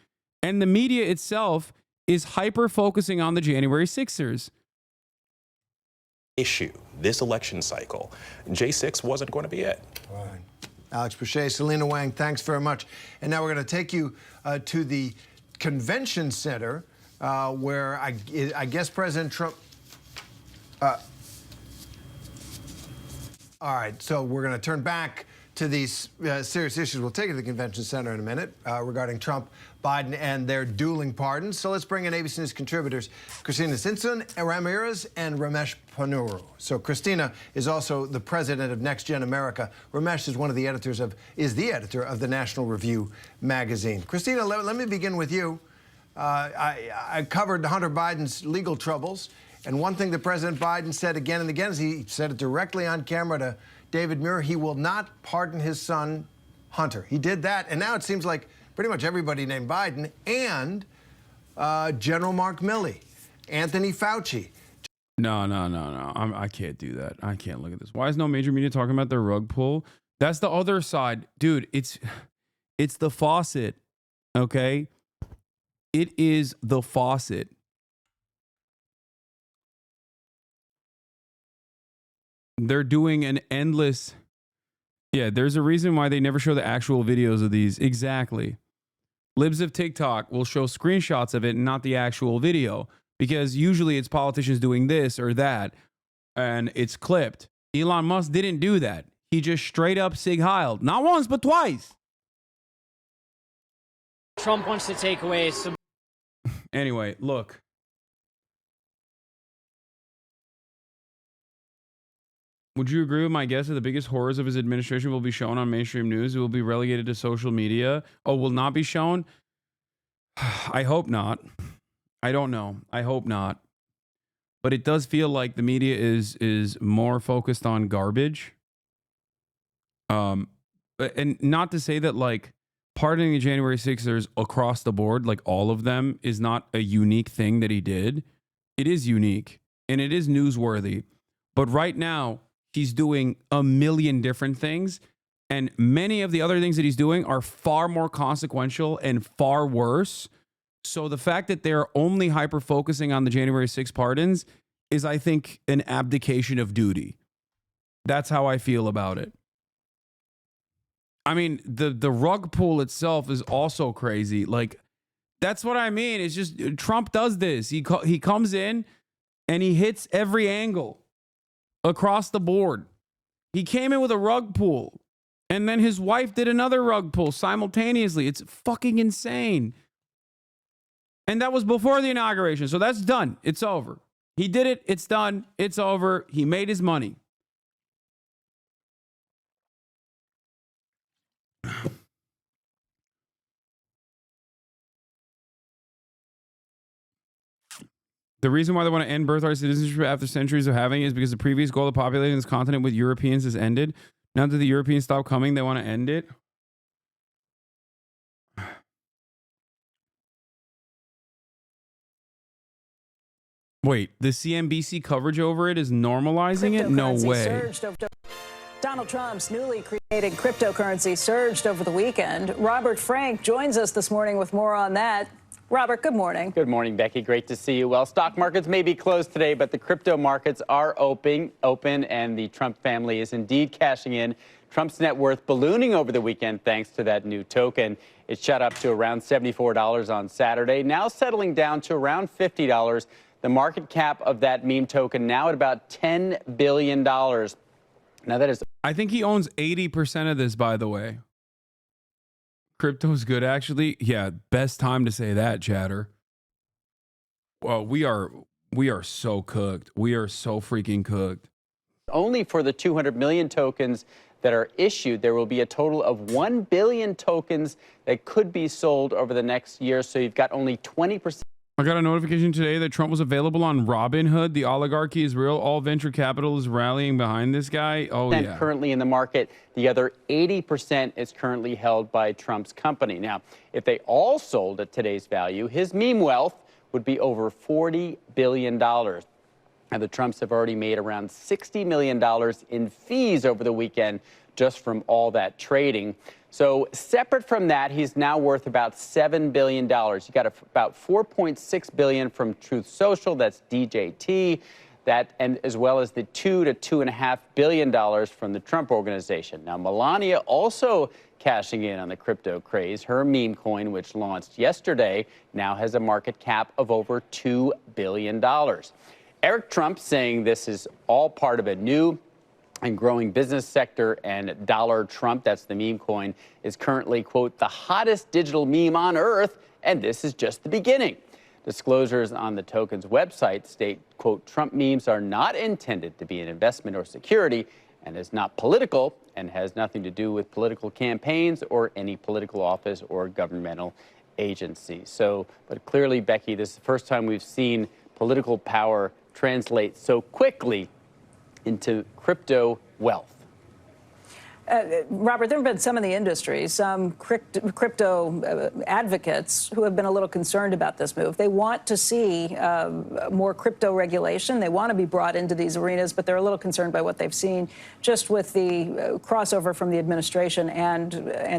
And the media itself is hyper-focusing on the January 6ers. Issue this election cycle. J6 wasn't going to be it. Right. Alex Boucher, Selena Wang, thanks very much. And now we're going to take you to the convention center where I guess President Trump... all right, so we're going to turn back to these serious issues. We'll take it to the convention center in a minute regarding Trump, Biden, and their dueling pardons. So let's bring in ABC News contributors Christina Simpson, Ramirez, and Ramesh Ponnuru. So Christina is also the president of Next Gen America. Ramesh is one of the editors is the editor of the National Review magazine. Christina, let me begin with you. I covered Hunter Biden's legal troubles, And one thing that President Biden said again and again is he said it directly on camera to David Muir, he will not pardon his son, Hunter. He did that, and now it seems like pretty much everybody named Biden and General Mark Milley, Anthony Fauci. No. I can't do that. I can't look at this. Why is no major media talking about their rug pull? That's the other side. Dude, it's the faucet, okay? It is the faucet. They're doing an endless... Yeah, there's a reason why they never show the actual videos of these. Exactly. Libs of TikTok will show screenshots of it and not the actual video. Because usually it's politicians doing this or that, and it's clipped. Elon Musk didn't do that. He just straight up Sig Heiled. Not once, but twice. Trump wants to take away some... Anyway, look. Would you agree with my guess that the biggest horrors of his administration will be shown on mainstream news? It will be relegated to social media. Oh, will not be shown? I hope not. I don't know. I hope not. But it does feel like the media is more focused on garbage. And not to say that like pardoning the January 6ers across the board, like all of them, is not a unique thing that he did. It is unique and it is newsworthy. But right now, he's doing a million different things. And many of the other things that he's doing are far more consequential and far worse. So the fact that they're only hyper-focusing on the January 6 pardons is, I think, an abdication of duty. That's how I feel about it. I mean, the rug pull itself is also crazy. Like, that's what I mean. It's just Trump does this. He comes in and he hits every angle across the board. He came in with a rug pull, and then his wife did another rug pull simultaneously. It's fucking insane. And that was before the inauguration. So that's done. It's over. He did it. It's done. It's over. He made his money. The reason why they want to end birthright citizenship after centuries of having it is because the previous goal of populating this continent with Europeans has ended. Now that the Europeans stop coming, they want to end it. Wait, the CNBC coverage over it is normalizing it? No way. Donald Trump's newly created cryptocurrency surged over the weekend. Robert Frank joins us this morning with more on that. Robert, good morning. Good morning, Becky. Great to see you. Well, stock markets may be closed today, but the crypto markets are open, and the Trump family is indeed cashing in. Trump's net worth ballooning over the weekend thanks to that new token. It shot up to around $74 on Saturday, now settling down to around $50. The market cap of that meme token now at about $10 billion. Now that is... I think he owns 80% of this, by the way. Crypto's good, actually. Yeah, best time to say that, chatter. Well, we are so cooked. We are so freaking cooked. Only for the 200 million tokens that are issued, there will be a total of 1 billion tokens that could be sold over the next year. So you've got only 20%. I got a notification today that Trump was available on Robinhood. The oligarchy is real. All venture capital is rallying behind this guy. Oh, yeah. Currently in the market, the other 80% is currently held by Trump's company. Now, if they all sold at today's value, his meme wealth would be over $40 billion. Now, the Trumps have already made around $60 million in fees over the weekend just from all that trading. So separate from that, he's now worth about $7 billion. You got about $4.6 billion from Truth Social, that's DJT, and as well as the $2 to $2.5 billion from the Trump Organization. Now, Melania also cashing in on the crypto craze. Her meme coin, which launched yesterday, now has a market cap of over $2 billion. Eric Trump saying this is all part of a new and growing business sector, and Dollar Trump, that's the meme coin, is currently, quote, the hottest digital meme on earth, and this is just the beginning. Disclosures on the token's website state, quote, Trump memes are not intended to be an investment or security and is not political and has nothing to do with political campaigns or any political office or governmental agency. So, but clearly, Becky, this is the first time we've seen political power translate so quickly into crypto wealth. Robert, there have been some in the industry, some crypto advocates who have been a little concerned about this move. They want to see more crypto regulation. They want to be brought into these arenas, but they're a little concerned by what they've seen just with the crossover from the administration and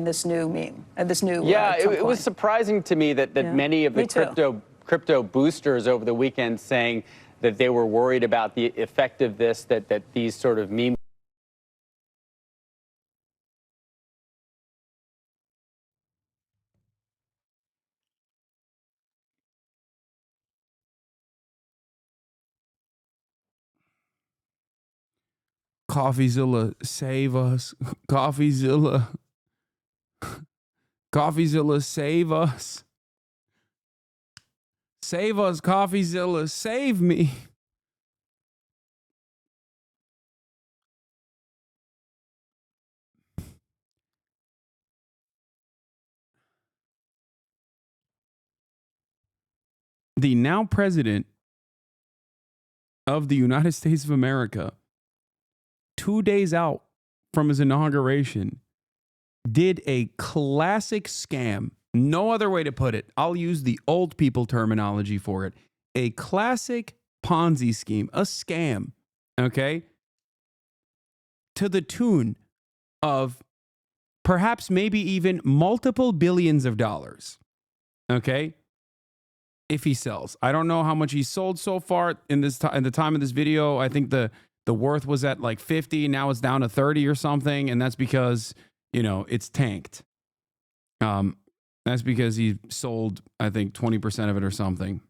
this new meme, this new it was surprising to me that many of the crypto boosters over the weekend saying that they were worried about the effect of this, that these sort of meme. CoffeeZilla, save us. CoffeeZilla. CoffeeZilla, save us. Save us, CoffeeZilla, save me. The now president of the United States of America, 2 days out from his inauguration, did a classic scam. No other way to put it. I'll use the old people terminology for it. A classic Ponzi scheme, a scam, okay? To the tune of perhaps maybe even multiple billions of dollars, okay? If he sells. I don't know how much he sold so far in the time of this video. I think the worth was at like 50, now it's down to 30 or something, and that's because, you know, it's tanked. That's because he sold, I think, 20% of it or something.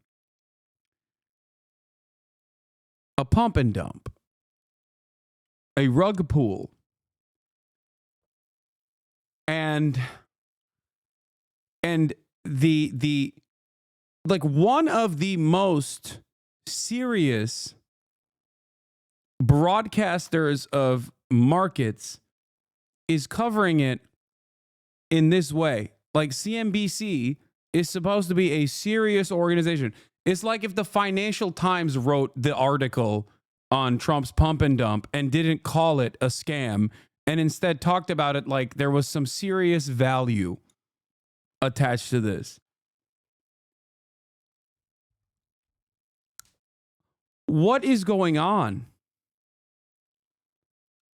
A pump and dump. A rug pool. And the like one of the most serious broadcasters of markets is covering it in this way. Like CNBC is supposed to be a serious organization. It's like if the Financial Times wrote the article on Trump's pump and dump and didn't call it a scam and instead talked about it like there was some serious value attached to this. What is going on?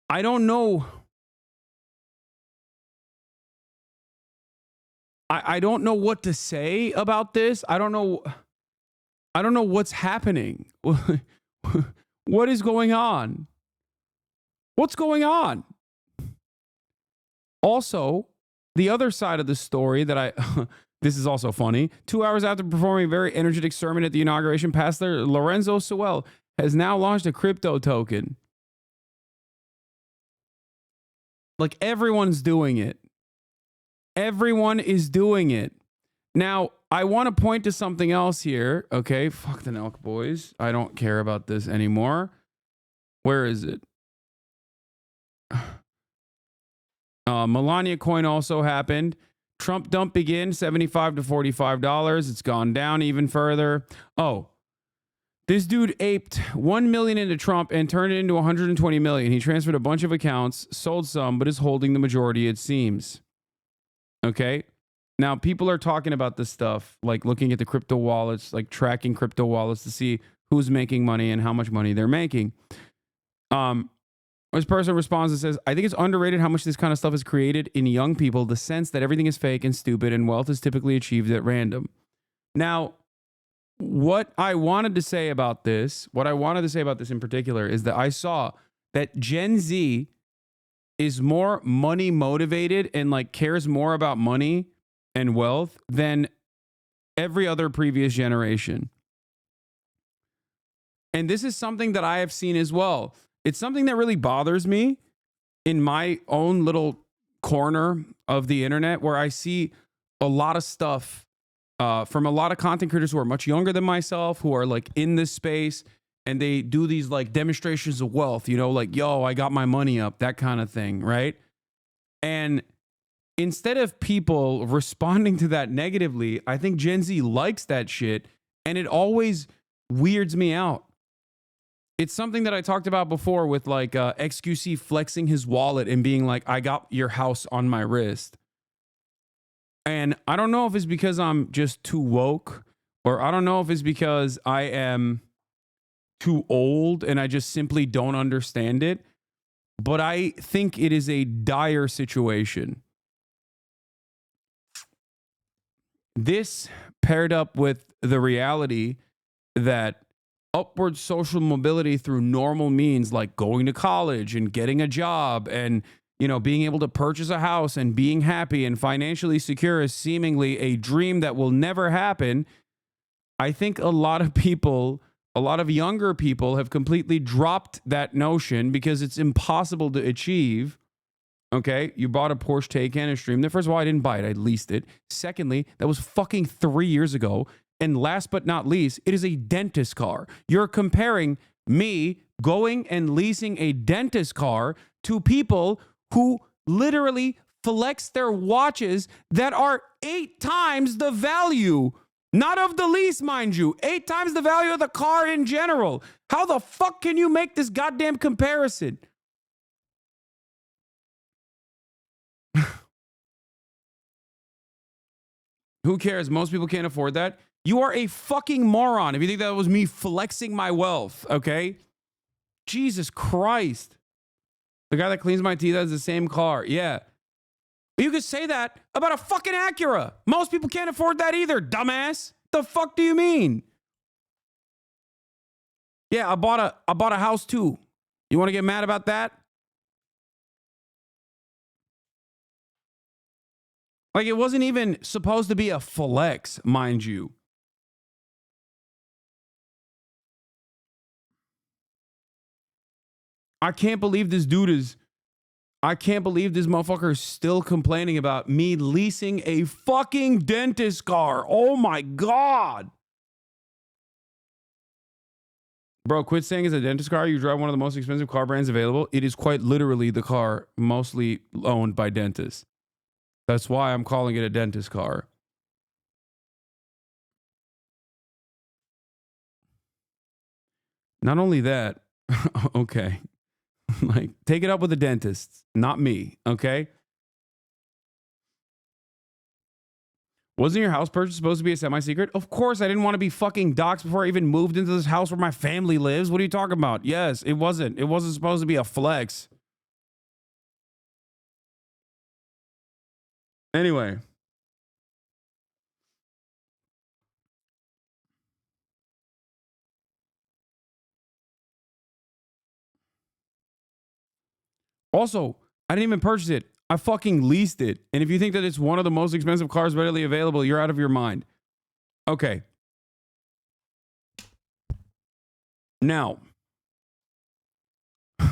I don't know. I don't know what to say about this. I don't know what's happening. What is going on? What's going on? Also, the other side of the story that this is also funny. 2 hours after performing a very energetic sermon at the inauguration, Pastor Lorenzo Sewell has now launched a crypto token. Like everyone's doing it. Everyone is doing it. Now, I want to point to something else here. Okay, fuck the Nelk boys. I don't care about this anymore. Where is it? Melania coin also happened. Trump dump begins, $75 to $45. It's gone down even further. Oh, this dude aped 1 million into Trump and turned it into 120 million. He transferred a bunch of accounts, sold some, but is holding the majority, it seems. Okay. Now, people are talking about this stuff, like looking at the crypto wallets, like tracking crypto wallets to see who's making money and how much money they're making. This person responds and says, I think it's underrated how much this kind of stuff is created in young people, the sense that everything is fake and stupid and wealth is typically achieved at random. Now, what I wanted to say about this in particular is that I saw that Gen Z is more money motivated and like cares more about money and wealth than every other previous generation. And this is something that I have seen as well. It's something that really bothers me in my own little corner of the internet, where I see a lot of stuff from a lot of content creators who are much younger than myself, who are like in this space, and they do these like demonstrations of wealth, you know, like, yo, I got my money up, that kind of thing, right? And instead of people responding to that negatively, I think Gen Z likes that shit, and it always weirds me out. It's something that I talked about before with like XQC flexing his wallet and being like, I got your house on my wrist. And I don't know if it's because I'm just too woke, or I don't know if it's because I am too old and I just simply don't understand it. But I think it is a dire situation. This paired up with the reality that upward social mobility through normal means like going to college and getting a job and, you know, being able to purchase a house and being happy and financially secure is seemingly a dream that will never happen. I think a lot of people, a lot of younger people have completely dropped that notion because it's impossible to achieve. Okay, you bought a Porsche Taycan and Stream. First of all, I didn't buy it. I leased it. Secondly, that was fucking 3 years ago. And last but not least, it is a dentist car. You're comparing me going and leasing a dentist car to people who literally flex their watches that are 8 times the value. Not of the lease, mind you. 8 times the value of the car in general. How the fuck can you make this goddamn comparison? Who cares? Most people can't afford that. You are a fucking moron if you think that was me flexing my wealth, okay? Jesus Christ. The guy that cleans my teeth has the same car. Yeah. You could say that about a fucking Acura. Most people can't afford that either, dumbass. The fuck do you mean? Yeah, I bought a house too. You want to get mad about that? Like, it wasn't even supposed to be a flex, mind you. I can't believe this motherfucker is still complaining about me leasing a fucking dentist car. Oh my God. Bro, quit saying it's a dentist car. You drive one of the most expensive car brands available. It is quite literally the car mostly owned by dentists. That's why I'm calling it a dentist car. Not only that, okay. Like, take it up with the dentists, not me, okay? Wasn't your house purchase supposed to be a semi-secret? Of course, I didn't want to be fucking doxxed before I even moved into this house where my family lives. What are you talking about? Yes, it wasn't. It wasn't supposed to be a flex. Anyway. Also, I didn't even purchase it. I fucking leased it. And if you think that it's one of the most expensive cars readily available, you're out of your mind. Okay. Now,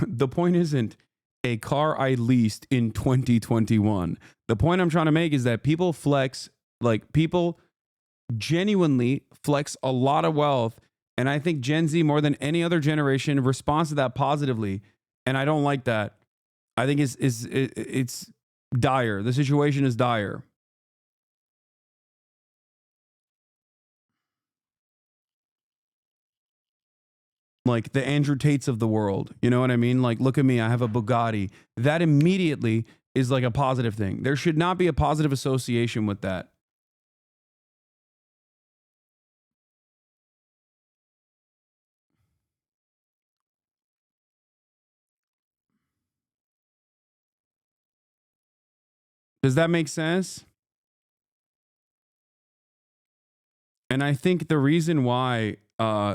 the point isn't a car I leased in 2021. The point I'm trying to make is that people flex, like people genuinely flex a lot of wealth. And I think Gen Z, more than any other generation, responds to that positively. And I don't like that. I think it's dire. The situation is dire. Like the Andrew Tates of the world. You know what I mean? Like, look at me. I have a Bugatti. That immediately is like a positive thing. There should not be a positive association with that. Does that make sense? And I think the reason why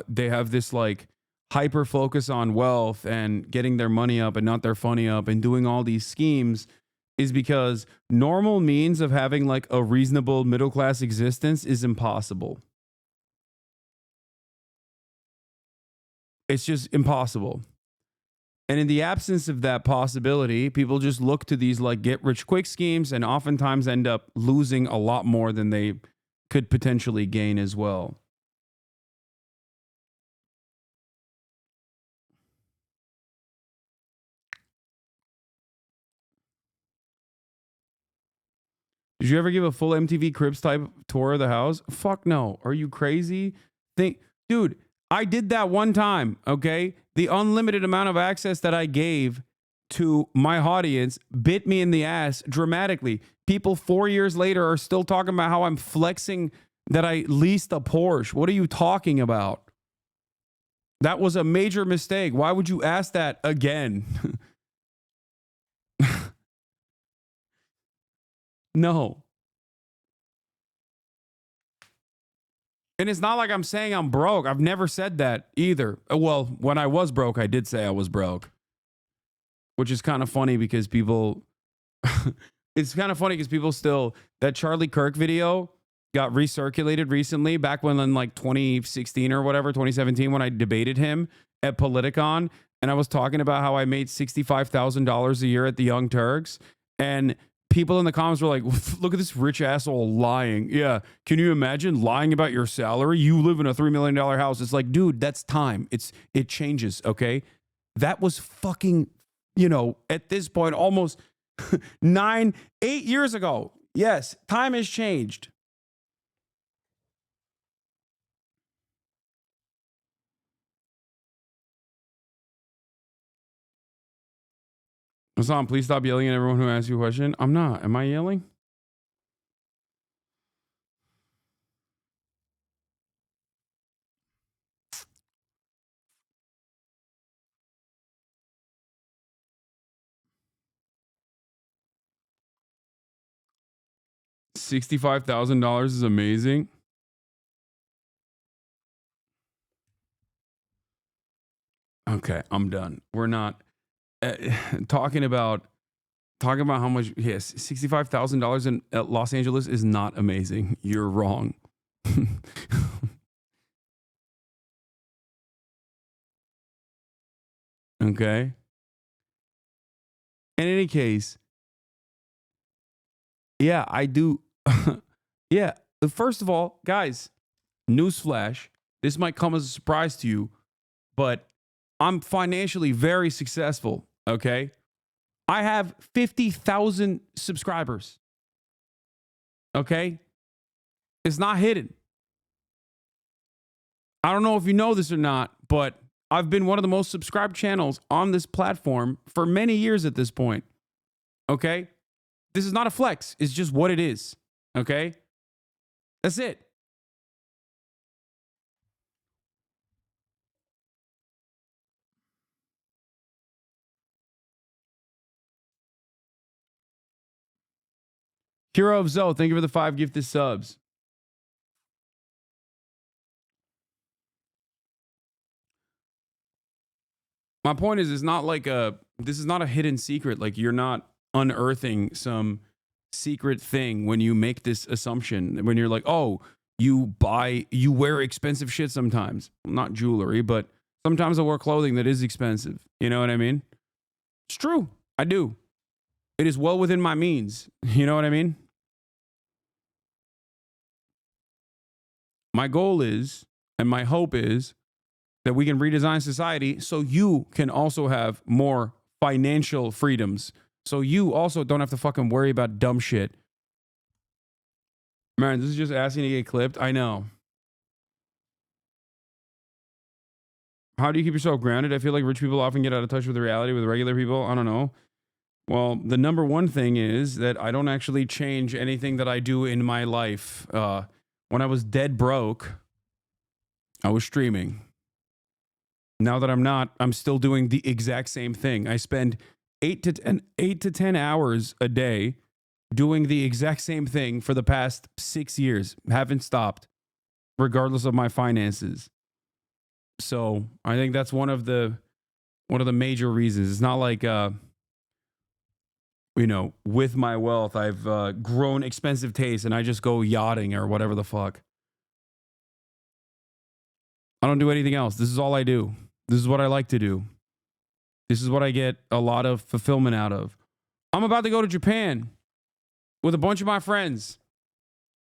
they have this like hyper focus on wealth and getting their money up and not their funny up and doing all these schemes is because normal means of having like a reasonable middle class existence is impossible. It's just impossible. And in the absence of that possibility, people just look to these like get rich quick schemes and oftentimes end up losing a lot more than they could potentially gain as well. Did you ever give a full MTV Cribs type tour of the house? Fuck no. Are you crazy? Dude, I did that one time, okay? The unlimited amount of access that I gave to my audience bit me in the ass dramatically. People 4 years later are still talking about how I'm flexing that I leased a Porsche. What are you talking about? That was a major mistake. Why would you ask that again? No. And it's not like I'm saying I'm broke. I've never said that either. Well, when I was broke, I did say I was broke. Which is kind of funny because people... it's kind of funny because people still... That Charlie Kirk video got recirculated recently, back when in like 2016 or whatever, 2017, when I debated him at Politicon. And I was talking about how I made $65,000 a year at the Young Turks. And people in the comments were like, look at this rich asshole lying. Yeah. Can you imagine lying about your salary? You live in a $3 million house. It's like, dude, that's time. It changes. Okay. That was fucking, you know, at this point, almost 8 years ago. Yes. Time has changed. Hasan, please stop yelling at everyone who asks you a question. I'm not. Am I yelling? $65,000 is amazing. Okay, I'm done. We're not talking about how much. Yes, $65,000 in Los Angeles is not amazing. You're wrong. Okay. In any case, yeah, I do. Yeah. First of all, guys, newsflash. This might come as a surprise to you, but I'm financially very successful. Okay. I have 50,000 subscribers. Okay. It's not hidden. I don't know if you know this or not, but I've been one of the most subscribed channels on this platform for many years at this point. Okay. This is not a flex. It's just what it is. Okay. That's it. Hero of Zoe, thank you for the 5 gifted subs. My point is, it's not like this is not a hidden secret. Like, you're not unearthing some secret thing when you make this assumption. When you're like, oh, you wear expensive shit sometimes. Not jewelry, but sometimes I wear clothing that is expensive. You know what I mean? It's true. I do. It is well within my means. You know what I mean? My goal is, and my hope is, that we can redesign society so you can also have more financial freedoms. So you also don't have to fucking worry about dumb shit. Man, this is just asking to get clipped. I know. How do you keep yourself grounded? I feel like rich people often get out of touch with reality with regular people. I don't know. Well, the number one thing is that I don't actually change anything that I do in my life. When I was dead broke, I was streaming. Now that I'm not, I'm still doing the exact same thing. I spend 8 to 10 hours a day doing the exact same thing for the past 6 years. Haven't stopped, regardless of my finances. So I think that's one of the major reasons. It's not like, with my wealth, I've grown expensive taste and I just go yachting or whatever the fuck. I don't do anything else. This is all I do. This is what I like to do. This is what I get a lot of fulfillment out of. I'm about to go to Japan with a bunch of my friends.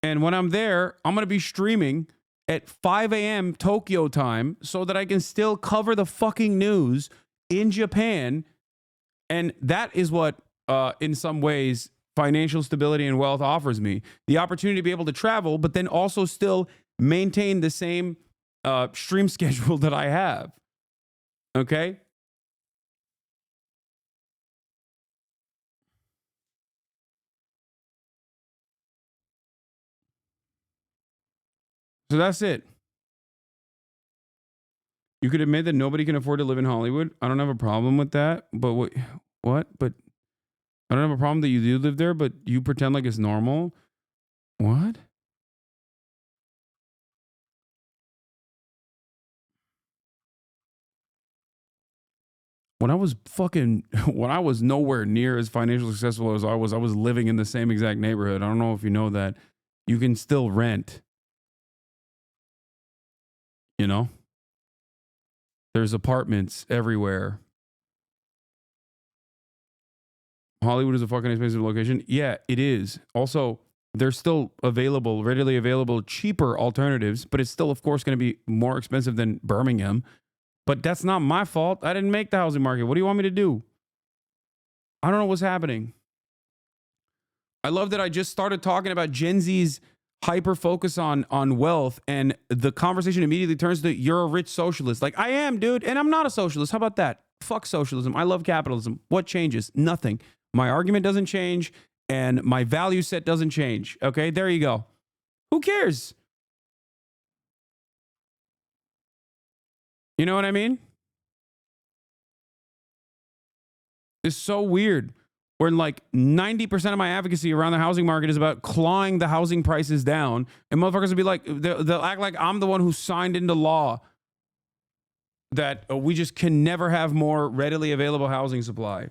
And when I'm there, I'm going to be streaming at 5 a.m. Tokyo time so that I can still cover the fucking news in Japan. And that is what, in some ways, financial stability and wealth offers me. The opportunity to be able to travel, but then also still maintain the same stream schedule that I have. Okay? So that's it. You could admit that nobody can afford to live in Hollywood. I don't have a problem with that. But what? But I don't have a problem that you do live there, but you pretend like it's normal. What? When I was nowhere near as financially successful as I was living in the same exact neighborhood. I don't know if you know that. You can still rent. You know? There's apartments everywhere. Hollywood is a fucking expensive location. Yeah, it is. Also, there's still readily available, cheaper alternatives, but it's still, of course, going to be more expensive than Birmingham. But that's not my fault. I didn't make the housing market. What do you want me to do? I don't know what's happening. I love that I just started talking about Gen Z's hyper focus on wealth, and the conversation immediately turns to you're a rich socialist. Like, I am, dude, and I'm not a socialist. How about that? Fuck socialism. I love capitalism. What changes? Nothing. My argument doesn't change, and my value set doesn't change. Okay, there you go. Who cares? You know what I mean? It's so weird. Where like 90% of my advocacy around the housing market is about clawing the housing prices down, and motherfuckers will be like, they'll act like I'm the one who signed into law that we just can never have more readily available housing supply.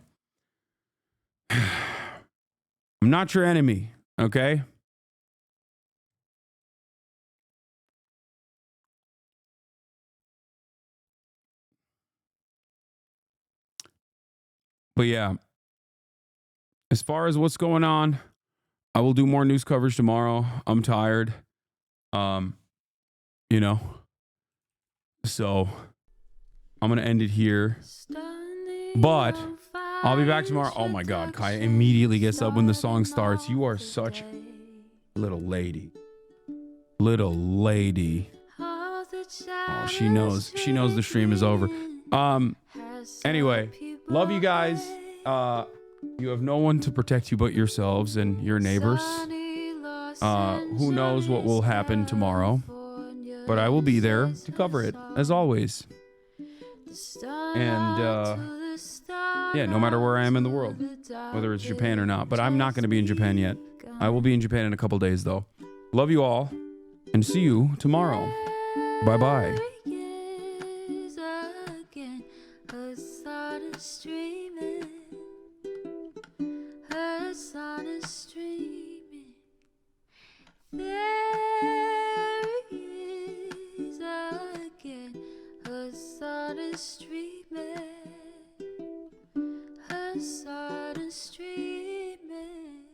I'm not your enemy, okay? But yeah, as far as what's going on, I will do more news coverage tomorrow. I'm tired. You know. So I'm going to end it here. But I'll be back tomorrow. Oh my God, Kaya immediately gets up when the song starts. You are such a little lady. Little lady. Oh, she knows the stream is over. Anyway, love you guys. You have no one to protect you but yourselves and your neighbors. Who knows what will happen tomorrow, but I will be there to cover it as always. And yeah, no matter where I am in the world, whether it's Japan or not, but I'm not going to be in Japan yet. I will be in Japan in a couple days though. Love you all and see you tomorrow. Bye-bye. Hasan is streaming. There he is again. Hasan is streaming. Hasan is streaming.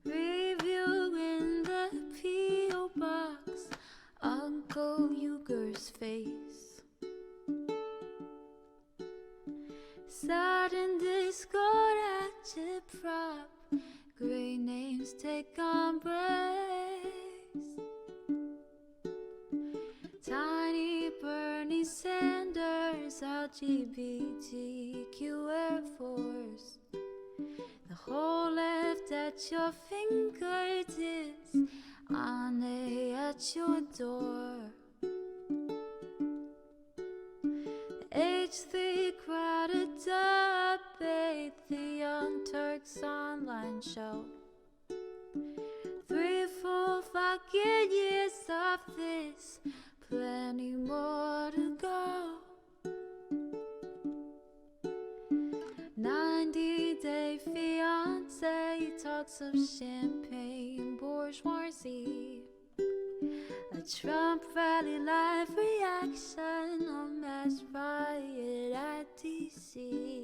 Review in the P.O. box. Uncle Uyghur's face. Sudden discord at your prop. Great names take embrace. Tiny Bernie Sanders, LGBTQ Air Force. The whole left at your fingertips. Ane at your door. H3 crowded debate, the Young Turks online show. 3 full fucking years of this, plenty more to go. 90-day fiance talks of champagne bourgeoisie. A Trump rally live reaction, a mass riot at DC.